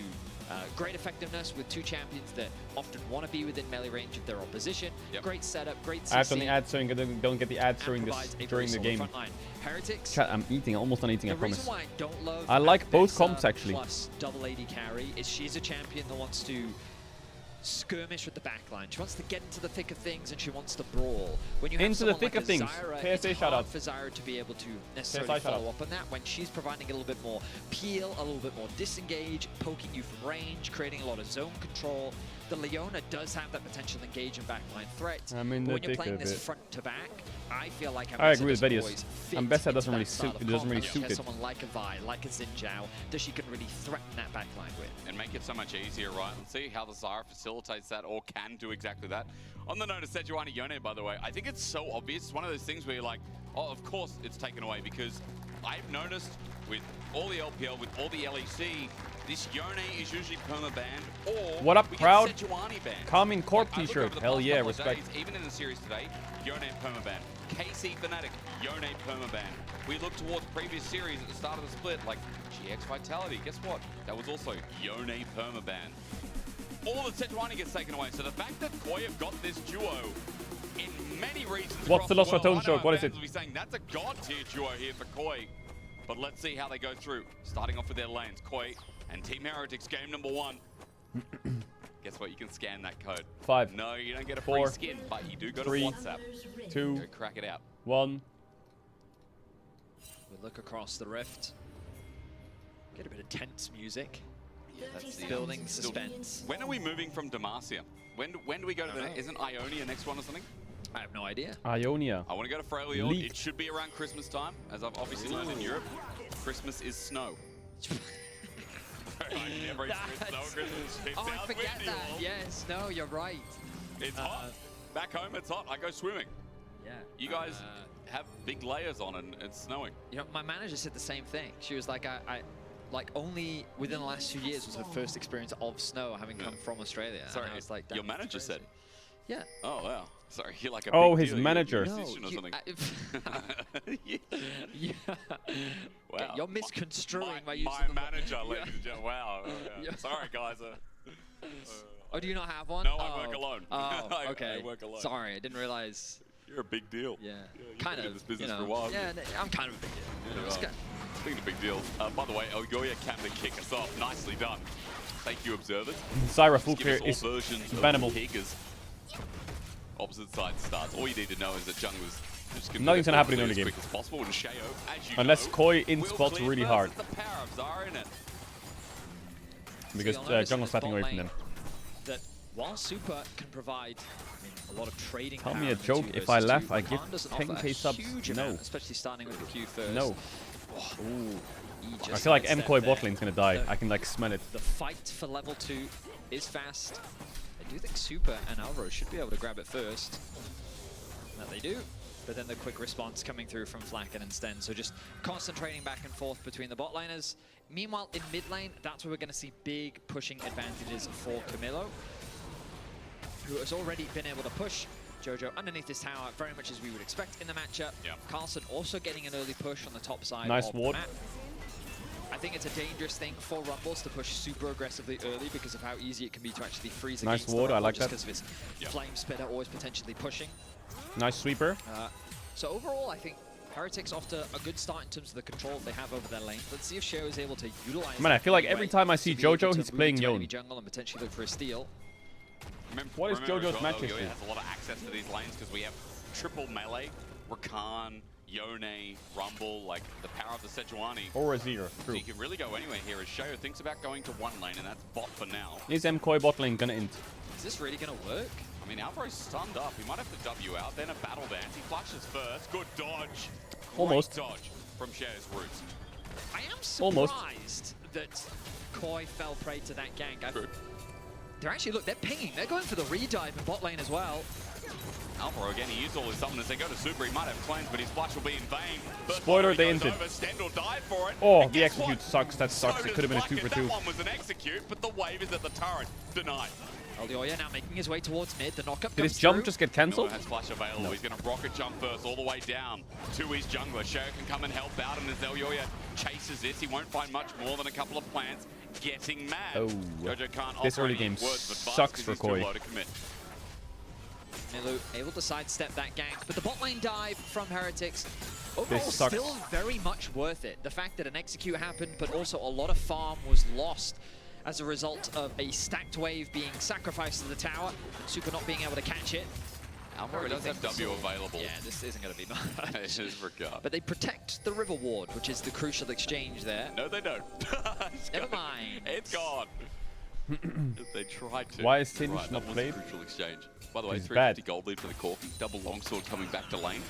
great effectiveness with 2 champions that often want to be within melee range of their opposition. Great setup, great CC. I have on the ads so you don't get the ads during the game. Heretics. Chat, I'm eating, almost done eating, I The promise. reason why I don't love I like both Vexer comps actually. plus double AD carry is she's a champion that wants to skirmish with the backline. She wants to get into the thick of things and she wants to brawl. When you have Into the someone thick like of things. Zyra, KSA it's shout hard out. for Zyra to be able to necessarily shout follow out. up on that. When she's providing a little bit more peel, a little bit more disengage, poking you from range, creating a lot of zone control. The Leona does have that potential engage and backline threat. I'm in but the when you're thick playing of this it. front to back, I feel like I Ambessa agree with doesn't Vedius. always fit Ambessa into doesn't that really style suit- of it doesn't really combat. suit She has it. someone like a Vi, like a Xin Zhao, that she can really threaten that backline with. And make it so much easier, right? Let's see how the Zyra facilitates that or can do exactly that. On the note of Sejuani Yone, by the way, I think it's so obvious. It's one of those things where you're like, oh, of course it's taken away, because I've noticed with all the LPL, with all the LEC, this Yone is usually perma-banned, or What up, we proud? get Sejuani banned. Coming Corp I look t-shirt. over the Hell past yeah, couple of respect. days, even in the series today, Yone perma-banned. KC Fnatic, Yone perma-banned. We look towards previous series at the start of the split, like GX Vitality. Guess what? That was also Yone perma-banned. All the Sejuani gets taken away. So the fact that Koi have got this duo in many regions What's across the Lost world, Ratone I know joke? our What is fans it? will be saying that's a god tier duo here for Koi. But let's see how they go through. Starting off with their lanes, Koi and Team Heretics, game number 1. Guess what? You can scan that code. 5. No, you don't get a 4, free skin, but you do go 3, to WhatsApp. 2, Go crack it out. 1. We look across the rift. Get a bit of tense music. Yeah, that's the building still- suspense. When are we moving from Demacia? When do we go to the? Isn't Ionia next one or something? I have no idea. Ionia. I want to go to Freljord. Leaked. It should be around Christmas time, as I've obviously learned in Europe. Christmas is snow. I never experienced snow at Christmas. It Oh, I sounds forget weird to you that. all. Yes, no, you're right. It's hot. Back home, it's hot. I go swimming. Yeah. You guys have big layers on and it's snowing. You know, my manager said the same thing. She was like, I like only within the last 2 years was her first experience of snow, having come from Australia. Sorry, and I was like, your "Damn, manager that's said. crazy." Yeah. Oh wow. Sorry, you're like a Oh, big his deal. You're manager. a No, musician or you- something. Yeah. Wow. You're misconstruing my use my of the manager, Yeah. ladies and gentlemen. Wow. Oh, yeah. Yeah. Sorry, guys. Oh, do you not have one? No, I work alone. Oh, I okay. work alone. Sorry, I didn't realize. You're a big deal. Yeah. You've Kind been of. in this business you know, for a while. Yeah, I'm kind of a big deal. Yeah, It's you are. good. Speaking of big deals, by the way, Elgoya came to kick us off. Nicely done. Thank you, observers. Zyra full Give us clear all is versions bannable. of Higgers. Opposite side starts. All you need to know is that junglers just can Nothing's do gonna their happen in as the game. quick as possible. And Shayo, as you Unless know, Koi in will spots clear really first. hard. It's the power of Zara in it. Because you'll notice in jungle's this slapping bot away from lane them. That while Super can provide a lot of trading Tell power me a in the joke, 2 if I versus laugh, 2, I Rakan get doesn't offer 10k a subs. huge No. amount, especially starting with the Q first. No. Ooh, he I just feel like sidestepped Koi there. bot lane's gonna die. I can like smell it. The fight for level 2 is fast. I do think Super and Alvaro should be able to grab it first. That they do. But then the quick response coming through from Flacken and Sten. So just concentrating back and forth between the bot laners. Meanwhile, in mid lane, that's where we're going to see big pushing advantages for Camilo, who has already been able to push Jojo underneath this tower, very much as we would expect in the matchup. Carlson also getting an early push on the top side Nice of ward. the map. I think it's a dangerous thing for Rumbles to push super aggressively early because of how easy it can be to actually freeze Nice against ward, the I Rumble like just that. because of his flame spitter always potentially pushing. Nice sweeper. So overall, I think Heretics off to a good start in terms of the control they have over their lane. Let's see if Sheo is able to utilize. Man, I feel like every time I see Jojo, he's playing Yone. Yone. Jungle and potentially look for a steal. What is Remember Jojo's as well, match history? Yo-Yo has a lot of access to these lanes because we have triple melee, Rakan, Yone, Rumble, like the power of the Sejuani. Or Azir, So true. you can really go anywhere here as Sheo thinks about going to one lane, and that's bot for now. Is MKoi bot lane gonna int? Is this really gonna work? I mean, Alvaro's stunned up. He might have to W out, then a battle dance. He flashes first. Good dodge. Almost. Great dodge from Sheo's roots. I am Almost. surprised that Koi fell prey to that gank. They're actually, look, they're pinging. They're going for the redive in bot lane as well. Alvaro again, he used all his summoners. They go to Super, he might have cleanse, but his flash will be in vain. First Spoiler, he they goes inted. over, Stendhal died for it. Oh, And the guess execute what? sucks. That sucks. So It could have been a does 2 for 2. That one was an execute, but the wave is at the turret. Denied. Elioya now making his way towards mid. The knockup Did his comes jump through. just get cancelled? Miller has flash available. No. He's going to rocket jump first all the way down to his jungler. Sheo can come and help out, and as Elioya chases this, he won't find much more than a couple of plants. Getting mad. Oh, Jojo can't this offer early any game words of advice sucks 'cause for he's too Koi. low to commit. Milu able to sidestep that gank, but the bot lane dive from Heretics overall sucks. still very much worth it. The fact that an execute happened, but also a lot of farm was lost as a result of a stacked wave being sacrificed to the tower, and Super not being able to catch it. Alvaro does have W available. Yeah, this isn't going to be much. It is regard. But they protect the river ward, which is the crucial exchange there. No, they don't. Never mind. It's gone. They tried to. Why is Tinge Right, not that was played? a crucial exchange. By the way, He's 350 bad. gold lead for the Corki. Double longsword coming back to lane.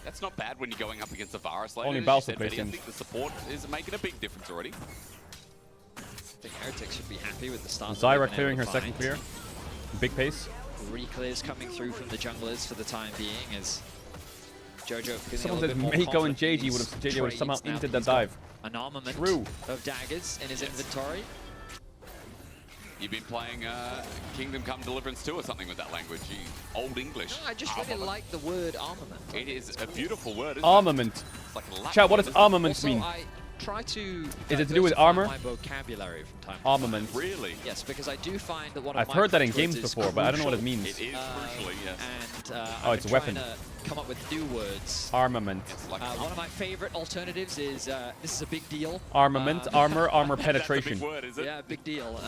That's not bad when you're going up against the Varus lane. Only And as you Balsa said, plays Betty, I Tinge. think the support is making a big difference already. I think Heretics should be happy with the start. Zyra clearing her second clear. Big pace. Re-clears coming through from the junglers for the time being as Jojo feeling Someone a said little bit more Mako and confident in JJ would these have JJ would have somehow trades now inted that that he's got dive. An armament True. of daggers in his inventory. You've been playing Kingdom Come Deliverance 2 or something with that language. Old English. No, I just really Armament. like the word armament. It is a beautiful word, isn't Armament. it? It's like a Latin Chat, what word, does isn't it? armament Also, mean? I try to Is it to do with diversify armor? my vocabulary from time to time. Armament. Really? Yes, because I do find that one of I've my heard that in words games is before, but I don't know what it crucial. means. It is crucially, yes. And Oh, I've it's a been weapon. trying to come up with new words. Armament. One of my favorite alternatives is this is a big deal. Armament, armor, armor penetration. That's a big word, is it? Yeah, big deal.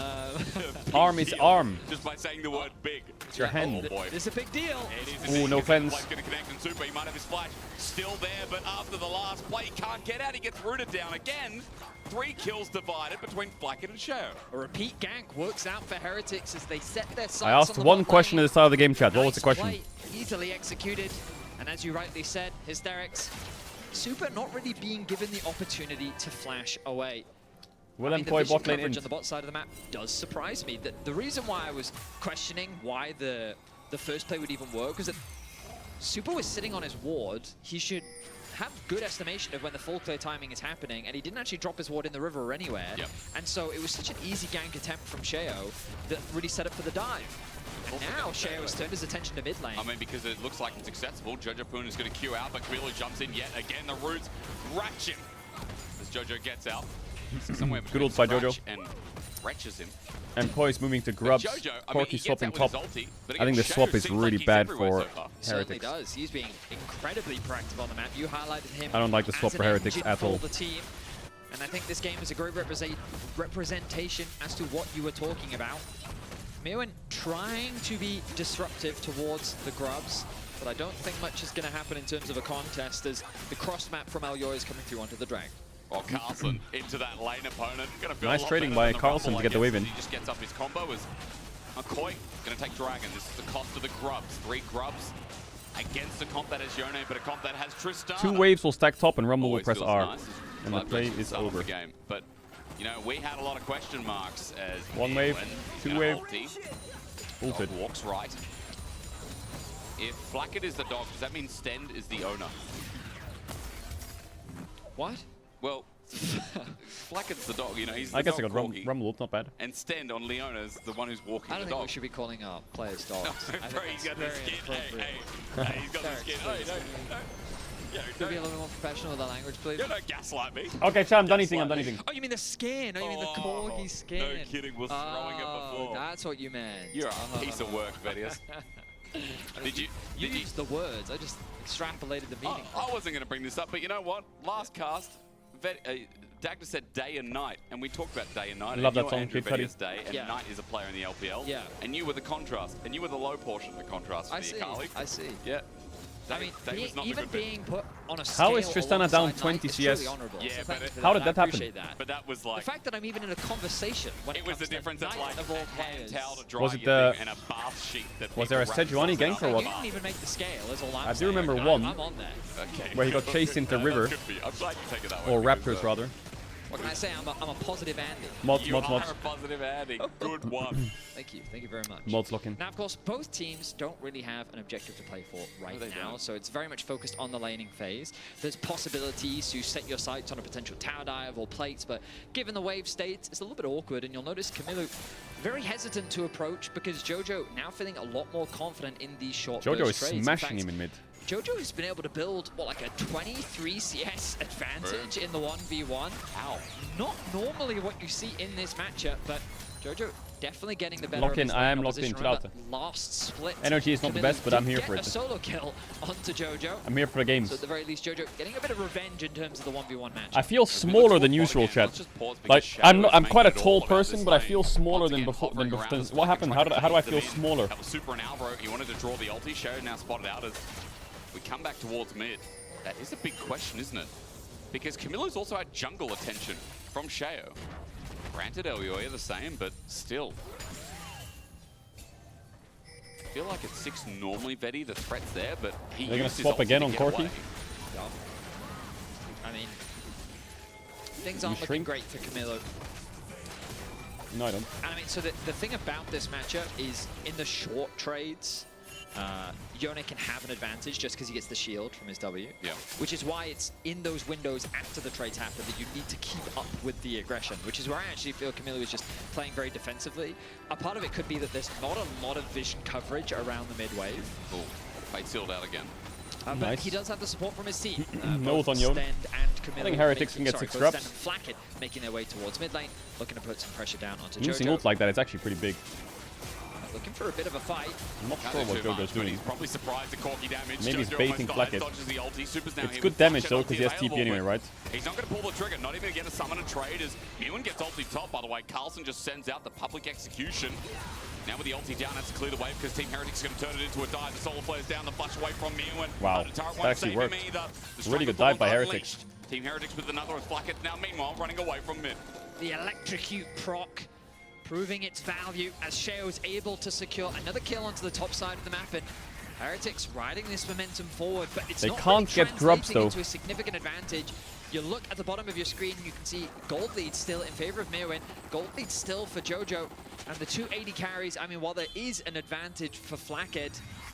Arm is arm. Just by saying the word big. It's your hand. Oh boy. It's a big deal. It is Ooh, no cleanse. Going to connect and Super. He might have his flash still there, but after the last play, he can't get out. He gets rooted down again. 3 kills divided between Blackett and Sheo. A repeat gank works out for Heretics as they set their sights I asked on the one bot question lane. at the start of the game, chat. What was Nice the question? play, easily executed, and as you rightly said, Hysterics, Super not really being given the opportunity to flash away. Will I mean, the MKoi vision bot lane coverage int? on the bot side of the map does surprise me. The reason why I was questioning why the first play would even work was that Super was sitting on his ward. He should have good estimation of when the full clear timing is happening, and he didn't actually drop his ward in the river or anywhere. Yep. And so it was such an easy gank attempt from Sheo that really set up for the dive. And now Sheo has turned his attention to mid lane. I mean, because it looks like it's accessible. Jojo Poon is going to queue out, but Camilo jumps in yet again. The roots ratch him as Jojo gets out. Somewhere Good ult by Jojo. Scratch and wretches him. MKoi is moving to grubs. Jojo, I mean, he Corki gets swapping out with top. his ulti, but I think the again, swap Sheo is seems really like he's bad everywhere for so far. Certainly Heretics. does. He's being incredibly proactive on the map. You highlighted him. I don't like the swap as for an Heretics engine at for all. the team. And I think this game is a great representation as to what you were talking about. Mewin trying to be disruptive towards the grubs, but I don't think much is going to happen in terms of a contest as the cross map from Elioy is coming through onto the drag. Oh, Carlson into that lane opponent. Gonna feel Nice a lot trading better by than the Carlson Rumble, to get the I wave guess, in. as He just gets up his combo as McCoy going to take Dragon. This is the cost of the grubs. 3 grubs against a comp that has Yone, but a comp that has Tristana. 2 waves will stack top and Rumble will Always press feels R. nice. And the Glad play Jason is started off over. the game. But, you know, we had a lot of question marks as 1 wave, Ewan is 2 gonna wave. ulti. Ulted. Dog walks right. If Blackett is the dog, does that mean Stend is the owner? What? Well, Blackett's the dog, you know, he's the I guess I dog got corgi. Rumble ult, not bad. And Stend on Leona's the one who's walking I don't the think dog. we should be calling our players dogs. I think Bro, he's that's got the very skin. inappropriate. Hey, he's got the skin. Hey, no. Yeah, Could be a little bit more professional with the language, please. You don't gaslight me. Okay, chat, I'm done eating, I'm done eating. Oh, you mean the skin? Oh, you mean the corgi skin? No kidding, we're throwing it before. That's what you meant. You're a piece of work, Vedius. Did you used the words? I just extrapolated the meaning. I wasn't going to bring this up, but you know what? Last cast, Dagda said day and night, and we talked about day and night. I love and that song, Andrew Kid Cudi. is day, and Night is a player in the LPL. Yeah. And you were the contrast, and you were the low portion of the contrast for I the see. Akali. I see. Yeah. I mean, was not the even good bit. being put on a How is scale Tristana down alongside 20 Knight is CS? truly honourable. Yeah, So but thank you it- for How that. did that I happen? appreciate that. But that was The like fact that I'm even in a conversation when it was the comes to difference of Knight like of all a hand players. towel to dry Was it your the- thing and a bath sheet that Was there a people wrap Sejuani themselves gank or up what? You didn't even make the scale, is all I'm I do saying. remember I'm one on there. Okay. where he got chased into That river. could be. I'm glad you take it that way. Or because, Raptors rather. What can I say? I'm a positive Andy. Mods, You mods, are mods. a positive Andy. Good one. Thank you very much. Mods looking. Now, of course, both teams don't really have an objective to play for right now, so it's very much focused on the laning phase. There's possibilities to set your sights on a potential tower dive or plates, but given the wave state, it's a little bit awkward, and you'll notice Camilo very hesitant to approach because Jojo now feeling a lot more confident in these short Jojo is burst trades. In smashing fact, him in mid. Jojo has been able to build, what, like a 23 CS advantage in the 1v1. Ow. Not normally what you see in this matchup, but Jojo definitely getting the better Lock of in, his I lane am locked in, opposition. chill out. Remember, last split. Energy is not the Camilo best, but I'm did here get for it. a solo kill onto Jojo. I'm here for the games. So at the very least, Jojo getting a bit of revenge in terms of the 1v1 match. I feel smaller than usual, chat. Like I'm quite a tall person, but I feel smaller than before. What happened? How do I feel smaller? That was Super and Alvaro. He wanted to draw the ulti. Shadow now spotted out as we come back towards mid. That is a big question, isn't it? Because Camilo's also had jungle attention from Shayo. Granted, Elioya the same, but still. I feel like at 6 normally, Vetty, the threat's there, but he They're gonna used his swap ulti again to on get Corki? away. I mean, things aren't looking shrink? great for Camilo. No, I don't. And I mean, so the thing about this matchup is in the short trades, Yone can have an advantage just because he gets the shield from his W. Yeah. Which is why it's in those windows after the trades happen that you need to keep up with the aggression, which is where I actually feel Camilo is just playing very defensively. A part of it could be that there's not a lot of vision coverage around the mid wave. Cool. Fate sealed out again. But Nice. he does have the support from his team. No ult on Yone. Stend and Camilo I think Heretics making- can get sorry, 6 both traps. Stend and Flacket making their way towards mid lane, looking to put some pressure down onto Using Jojo. ult like that, it's actually pretty big. Looking for a bit of a fight. I'm not Can't sure do what too much, Jojo's but doing. He's probably surprised at Corki damage. Maybe he's Jojo baiting almost Flacket. dodges the ulti. Super's now It's here good with damage Flash though, and because he has ulti TP available, anyway, but right? He's not going to pull the trigger, not even going to summon a trade as Ewan gets ulti top, by the way. Carlson just sends out the public execution. Now with the ulti down, has to clear the wave because Team Heretics going to turn it into a dive. The solar flares down, the flash away from Ewan. Wow, The turret that won't actually save worked. him either. The Really good Striker dive by Ball Heretics. unleashed. Team Heretics with another with Flacket. Now meanwhile running away from mid. The electrocute proc proving its value as Sheo's able to secure another kill onto the top side of the map, and Heretics riding this momentum forward, but it's They not can't really get grubs, translating though. into a significant advantage. You look at the bottom of your screen, you can see gold lead still in favor of Mirwin, gold lead still for Jojo, and the 280 carries. I mean, while there is an advantage for Flackhead,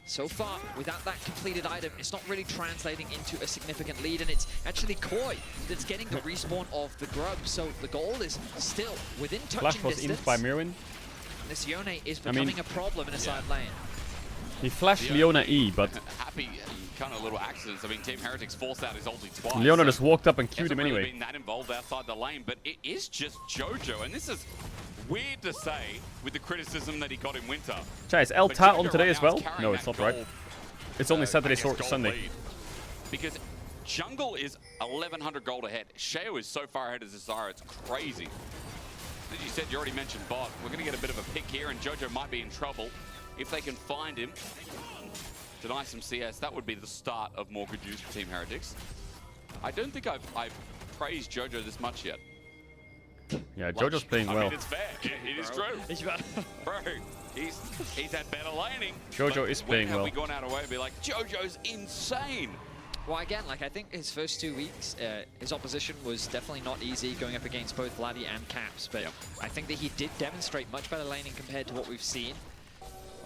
so far, without that completed item, it's not really translating into a significant lead, and it's actually Koi that's getting the respawn of the grub, so the gold is still within touching Flash was distance. in by Mirwin. This Yone is I mean- becoming a problem in a side lane. He flashed Leona E, but Happy kind of little accidents. I mean, Team Heretics forced out his ulti twice. Leona so just walked up and he queued him hasn't really anyway. been that involved outside the lane, but it is just Jojo, and this is weird to say with the criticism that he got in winter. Chai, is El But Ta Jojo on today right as now is well? carrying No, it's that not, right? gold, It's only Saturday, I guess, gold Sunday. lead. Because Jungle is 1,100 gold ahead. Sheo is so far ahead of Zyra, it's crazy. As you said, you already mentioned bot. We're going to get a bit of a pick here, and Jojo might be in trouble. If they can find him, deny some CS, that would be the start of more good news for Team Heretics. I don't think I've praised Jojo this much yet. Yeah, Jojo's playing well. I mean, it's fair. It is true. Bro, he's had better laning. Jojo but is playing when have well. we gone out of our way to be like, Jojo's insane? Well, again, like I think his first 2 weeks, his opposition was definitely not easy going up against both Vladdy and Caps, but I think that he did demonstrate much better laning compared to what we've seen.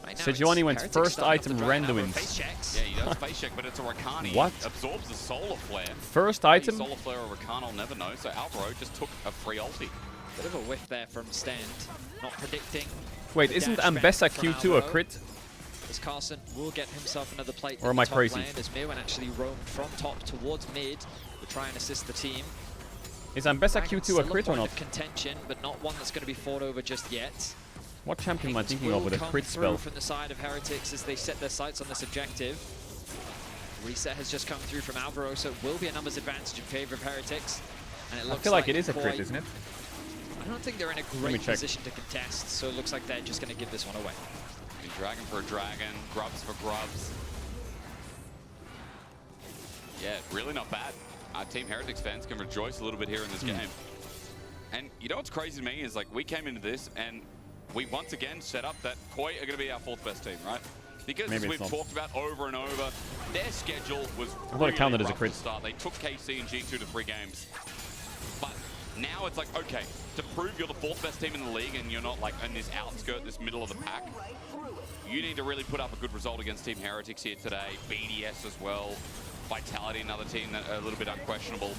Right now, Sejuani went Heretics first starting off item the dragon Randuin's. number of face checks. Yeah, he does face check, but it's a Rakani. What? Absorbs the Solar Flare. First Maybe item? Solar Flare or Rakan, I'll never know. So Alvaro just took a free ulti. Bit of a whiff there from Stand, not predicting. Wait, the isn't dash bang Ambessa from Q2 a Alvaro. crit? As Carson will get himself another plate. Or in am I the top crazy? lane as Mirwin actually roamed from top towards mid to try and assist the team. Is Ambessa Dragon Q2 still a crit or point not? of contention, but not one that's going to be fought over just yet. What champion am I Things thinking of will with a come crit through spell? from the side of Heretics as they set their sights on this objective. Reset has just come through from Alvaro, so it will be a numbers advantage in favor of Heretics. And it I looks feel like it is a crit, Koi- isn't it? I don't think they're in a me great check. position to contest, so it looks like they're just going to give this one away. Dragon for a dragon, grubs for grubs. Yeah, really not bad. Team Heretics fans can rejoice a little bit here in this game. And you know what's crazy to me is, like, we came into this and we once again set up that Koi are going to be our 4th best team, right? Because Maybe as it's we've not. talked about over and over, their schedule was I thought it really counted as a rough crit. to start. They took KC and G2 to 3 games. But now it's like, okay, to prove you're the 4th best team in the league and you're not like in this outskirt, this middle of the pack, you need to really put up a good result against Team Heretics here today. BDS as well. Vitality, another team that are a little bit unquestionable.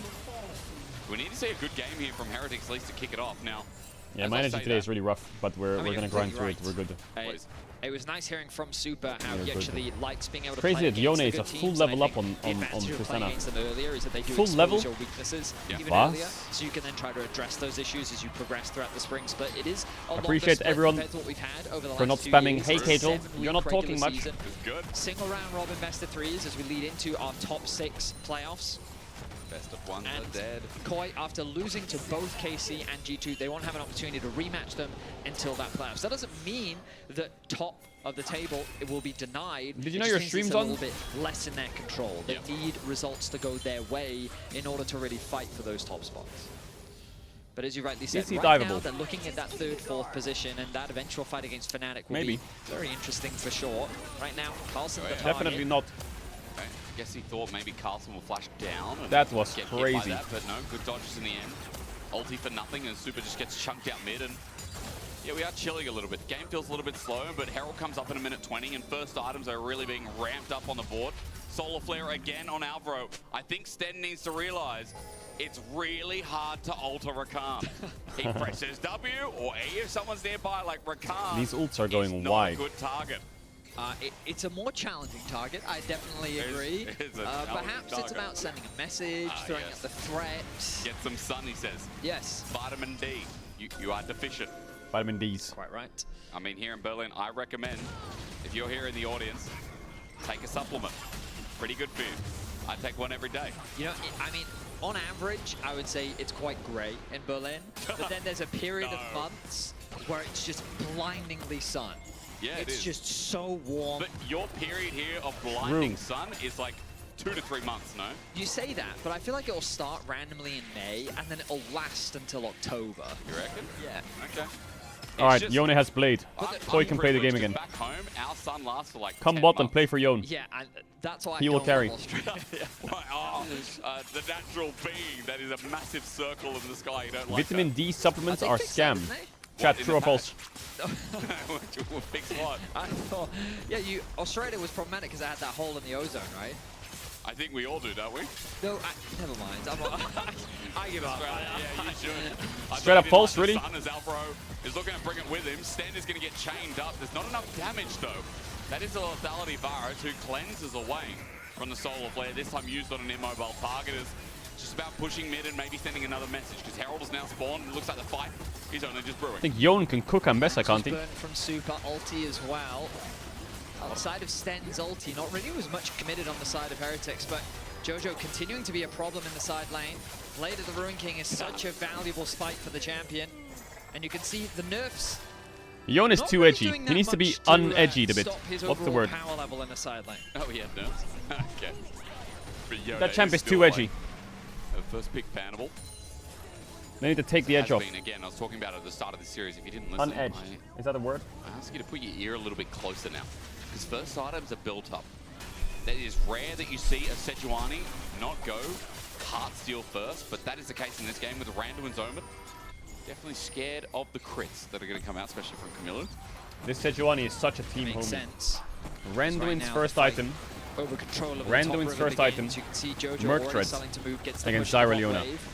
We need to see a good game here from Heretics at least to kick it off. Now, Yeah, as my I energy say today that- is really rough, but we're I mean, gonna you're grind through completely it. We're good. It was nice hearing from Super how Yeah, he good. actually likes being able to Crazy play that Yone against is the a good full teams, and I level up think on the advantage of playing Tristana. against them earlier is that they do Full expose level? your weaknesses even Was? earlier, so you can then try to address those issues as you progress throughout the spring split. It is a longer Appreciate split everyone compared to what we've had over the for last not 2 spamming, years. "Hey, It's a Caedrel, 7-week you're not talking regular much." season. Good. Single round robin best of 3s as we lead into our top 6 playoffs. Best of 1 And are dead. Koi, after losing to both KC and G2, they won't have an opportunity to rematch them until that playoffs. That doesn't mean that top of the table it will be denied. Did you It know just your means stream's it's a on? little bit less in their control. They need results to go their way in order to really fight for those top spots. But as you rightly said, Is he right now diveable? they're looking at that 3rd, 4th position, and that eventual fight against Fnatic will Maybe. be very interesting for sure. Right now, Carlson the target. Definitely not. Okay. Guess he thought maybe Carlson will flash down. And That was get hit by crazy. that, but no, good dodges in the end. Ulti for nothing, and Super just gets chunked out mid. And yeah, we are chilling a little bit. Game feels a little bit slow, but Herald comes up in a minute 20, and first items are really being ramped up on the board. Solar Flare again on Alvaro. I think Sten needs to realize it's really hard to alter Rakan. He presses W or E if someone's nearby, like Rakan. These ults are going is not wide. a good target. It's a more challenging target, I definitely agree. It is a challenging Perhaps it's target. about sending a message, throwing out the threat. Get some sun, he says. Yes. Vitamin D. You are deficient. Vitamin D's. Quite right. I mean, here in Berlin, I recommend, if you're here in the audience, take a supplement. Pretty good for you. I take one every day. You know, I mean, on average, I would say it's quite grey in Berlin. But then there's a period of months where it's just blindingly sun. Yeah, it it's is. just so warm. But your period here of blinding sun is like 2 to 3 months, no? You say that, but I feel like it'll start randomly in May and then it'll last until October. You reckon? Yeah. Okay. Alright, Yone has Blade. Koi can play the game again. Back home, our sun lasts for like Come 10 bot and months. play for Yone. Yeah, and that's why He I will don't carry. love Australia. The natural being that is a massive circle in the sky. You don't like Vitamin that. D supplements are scam. Chat, true or false? Big slot. I thought, yeah, Australia was problematic because it had that hole in the ozone, right? I think we all do, don't we? No, never mind. I give up. Yeah, you should. Straight up false, really? really? Sun as Alvaro is looking to bring it with him. Sten is going to get chained up. There's not enough damage, though. That is a lethality Varus who cleanses away from the Solar Flare, this time used on an immobile target. Is just about pushing mid and maybe sending another message because Herald is now spawned. It looks like the fight is only just brewing. I think Yone can cook Ambessa, can't he? Burn from Super ulti as well. Outside of Sten's ulti, not really was much committed on the side of Heretics, but Jojo continuing to be a problem in the side lane. Blade of the Ruin King is such a valuable spike for the champion. And you can see the nerfs. Yone is not too really edgy. doing He that needs to be much to, unedgied a bit. stop his What's the overall word? power level in the side lane. Oh, he had nerfs. Okay. But Yoda That champ is still too edgy. Like a first pick bannable. They need to take the edge Has off. been, again, I was talking about it at the start of the series. If you didn't listen, Unedged. Is that a word? I ask you to put your ear a little bit closer now. Because first items are built up. That is rare that you see a Sejuani not go Heartsteel first, but that is the case in this game with Randu and Zoman. Definitely scared of the crits that are going to come out, especially from Camilo. This Sejuani is such a team Makes homie. sense. Randuin's now, first the fight item. Over control of the top Randuin's row of first the item. games. You can see Jojo Merc already Threads starting to move, gets the against push to the Zyra top Leona. wave.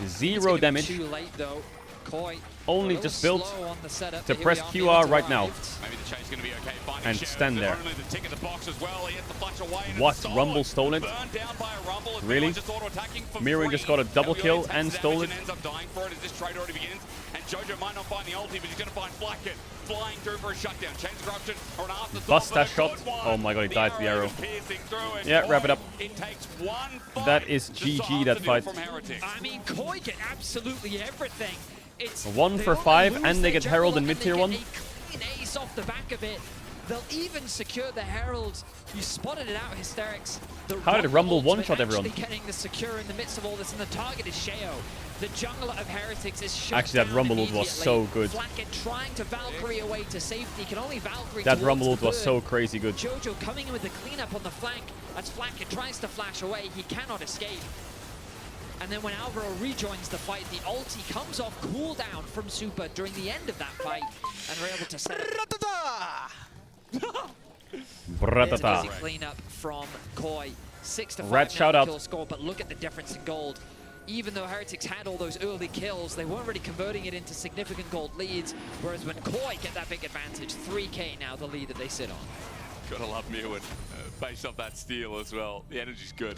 It's Zero gonna be damage. Too late though. Koi Only a just little built slow on the setup, to but here press we are, QR Mion's right now. arrived. Maybe the chase going to be okay. Finding And Sheriff, stand but there. Only the tick in the box as well. He has to flash away. And What? it's stolen. Rumble stole it? Burned down by a Rumble. Really? Just auto-attacking for Mirren free. just got a double Elliot kill takes and damage stole it. Ends up dying for it as this trade already begins. And Jojo might not find the ulti, but he's going to find Flacket flying through for a shutdown. Chain corruption or an afterthought. Bust that but a shot. good one. Oh my god, he died to the arrow. Piercing through it. Yeah, wrap it up. It takes one fight. That is GG, that fight. From Heretics. I mean, Koi get absolutely everything. It's 1 for 5, and they get Herald in mid-tier 1. a clean ace off the back of it. They'll even secure the Herald. You spotted it out, Hysterics. How did Rumble ultimate one-shot everyone? actually getting the secure in the midst of all this, and the target is Sheo. The jungler of Heretics is shut Actually, that down Rumble ult was so good. Flacket trying to Valkyrie away to safety. Can only Valkyrie That towards Rumble the ult was bird. so crazy good. Jojo coming in with the cleanup on the flank as Flacket tries to flash away. He cannot escape. And then when Alvaro rejoins the fight, the ulti comes off cooldown from Super during the end of that fight, and we're able to set up. Bratata. Easy cleanup from Koi. 6 to 5 Rat now shout out. kill score, but look at the difference in gold. Even though Heretics had all those early kills, they weren't really converting it into significant gold leads, whereas when Koi get that big advantage, 3k now the lead that they sit on. Gotta love Mirwin, based off that steal as well. The energy's good.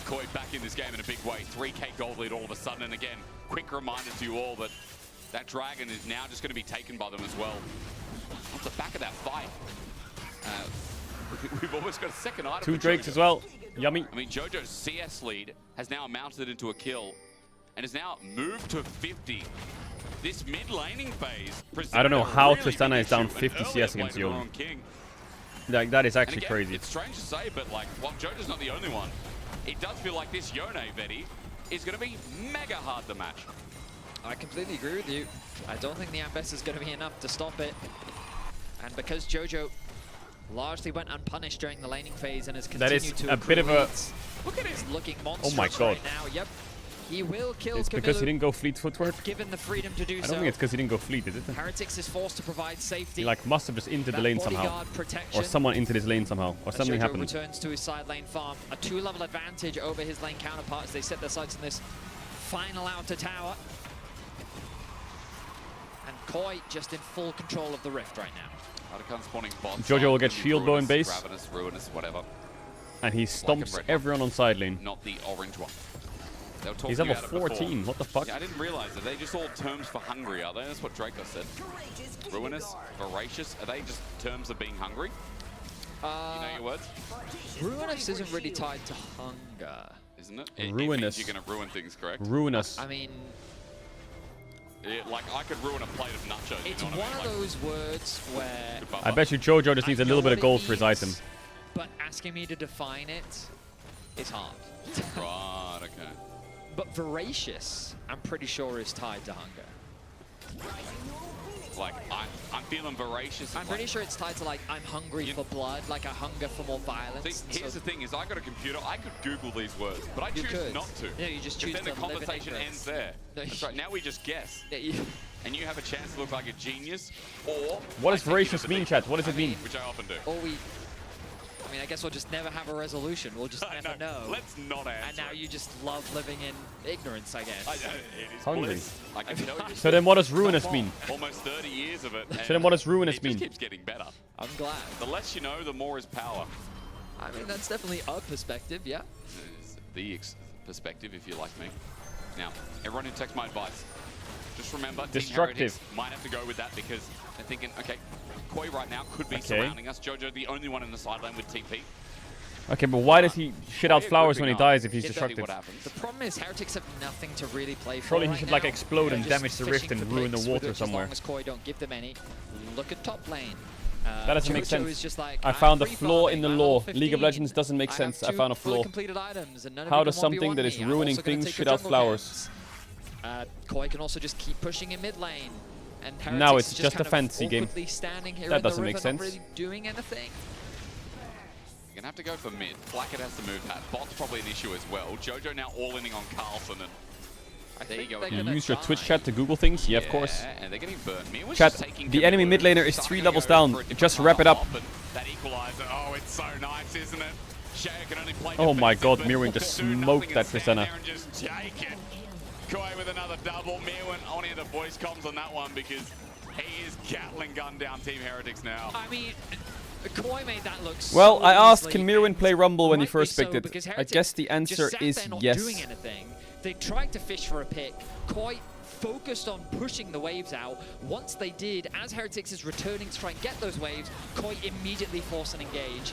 Koi back in this game in a big way. 3k gold lead all of a sudden, and again, quick reminder to you all that that dragon is now just going to be taken by them as well. Off the back of that fight, we've almost got a second item. 2 for Drakes Jojo. as well. Yummy. I mean, Jojo's CS lead has now mounted into a kill and has now moved to 50. This mid laning phase. I don't know presented a how really Tristana big is down issue, an 50 earlier CS play against to the Yone. wrong king. Like, that is And actually again, crazy. It's strange to say, but like, while Jojo's not the only one, it does feel like this Yone Veti is going to be mega hard to match. I completely agree with you. I don't think the Ambess is going to be enough to stop it. And because Jojo largely went unpunished during the laning phase and has That continued is to a bit of a... Look at him looking monstrous Oh my god. right now. Yep. He will kill It's because he Camilo, didn't go fleet footward? given the freedom to do I so. don't think it's because he didn't go fleet, is it? Heretics is forced to provide safety. He like must have just entered the That lane somehow. bodyguard protection. Or someone entered his lane somehow. Or As something Jojo happened. returns to his side lane farm. A 2-level advantage over his lane counterparts. They set their sights on this final outer tower. And Koi just in full control of the rift right now. Otacon spawning bot Jojo side, will get could be shield bow in Ruinous, base. Ravenous, Ruinous, whatever. And he Black and stomps red one. everyone on side lane. Not the orange one. They were talking He's level about it before. 14, what the fuck? Yeah, I didn't realize that. They just all terms for hungry, are they? That's what Draco said. Ruinous, voracious, are they just terms of being hungry? You know your words? Ruinous isn't really tied to hunger. Isn't it? It Ruinous. means you're going to ruin things, correct? Ruinous. I mean, Yeah, like, I could ruin a plate of nachos. it's you know what one I of mean? those words where I bet you Jojo just needs a little bit of what it gold for his means, item. but asking me to define it is hard. Right, okay. But voracious, I'm pretty sure is tied to hunger. Like, I'm feeling voracious. I'm pretty sure it's tied to like, I'm hungry for blood, like a hunger for more violence. See, here's the thing: is I got a computer. I could Google these words, but I You choose could. not to. Yeah, you just choose Then the to live in conversation ignorance. ends there. No, That's right. Now we just guess. Yeah, you- And you have a chance to look like a genius, or What I does take you voracious to mean, the- chat? What does it mean? Which I often do. Or we, I mean, I guess we'll just never have a resolution. We'll just never know. Let's not answer. And now you just love living in ignorance, I guess. It is Hungry. bliss. I can tell you. So then what does ruinous mean? Almost 30 years of it. So then what does ruinous it mean? just keeps getting better. I'm glad. The less you know, the more is power. I mean, that's definitely a perspective, yeah. It's the perspective, if you like me. Now, everyone who takes my advice, just remember, Team Destructive. Heretics might have to go with that because they're thinking, okay, Koi right now could be Okay. surrounding us. Jojo, the only one in the side lane with TP. Okay, but why does he shit out Koi flowers when he gripping up. dies if he's Get exactly destructive? what happens. The problem is Heretics have nothing to really play for Surely he right should like now. explode They're and just damage the rift fishing and for ruin the picks, water which somewhere. As long as Koi don't give them any. Look at top lane. That doesn't make Jojo sense. is just like, I I'm found a free flaw in farming, the I'm law. level League of 15. Legends doesn't make I sense. have I found a two fully flaw. completed items, and none of How you does can something 1v1 that is me. I'm ruining also gonna things take shit the out jungle flowers? camps. Koi can also just keep pushing in mid lane. And Now Heretics it's is just a kind of fancy game. awkwardly standing here That in the doesn't make river, not sense. really doing anything. You're going to have to go for mid. Blackett has to move that. Bot's probably an issue as well. Jojo now all-inning on Carlson, and there you go. You use your Twitch chat to Google things? Yeah, of course. And they're getting burnt. Mirwin's Chat, just taking the enemy mid laner is 3 levels down. Just wrap it up. That equalizer, oh, it's so nice, isn't it? Shea can only play Oh my defensive, god, but Mirwin will just do nothing smoked and that stand Tristana. there and just take it. Koi with another double. Mirwin on the voice comms on that one because he is Gatling gun down Team Heretics now. I mean, Koi made that look Well, so I asked, easily, can Mirwin play Rumble when he rightly first picked so, it? because I Heretics guess the just answer sat is there not yes. doing anything. They tried to fish for a pick. Koi focused on pushing the waves out. Once they did, as Heretics is returning to try and get those waves, Koi immediately force an engage.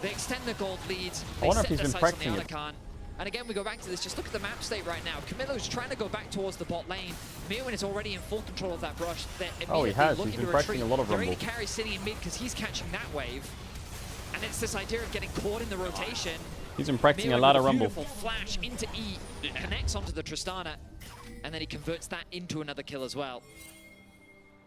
They extend the gold leads. They wonder if set he's their been sights on the practicing it. Anakan. And again, we go back to this. Just look at the map state right now. Camillo's trying to go back towards the bot lane. Mirwin is already in full control of that brush. They're Oh, he immediately has. looking He's been to practicing retreat. a lot of They're Rumble. AD carry sitting in mid because he's catching that wave. And it's this idea of getting caught in the rotation. He's been practicing a Mirwin lot with of Rumble. Beautiful flash into E, connects onto the Tristana, and then he converts that into another kill as well.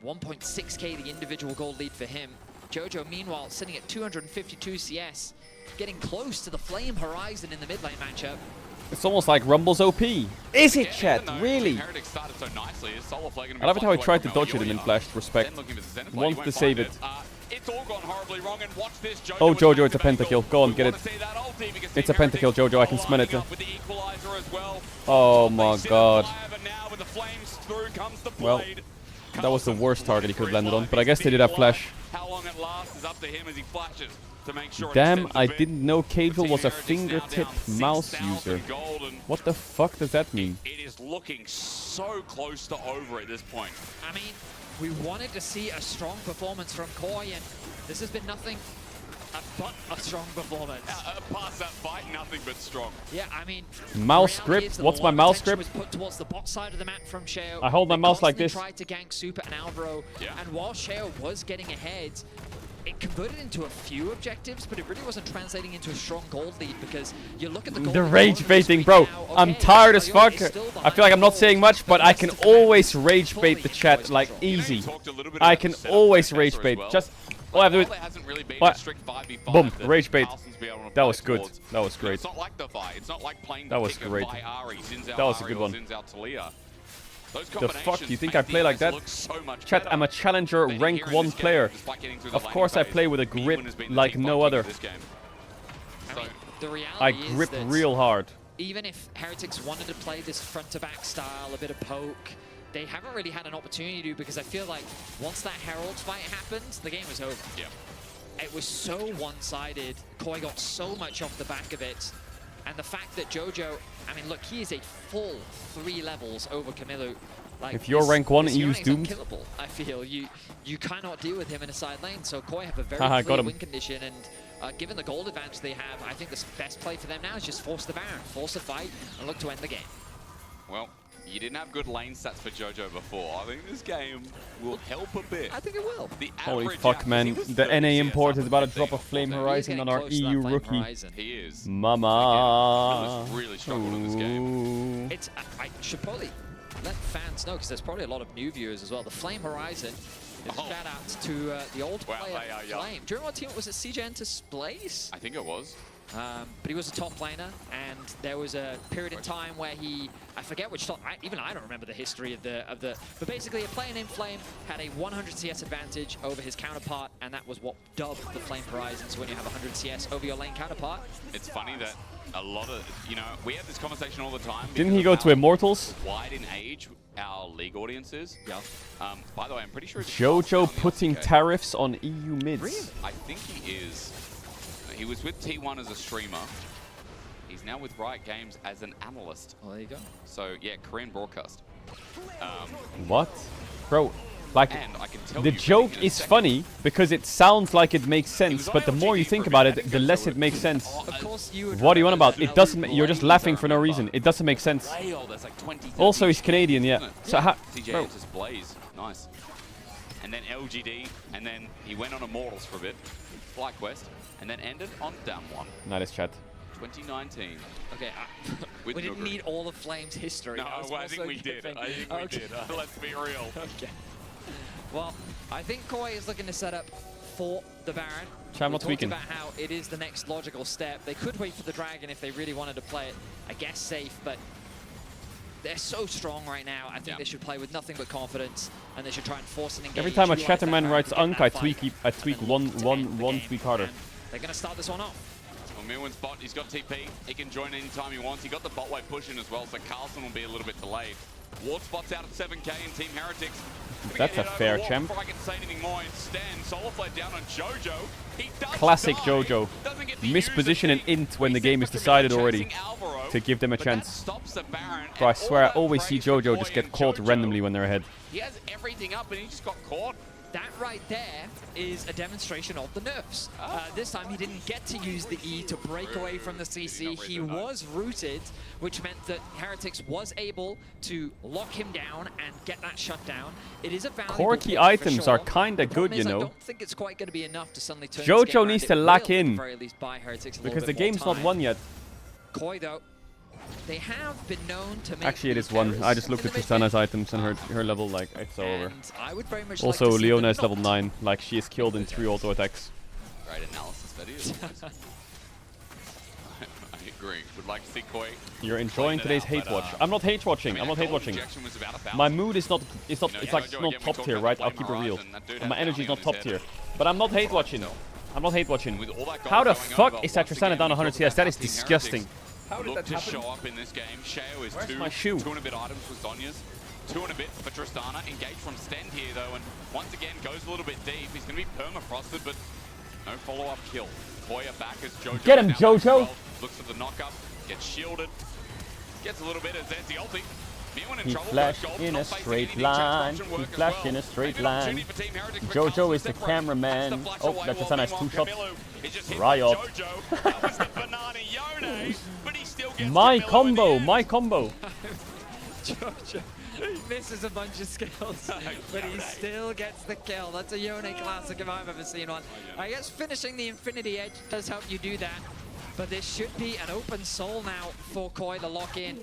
1.6k the individual gold lead for him. Jojo, meanwhile, sitting at 252 CS, getting close to the Flame Horizon in the mid lane matchup. It's almost like Rumble's OP. Is it, chat? Really? Heretics started so nicely. His solo play gonna be I love it how he fluctuating tried to from dodge it and then Amelia. flashed. Respect. Then looking for the Zenith blade, he Wants won't to save find it. It's all gone horribly wrong, and watch this. Jojo Oh, with Jojo, it's a active angle. pentakill. Go on, We get it. wanna see that ulti because It's a Team pentakill, Heretics Jojo. I can are smell it. lining up with the equalizer as well. Oh my god. But now with the flames through comes the Well, blade. that was the worst target he could have landed on, but I guess they did have flash. How long it lasts is up to him as he flashes to make sure it Damn, extends a I bit. didn't know Caedrel was a Heretics now fingertip down mouse 6,000 user. gold, and What the fuck does that mean? it is looking so close to over at this point. I mean, we wanted to see a strong performance from Koi, and this has been nothing but a strong performance. Past that fight, nothing but strong. Yeah, I mean, Mouse the reality grip? is that a What's lot my of mouse attention grip? was put towards the bot side of the map from Sheo. I hold my They mouse like constantly this. tried to gank Super and Alvaro, Yeah. and while Sheo was getting ahead, it converted into a few objectives, but it really wasn't translating into a strong gold lead because you look at the gold The lead rage on the baiting, screen bro. now, I'm okay, tired as Valiant fuck. is still I feel behind like I'm not gold, saying much, but I can always rage bait the chat like easy. I can always rage bait. Just all I have to do is what? Boom, rage bait. That was good. That was great. It's not like the fight. It's not like playing the That was pick of great. Vi Ahri, Xin Zhao That was a Ahri good or one. Xin Zhao Talia. Those The fuck? Do you combinations think make I play like DPS that? look so much Chat, better I'm a challenger than rank here in 1 this game, player. despite getting through the Of laning course I phase. play with a Bwin grip has been the like team no fight other. this game. I mean, the reality I is grip that real hard. even if Heretics wanted to play this front-to-back style, a bit of poke, they haven't really had an opportunity to because I feel like once that Herald fight happened, the game was over. Yeah. It was so one-sided. Koi got so much off the back of it. And the fact that Jojo, I mean, look, he is a full 3 levels over Camilo. Like, If you're this- rank 1, this EU's Yone is doomed. unkillable, I feel. You cannot deal with him in a side lane, so Koi have a very Haha, got clear him. win condition, and given the gold advantage they have, I think the best play for them now is just force the Baron, force a fight, and look to end the game. Well, you didn't have good lane stats for Jojo before. I think this game will help a bit. I think it will. The Holy average fuck, out- man. he was The 30 NA CS import up is with about to 15. drop a Flame So he is Horizon getting on our close to that EU Flame rookie. Horizon. He is. Mama. Milla's really struggled in this game. Ooh. It's I should probably let fans know because there's probably a lot of new viewers as well. The Flame Horizon is Oh. shout out to the old Wow, player they are young. Flame. Do you remember what team it was? At CJ Entus Blaze? I think it was. But he was a top laner, and there was a period in time where I forget which top, even I don't remember the history of the, but basically a player named Flame had a 100 CS advantage over his counterpart, and that was what dubbed the Flame Horizons when you have 100 CS over your lane counterpart. It's funny that a lot of, we have this conversation all the time. Didn't he because go of to how Immortals? wide in age our league audience is. Yeah. By the way, I'm pretty sure it's Jojo Charles putting Downing, tariffs on EU mids. Really? I think he is. He was with T1 as a streamer. He's now with Riot Games as an analyst. Well, there you go. So, yeah, Korean broadcast. What? Bro, like, And I can tell the you joke in a is second- funny because it sounds like it makes sense, but the more you think about it, the less it makes sense. Of course, you would What do you want rather about? It doesn't. You're just laughing for no reason. It doesn't make sense. Whale, that's like 20, Also, he's Canadian, yeah. So how? CJ Bro, enters Blaze. Nice. And then LGD, and then he went on Immortals for a bit, FlyQuest, and then ended on Dam 1. nice chat. 2019. Okay, With we didn't Nuguri. need all of Flame's history. No, I was well, I think also we did. giving- I think we Okay. did. Let's be real. Okay. Well, I think Koi is looking to set up for the Baron. Chat, I'm We not talked tweaking. about how it is the next logical step. They could wait for the Dragon if they really wanted to play it, I guess, safe, but they're so strong right now. I think they should play with nothing but confidence, and they should try and force an engage. Every time a utilize that Chatterman Baron writes to get Unk, that I fight, tweak and one look to end the game. tweak harder. And they're going to start this one off. Well, Mirwin's bot, he's got TP. He can join anytime he wants. He got the bot wave pushing as well, so Carlson will be a little bit delayed. Ward spot's out at 7k in Team Heretics. That's a fair champ. Before I can say anything more, instead, Solarflare down on Jojo. He does Classic die. Jojo. Doesn't get to Misposition and int when the game is decided already to give them a chance. stops the Baron. Bro, I swear I always see Jojo just get caught randomly when they're ahead. He has everything up and he just got caught. That right there is a demonstration of the nerfs. This time he didn't get to use the E to break away from the CC. He was rooted, which meant that Heretics was able to lock him down and get that shutdown. It is a valuable Corky pick for items sure. are kinda The problem good, you is I know. don't think it's quite going to be enough to suddenly turn this Jojo game around. needs It to will, lock at the in. very least, buy Heretics a little Because the bit more game's not time. won yet. Koi, though, they have been known to make Actually, it is one. I just looked at Tristana's items and her level, like, it's over. And I would very much Also, like to see Leona them is level not. 9. Like, she is killed in 3 auto attacks. Great analysis, that is. I agree. Would like to see Koi. You're enjoying today's hate watch. I'm not hate watching. I'm not hate watching. My mood is not. It's not. It's like it's not top tier, right? I'll keep it real. And my energy is not top tier. But I'm not hate watching. I'm not hate watching. How the fuck is that Tristana down 100 CS? That is disgusting. How did that happen? Show up in this game. Shao is my shoe? 2 and a bit items for Sonya's. 2 and a bit for Tristana. Engaged from Stend here though, and once again goes a little bit deep. He's going to be permafrosted, but no follow-up kill. Koya back as Jojo. Get him, now Jojo! well. Looks at the knock-up. Gets shielded. Gets a little bit as there's the ulti. He flashed in a straight line. He flashed in a straight line. Jojo is the cameraman. Oh, that Tristana has 2 shots. Riot. My combo, my combo. Jojo misses a bunch of skills, but he still gets the kill. That's a Yone classic if I've ever seen one. I guess finishing the Infinity Edge does help you do that, but this should be an open soul now for Koi to lock in.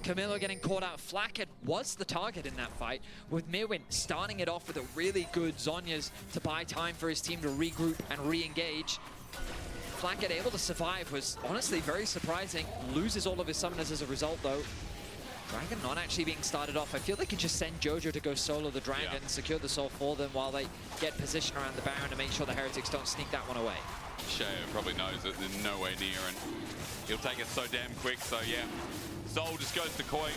Camilo getting caught out. Flackhead was the target in that fight, with Mirwin starting it off with a really good Zhonya's to buy time for his team to regroup and re-engage. Flackhead able to survive was honestly very surprising. Loses all of his summoners as a result though. Dragon not actually being started off. I feel they can just send Jojo to go solo the Dragon, secure the soul for them while they get position around the Baron to make sure the Heretics don't sneak that one away. Shao probably knows that they're nowhere near and he'll take it so damn quick, so yeah. Soul just goes to Koi.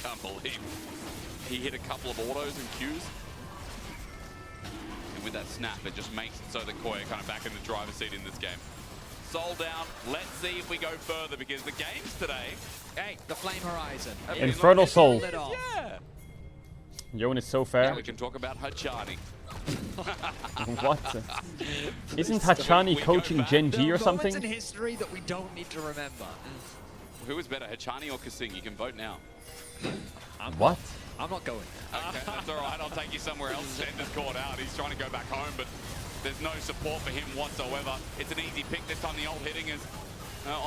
Can't believe he hit a couple of autos and Qs. And with that snap, it just makes it so that Koi are kind of back in the driver's seat in this game. Soul down. Let's see if we go further because the games today. Hey, the Flame Horizon. Infernal Soul. Yeah. Yone is so fair. Now we can talk about Hachani. What? Isn't Hachani coaching Gen G or something? Moments in history that we don't need to remember. Who is better, Hachani or Kasing? You can vote now. What? I'm not going. Okay, that's all right. I'll take you somewhere else. Stend is caught out. He's trying to go back home, but there's no support for him whatsoever. It's an easy pick this time. The old hitting is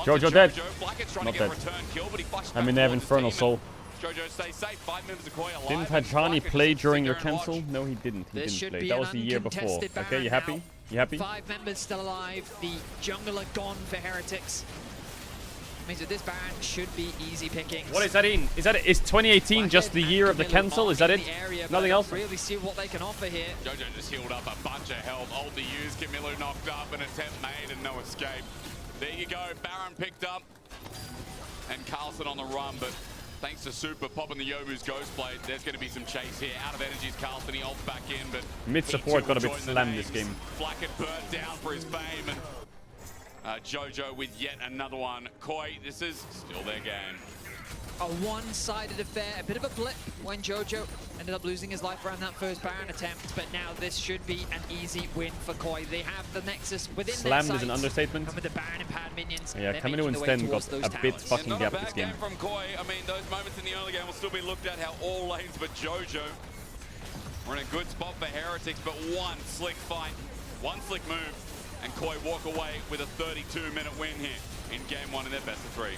Jojo dead. Blackett's trying Not to get dead. a return kill, but he flushed I mean, back they have towards his Infernal team, Soul. and Jojo stays safe. 5 members of Koi alive. Didn't and Hachani Blackett play just during sit your there and watch. cancel? No, he didn't. He This didn't should play. be That an was the year before. uncontested Okay, Baron you happy? now. You happy? 5 members still alive. The jungler gone for Heretics. Means that this Baron should be easy pickings. What is that in? Is 2018 just the year of the cancel? Is that it? Nothing else? Really see what they can offer here. Jojo just healed up a bunch of health. Ult to use. Camilo knocked up. An attempt made and no escape. There you go. Baron picked up. And Carlson on the run, but thanks to Super popping the Yomu's Ghost Blade, there's going to be some chase here. Out of energies, Carlson, he ults back in, but Mid he support too got a will bit join the slammed this names. game. Blackett burnt down for his fame, and Jojo with yet another one. Koi, this is still their game. A one-sided affair, a bit of a blip when Jojo ended up losing his life around that first Baron attempt, but now this should be an easy win for Koi. They have the Nexus within Slammed their is an sights. understatement. And with the Baron and Pad minions, Yeah, they're Camilo making and their way Sten towards got those a bit towers. fucking Not gap a this bad game. game from Koi. I mean, those moments in the early game will still be looked at how all lanes but Jojo are in a good spot for Heretics, but one slick fight, one slick move, and Koi walk away with a 32-minute win here in game 1 in their best of 3.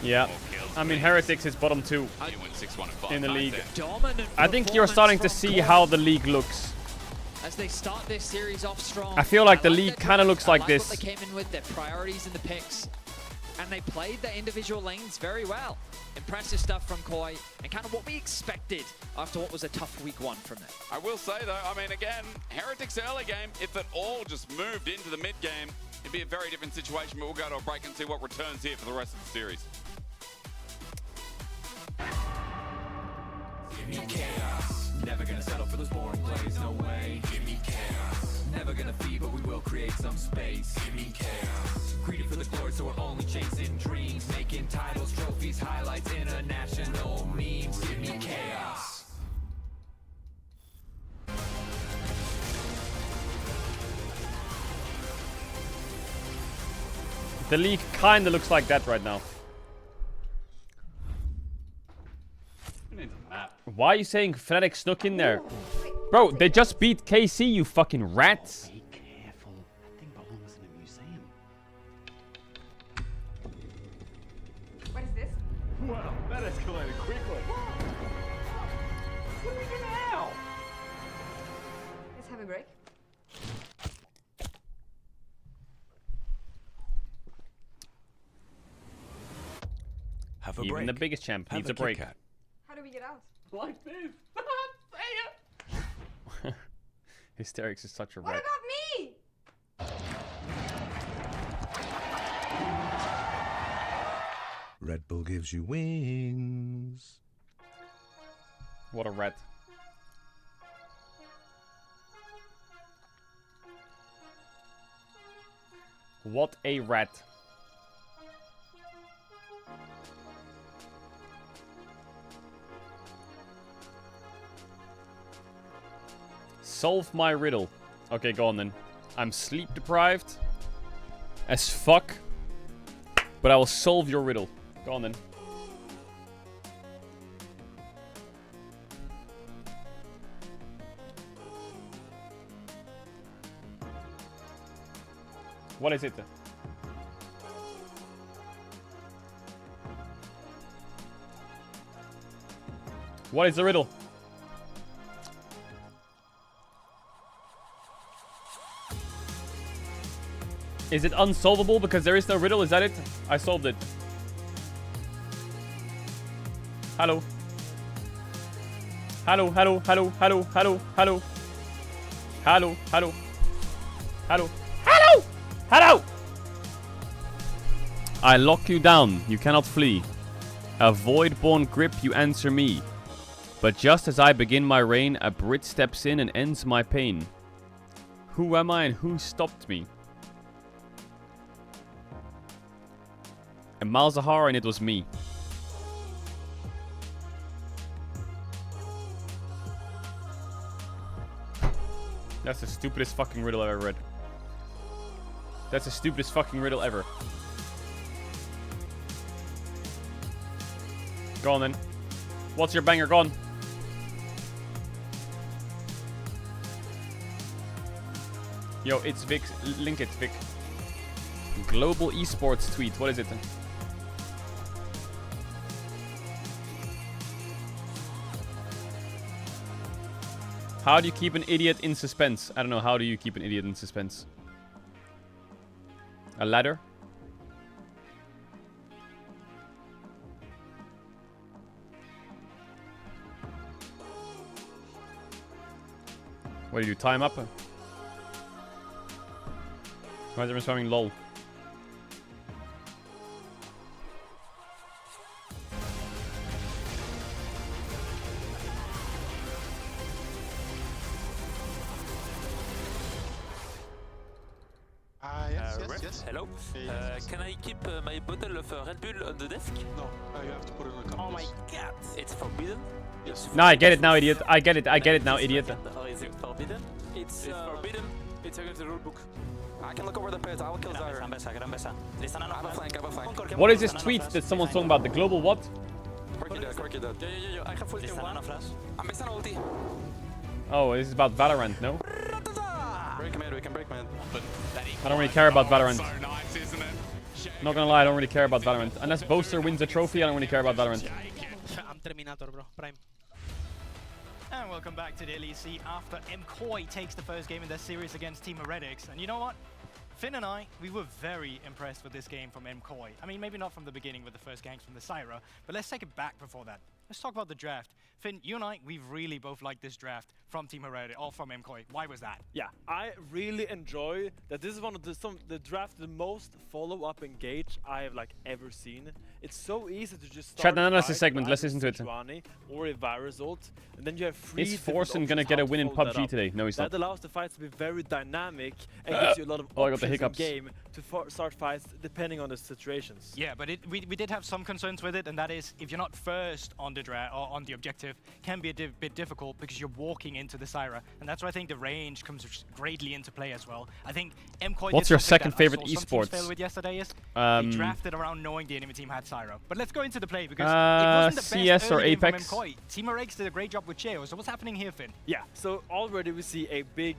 Yeah, I mean Heretics is bottom 2 You win 6-1 and 5. in the league. Dominant I think you're starting to see how the league looks. as they start this series off strong. I feel like the their league kind of choice. looks I like this. what they came in with, their priorities in the picks, and they played their individual lanes very well. Impressive stuff from Koi, and kind of what we expected after what was a tough week 1 from them. I will say though, I mean again, Heretics early game, if it all just moved into the mid game, it'd be a very different situation, but we'll go to a break and see what returns here for the rest of the series. me chaos. Never gonna settle for those boring plays, no way. Give me chaos. Never gonna feed, but we will create some space. Give me chaos. Greedy for the glory, so we're only chasing dreams. Making titles, trophies, highlights, international memes. Give me chaos. The league kinda looks like that right now. Why are you saying Fnatic snuck in there? Bro, they just beat KC, you fucking rats. Be careful. That thing belongs in a museum. What is this? Wow, that escalated quickly. What do we do now? Let's have a break. Have a Even break. the biggest champ Have needs a Kit break. Kat. How do we get out? Like this. Hysterics is such a What rat. about me? Red Bull gives you wings. What a rat. What a rat. Solve my riddle. Okay, go on then. I'm sleep deprived as fuck, but I will solve your riddle. Go on then. What is it? What is the riddle? Is it unsolvable because there is no riddle? Is that it? I solved it. Hello. Hello, hello, hello, hello, hello, hello. Hello, hello. Hello. Hello! Hello! I lock you down. You cannot flee. A void-born grip, you answer me. But just as I begin my reign, a Brit steps in and ends my pain. Who am I and who stopped me? A Malzahar and it was me. That's the stupidest fucking riddle I've ever read. That's the stupidest fucking riddle ever. Go on then. What's your banger? Go on. Yo, it's Vic. Link it, Vic. Global esports tweet. What is it then? How do you keep an idiot in suspense? I don't know. How do you keep an idiot in suspense? A ladder? What do you do? Time up? Why is everyone spamming LOL? Yes. Hello. Can I keep my bottle of Red Bull on the desk? No, you have to put it on the campus. Oh my god! It's forbidden? Yes. No, I get it now, idiot. I get it. I get it now, idiot. Or is it forbidden? It's forbidden. It's against the rulebook. I can look over the pit. I will kill Zyra. What is this tweet that someone's talking about? The global what? Quirky dead. Yeah. I have full team one. I'm based on ulti. Oh, this is about Valorant, no? Break mid, we can break mid. I don't really care about Valorant. Not gonna lie, I don't really care about Valorant. Unless Boaster wins a trophy, I don't really care about Valorant. I'm Terminator, bro. Prime. And welcome back to the LEC after MCoy takes the first game in their series against Team Heretics. And you know what? Finn and I, we were very impressed with this game from MCoy. I mean, maybe not from the beginning with the first ganks from the Zyra, but let's take it back before that. let's talk about the draft. Finn, you and I, we've really both liked this draft from Team Heredity or from MKOI. Why was that? Yeah, I really enjoy that. This is one of the draft the most follow-up engage I have like ever seen. It's so easy to just start Chat analysis fight segment, with let's either listen to it. Sejuani or a virus ult, and then you have three Is different Forsen gonna options get how a to win in follow that PUBG up. today? No, he's That not. allows the fights to be very dynamic and gives you a lot of Oh, I got the options in hiccups. game to start fights depending on the situations. Yeah, but we did have some concerns with it, and that is if you're not first on the draft or on the objective, can be a bit difficult because you're walking into the Syra, and that's why I think the range comes greatly into play as well. I think MKOI. What's did your something second that I favorite saw some teams esports? fail with yesterday is Um, they drafted around knowing the enemy team had Syra. But let's go into the play because it wasn't the best CS or early game from Apex? MKOI. Team RX did a great job with Cheo. So what's happening here, Finn? Yeah, so already we see a big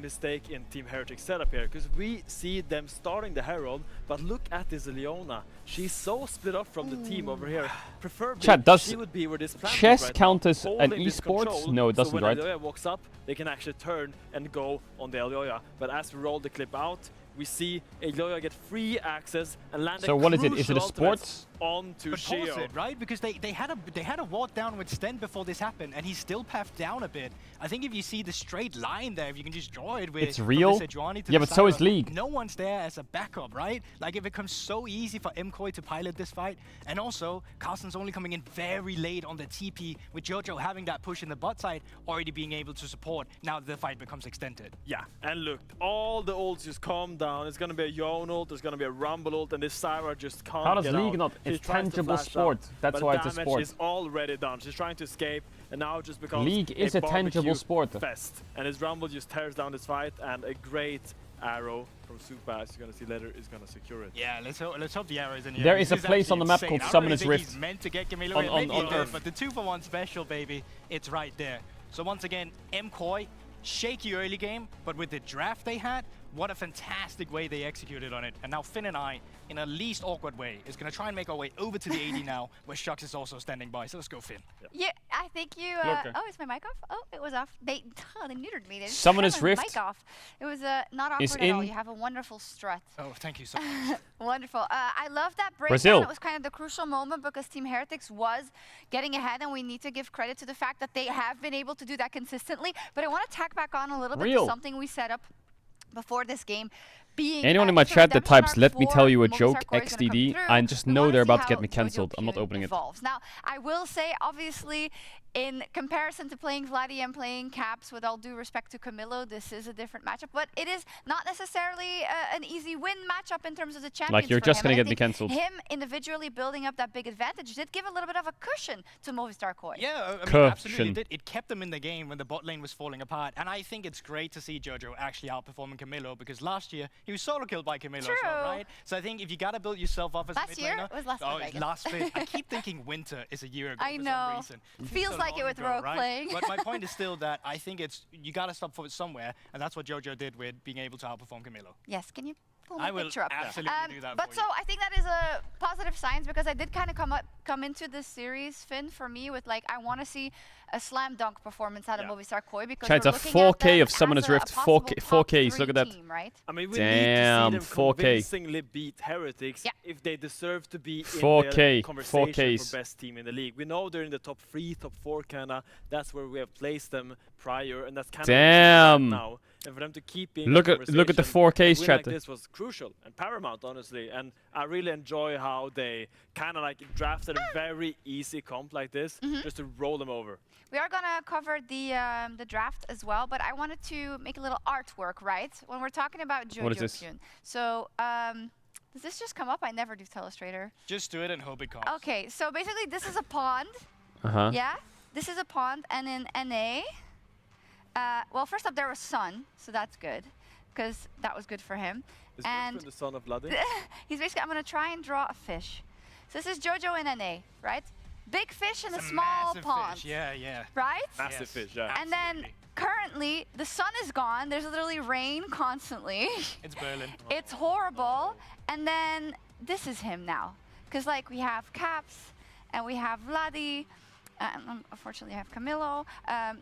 mistake in Team Heretic setup here, because we see them starting the Herald, but look at this Leona. She's so split up from the team over here. Preferably, Chat, does she would be where this plant chess is right count now, as an holding this esports? control, No, it so doesn't, when right? Elioya walks up, they can actually turn and go on the Elioya. But as we roll the clip out, we see Elioya get free access and land So a what is it? Is it crucial a ultimate sports? onto But pause Sheo. it, right? Because they had a ward down with Sten before this happened, and he still pathed down a bit. I think if you see the straight line there, if you can just draw it with It's from real? the Sejuani to Yeah, the but so is Syra, League. No one's there as a backup, right? Like it becomes so easy for MKOI to pilot this fight, and also Carsten's only coming in very late on the TP with Jojo having that push in the bot side, already being able to support. Now the fight becomes extended. Yeah, and look, all the ults just calm down. It's gonna be a Yone ult, there's gonna be a Rumble ult, and this Syra just can't How does get League out. not? She It's tries to tangible flash out, sport. That's but why the it's a damage sport. is already done. She's trying to escape, and now it just becomes League is a tangible barbecue sport. fest. And his Rumble just tears down this fight, and a great arrow from Super, as you're gonna see later, is gonna secure it. Yeah, let's hope the arrow is in here. There is This a place on the map actually called insane. I don't Summoner's really think Rift. he's meant to get Camilo On- in. on- Maybe on he did, Earth. but the 2-for-1 special, baby, it's right there. So once again, MKOI, shaky early game, but with the draft they had, what a fantastic way they executed on it. And now Finn and I, in a least awkward way, is going to try and make our way over to the 80 now, where Shux is also standing by. So let's go, Finn. Yeah, I think you. Look, Oh, is my mic off? Oh, it was off. They neutered me. They just Summoner's turned my Rift mic off. It was not is awkward at all. in- You have a wonderful strut. Oh, thank you so much. Wonderful. I love that breakdown. Brazil. It was kind of the crucial moment because Team Heretics was getting ahead, and we need to give credit to the fact that they have been able to do that consistently. But I want to tack back on a little bit Real. to something we set up before this game. Being, Anyone in my so chat that Redemption types Arc "Let me 4, tell you a Movistar joke" Core is gonna come XDD, through. I just We know wanna they're see about to how get me Jojo cancelled. I'm not Pyun opening it. evolves. Now, I will say, obviously, in comparison to playing Vladdy and playing Caps, with all due respect to Camilo, this is a different matchup. But it is not necessarily an easy win matchup in terms of the champions. you're for just him. gonna And I get me think cancelled. Him individually building up that big advantage did give a little bit of a cushion to Movistar Koi. Yeah, I mean, Cushion. absolutely did. It kept them in the game when the bot lane was falling apart. And I think it's great to see Jojo actually outperforming Camilo, because last year he was solo killed by Camilo as well, True. right? So I think if you gotta build yourself up as Last a mid year? laner, It was last oh, Vegas. last fit. I keep thinking winter is a year ago I for know. some reason. Feels So like it long with ago, Rogue right? playing. But my point is still that I think you gotta stop for it somewhere, and that's what Jojo did with being able to outperform Camilo. Yes, can you pull I my will picture up? absolutely do that But for so you. I think that is a positive signs, because I did kind of come into this series, Finn, for me with like, I want to see a slam dunk performance out of Movistar Koi, because Chat, we're it's a looking at 4K them of Summoner's as a Rift. possible 4K, top 4Ks. three Look at that. team, right? I mean, we Damn, need to see them 4K. convincingly beat Heretics if they deserve to be in 4K, the conversation 4Ks. for best team in the league. We know they're in the top 3, top 4 kinda. That's where we have placed them prior, and that's kind Damn. of now. And for them to keep being Look in at- look at the conversation, 4Ks, a win chat. like this was crucial and paramount, honestly. And I really enjoy how they kind of like drafted a very easy comp like this, just to roll them over. We are gonna cover the draft as well, but I wanted to make a little artwork, right? When we're talking about Jojo What is this? Pyun. So does this just come up? I never do Telestrator. Just do it and hope it comes. Okay, so basically this is a pond. Uh-huh. Yeah, this is a pond, and in NA, well, first up there was sun, so that's good, because that was good for him. Is And Wolfman the son of Vladdy? he's basically, I'm gonna try and draw a fish. So this is Jojo in NA, right? Big fish in a It's small massive pond. fish. Yeah, yeah. Right? Massive Yes. fish, yeah. And then currently the sun is gone. There's literally rain constantly. It's Berlin. It's horrible. And then this is him now. Because like we have Caps and we have Vladdy. Unfortunately I have Camilo.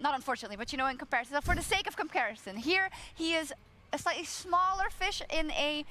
Not unfortunately, but you know, in comparison. So for the sake of comparison, here he is a slightly smaller fish in a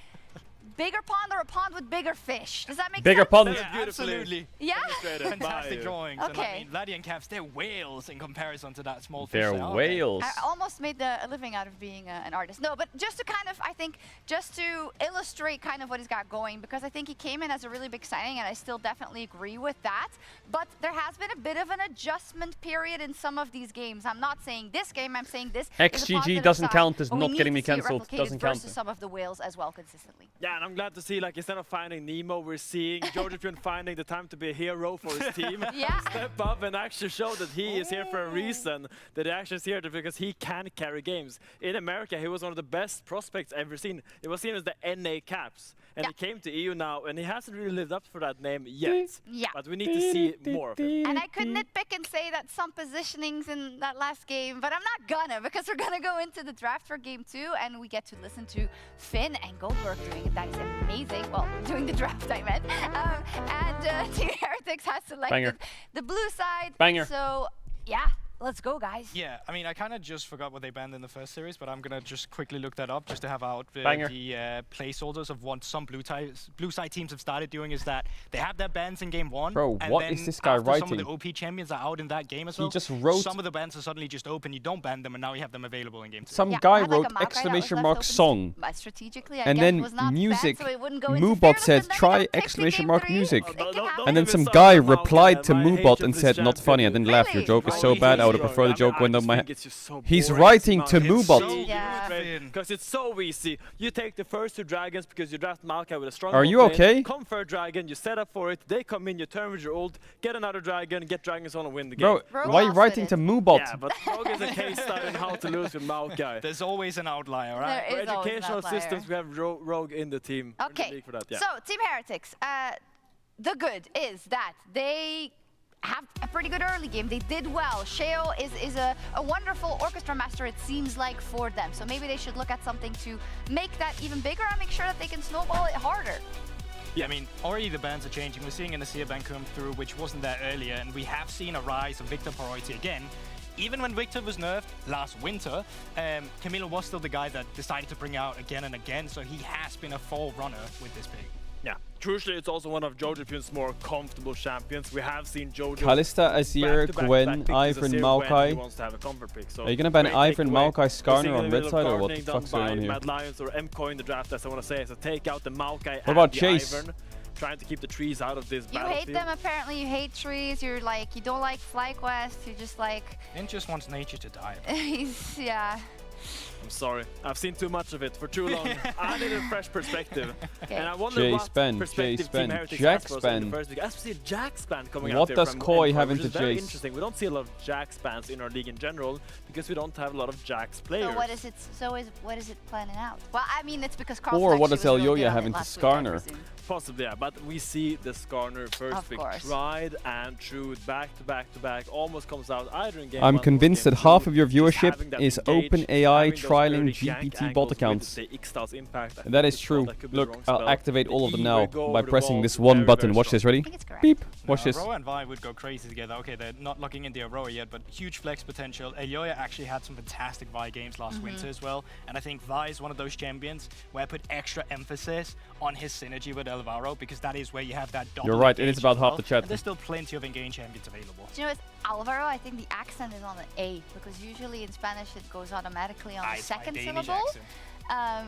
bigger pond or a pond with bigger fish? Does that make Bigger sense? pond. Yeah, absolutely. Yeah? Fantastic drawings. And I Okay. mean, Vladi and Caps, they're whales in comparison to that small fish. They're they are. whales. I almost made a living out of being an artist. No, but just to kind of, I think, just to illustrate kind of what he's got going, because I think he came in as a really big signing, and I still definitely agree with that. But there has been a bit of an adjustment period in some of these games. I'm not saying this game, I'm saying this is a XGG positive doesn't sign, count as but we not need getting to me see it cancelled. replicated Doesn't count. versus some of the whales as well consistently. Yeah, and I'm glad to see, like, instead of finding Nemo, we're seeing Jojopian finding the time to be a hero for his team. Yeah. Step up and actually show that he is here for a reason, that he actually is here because he can carry games. In America, he was one of the best prospects ever seen. It was seen as the NA Caps. And he came to EU now, and he hasn't really lived up for that name yet. Yeah. But we need to see more of him. And I could nitpick and say that some positionings in that last game, but I'm not gonna, because we're gonna go into the draft for game 2, and we get to listen to Finn and Goldberg doing it. That is amazing. Well, doing the draft, I meant. And Team Heretics has selected Banger. the blue side. Banger. So, yeah. Let's go, guys. Yeah, I mean, I kind of just forgot what they banned in the first series, but I'm going to just quickly look that up just to have out the placeholders of what some blue side teams have started doing is that they have their bans in game 1. Bro, and what then is this guy after writing? Some of the OP champions are out in that game as He well. just wrote- Some of the bans are suddenly just open, you don't ban them, and now you have them available in game 2. Some Yeah, guy I had, like, wrote a Maokai that was exclamation left mark open song. strategically, I And guess then was not music. banned, so it wouldn't go into Moobot fairness, said and then try it'll take to exclamation game mark 3. music. It can happen. And then some guy replied to Moobot and said not funny. I didn't laugh. Your joke is so bad. I would have preferred the joke went up my head. He's writing to Moobot. Because it's so easy. You take the first 2 dragons because you draft Maokai with a strong Are you ult lane, okay? Come for a dragon, you set up for it, they come in, you turn with your ult, get another dragon, get dragons on and win the game. Bro, why are you writing to Moobot? Yeah, but Rogue is a case study on how to lose with Maokai. There's always an outlier, right? There is For always an educational outlier. systems, we have Rogue in the team. in the Okay, league for that, yeah. so Team Heretics, the good is that they have a pretty good early game. They did well. Sheo is a wonderful orchestra master, it seems like, for them. So maybe they should look at something to make that even bigger and make sure that they can snowball it harder. Yeah, I mean, already the bans are changing. We're seeing an Asir ban come through, which wasn't there earlier, and we have seen a rise of Victor priority again. Even when Victor was nerfed last winter, Camilo was still the guy that decided to bring out again and again, so he has been a forerunner with this pick. Yeah, crucially, it's also one of Jojopian's more comfortable champions. We have seen Jojo Kalista, Azir, Gwen, Ivern, Maokai. He wants to have a comfort pick. So Are you gonna ban great Ivern, takeaway. Maokai, We're Skarner seeing a on little red side, or what the gardening fuck's done going on by here? Mad Lions or MCO in the draft, as I want to say. So take out the Maokai What about and the Chase? Ivern, trying to keep the trees out of this You battlefield. hate them, apparently. You hate trees. You're like, you don't like FlyQuest. You just like, Int just wants nature to die. he's, yeah. I'm sorry. I've seen too much of it for too long. I need a fresh perspective. Okay. And I wonder Jay what Spen, perspective Jay Team Spen, Heretics Jack has for us in Spen. the first week. As we see Jack Span coming What out there does from Koi Empire, have which into is very Jace? interesting. We don't see a lot of Jack Spans in our league in general because we don't have a lot of Jax players. So what is it? What is it planning out? Well, I mean, it's because Or what does El Elyoya have into Skarner? Possibly, yeah, but we see the Skarner first Of pick course. tried and true, back to back to back, almost comes out either in game I'm 1 or convinced game that half 2, of your just having viewership that is engage, OpenAI having those trialing early gank GPT angles bot with accounts. the Ixtal's impact. I think That is it's called, true. that could be the Look, wrong I'll spell. activate all of them The now E will go by over the pressing wall this one very, button. very Watch this, strong. ready? Beep. Watch this. Aurora and Vi would go crazy together. Okay, they're not locking in the Aurora yet, but huge flex potential. Elyoya actually had some fantastic Vi games last winter as well, and I think Vi is one of those champions where I put extra emphasis on his synergy with Elvaro, because that is where you have that double You're right, it is engage about as half well, the chat. and there's still plenty of engage champions available. Do you know, it's Alvaro, I think the accent is on the A, because usually in Spanish it goes automatically on the It's my second Danish syllable. accent.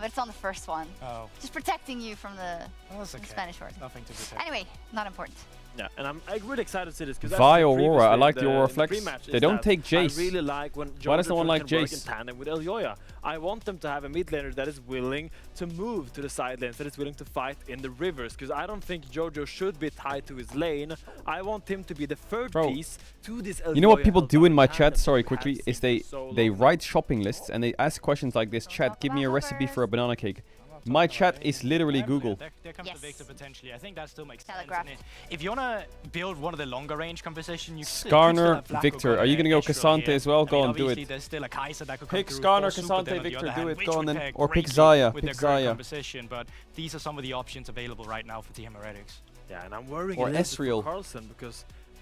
But it's on the first one. Oh. Just protecting you from the, Well, that's from the okay. Spanish word. Nothing to protect. Anyway, not important. Yeah, and I'm really excited to see this because Vi Aurora, I like the Aurora flex. They don't take Jace. I really like when Why does no one Jojo like can work in Jace? tandem with Elyoya. I want them to have a mid laner that is willing to move to the side lanes, that is willing to fight in the rivers, because I don't think Jojo should be tied to his lane. I want him to be the third Bro, piece to this Elyoya. You know what people do in my tandem chat, sorry that we have quickly, is seen for so they long. write shopping lists and they ask questions like this. Chat, give me a recipe for a banana cake. My chat is literally Google. There comes the Victor potentially. I think that still makes Telegraph. sense. And if you want to build one of the longer range composition, you Skarner, Victor. Are you gonna go Cassante as well? Go on, do obviously it. there's still a Kai'Sa that could come Pick through Skarner, for super Cassante, them on the Victor, other do hand, it, which go on would then. pair Or pick greatly Xayah, with pick their current Xayah. composition, but these are some of the options available right now for Team Heretics. Yeah, and I'm worrying Or a little bit for Ezreal. Carlson because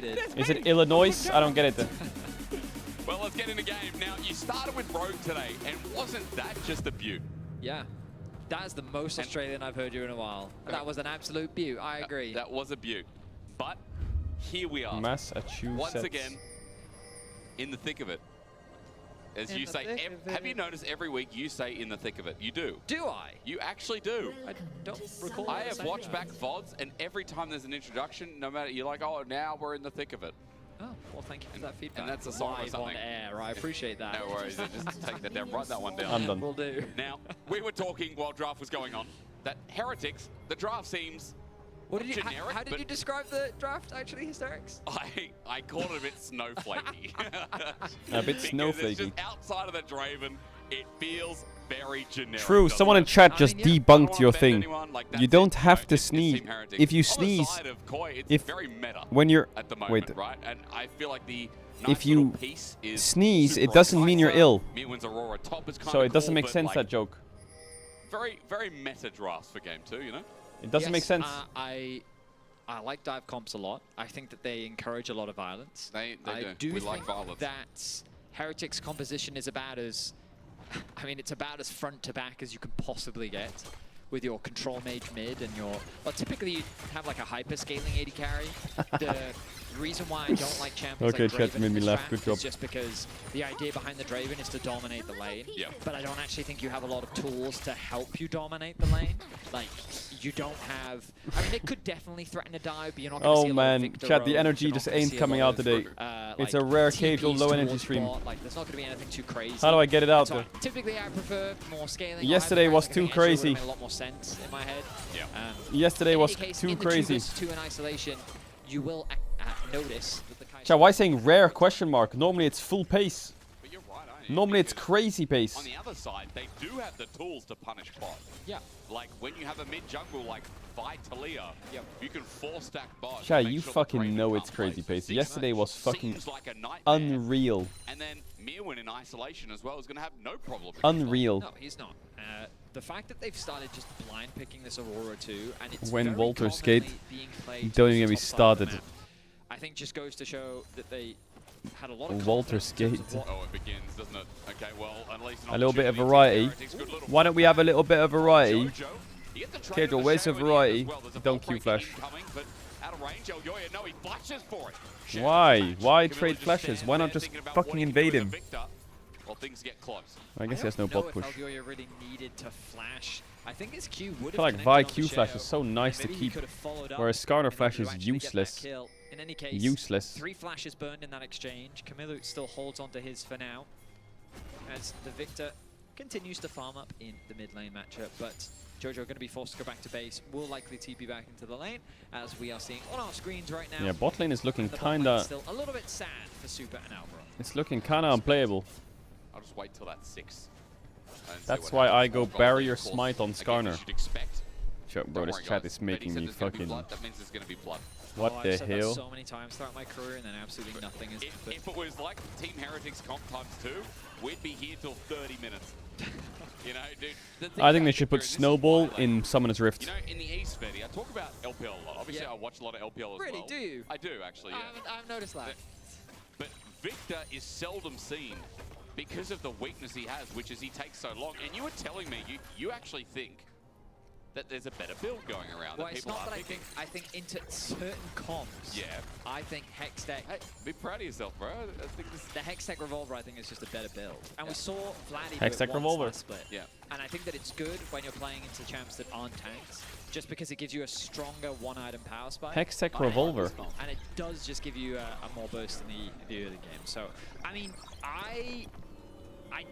needed. Is it Illinois? I don't get it. Well, let's get in the game. Now, you started with Rogue today, and wasn't that just a beaut? Yeah. That is the most Australian I've heard you in a while. That was an absolute beaut. I agree. That was a beaut. But here we are. Massachusetts. Once again, in the thick of it. As you say, have you noticed every week you say in the thick of it? You do. Do I? You actually do. I don't recall. I have watched back VODs, and every time there's an introduction, no matter, you're like, oh, now we're in the thick of it. Oh, well, thank you for that feedback. And that's a song or Live something. on air. I appreciate that. No worries. Just take that down. Write that one down. I'm done. Will do. Now, we were talking while draft was going on that Heretics, the draft seems What did you, generic. how did you describe the draft, actually, Hysterics? I called it a bit snowflakey. A bit Because snowflakey. it's just outside of the Draven, it feels very generic. True, doesn't someone it? in chat just debunked your thing. anyone, like, You that's don't it, have to it's sneeze. Team Heretics. If you On the sneeze, side of Koi, it's if very meta when you're at the moment, wait, right? And I feel like the if nice you little piece is sneeze, it super doesn't mean you're nicer. ill. Mewin's Aurora top is kind So of it doesn't cool, make but, sense, like, that joke. very, very meta drafts for game 2, you know? It doesn't make sense. I like dive comps a lot. I think that they encourage a lot of violence. They I do. We think like violence. that Heretics composition is about as, I mean, it's about as front to back as you can possibly get with your control mage mid and your, well, typically you have like a hyper scaling AD carry. The reason why I don't like champions Okay, like chat Draven made in me this laugh. draft Good job. is just because the idea behind the Draven is to dominate the lane. Yeah. But I don't actually think you have a lot of tools to help you dominate the lane. Like, you don't have, I mean, it could definitely threaten to die, but you're not going to see Oh a lot of man, Victor chat, the roams, energy you're not just gonna ain't see a coming lot out of, today. It's a like, rare TPs casual low energy towards stream. bot. Like, there's not going to be anything too crazy. How do I get it out So there? typically, I prefer more scaling. Yesterday was too crazy. A lot more sense in my head. Yeah. Yesterday in was any case, too in the crazy. 2v2 in isolation, you will notice that the Kai'Sa Chat, why saying rare question mark? Normally it's full pace. But you're right, aren't you? Normally it's Because crazy pace. on the other side, they do have the tools to punish bot. Yeah. Like when you have a mid jungle like Vitalia, you can 4-stack bot. Chat, to make you sure the fucking Draven know can't it's crazy play. pace. So Yesterday was fucking seems like a nightmare. unreal. And then Mewin in isolation as well is going to have no problem. Unreal. No, he's not. The fact that they've started just blind picking this Aurora too, and it's When very Walter commonly skate, being played don't towards even the get me top side of the started. map, I think just goes to show that they had a lot of Walter confidence in terms skate. of what- Oh, it begins, doesn't it? Okay, well, at least A little bit of opportunity for variety. Heretics. Good little Why don't we have a little bit of variety? Jojo. You get the trade Caedrel, of the where's the Shadow in the end variety? as well. There's a Don't ball Q break flash. incoming, but out of range, Elyoya, no, he flashes for it. Shadow Why? flash. Why Camilla trade just flashes? stands Why there not just thinking about what fucking he can do invade with him? the Victor. Well, things get close. I guess he has no don't know bot push. if Elyoya really needed to flash. I think his Q would I feel like have Vi connected Q onto flash Shadow. is so nice to Maybe he keep, could have followed up whereas Skarner in flash order is to actually get that useless. kill. In any case, Useless. 3 flashes burned in that exchange. Camilo still holds onto his for now, as the Victor continues to farm up in the mid lane matchup, but Jojo going to be forced to go back to base, will likely TP back into the lane, as we are seeing on our screens right now. Yeah, bot lane is looking And the bot lane's kinda. still a little bit sad for Super and Albro. It's looking kinda unplayable. I'll just wait till that's 6. and see That's what why I happens. go Gold barrier of course, smite on again, you Skarner. should expect. Bro, Don't this worry, chat guys. is Betty making said me there's gonna be fucking. blood, that means there's going to be blood. What I've the said that hell? so many times throughout my career, and then absolutely nothing is. If it was like Team Heretics comp times 2, we'd be here till 30 minutes. You know, dude. The thing I think about they should put Victor, and this is Snowball why, like, in Summoner's Rift. You know, in the East, Betty, I talk about LPL a lot. Obviously, Yeah. I watch a lot of LPL as Really, well. do you? I do, actually, yeah. I've noticed that. But Victor is seldom seen because of the weakness he has, which is he takes so long. And you were telling me you actually think that there's a better build going around Well, that it's people not are that picking. I think into certain comps. Yeah. I think Hextech. Hey, be proud of yourself, bro. I think this. The Hextech Revolver, I think, is just a better build. And we saw Vladdy do it Hextech once Revolver. last split. Yeah. And I think that it's good when you're playing into champs that aren't tanks, just because it gives you a stronger one-item power spike. Hextech Revolver. And it does just give you a more burst in the early game. So, I mean, I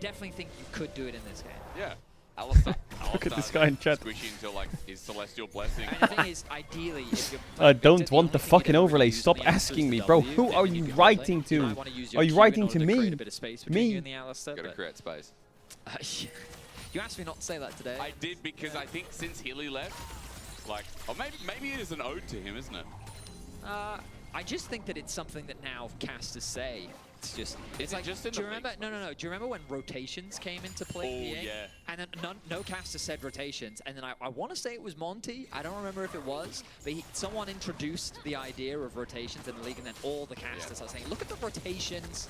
definitely think you could do it in this game. Yeah. Alistair, Look at this guy in chat. Squishy into like his celestial blessing. And the thing is, ideally, if you're I don't want the fucking overlay. Stop asking me, bro. Who are you writing to? Are you writing to me? Me? Gotta create space. You asked me not to say that today. I did because I think since Hilly left, like, or maybe it is an ode to him, isn't it? I just think that it's something that now casters say. It's just, it's it like, just in do you the remember? No. Do you remember when rotations came into play? Oh, yeah. And then no caster said rotations, and then I want to say it was Monty. I don't remember if it was, but someone introduced the idea of rotations in the league, and then all the casters are saying, "Look at the rotations."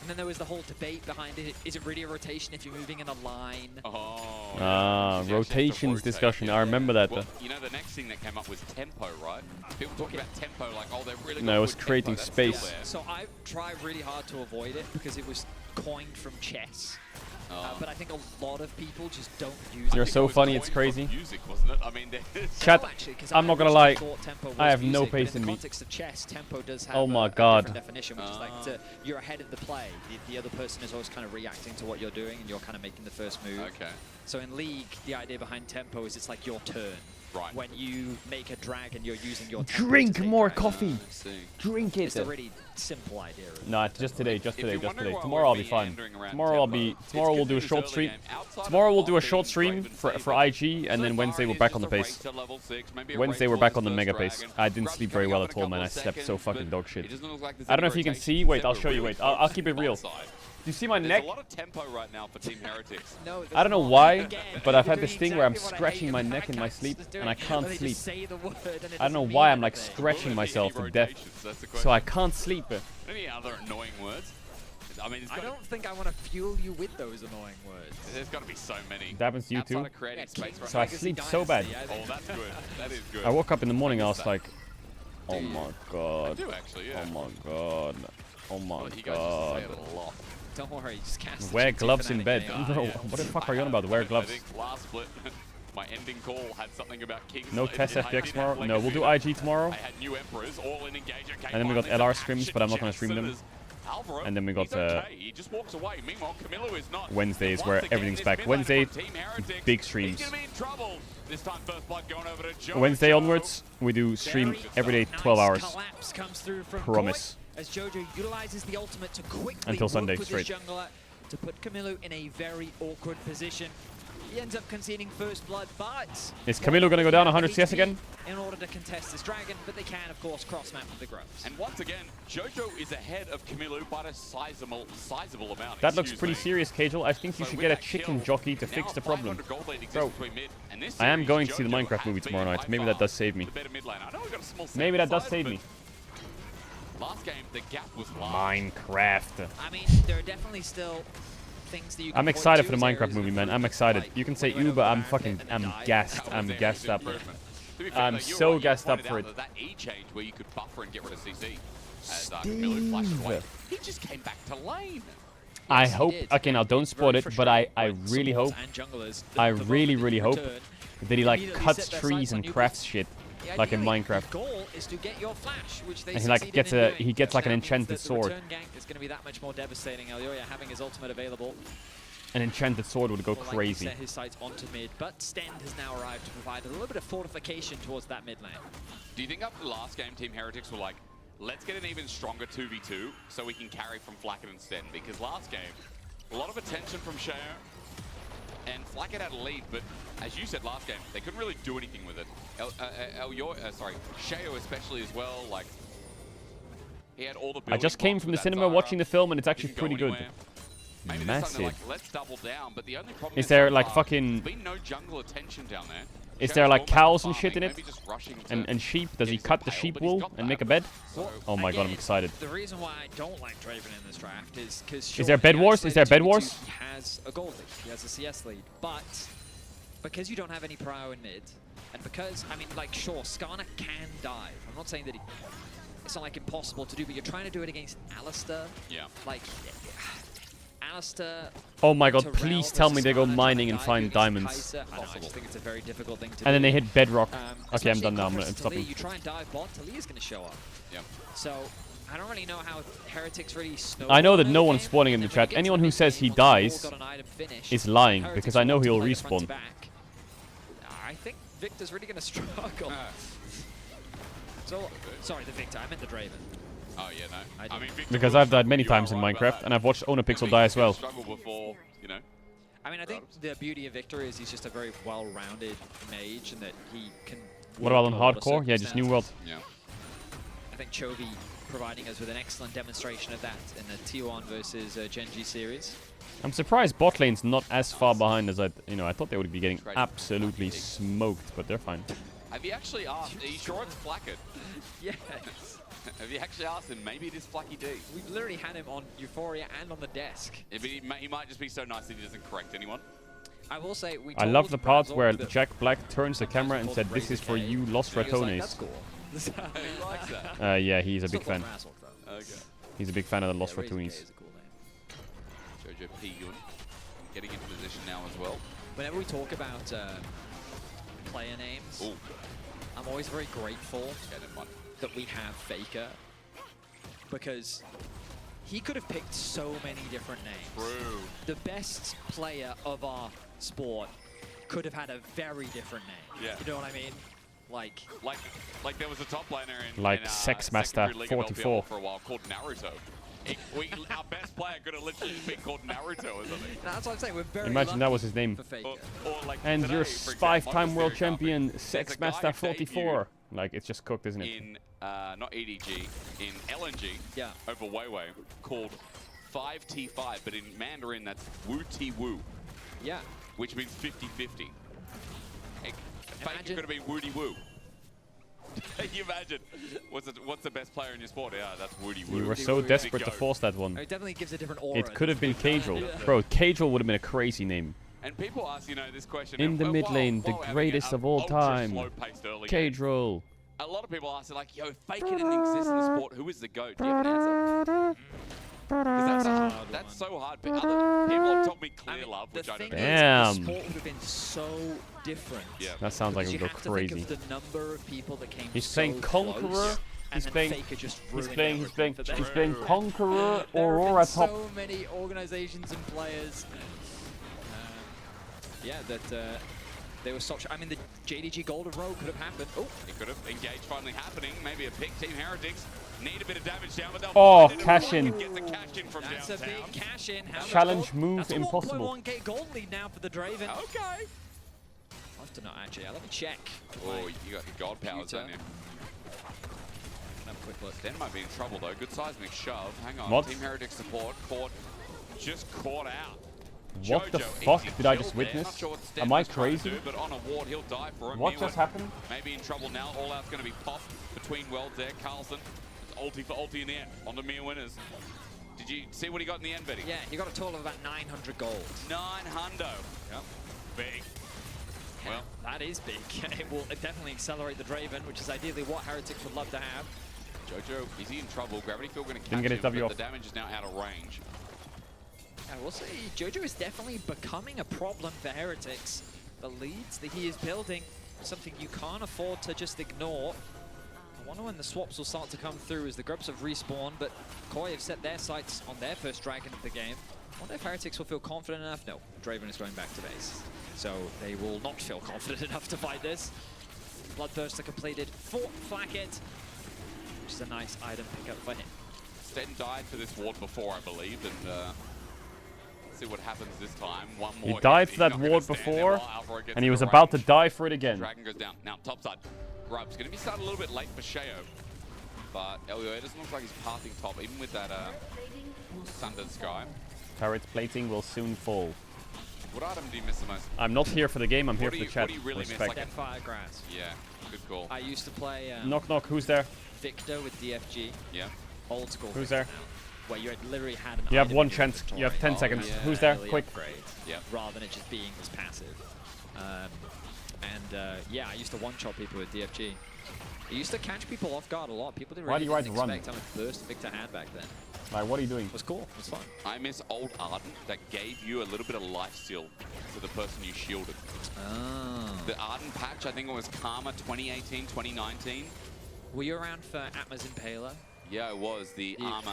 And then there was the whole debate behind it. Is it really a rotation if you're moving in a line? Oh. Ah, rotations discussion. I remember that. Well, you know, the next thing that came up was tempo, right? People talk about tempo like, oh, they're really No, it was creating space. So I tried really hard to avoid it because it was coined from chess. But I think a lot of people just don't use it. You're so funny, it's crazy. Music, wasn't it? I mean, Chat, I'm not gonna lie. I have music, no pace but in the me. context of chess, tempo does have Oh my a god. different definition, which is like you're ahead of the play. The other person is always kind of reacting to what you're doing, and you're kind of making the first move. Okay. So in League, the idea behind tempo is it's like your turn. Right. When you make a drag and you're using your tempo Drink to take more drags. coffee. Drink it. It's a really simple idea. Really. Nah, just today, just today. why Tomorrow I'll we're be fine. meandering around Tomorrow we'll do a short stream. Tomorrow we'll do a short stream for IG, and then Wednesday we're back on the pace. Wednesday we're back on the mega pace. I didn't sleep very well at all, man. I slept so fucking dog shit. I don't know if you can see. Wait, I'll show you. Wait, I'll keep it real. Do you see my neck? There's a lot of tempo right now for Team Heretics. I don't know why, but I've had this thing where I'm scratching my neck in my sleep, and I can't sleep. I don't know why I'm like scratching myself to death, so I can't sleep. Any other annoying words? I mean, I don't think I want to fuel you with those annoying words. There's got to be so many. It happens to you too. Outside of creating space right So I now. sleep so bad. Oh, that's good. That is good. I woke up in the morning, I was like, oh my god. I do actually, yeah. Oh my god. Oh my You guys just say god. it a lot. Don't worry, just cast. Wear gloves in bed. Bro, what the fuck are you on about? Wear I gloves. think last split, my ending call had something about Kings. No test FPX tomorrow? No, we'll do IG tomorrow. I had new Emperors all in engage. Okay, And then we got fine, LR there's scrims, action but I'm not gonna checks, stream them. Alvaro, And then we got he's okay. He just walks away. Meanwhile, Camilo is not. Wednesdays Once where again, everything's this back. mid laner Wednesday, from Team Heretics, big he's streams. gonna be in trouble. This time, first blood going over to Joe. Wednesday onwards, we do stream every day 12 hours. Collapse comes through from Promise. Koi, as Jojo utilizes the ultimate to quickly Until work Sunday, with straight. his jungler to put Camilo in a very awkward position. He ends up conceding first blood, but Is Camilo gonna go down 100 CS again? in order to contest this dragon, but they can of course cross map with the Grubs. And once again, Jojo is ahead of Camilo by a sizable amount. That looks excuse pretty me. serious, Caedrel. I think you So should with get a that chicken kill, jockey to fix now the problem. 500 gold lead exists Bro, between mid, and this I am series, going to see the Jojo Minecraft has movie been tomorrow by night. Maybe far that does save me. the better mid lane. I know we got a small Maybe that does sample save me. size, but Last game, the gap was large. Minecraft. I mean, there are definitely still things that you can I'm point excited to for the as Minecraft areas of movie, man. I'm improvement. excited. Like, You can say when you ooh, but went I'm over fucking, and I'm died, gassed. that I'm was gassed up. To be fair, I'm though, you're so right, you gassed up pointed for out it. That E change where you could buffer and get rid of CC. As Camilo flashed away. He just came back to lane. I hope. Okay, now don't spoil it, but I really hope. I really hope that he like cuts trees and crafts shit, like in Minecraft. Goal is to get your flash, which they And he like succeeded gets in a doing. he gets like an Now means enchanted that the sword. return gank is going to be that much more devastating. Elioya having his ultimate available. An enchanted sword would go Will likely crazy. set his sights onto mid, but Stend has now arrived to provide a little bit of fortification towards that mid lane. Do you think after the last game, Team Heretics were like, let's get an even stronger 2v2 so we can carry from Flacket and Sten? Because last game, a lot of attention from Sheo, and Flacket had a lead, but as you said last game, they couldn't really do anything with it. Sheo especially as well, like, he had all the I just came from the cinema watching the film, and it's actually pretty good. Maybe Massive. like, let's double down, but the only problem Is there so like far, fucking? there's been no jungle attention down there. Is Sheo's there like almost cows and farming, shit in it? maybe just rushing to And sheep? Does he get his cut the impale, sheep but he's wool got and that. make a bed? So, Oh my god, I'm Again, excited. The reason why I don't like Draven in this draft is because Is there bed wars? Is there bed wars? He has a gold lead, he has a CS lead, but because you don't have any prio in mid, and because, I mean, like, sure, Skarner can dive. I'm not saying that it's not like impossible to do, but you're trying to do it against Alistair. Yeah. Like, Alistair. Oh my god, Terrell please tell me versus they go Skarner mining trying and to find dive against diamonds. Kai'Sa. I know, I just think it's a very difficult thing to do. And then they hit bedrock. Okay, I'm especially done in now. I'm contrast to stopping. Lee, you try and dive bot, Talia is going to show up. Yep. So I don't really know how Heretics really I know that snowball no the one's game, spawning in and the then when chat. you get Anyone to who the says mid he game, once dies you've all got an item finished, is lying, Heretics because I know want to he'll play front to respawn. back. I think Victor's really going to struggle. So, sorry, the Victor. I meant the Draven. Oh yeah, no. I mean, Victor Because will I've died struggle, many you are times in right about Minecraft, that. and I've watched Onopixel Maybe die he as well. struggle before, you know. I mean, I think the beauty of Victor is he's just a very well-rounded mage, and that he can. What about on work in a lot of hardcore? Yeah, just New World. Yeah. I think Chovy providing us with an excellent demonstration of that in the T1 versus Genji series. I'm surprised bot lane's not as far behind as I thought they would be getting absolutely smoked, but they're fine. Have you actually asked? Are you sure it's Flacket? Yes. Have you actually asked him? Maybe it is Flucky D. We've literally had him on Euphoria and on the desk. Yeah, but he might just be so nice that he doesn't correct anyone. I will say, I love the part where Jack Black turns the camera and said, "This is for you, Los Ratones." That's cool. He likes that. Yeah, he's a big fan. Okay. He's a big fan of the Los Ratones. Jojo P. Yun getting into position now as well. Whenever we talk about player names, Ooh. I'm always very grateful Yeah, never mind. that we have Faker, because he could have picked so many different names. True. The best player of our sport could have had a very different name. Yeah. You know what I mean? Like there was a top laner in Like in, Sexmaster secondary league of 44. LPL for a while called Naruto. Our best player could have literally just been called Naruto or something. That's what I'm saying. We're very Imagine that was his name. for Faker. Or like And today, your for example, 5-time world Monastery champion, Carpet, there's a guy Sexmaster who 44. Like, it's just cooked, isn't it? in not EDG, in LNG, yeah, over Weiwei, called 5T5, but in Mandarin that's Wu Ti Wu. Yeah. Which means 50-50. Faker could have been Woody Woo. Can you imagine? What's the best player in your sport? Yeah, that's Woody Woo. You were so desperate to force that one. It definitely gives a different aura. It could have been Caedrel. Yeah. Bro, Caedrel would have been a crazy name. And people ask, this question. In the mid lane, the greatest of all time. Caedrel. A lot of people ask, like, yo, if Faker didn't exist in the sport, who is the GOAT? Do you have an answer? Because that's so hard. But other people have told me Clear Love, which I don't know. Damn. The sport would have been so different. Yeah. That sounds like it would go You crazy. have to think of the number of people that came He's so playing Conqueror. close, He's and playing. then Faker just He's ruined playing. everything for them. He's playing Conqueror, There have Aurora been top. so many organizations and players. Yeah, that they were such. I mean, the JDG Golden Road could have happened. Oh, it could have. Engage finally happening. Maybe a pick. Team Heretics need a bit of damage down, but they'll Oh, find it. cash in. Get the cash in from that's downtown. a big cash in. How much Challenge gold? move That's a impossible. 1.1k gold lead now for the Draven. Okay. I have to know actually. Let me check. Oh, you got your god powers, don't you? Have a quick look. Den might be in trouble though. Good seismic shove. Hang on. What? Team Heretic support. Just caught out. What the Jojo, fuck easy did I kill just there. witness? Not sure what Sten Am I was trying to crazy? do, but on a ward, he'll die for it. What Mewin just happened? Maybe in trouble now. All out's going to be popped between worlds there. Carlson, ulti for ulti in the end. On the Mia winners. Did you see what he got in the end, Betty? Yeah, he got a total of about 900 gold. 900. Yep. Big. Well, that is big. It will definitely accelerate the Draven, which is ideally what Heretics would love to have. Jojo, is he in trouble? Gravity Field going to catch Didn't get his him, W but off. the damage is now out of range. I will say, Jojo is definitely becoming a problem for Heretics. The leads that he is building, something you can't afford to just ignore. I wonder when the swaps will start to come through as the Grubs have respawned, but Koi have set their sights on their first dragon of the game. I wonder if Heretics will feel confident enough. No, Draven is going back to base. So they will not feel confident enough to fight this. Bloodthirster completed for Flacket, which is a nice item pickup for him. Sten died for this ward before, I believe, and see what happens this time. One more. He died hit. for that He's not gonna ward stand there before, while Alvaro gets and he in was the about to range. die for it again. Dragon goes down. Now, topside. Grub's going to be starting a little bit late for Sheo. But Elio, it doesn't look like he's pathing top, even with that Sundered Sky. Turret plating will soon fall. What item do you miss the most? I'm not here for the game, I'm here What for do the you- chat. what do you really miss, Respect. like Deathfire Grass. Yeah, good call. I used to play Knock knock, who's there? Victor with DFG. Yeah. Old school. Who's Victor there? now, where you had literally had an You have item one in your chance. You have 10 inventory. seconds. Who's there? Early Quick. Upgrade, Yep. rather than it just being this passive. Yeah, I used to one-shot people with DFG. I used to catch people off guard a lot. People didn't Why do really you ride expect run? how much burst Victor had back then. Like, what are you doing? It was cool. It was fun. I miss old Arden that gave you a little bit of life steal to the person you shielded. Oh. The Arden patch, I think it was Karma 2018, 2019. Were you around for Atma's Impaler? Yeah, it was the armor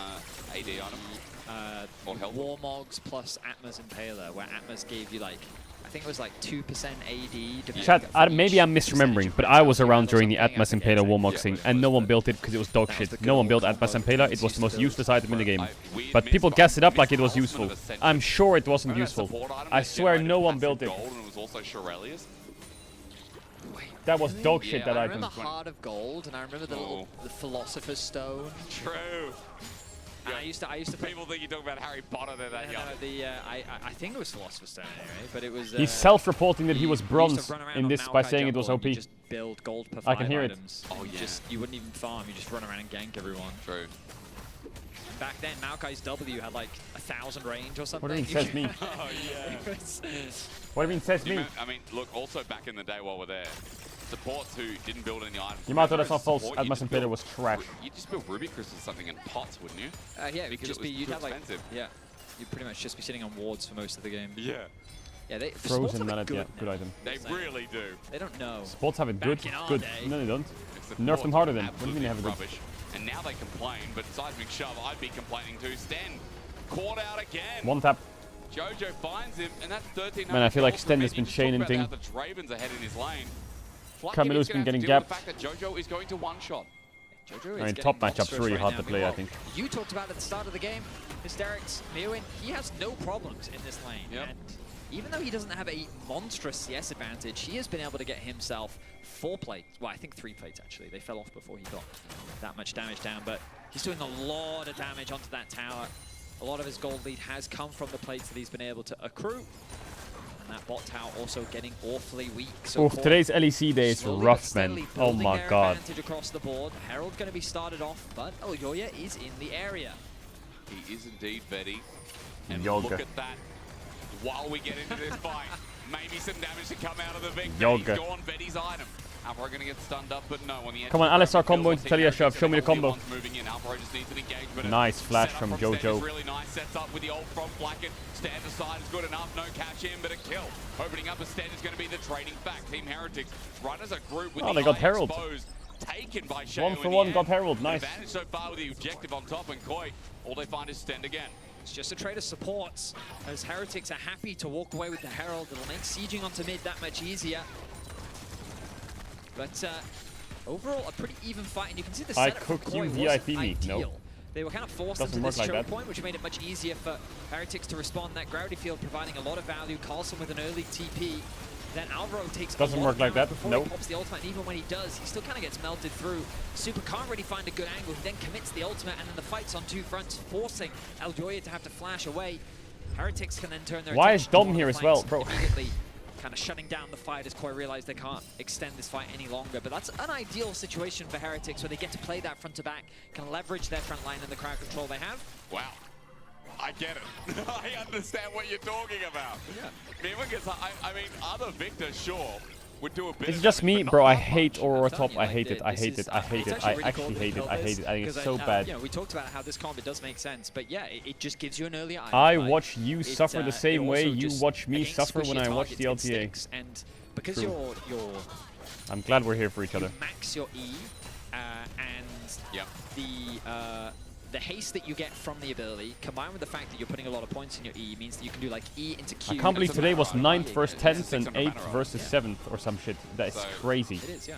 AD item. Or health. Warmogs plus Atma's Impaler, where Atma's gave you like, I think it was like 2% AD. Chat, maybe I'm misremembering, but I was around during the Atmas Impaler Warmog thing, and no one built it because it was dog shit. No one built Atmas Impaler, it was the most useless item in the game. But people gassed it up like it was useful. I'm sure it wasn't useful. I swear no one built it. Gold and it was also Shurelius. That was dog shit, that I item. remember Heart of Gold, and I remember the little the Philosopher's Stone. True. And I used to play. People think you're talking about Harry Potter. They're that young. I think it was Philosopher's Stone anyway, but it was. He's self-reporting that he was bronze in this by saying it was OP. You just build gold per 5 I can hear items. Oh yeah. You wouldn't even farm. You just run around and gank everyone. True. Back then, Maokai's W had like 1,000 range or something. What do you mean says me? Oh yeah. What do you mean says me? I mean, look. Also, back in the day while we're there, supports who didn't build any items. Yamato, that's not false. Support, you Atmas just and Peter build- was trash. You just build ruby crystals or something in pots, wouldn't you? Yeah, because just it was you'd too have like expensive. yeah, you'd pretty much just be sitting on wards for most of the game. Yeah. Yeah, the sports Frozen have it mallet, good yeah, good now. item. They really do. They don't know. Sports have it Back good. in our Good. day- No, they don't. It's Nerf them harder then. What do you mean they absolutely have it good? rubbish. And now they complain, but seismic shove, I'd be complaining too. Sten caught out again. One tap. Jojo finds him, and that's 13. Man, I feel like Sten has been chaining thing. The Draven's ahead in his lane. Camilo's been getting gapped. The fact that Jojo is going to one-shot. Jojo I is mean, top getting matchup's monstrous really right hard now. to play, I think. You talked about at the start of the game, Hysterics, Mewin, he has no problems in this lane. Yep. And even though he doesn't have a monstrous CS advantage, he has been able to get himself 4 plates. Well, I think 3 plates, actually. They fell off before he got that much damage down, but he's doing a lot of damage onto that tower. A lot of his gold lead has come from the plates that he's been able to accrue. And that bot tower also getting awfully weak. So Oof, today's LEC day is slowly but rough, steadily man. Oh building my their god. advantage across the board. Herald going to be started off, but Elyoya is in the area. He is indeed Vetty. And Yoga. look at that. While we get into this fight, maybe some damage to come out of the Victor. Yoga. He's gone Vetty's item. Alvaro going to get stunned up, but no. On the edge Come on, Alistar combo into Talia shove. Show me the combo. Moving in. Alvaro just needs an engagement. Nice flash Setup from Sten is Jojo. really nice. Sets up with the old front flacket. Stand aside is good enough. No catch in, but a kill. Opening up a Sten is going to be the trading back. Team Heretics run as a group with Oh, the they got eye Herald. exposed. Taken by Sheo 1 for in the 1 end. got Herald. Nice. Advantage so far with the objective on top, and Koi, all they find is Sten again. It's just a trade of supports, as Heretics are happy to walk away with the Herald. It'll make sieging onto mid that much easier. But overall, a pretty even fight, and you can see the I setup from cooked Koi you, wasn't VIP me. ideal. Nope. They were kind of forced Doesn't into work this like choke that. point, which made it much easier for Heretics to respond. That Gravity Field providing a lot of value. Carlson with an early TP. Then Alvaro takes Doesn't a lot work of like damage that. before Nope. he pops the ultimate, and even when he does, he still kind of gets melted through. Super can't really find a good angle. He then commits the ultimate, and then the fight's on 2 fronts, forcing Elyoya to have to flash away. Heretics can then turn their Why is attention to Dom one of here the as well, flanks, bro? immediately kind of shutting down the fight as Koi realize they can't extend this fight any longer. But that's an ideal situation for Heretics, where they get to play that front to back, can leverage their front line and the crowd control they have. Wow. I get it. I understand what you're talking about. Yeah. Because I mean, other Victor, sure, would do a bit This is of just damage, me, but bro. not I that hate much. Aurora I'm telling top. you, I like, hate it. I this hate is- it. I hate it's it. actually I really actually cool that hate they it. built I hate this, it. I think because it's so bad. You know, we talked about how this combo does make sense, but yeah, it just gives you an early item I fight. watch you It, suffer the it same way also you just, watch me against suffer when squishy I watch the targets, it LTA. sticks, and because True. you're I'm glad we're here for each other. max your E, and the haste that you get from the ability, combined with the fact that you're putting a lot of points in your E, means that you can do like E into Q. I can't believe today was 9th versus 10th and 8th mana, versus 7th or some shit. That is So- crazy. It is, yeah.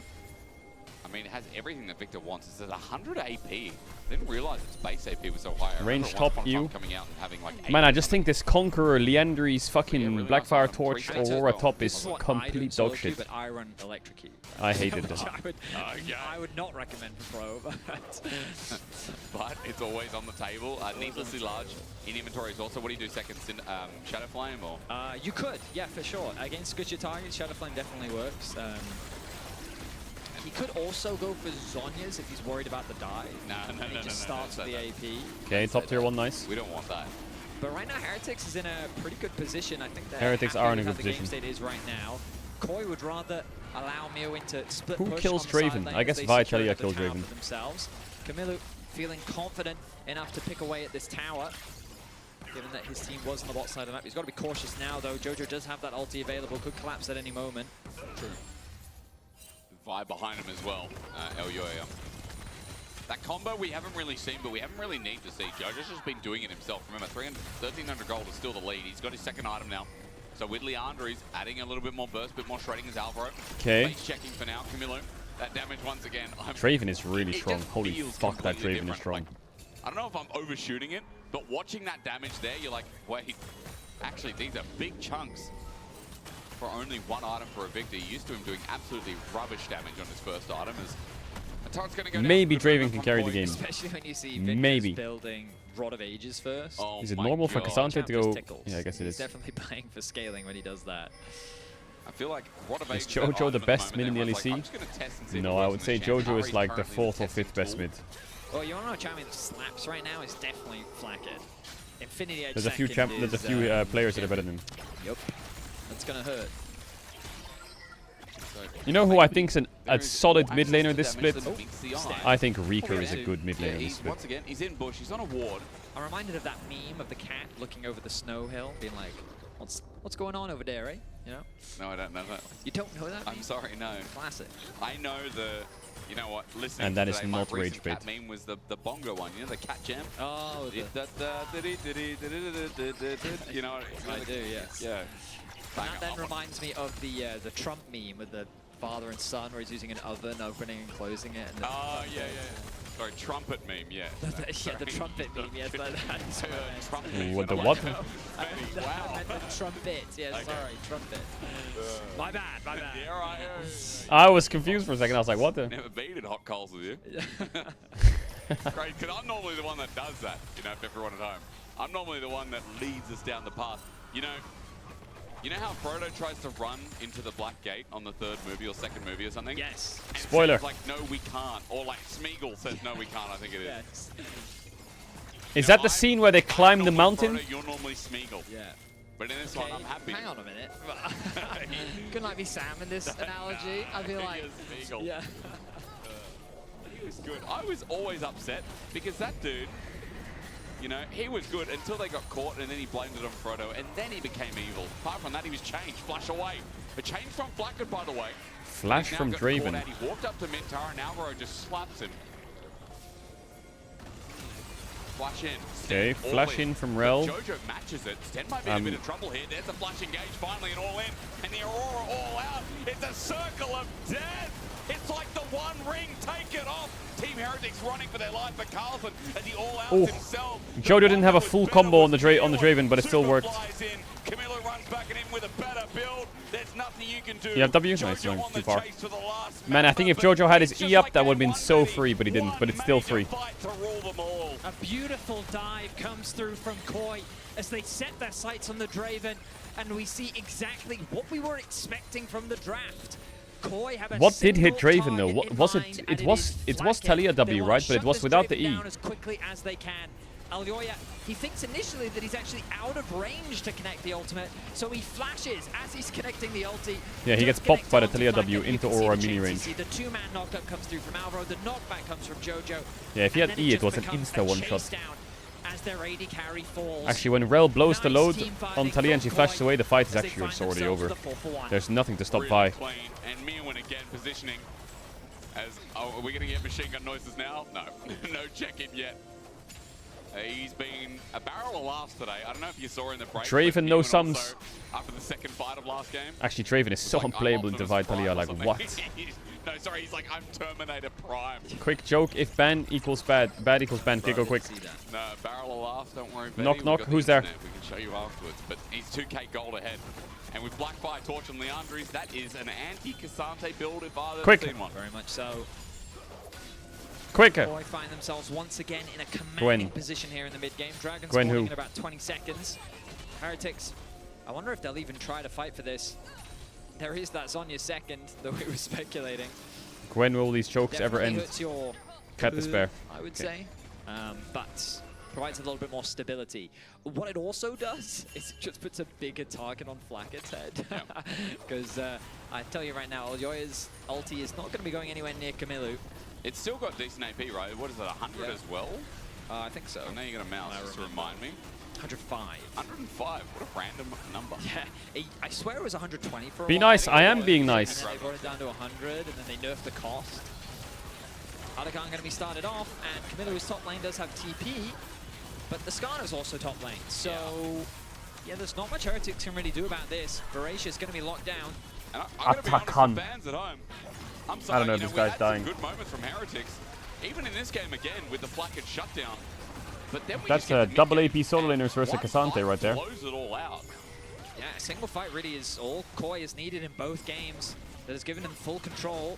I mean, it has everything that Victor wants. It's at 100 AP. Didn't realize its base AP was so high. I Range remember top once upon a time you. coming out and having like Man, 8. I just think this Conqueror, Leandry's fucking Blackfire Torch, Aurora top is That's what I do complete in solo dog queue, shit. but I run Electrocute. I hate it. Which I would not recommend for pro, but But it's always on the table. Needlessly large in inventory is also. What do you do second? Shadow Flame or? you could, yeah, for sure. Against squishy targets, Shadow Flame definitely works. He could also go for Zhonya's if he's worried about the dive. No. And he just starts with the AP. Okay, top tier 1, nice. We don't want that. But right now, Heretics is in a pretty good position. I think they're Heretics happy are in a with good how the game position. state is right now. Koi would rather allow Mewin to split Who push kills on the side Draven? lane I as guess they Vitalia secure the kills tower Draven. for themselves. Camilo feeling confident enough to pick away at this tower, given that his team was on the bot side of the map. He's got to be cautious now, though. Jojo does have that ulti available, could collapse at any moment. True. Vibe behind him as well, Elyoya. That combo we haven't really seen, but we haven't really needed to see. Jojo's just been doing it himself. Remember, 1,300 gold is still the lead. He's got his second item now. So with Leandra, he's adding a little bit more burst, a bit more shredding as Alvaro. Okay. He's checking for now. Camilo, that damage once again. Draven is really It strong. just Holy feels fuck, that completely Draven is different. strong. Like, I don't know if I'm overshooting it, but watching that damage there, you're like, wait, actually, these are big chunks for only one item for a Victor. You're used to him doing absolutely rubbish damage on his first item. As a turret's going to go down. Maybe Good movement Draven can from carry the Koi. game. Especially when you see Victor's Maybe. building Rod of Ages first. Oh Is it my normal for God. Cassante to go? Tickles. Yeah, I guess it He's is. definitely playing for scaling when he does that. I feel like Rod of Is Ages that Jojo the item at best moment, mid in the everyone's like, I'm LEC? just gonna test and see if it No, I works would in say the champ. Jojo is Ari's like the currently 4th or testing 5th best tool. mid. Well, you know champion slaps right now is definitely Flackhead. Infinity Edge There's a few second there's a is, few players that are better than him. Yep. That's gonna hurt. You know who I think's a solid mid laner this split? Oh, I think Reeker is a good mid Yeah, laner this he's, split. once again, he's in bush. He's on a ward. I'm reminded of that meme of the cat looking over the snow hill, being like, "What's going on over there, eh?" You know? No, I don't know that. You don't know that? I'm meme? sorry, no. Classic. I know the. You know what? Listening And that to is today, not my recent rage cat meme was the bongo one. You know the cat jam. Oh, You know. I do, yes. Yeah. That then reminds me of the Trump meme with the father and son, where he's using an oven, opening and closing it. And Oh yeah. Sorry, trumpet meme. Yeah. yeah, the trumpet meme. Yes, that's what I meant. Trumpet Ooh, meme. what the I what? like that. I meant the trumpet. Yeah, Okay. sorry, trumpet. My bad, my bad. Yeah, right. I was confused for a second. I was like, what the? Never been in hot coals with you. Great, because I'm normally the one that does that, you know, for everyone at home. I'm normally the one that leads us down the path. You know how Frodo tries to run into the Black Gate on the 3rd movie or 2nd movie or something? Yes. And Spoiler. says, like, no, we can't. Or like Smeagol says, no, we can't, I think it is. Yes. Is that the scene where they climb the mountain? Frodo, you're normally Smeagol. Yeah. But in this one, I'm happy. Hang on a minute. Couldn't I be Sam in this analogy? I'd be like, Smeagol. yeah. He was good. I was always upset because that dude, you know, he was good until they got caught and then he blamed it on Frodo and then he became evil. Apart from that, he was changed. Flash away. A change from Blackwood, by the way. Flash He's now from got Draven. caught out. He walked up to Mintara and Alvaro just slaps him. Flash in. Okay, Sten all flash in from Rel. Jojo matches it. Sten might be in a bit of trouble here. There's a flash engage finally and all in. And the Aurora all out. It's a circle of death. It's like the One Ring. Take it off. Team Heretics running for their life, but Carlson as he all out Oh, himself. Jojo didn't have a full combo on the Draven, but it still worked. Flies in. Camilo runs back at him with a better build. There's nothing you can do. You have W? Jojo Nice, going on too the far. chase to the last Man, I think if Jojo had his E up, that would have been so free, but he didn't. But it's still free. fight to rule them all. A beautiful dive comes through from Koi as they set their sights on the Draven, and we see exactly what we were expecting from the draft. Koi have a What did hit single Draven though? target What in was mind, it? and It was Flackhead. Talia They W, wanna right? But it shut was this without the Draven E. down as quickly as they can. Alyoya, he thinks initially that he's actually out of range to connect the ultimate, so he flashes as he's connecting the ulti. Yeah, he gets popped by the Talia W into Aurora mini range. The two-man knockup comes through from Alvaro, the knockback comes from Jojo. Yeah, if he and had then E, it just was an becomes insta a one chase shot. down as their AD carry falls. Actually, when Rel blows the Nice load team on fighting Talia and she from flashes Koi away, the fight is as they actually find already themselves over. the 4-for-1. There's nothing to stop Really Vi. clean. And Meowin again positioning as, oh, are we going to get machine gun noises now? No. No check-in yet. He's been a barrel of laughs today. I don't know if you saw in the break. Draven, but no Meowin sums. also, after the second fight of last game. Actually, Draven is so unplayable in Divide Talia. Like, what? No, sorry, he's like, I'm Terminator Prime. Quick joke: if ban equals bad, bad equals ban, go quick. No, barrel of laughs, don't worry. Knock, Betty. knock, We've got who's the there? internet. We can show you afterwards. But he's 2k gold ahead. And with Blackfire, Torch, and Leandris, that is an anti-Cassante build if I've ever Quick. seen one. Very much so. Quicker. Koi find themselves once again in a commanding Gwen. position here in the mid-game. Dragon Gwen spawning who? in about 20 seconds. Heretics, I wonder if they'll even try to fight for this. There is that Zhonya second, though we were speculating. When will these chokes ever Definitely end? hurts your Cat despair. I would Okay. say. But provides a little bit more stability. What it also does is it just puts a bigger target on Flackhead's head. Because I tell you right now, Alyoya's ulti is not going to be going anywhere near Camilo. It's still got decent AP, right? What is it, 100 Yeah. as well? I think so. I know you're going to mouse just to remind me. 105. 105, what a random number. Yeah, I swear it was 120 for a Be while. nice, I am being nice. And then they brought it down to 100, and then they nerfed the cost. Alakan going to be started off, and Camilo's top lane does have TP, but the Skarner's also top lane. So, yeah, there's not much Heretics can really do about this. Voracious going to be locked down. And I'm going to be honest Atakan. with fans at home. I'm I sorry, don't know if you this we guy's had dying. some good moments from Heretics. Even in this game again with the Flackhead shutdown. But then we That's just get a the double mid-game AP solo laners versus one Cassante fight right there. blows it all out. Yeah, a single fight really is all Koi is needed in both games. That has given him full control.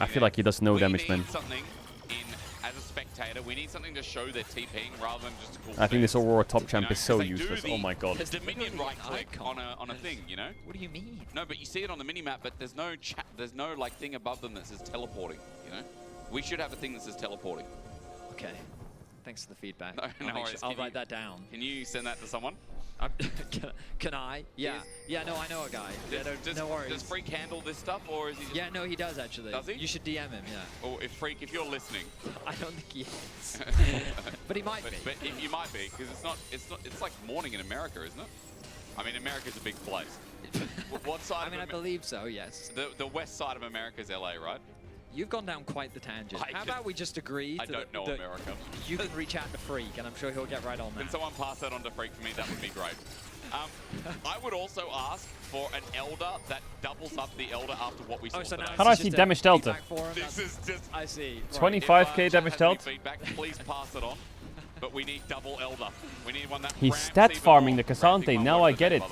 I feel like he does no we damage, need man. something in as a spectator. We need something to show they're TPing rather than just a cool I think this Aurora top champ is so they do useless. Oh my god. There's Dominion right click on a thing, you know? What do you mean? No, but you see it on the minimap, but there's no like thing above them that says teleporting, you know? We should have a thing that says teleporting. Okay. Thanks for the feedback. No worries. I'll write that down. Can you send that to someone? Can I? Yeah. Yeah, no, I know a guy. No worries. Does Freak handle this stuff, or is he just... Yeah, no, he does actually. Does he? You should DM him, yeah. Or if Freak, if you're listening. I don't think he is. But he might be. But you might be, because it's like morning in America, isn't it? I mean, America's a big place. What side? I mean, I believe so, yes. The west side of America is LA, right? You've gone down quite the tangent. How about we just agree? I don't know America. You can reach out to Freak, and I'm sure he'll get right on that. Can someone pass that on to Freak for me? That would be great. I would also ask for an Elder that doubles up the Elder after what we saw today. How do I see damage delta? This is just... I see. 25k damage delta? Feedback, please pass it on. But we need double Elder. We need one that... He's stat farming the Cassante. Now I get it.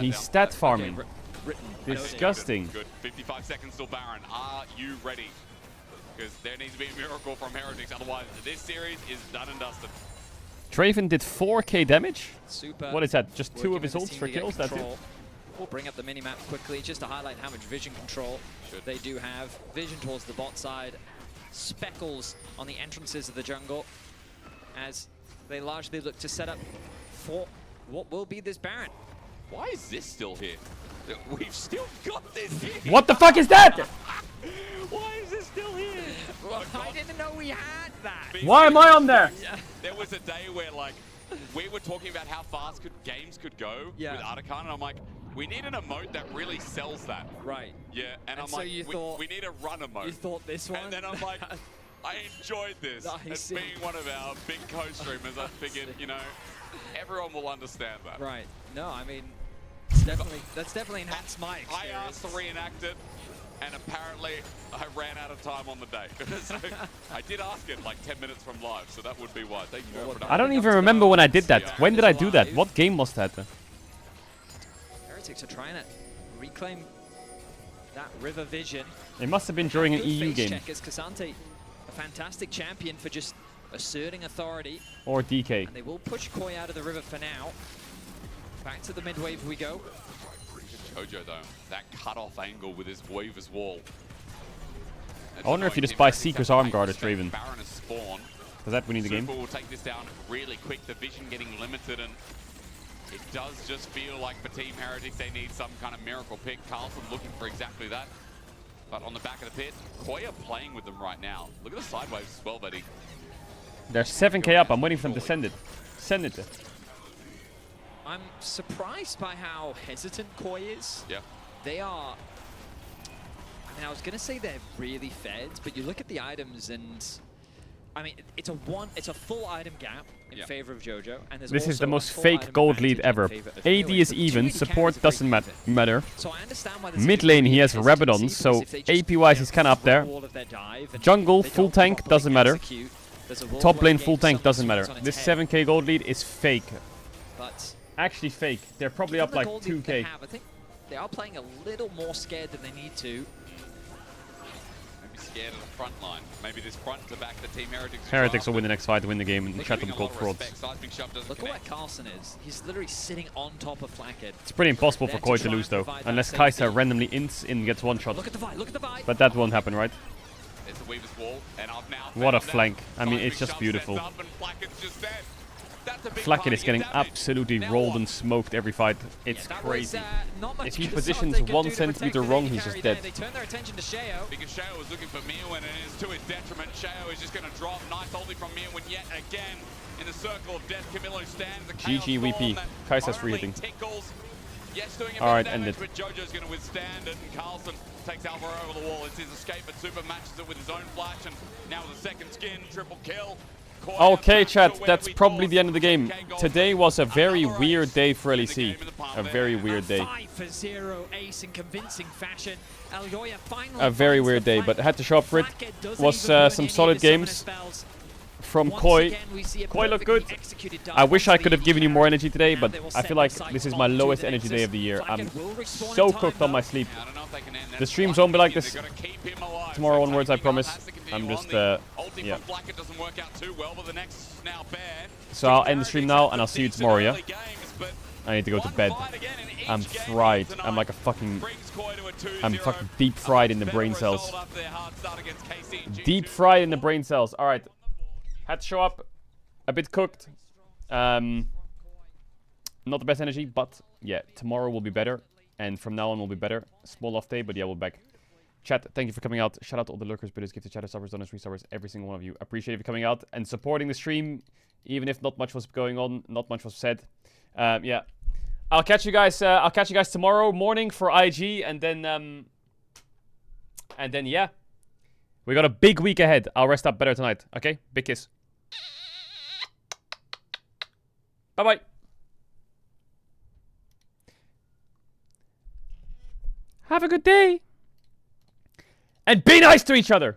He's stat farming. Disgusting. Good. 55 seconds till Baron. Are you ready? Because there needs to be a miracle from Heretics. Otherwise, this series is done and dusted. Draven did 4k damage? Super. What is that? Just 2 of his ults for kills? That's it? We'll bring up the minimap quickly just to highlight how much vision control they do have. Vision towards the bot side. Speckles on the entrances of the jungle as they largely look to set up for what will be this Baron. Why is this still here? We've still got this here. What the fuck is that? Why is this still here? Well, I didn't know we had that. Why am I on there? There was a day where, like, we were talking about how fast games could go with Artican, and I'm like, we need an emote that really sells that. Right. Yeah, and I'm so like, you thought, we need a run emote. You thought this one? And then I'm like, I enjoyed this. As being one of our big co-streamers, I figured, you know, everyone will understand that. Right. No, I mean, that's definitely enhanced my experience. I asked to reenact it, and apparently I ran out of time on the day. So I did ask it like 10 minutes from live, so that would be why. Thank you for I don't even remember when I did that. When did I do that? What game was that? Heretics are trying to reclaim that River Vision. It must have been during an Good EU face game. check as Cassante, a fantastic champion for just asserting authority. Or DK. And they will push Koi out of the river for now. Back to the mid wave we go. Jojo though, that cut-off angle with his Weaver's Wall. I wonder if you just buy Seeker's Arm Guard at Draven. Baron has spawned. Does that win you the game? Super will take this down really quick, the vision getting limited, and it does just feel like for Team Heretics they need some kind of miracle pick. Carlson looking for exactly that. But on the back of the pit, Koi are playing with them right now. Look at the sideways as well, buddy. They're 7k up. I'm waiting for them to send it. Send it. I'm surprised by how hesitant Koi is. Yeah. They are... I mean, I was going to say they're really fed, but you look at the items and... I mean, it's a full item gap in favor of Jojo, and there's This is the also a most full fake item gold advantage lead in ever. favor of AD Melee. is So even, 280 support cans doesn't are very matter. So I understand why there's Mid lane he has hesitancy Rabadon, because so if they just AP wise he's kinda up there. all of their dive and Jungle, they full don't tank, properly doesn't matter. execute, there's a world Top where lane, the full game tank, doesn't suddenly matter. swings on This its head. 7k gold lead is fake. But Actually fake. They're probably given up the like gold lead they 2k. have, I think they are playing a little more scared than they need to. Maybe scared of the front line. Maybe this front to back the Team Heretics. Heretics will win the next fight to win the game and chat them called frauds. Look at where Carlson is. He's literally sitting on top of Flackhead. It's pretty impossible for Koi to lose though, unless Kai'Sa randomly ints in and gets one shot. Look at the vibe, look at the vibe. But that won't happen, right? There's the Weaver's Wall, and I've now What a found flank. that. I mean, it's Seismic just shove beautiful. sets up and Flackhead's just dead. That's a big Flackhead part is of getting your damage. absolutely rolled and smoked every fight. It's That crazy. was, not much If he Cassante positions could 1 do to centimeter protect wrong, the he's carry just there. dead. They turn their attention to Sheo. Because Sheo was looking for Meowin, and it is to his detriment. Sheo is just going to drop. Nice holding from Meowin yet again in the circle of death. Camillo stands. The Chaos GG Storm VP. that Kai'Sa's free only hitting. tickles. Yes, doing a bit Alright, of end damage, it. but Jojo's going to withstand it, and Carlson takes Alvaro over the wall. It's his escape, but Super matches it with his own flash, and now with a second skin, triple kill. Okay, chat, that's probably the end of the game. Today was a very weird day for LEC. A very weird day. 5-0 ace in convincing fashion. Algoya finally A very finds weird the day, flank. but I had to show up for it. Flackhead doesn't Was even burn some any solid of his summoner games spells. from Once Koi. again, we see a Koi looked good. perfectly executed dive I wish I onto could the have given you more energy today, but they will I set feel like their sights this is my onto lowest the energy Nexus. day of the year. I'm Flackhead will respawn in so time, cooked on my though. sleep. The streams won't be like this tomorrow onwards, I promise. I'm just Ulti yeah. from Blackett doesn't work out too well, but the next now Bear. So I'll end the stream now, and I'll see you tomorrow. Yeah. I need to go to bed. I'm fried. I'm like a fucking. I'm fucking deep fried in the brain cells. Deep fried in the brain cells. All right. Had to show up. A bit cooked. Not the best energy, but yeah, tomorrow will be better, and from now on will be better. Small off day, but yeah, we'll be back. Chat, thank you for coming out. Shout out to all the lurkers, bidders, gifted chatter, subbers, donors, resubbers, every single one of you. Appreciate you coming out and supporting the stream, even if not much was going on, not much was said. Yeah, I'll catch you guys. I'll catch you guys tomorrow morning for IG, and then yeah, we got a big week ahead. I'll rest up better tonight. Okay, big kiss. Bye bye. Have a good day. And be nice to each other.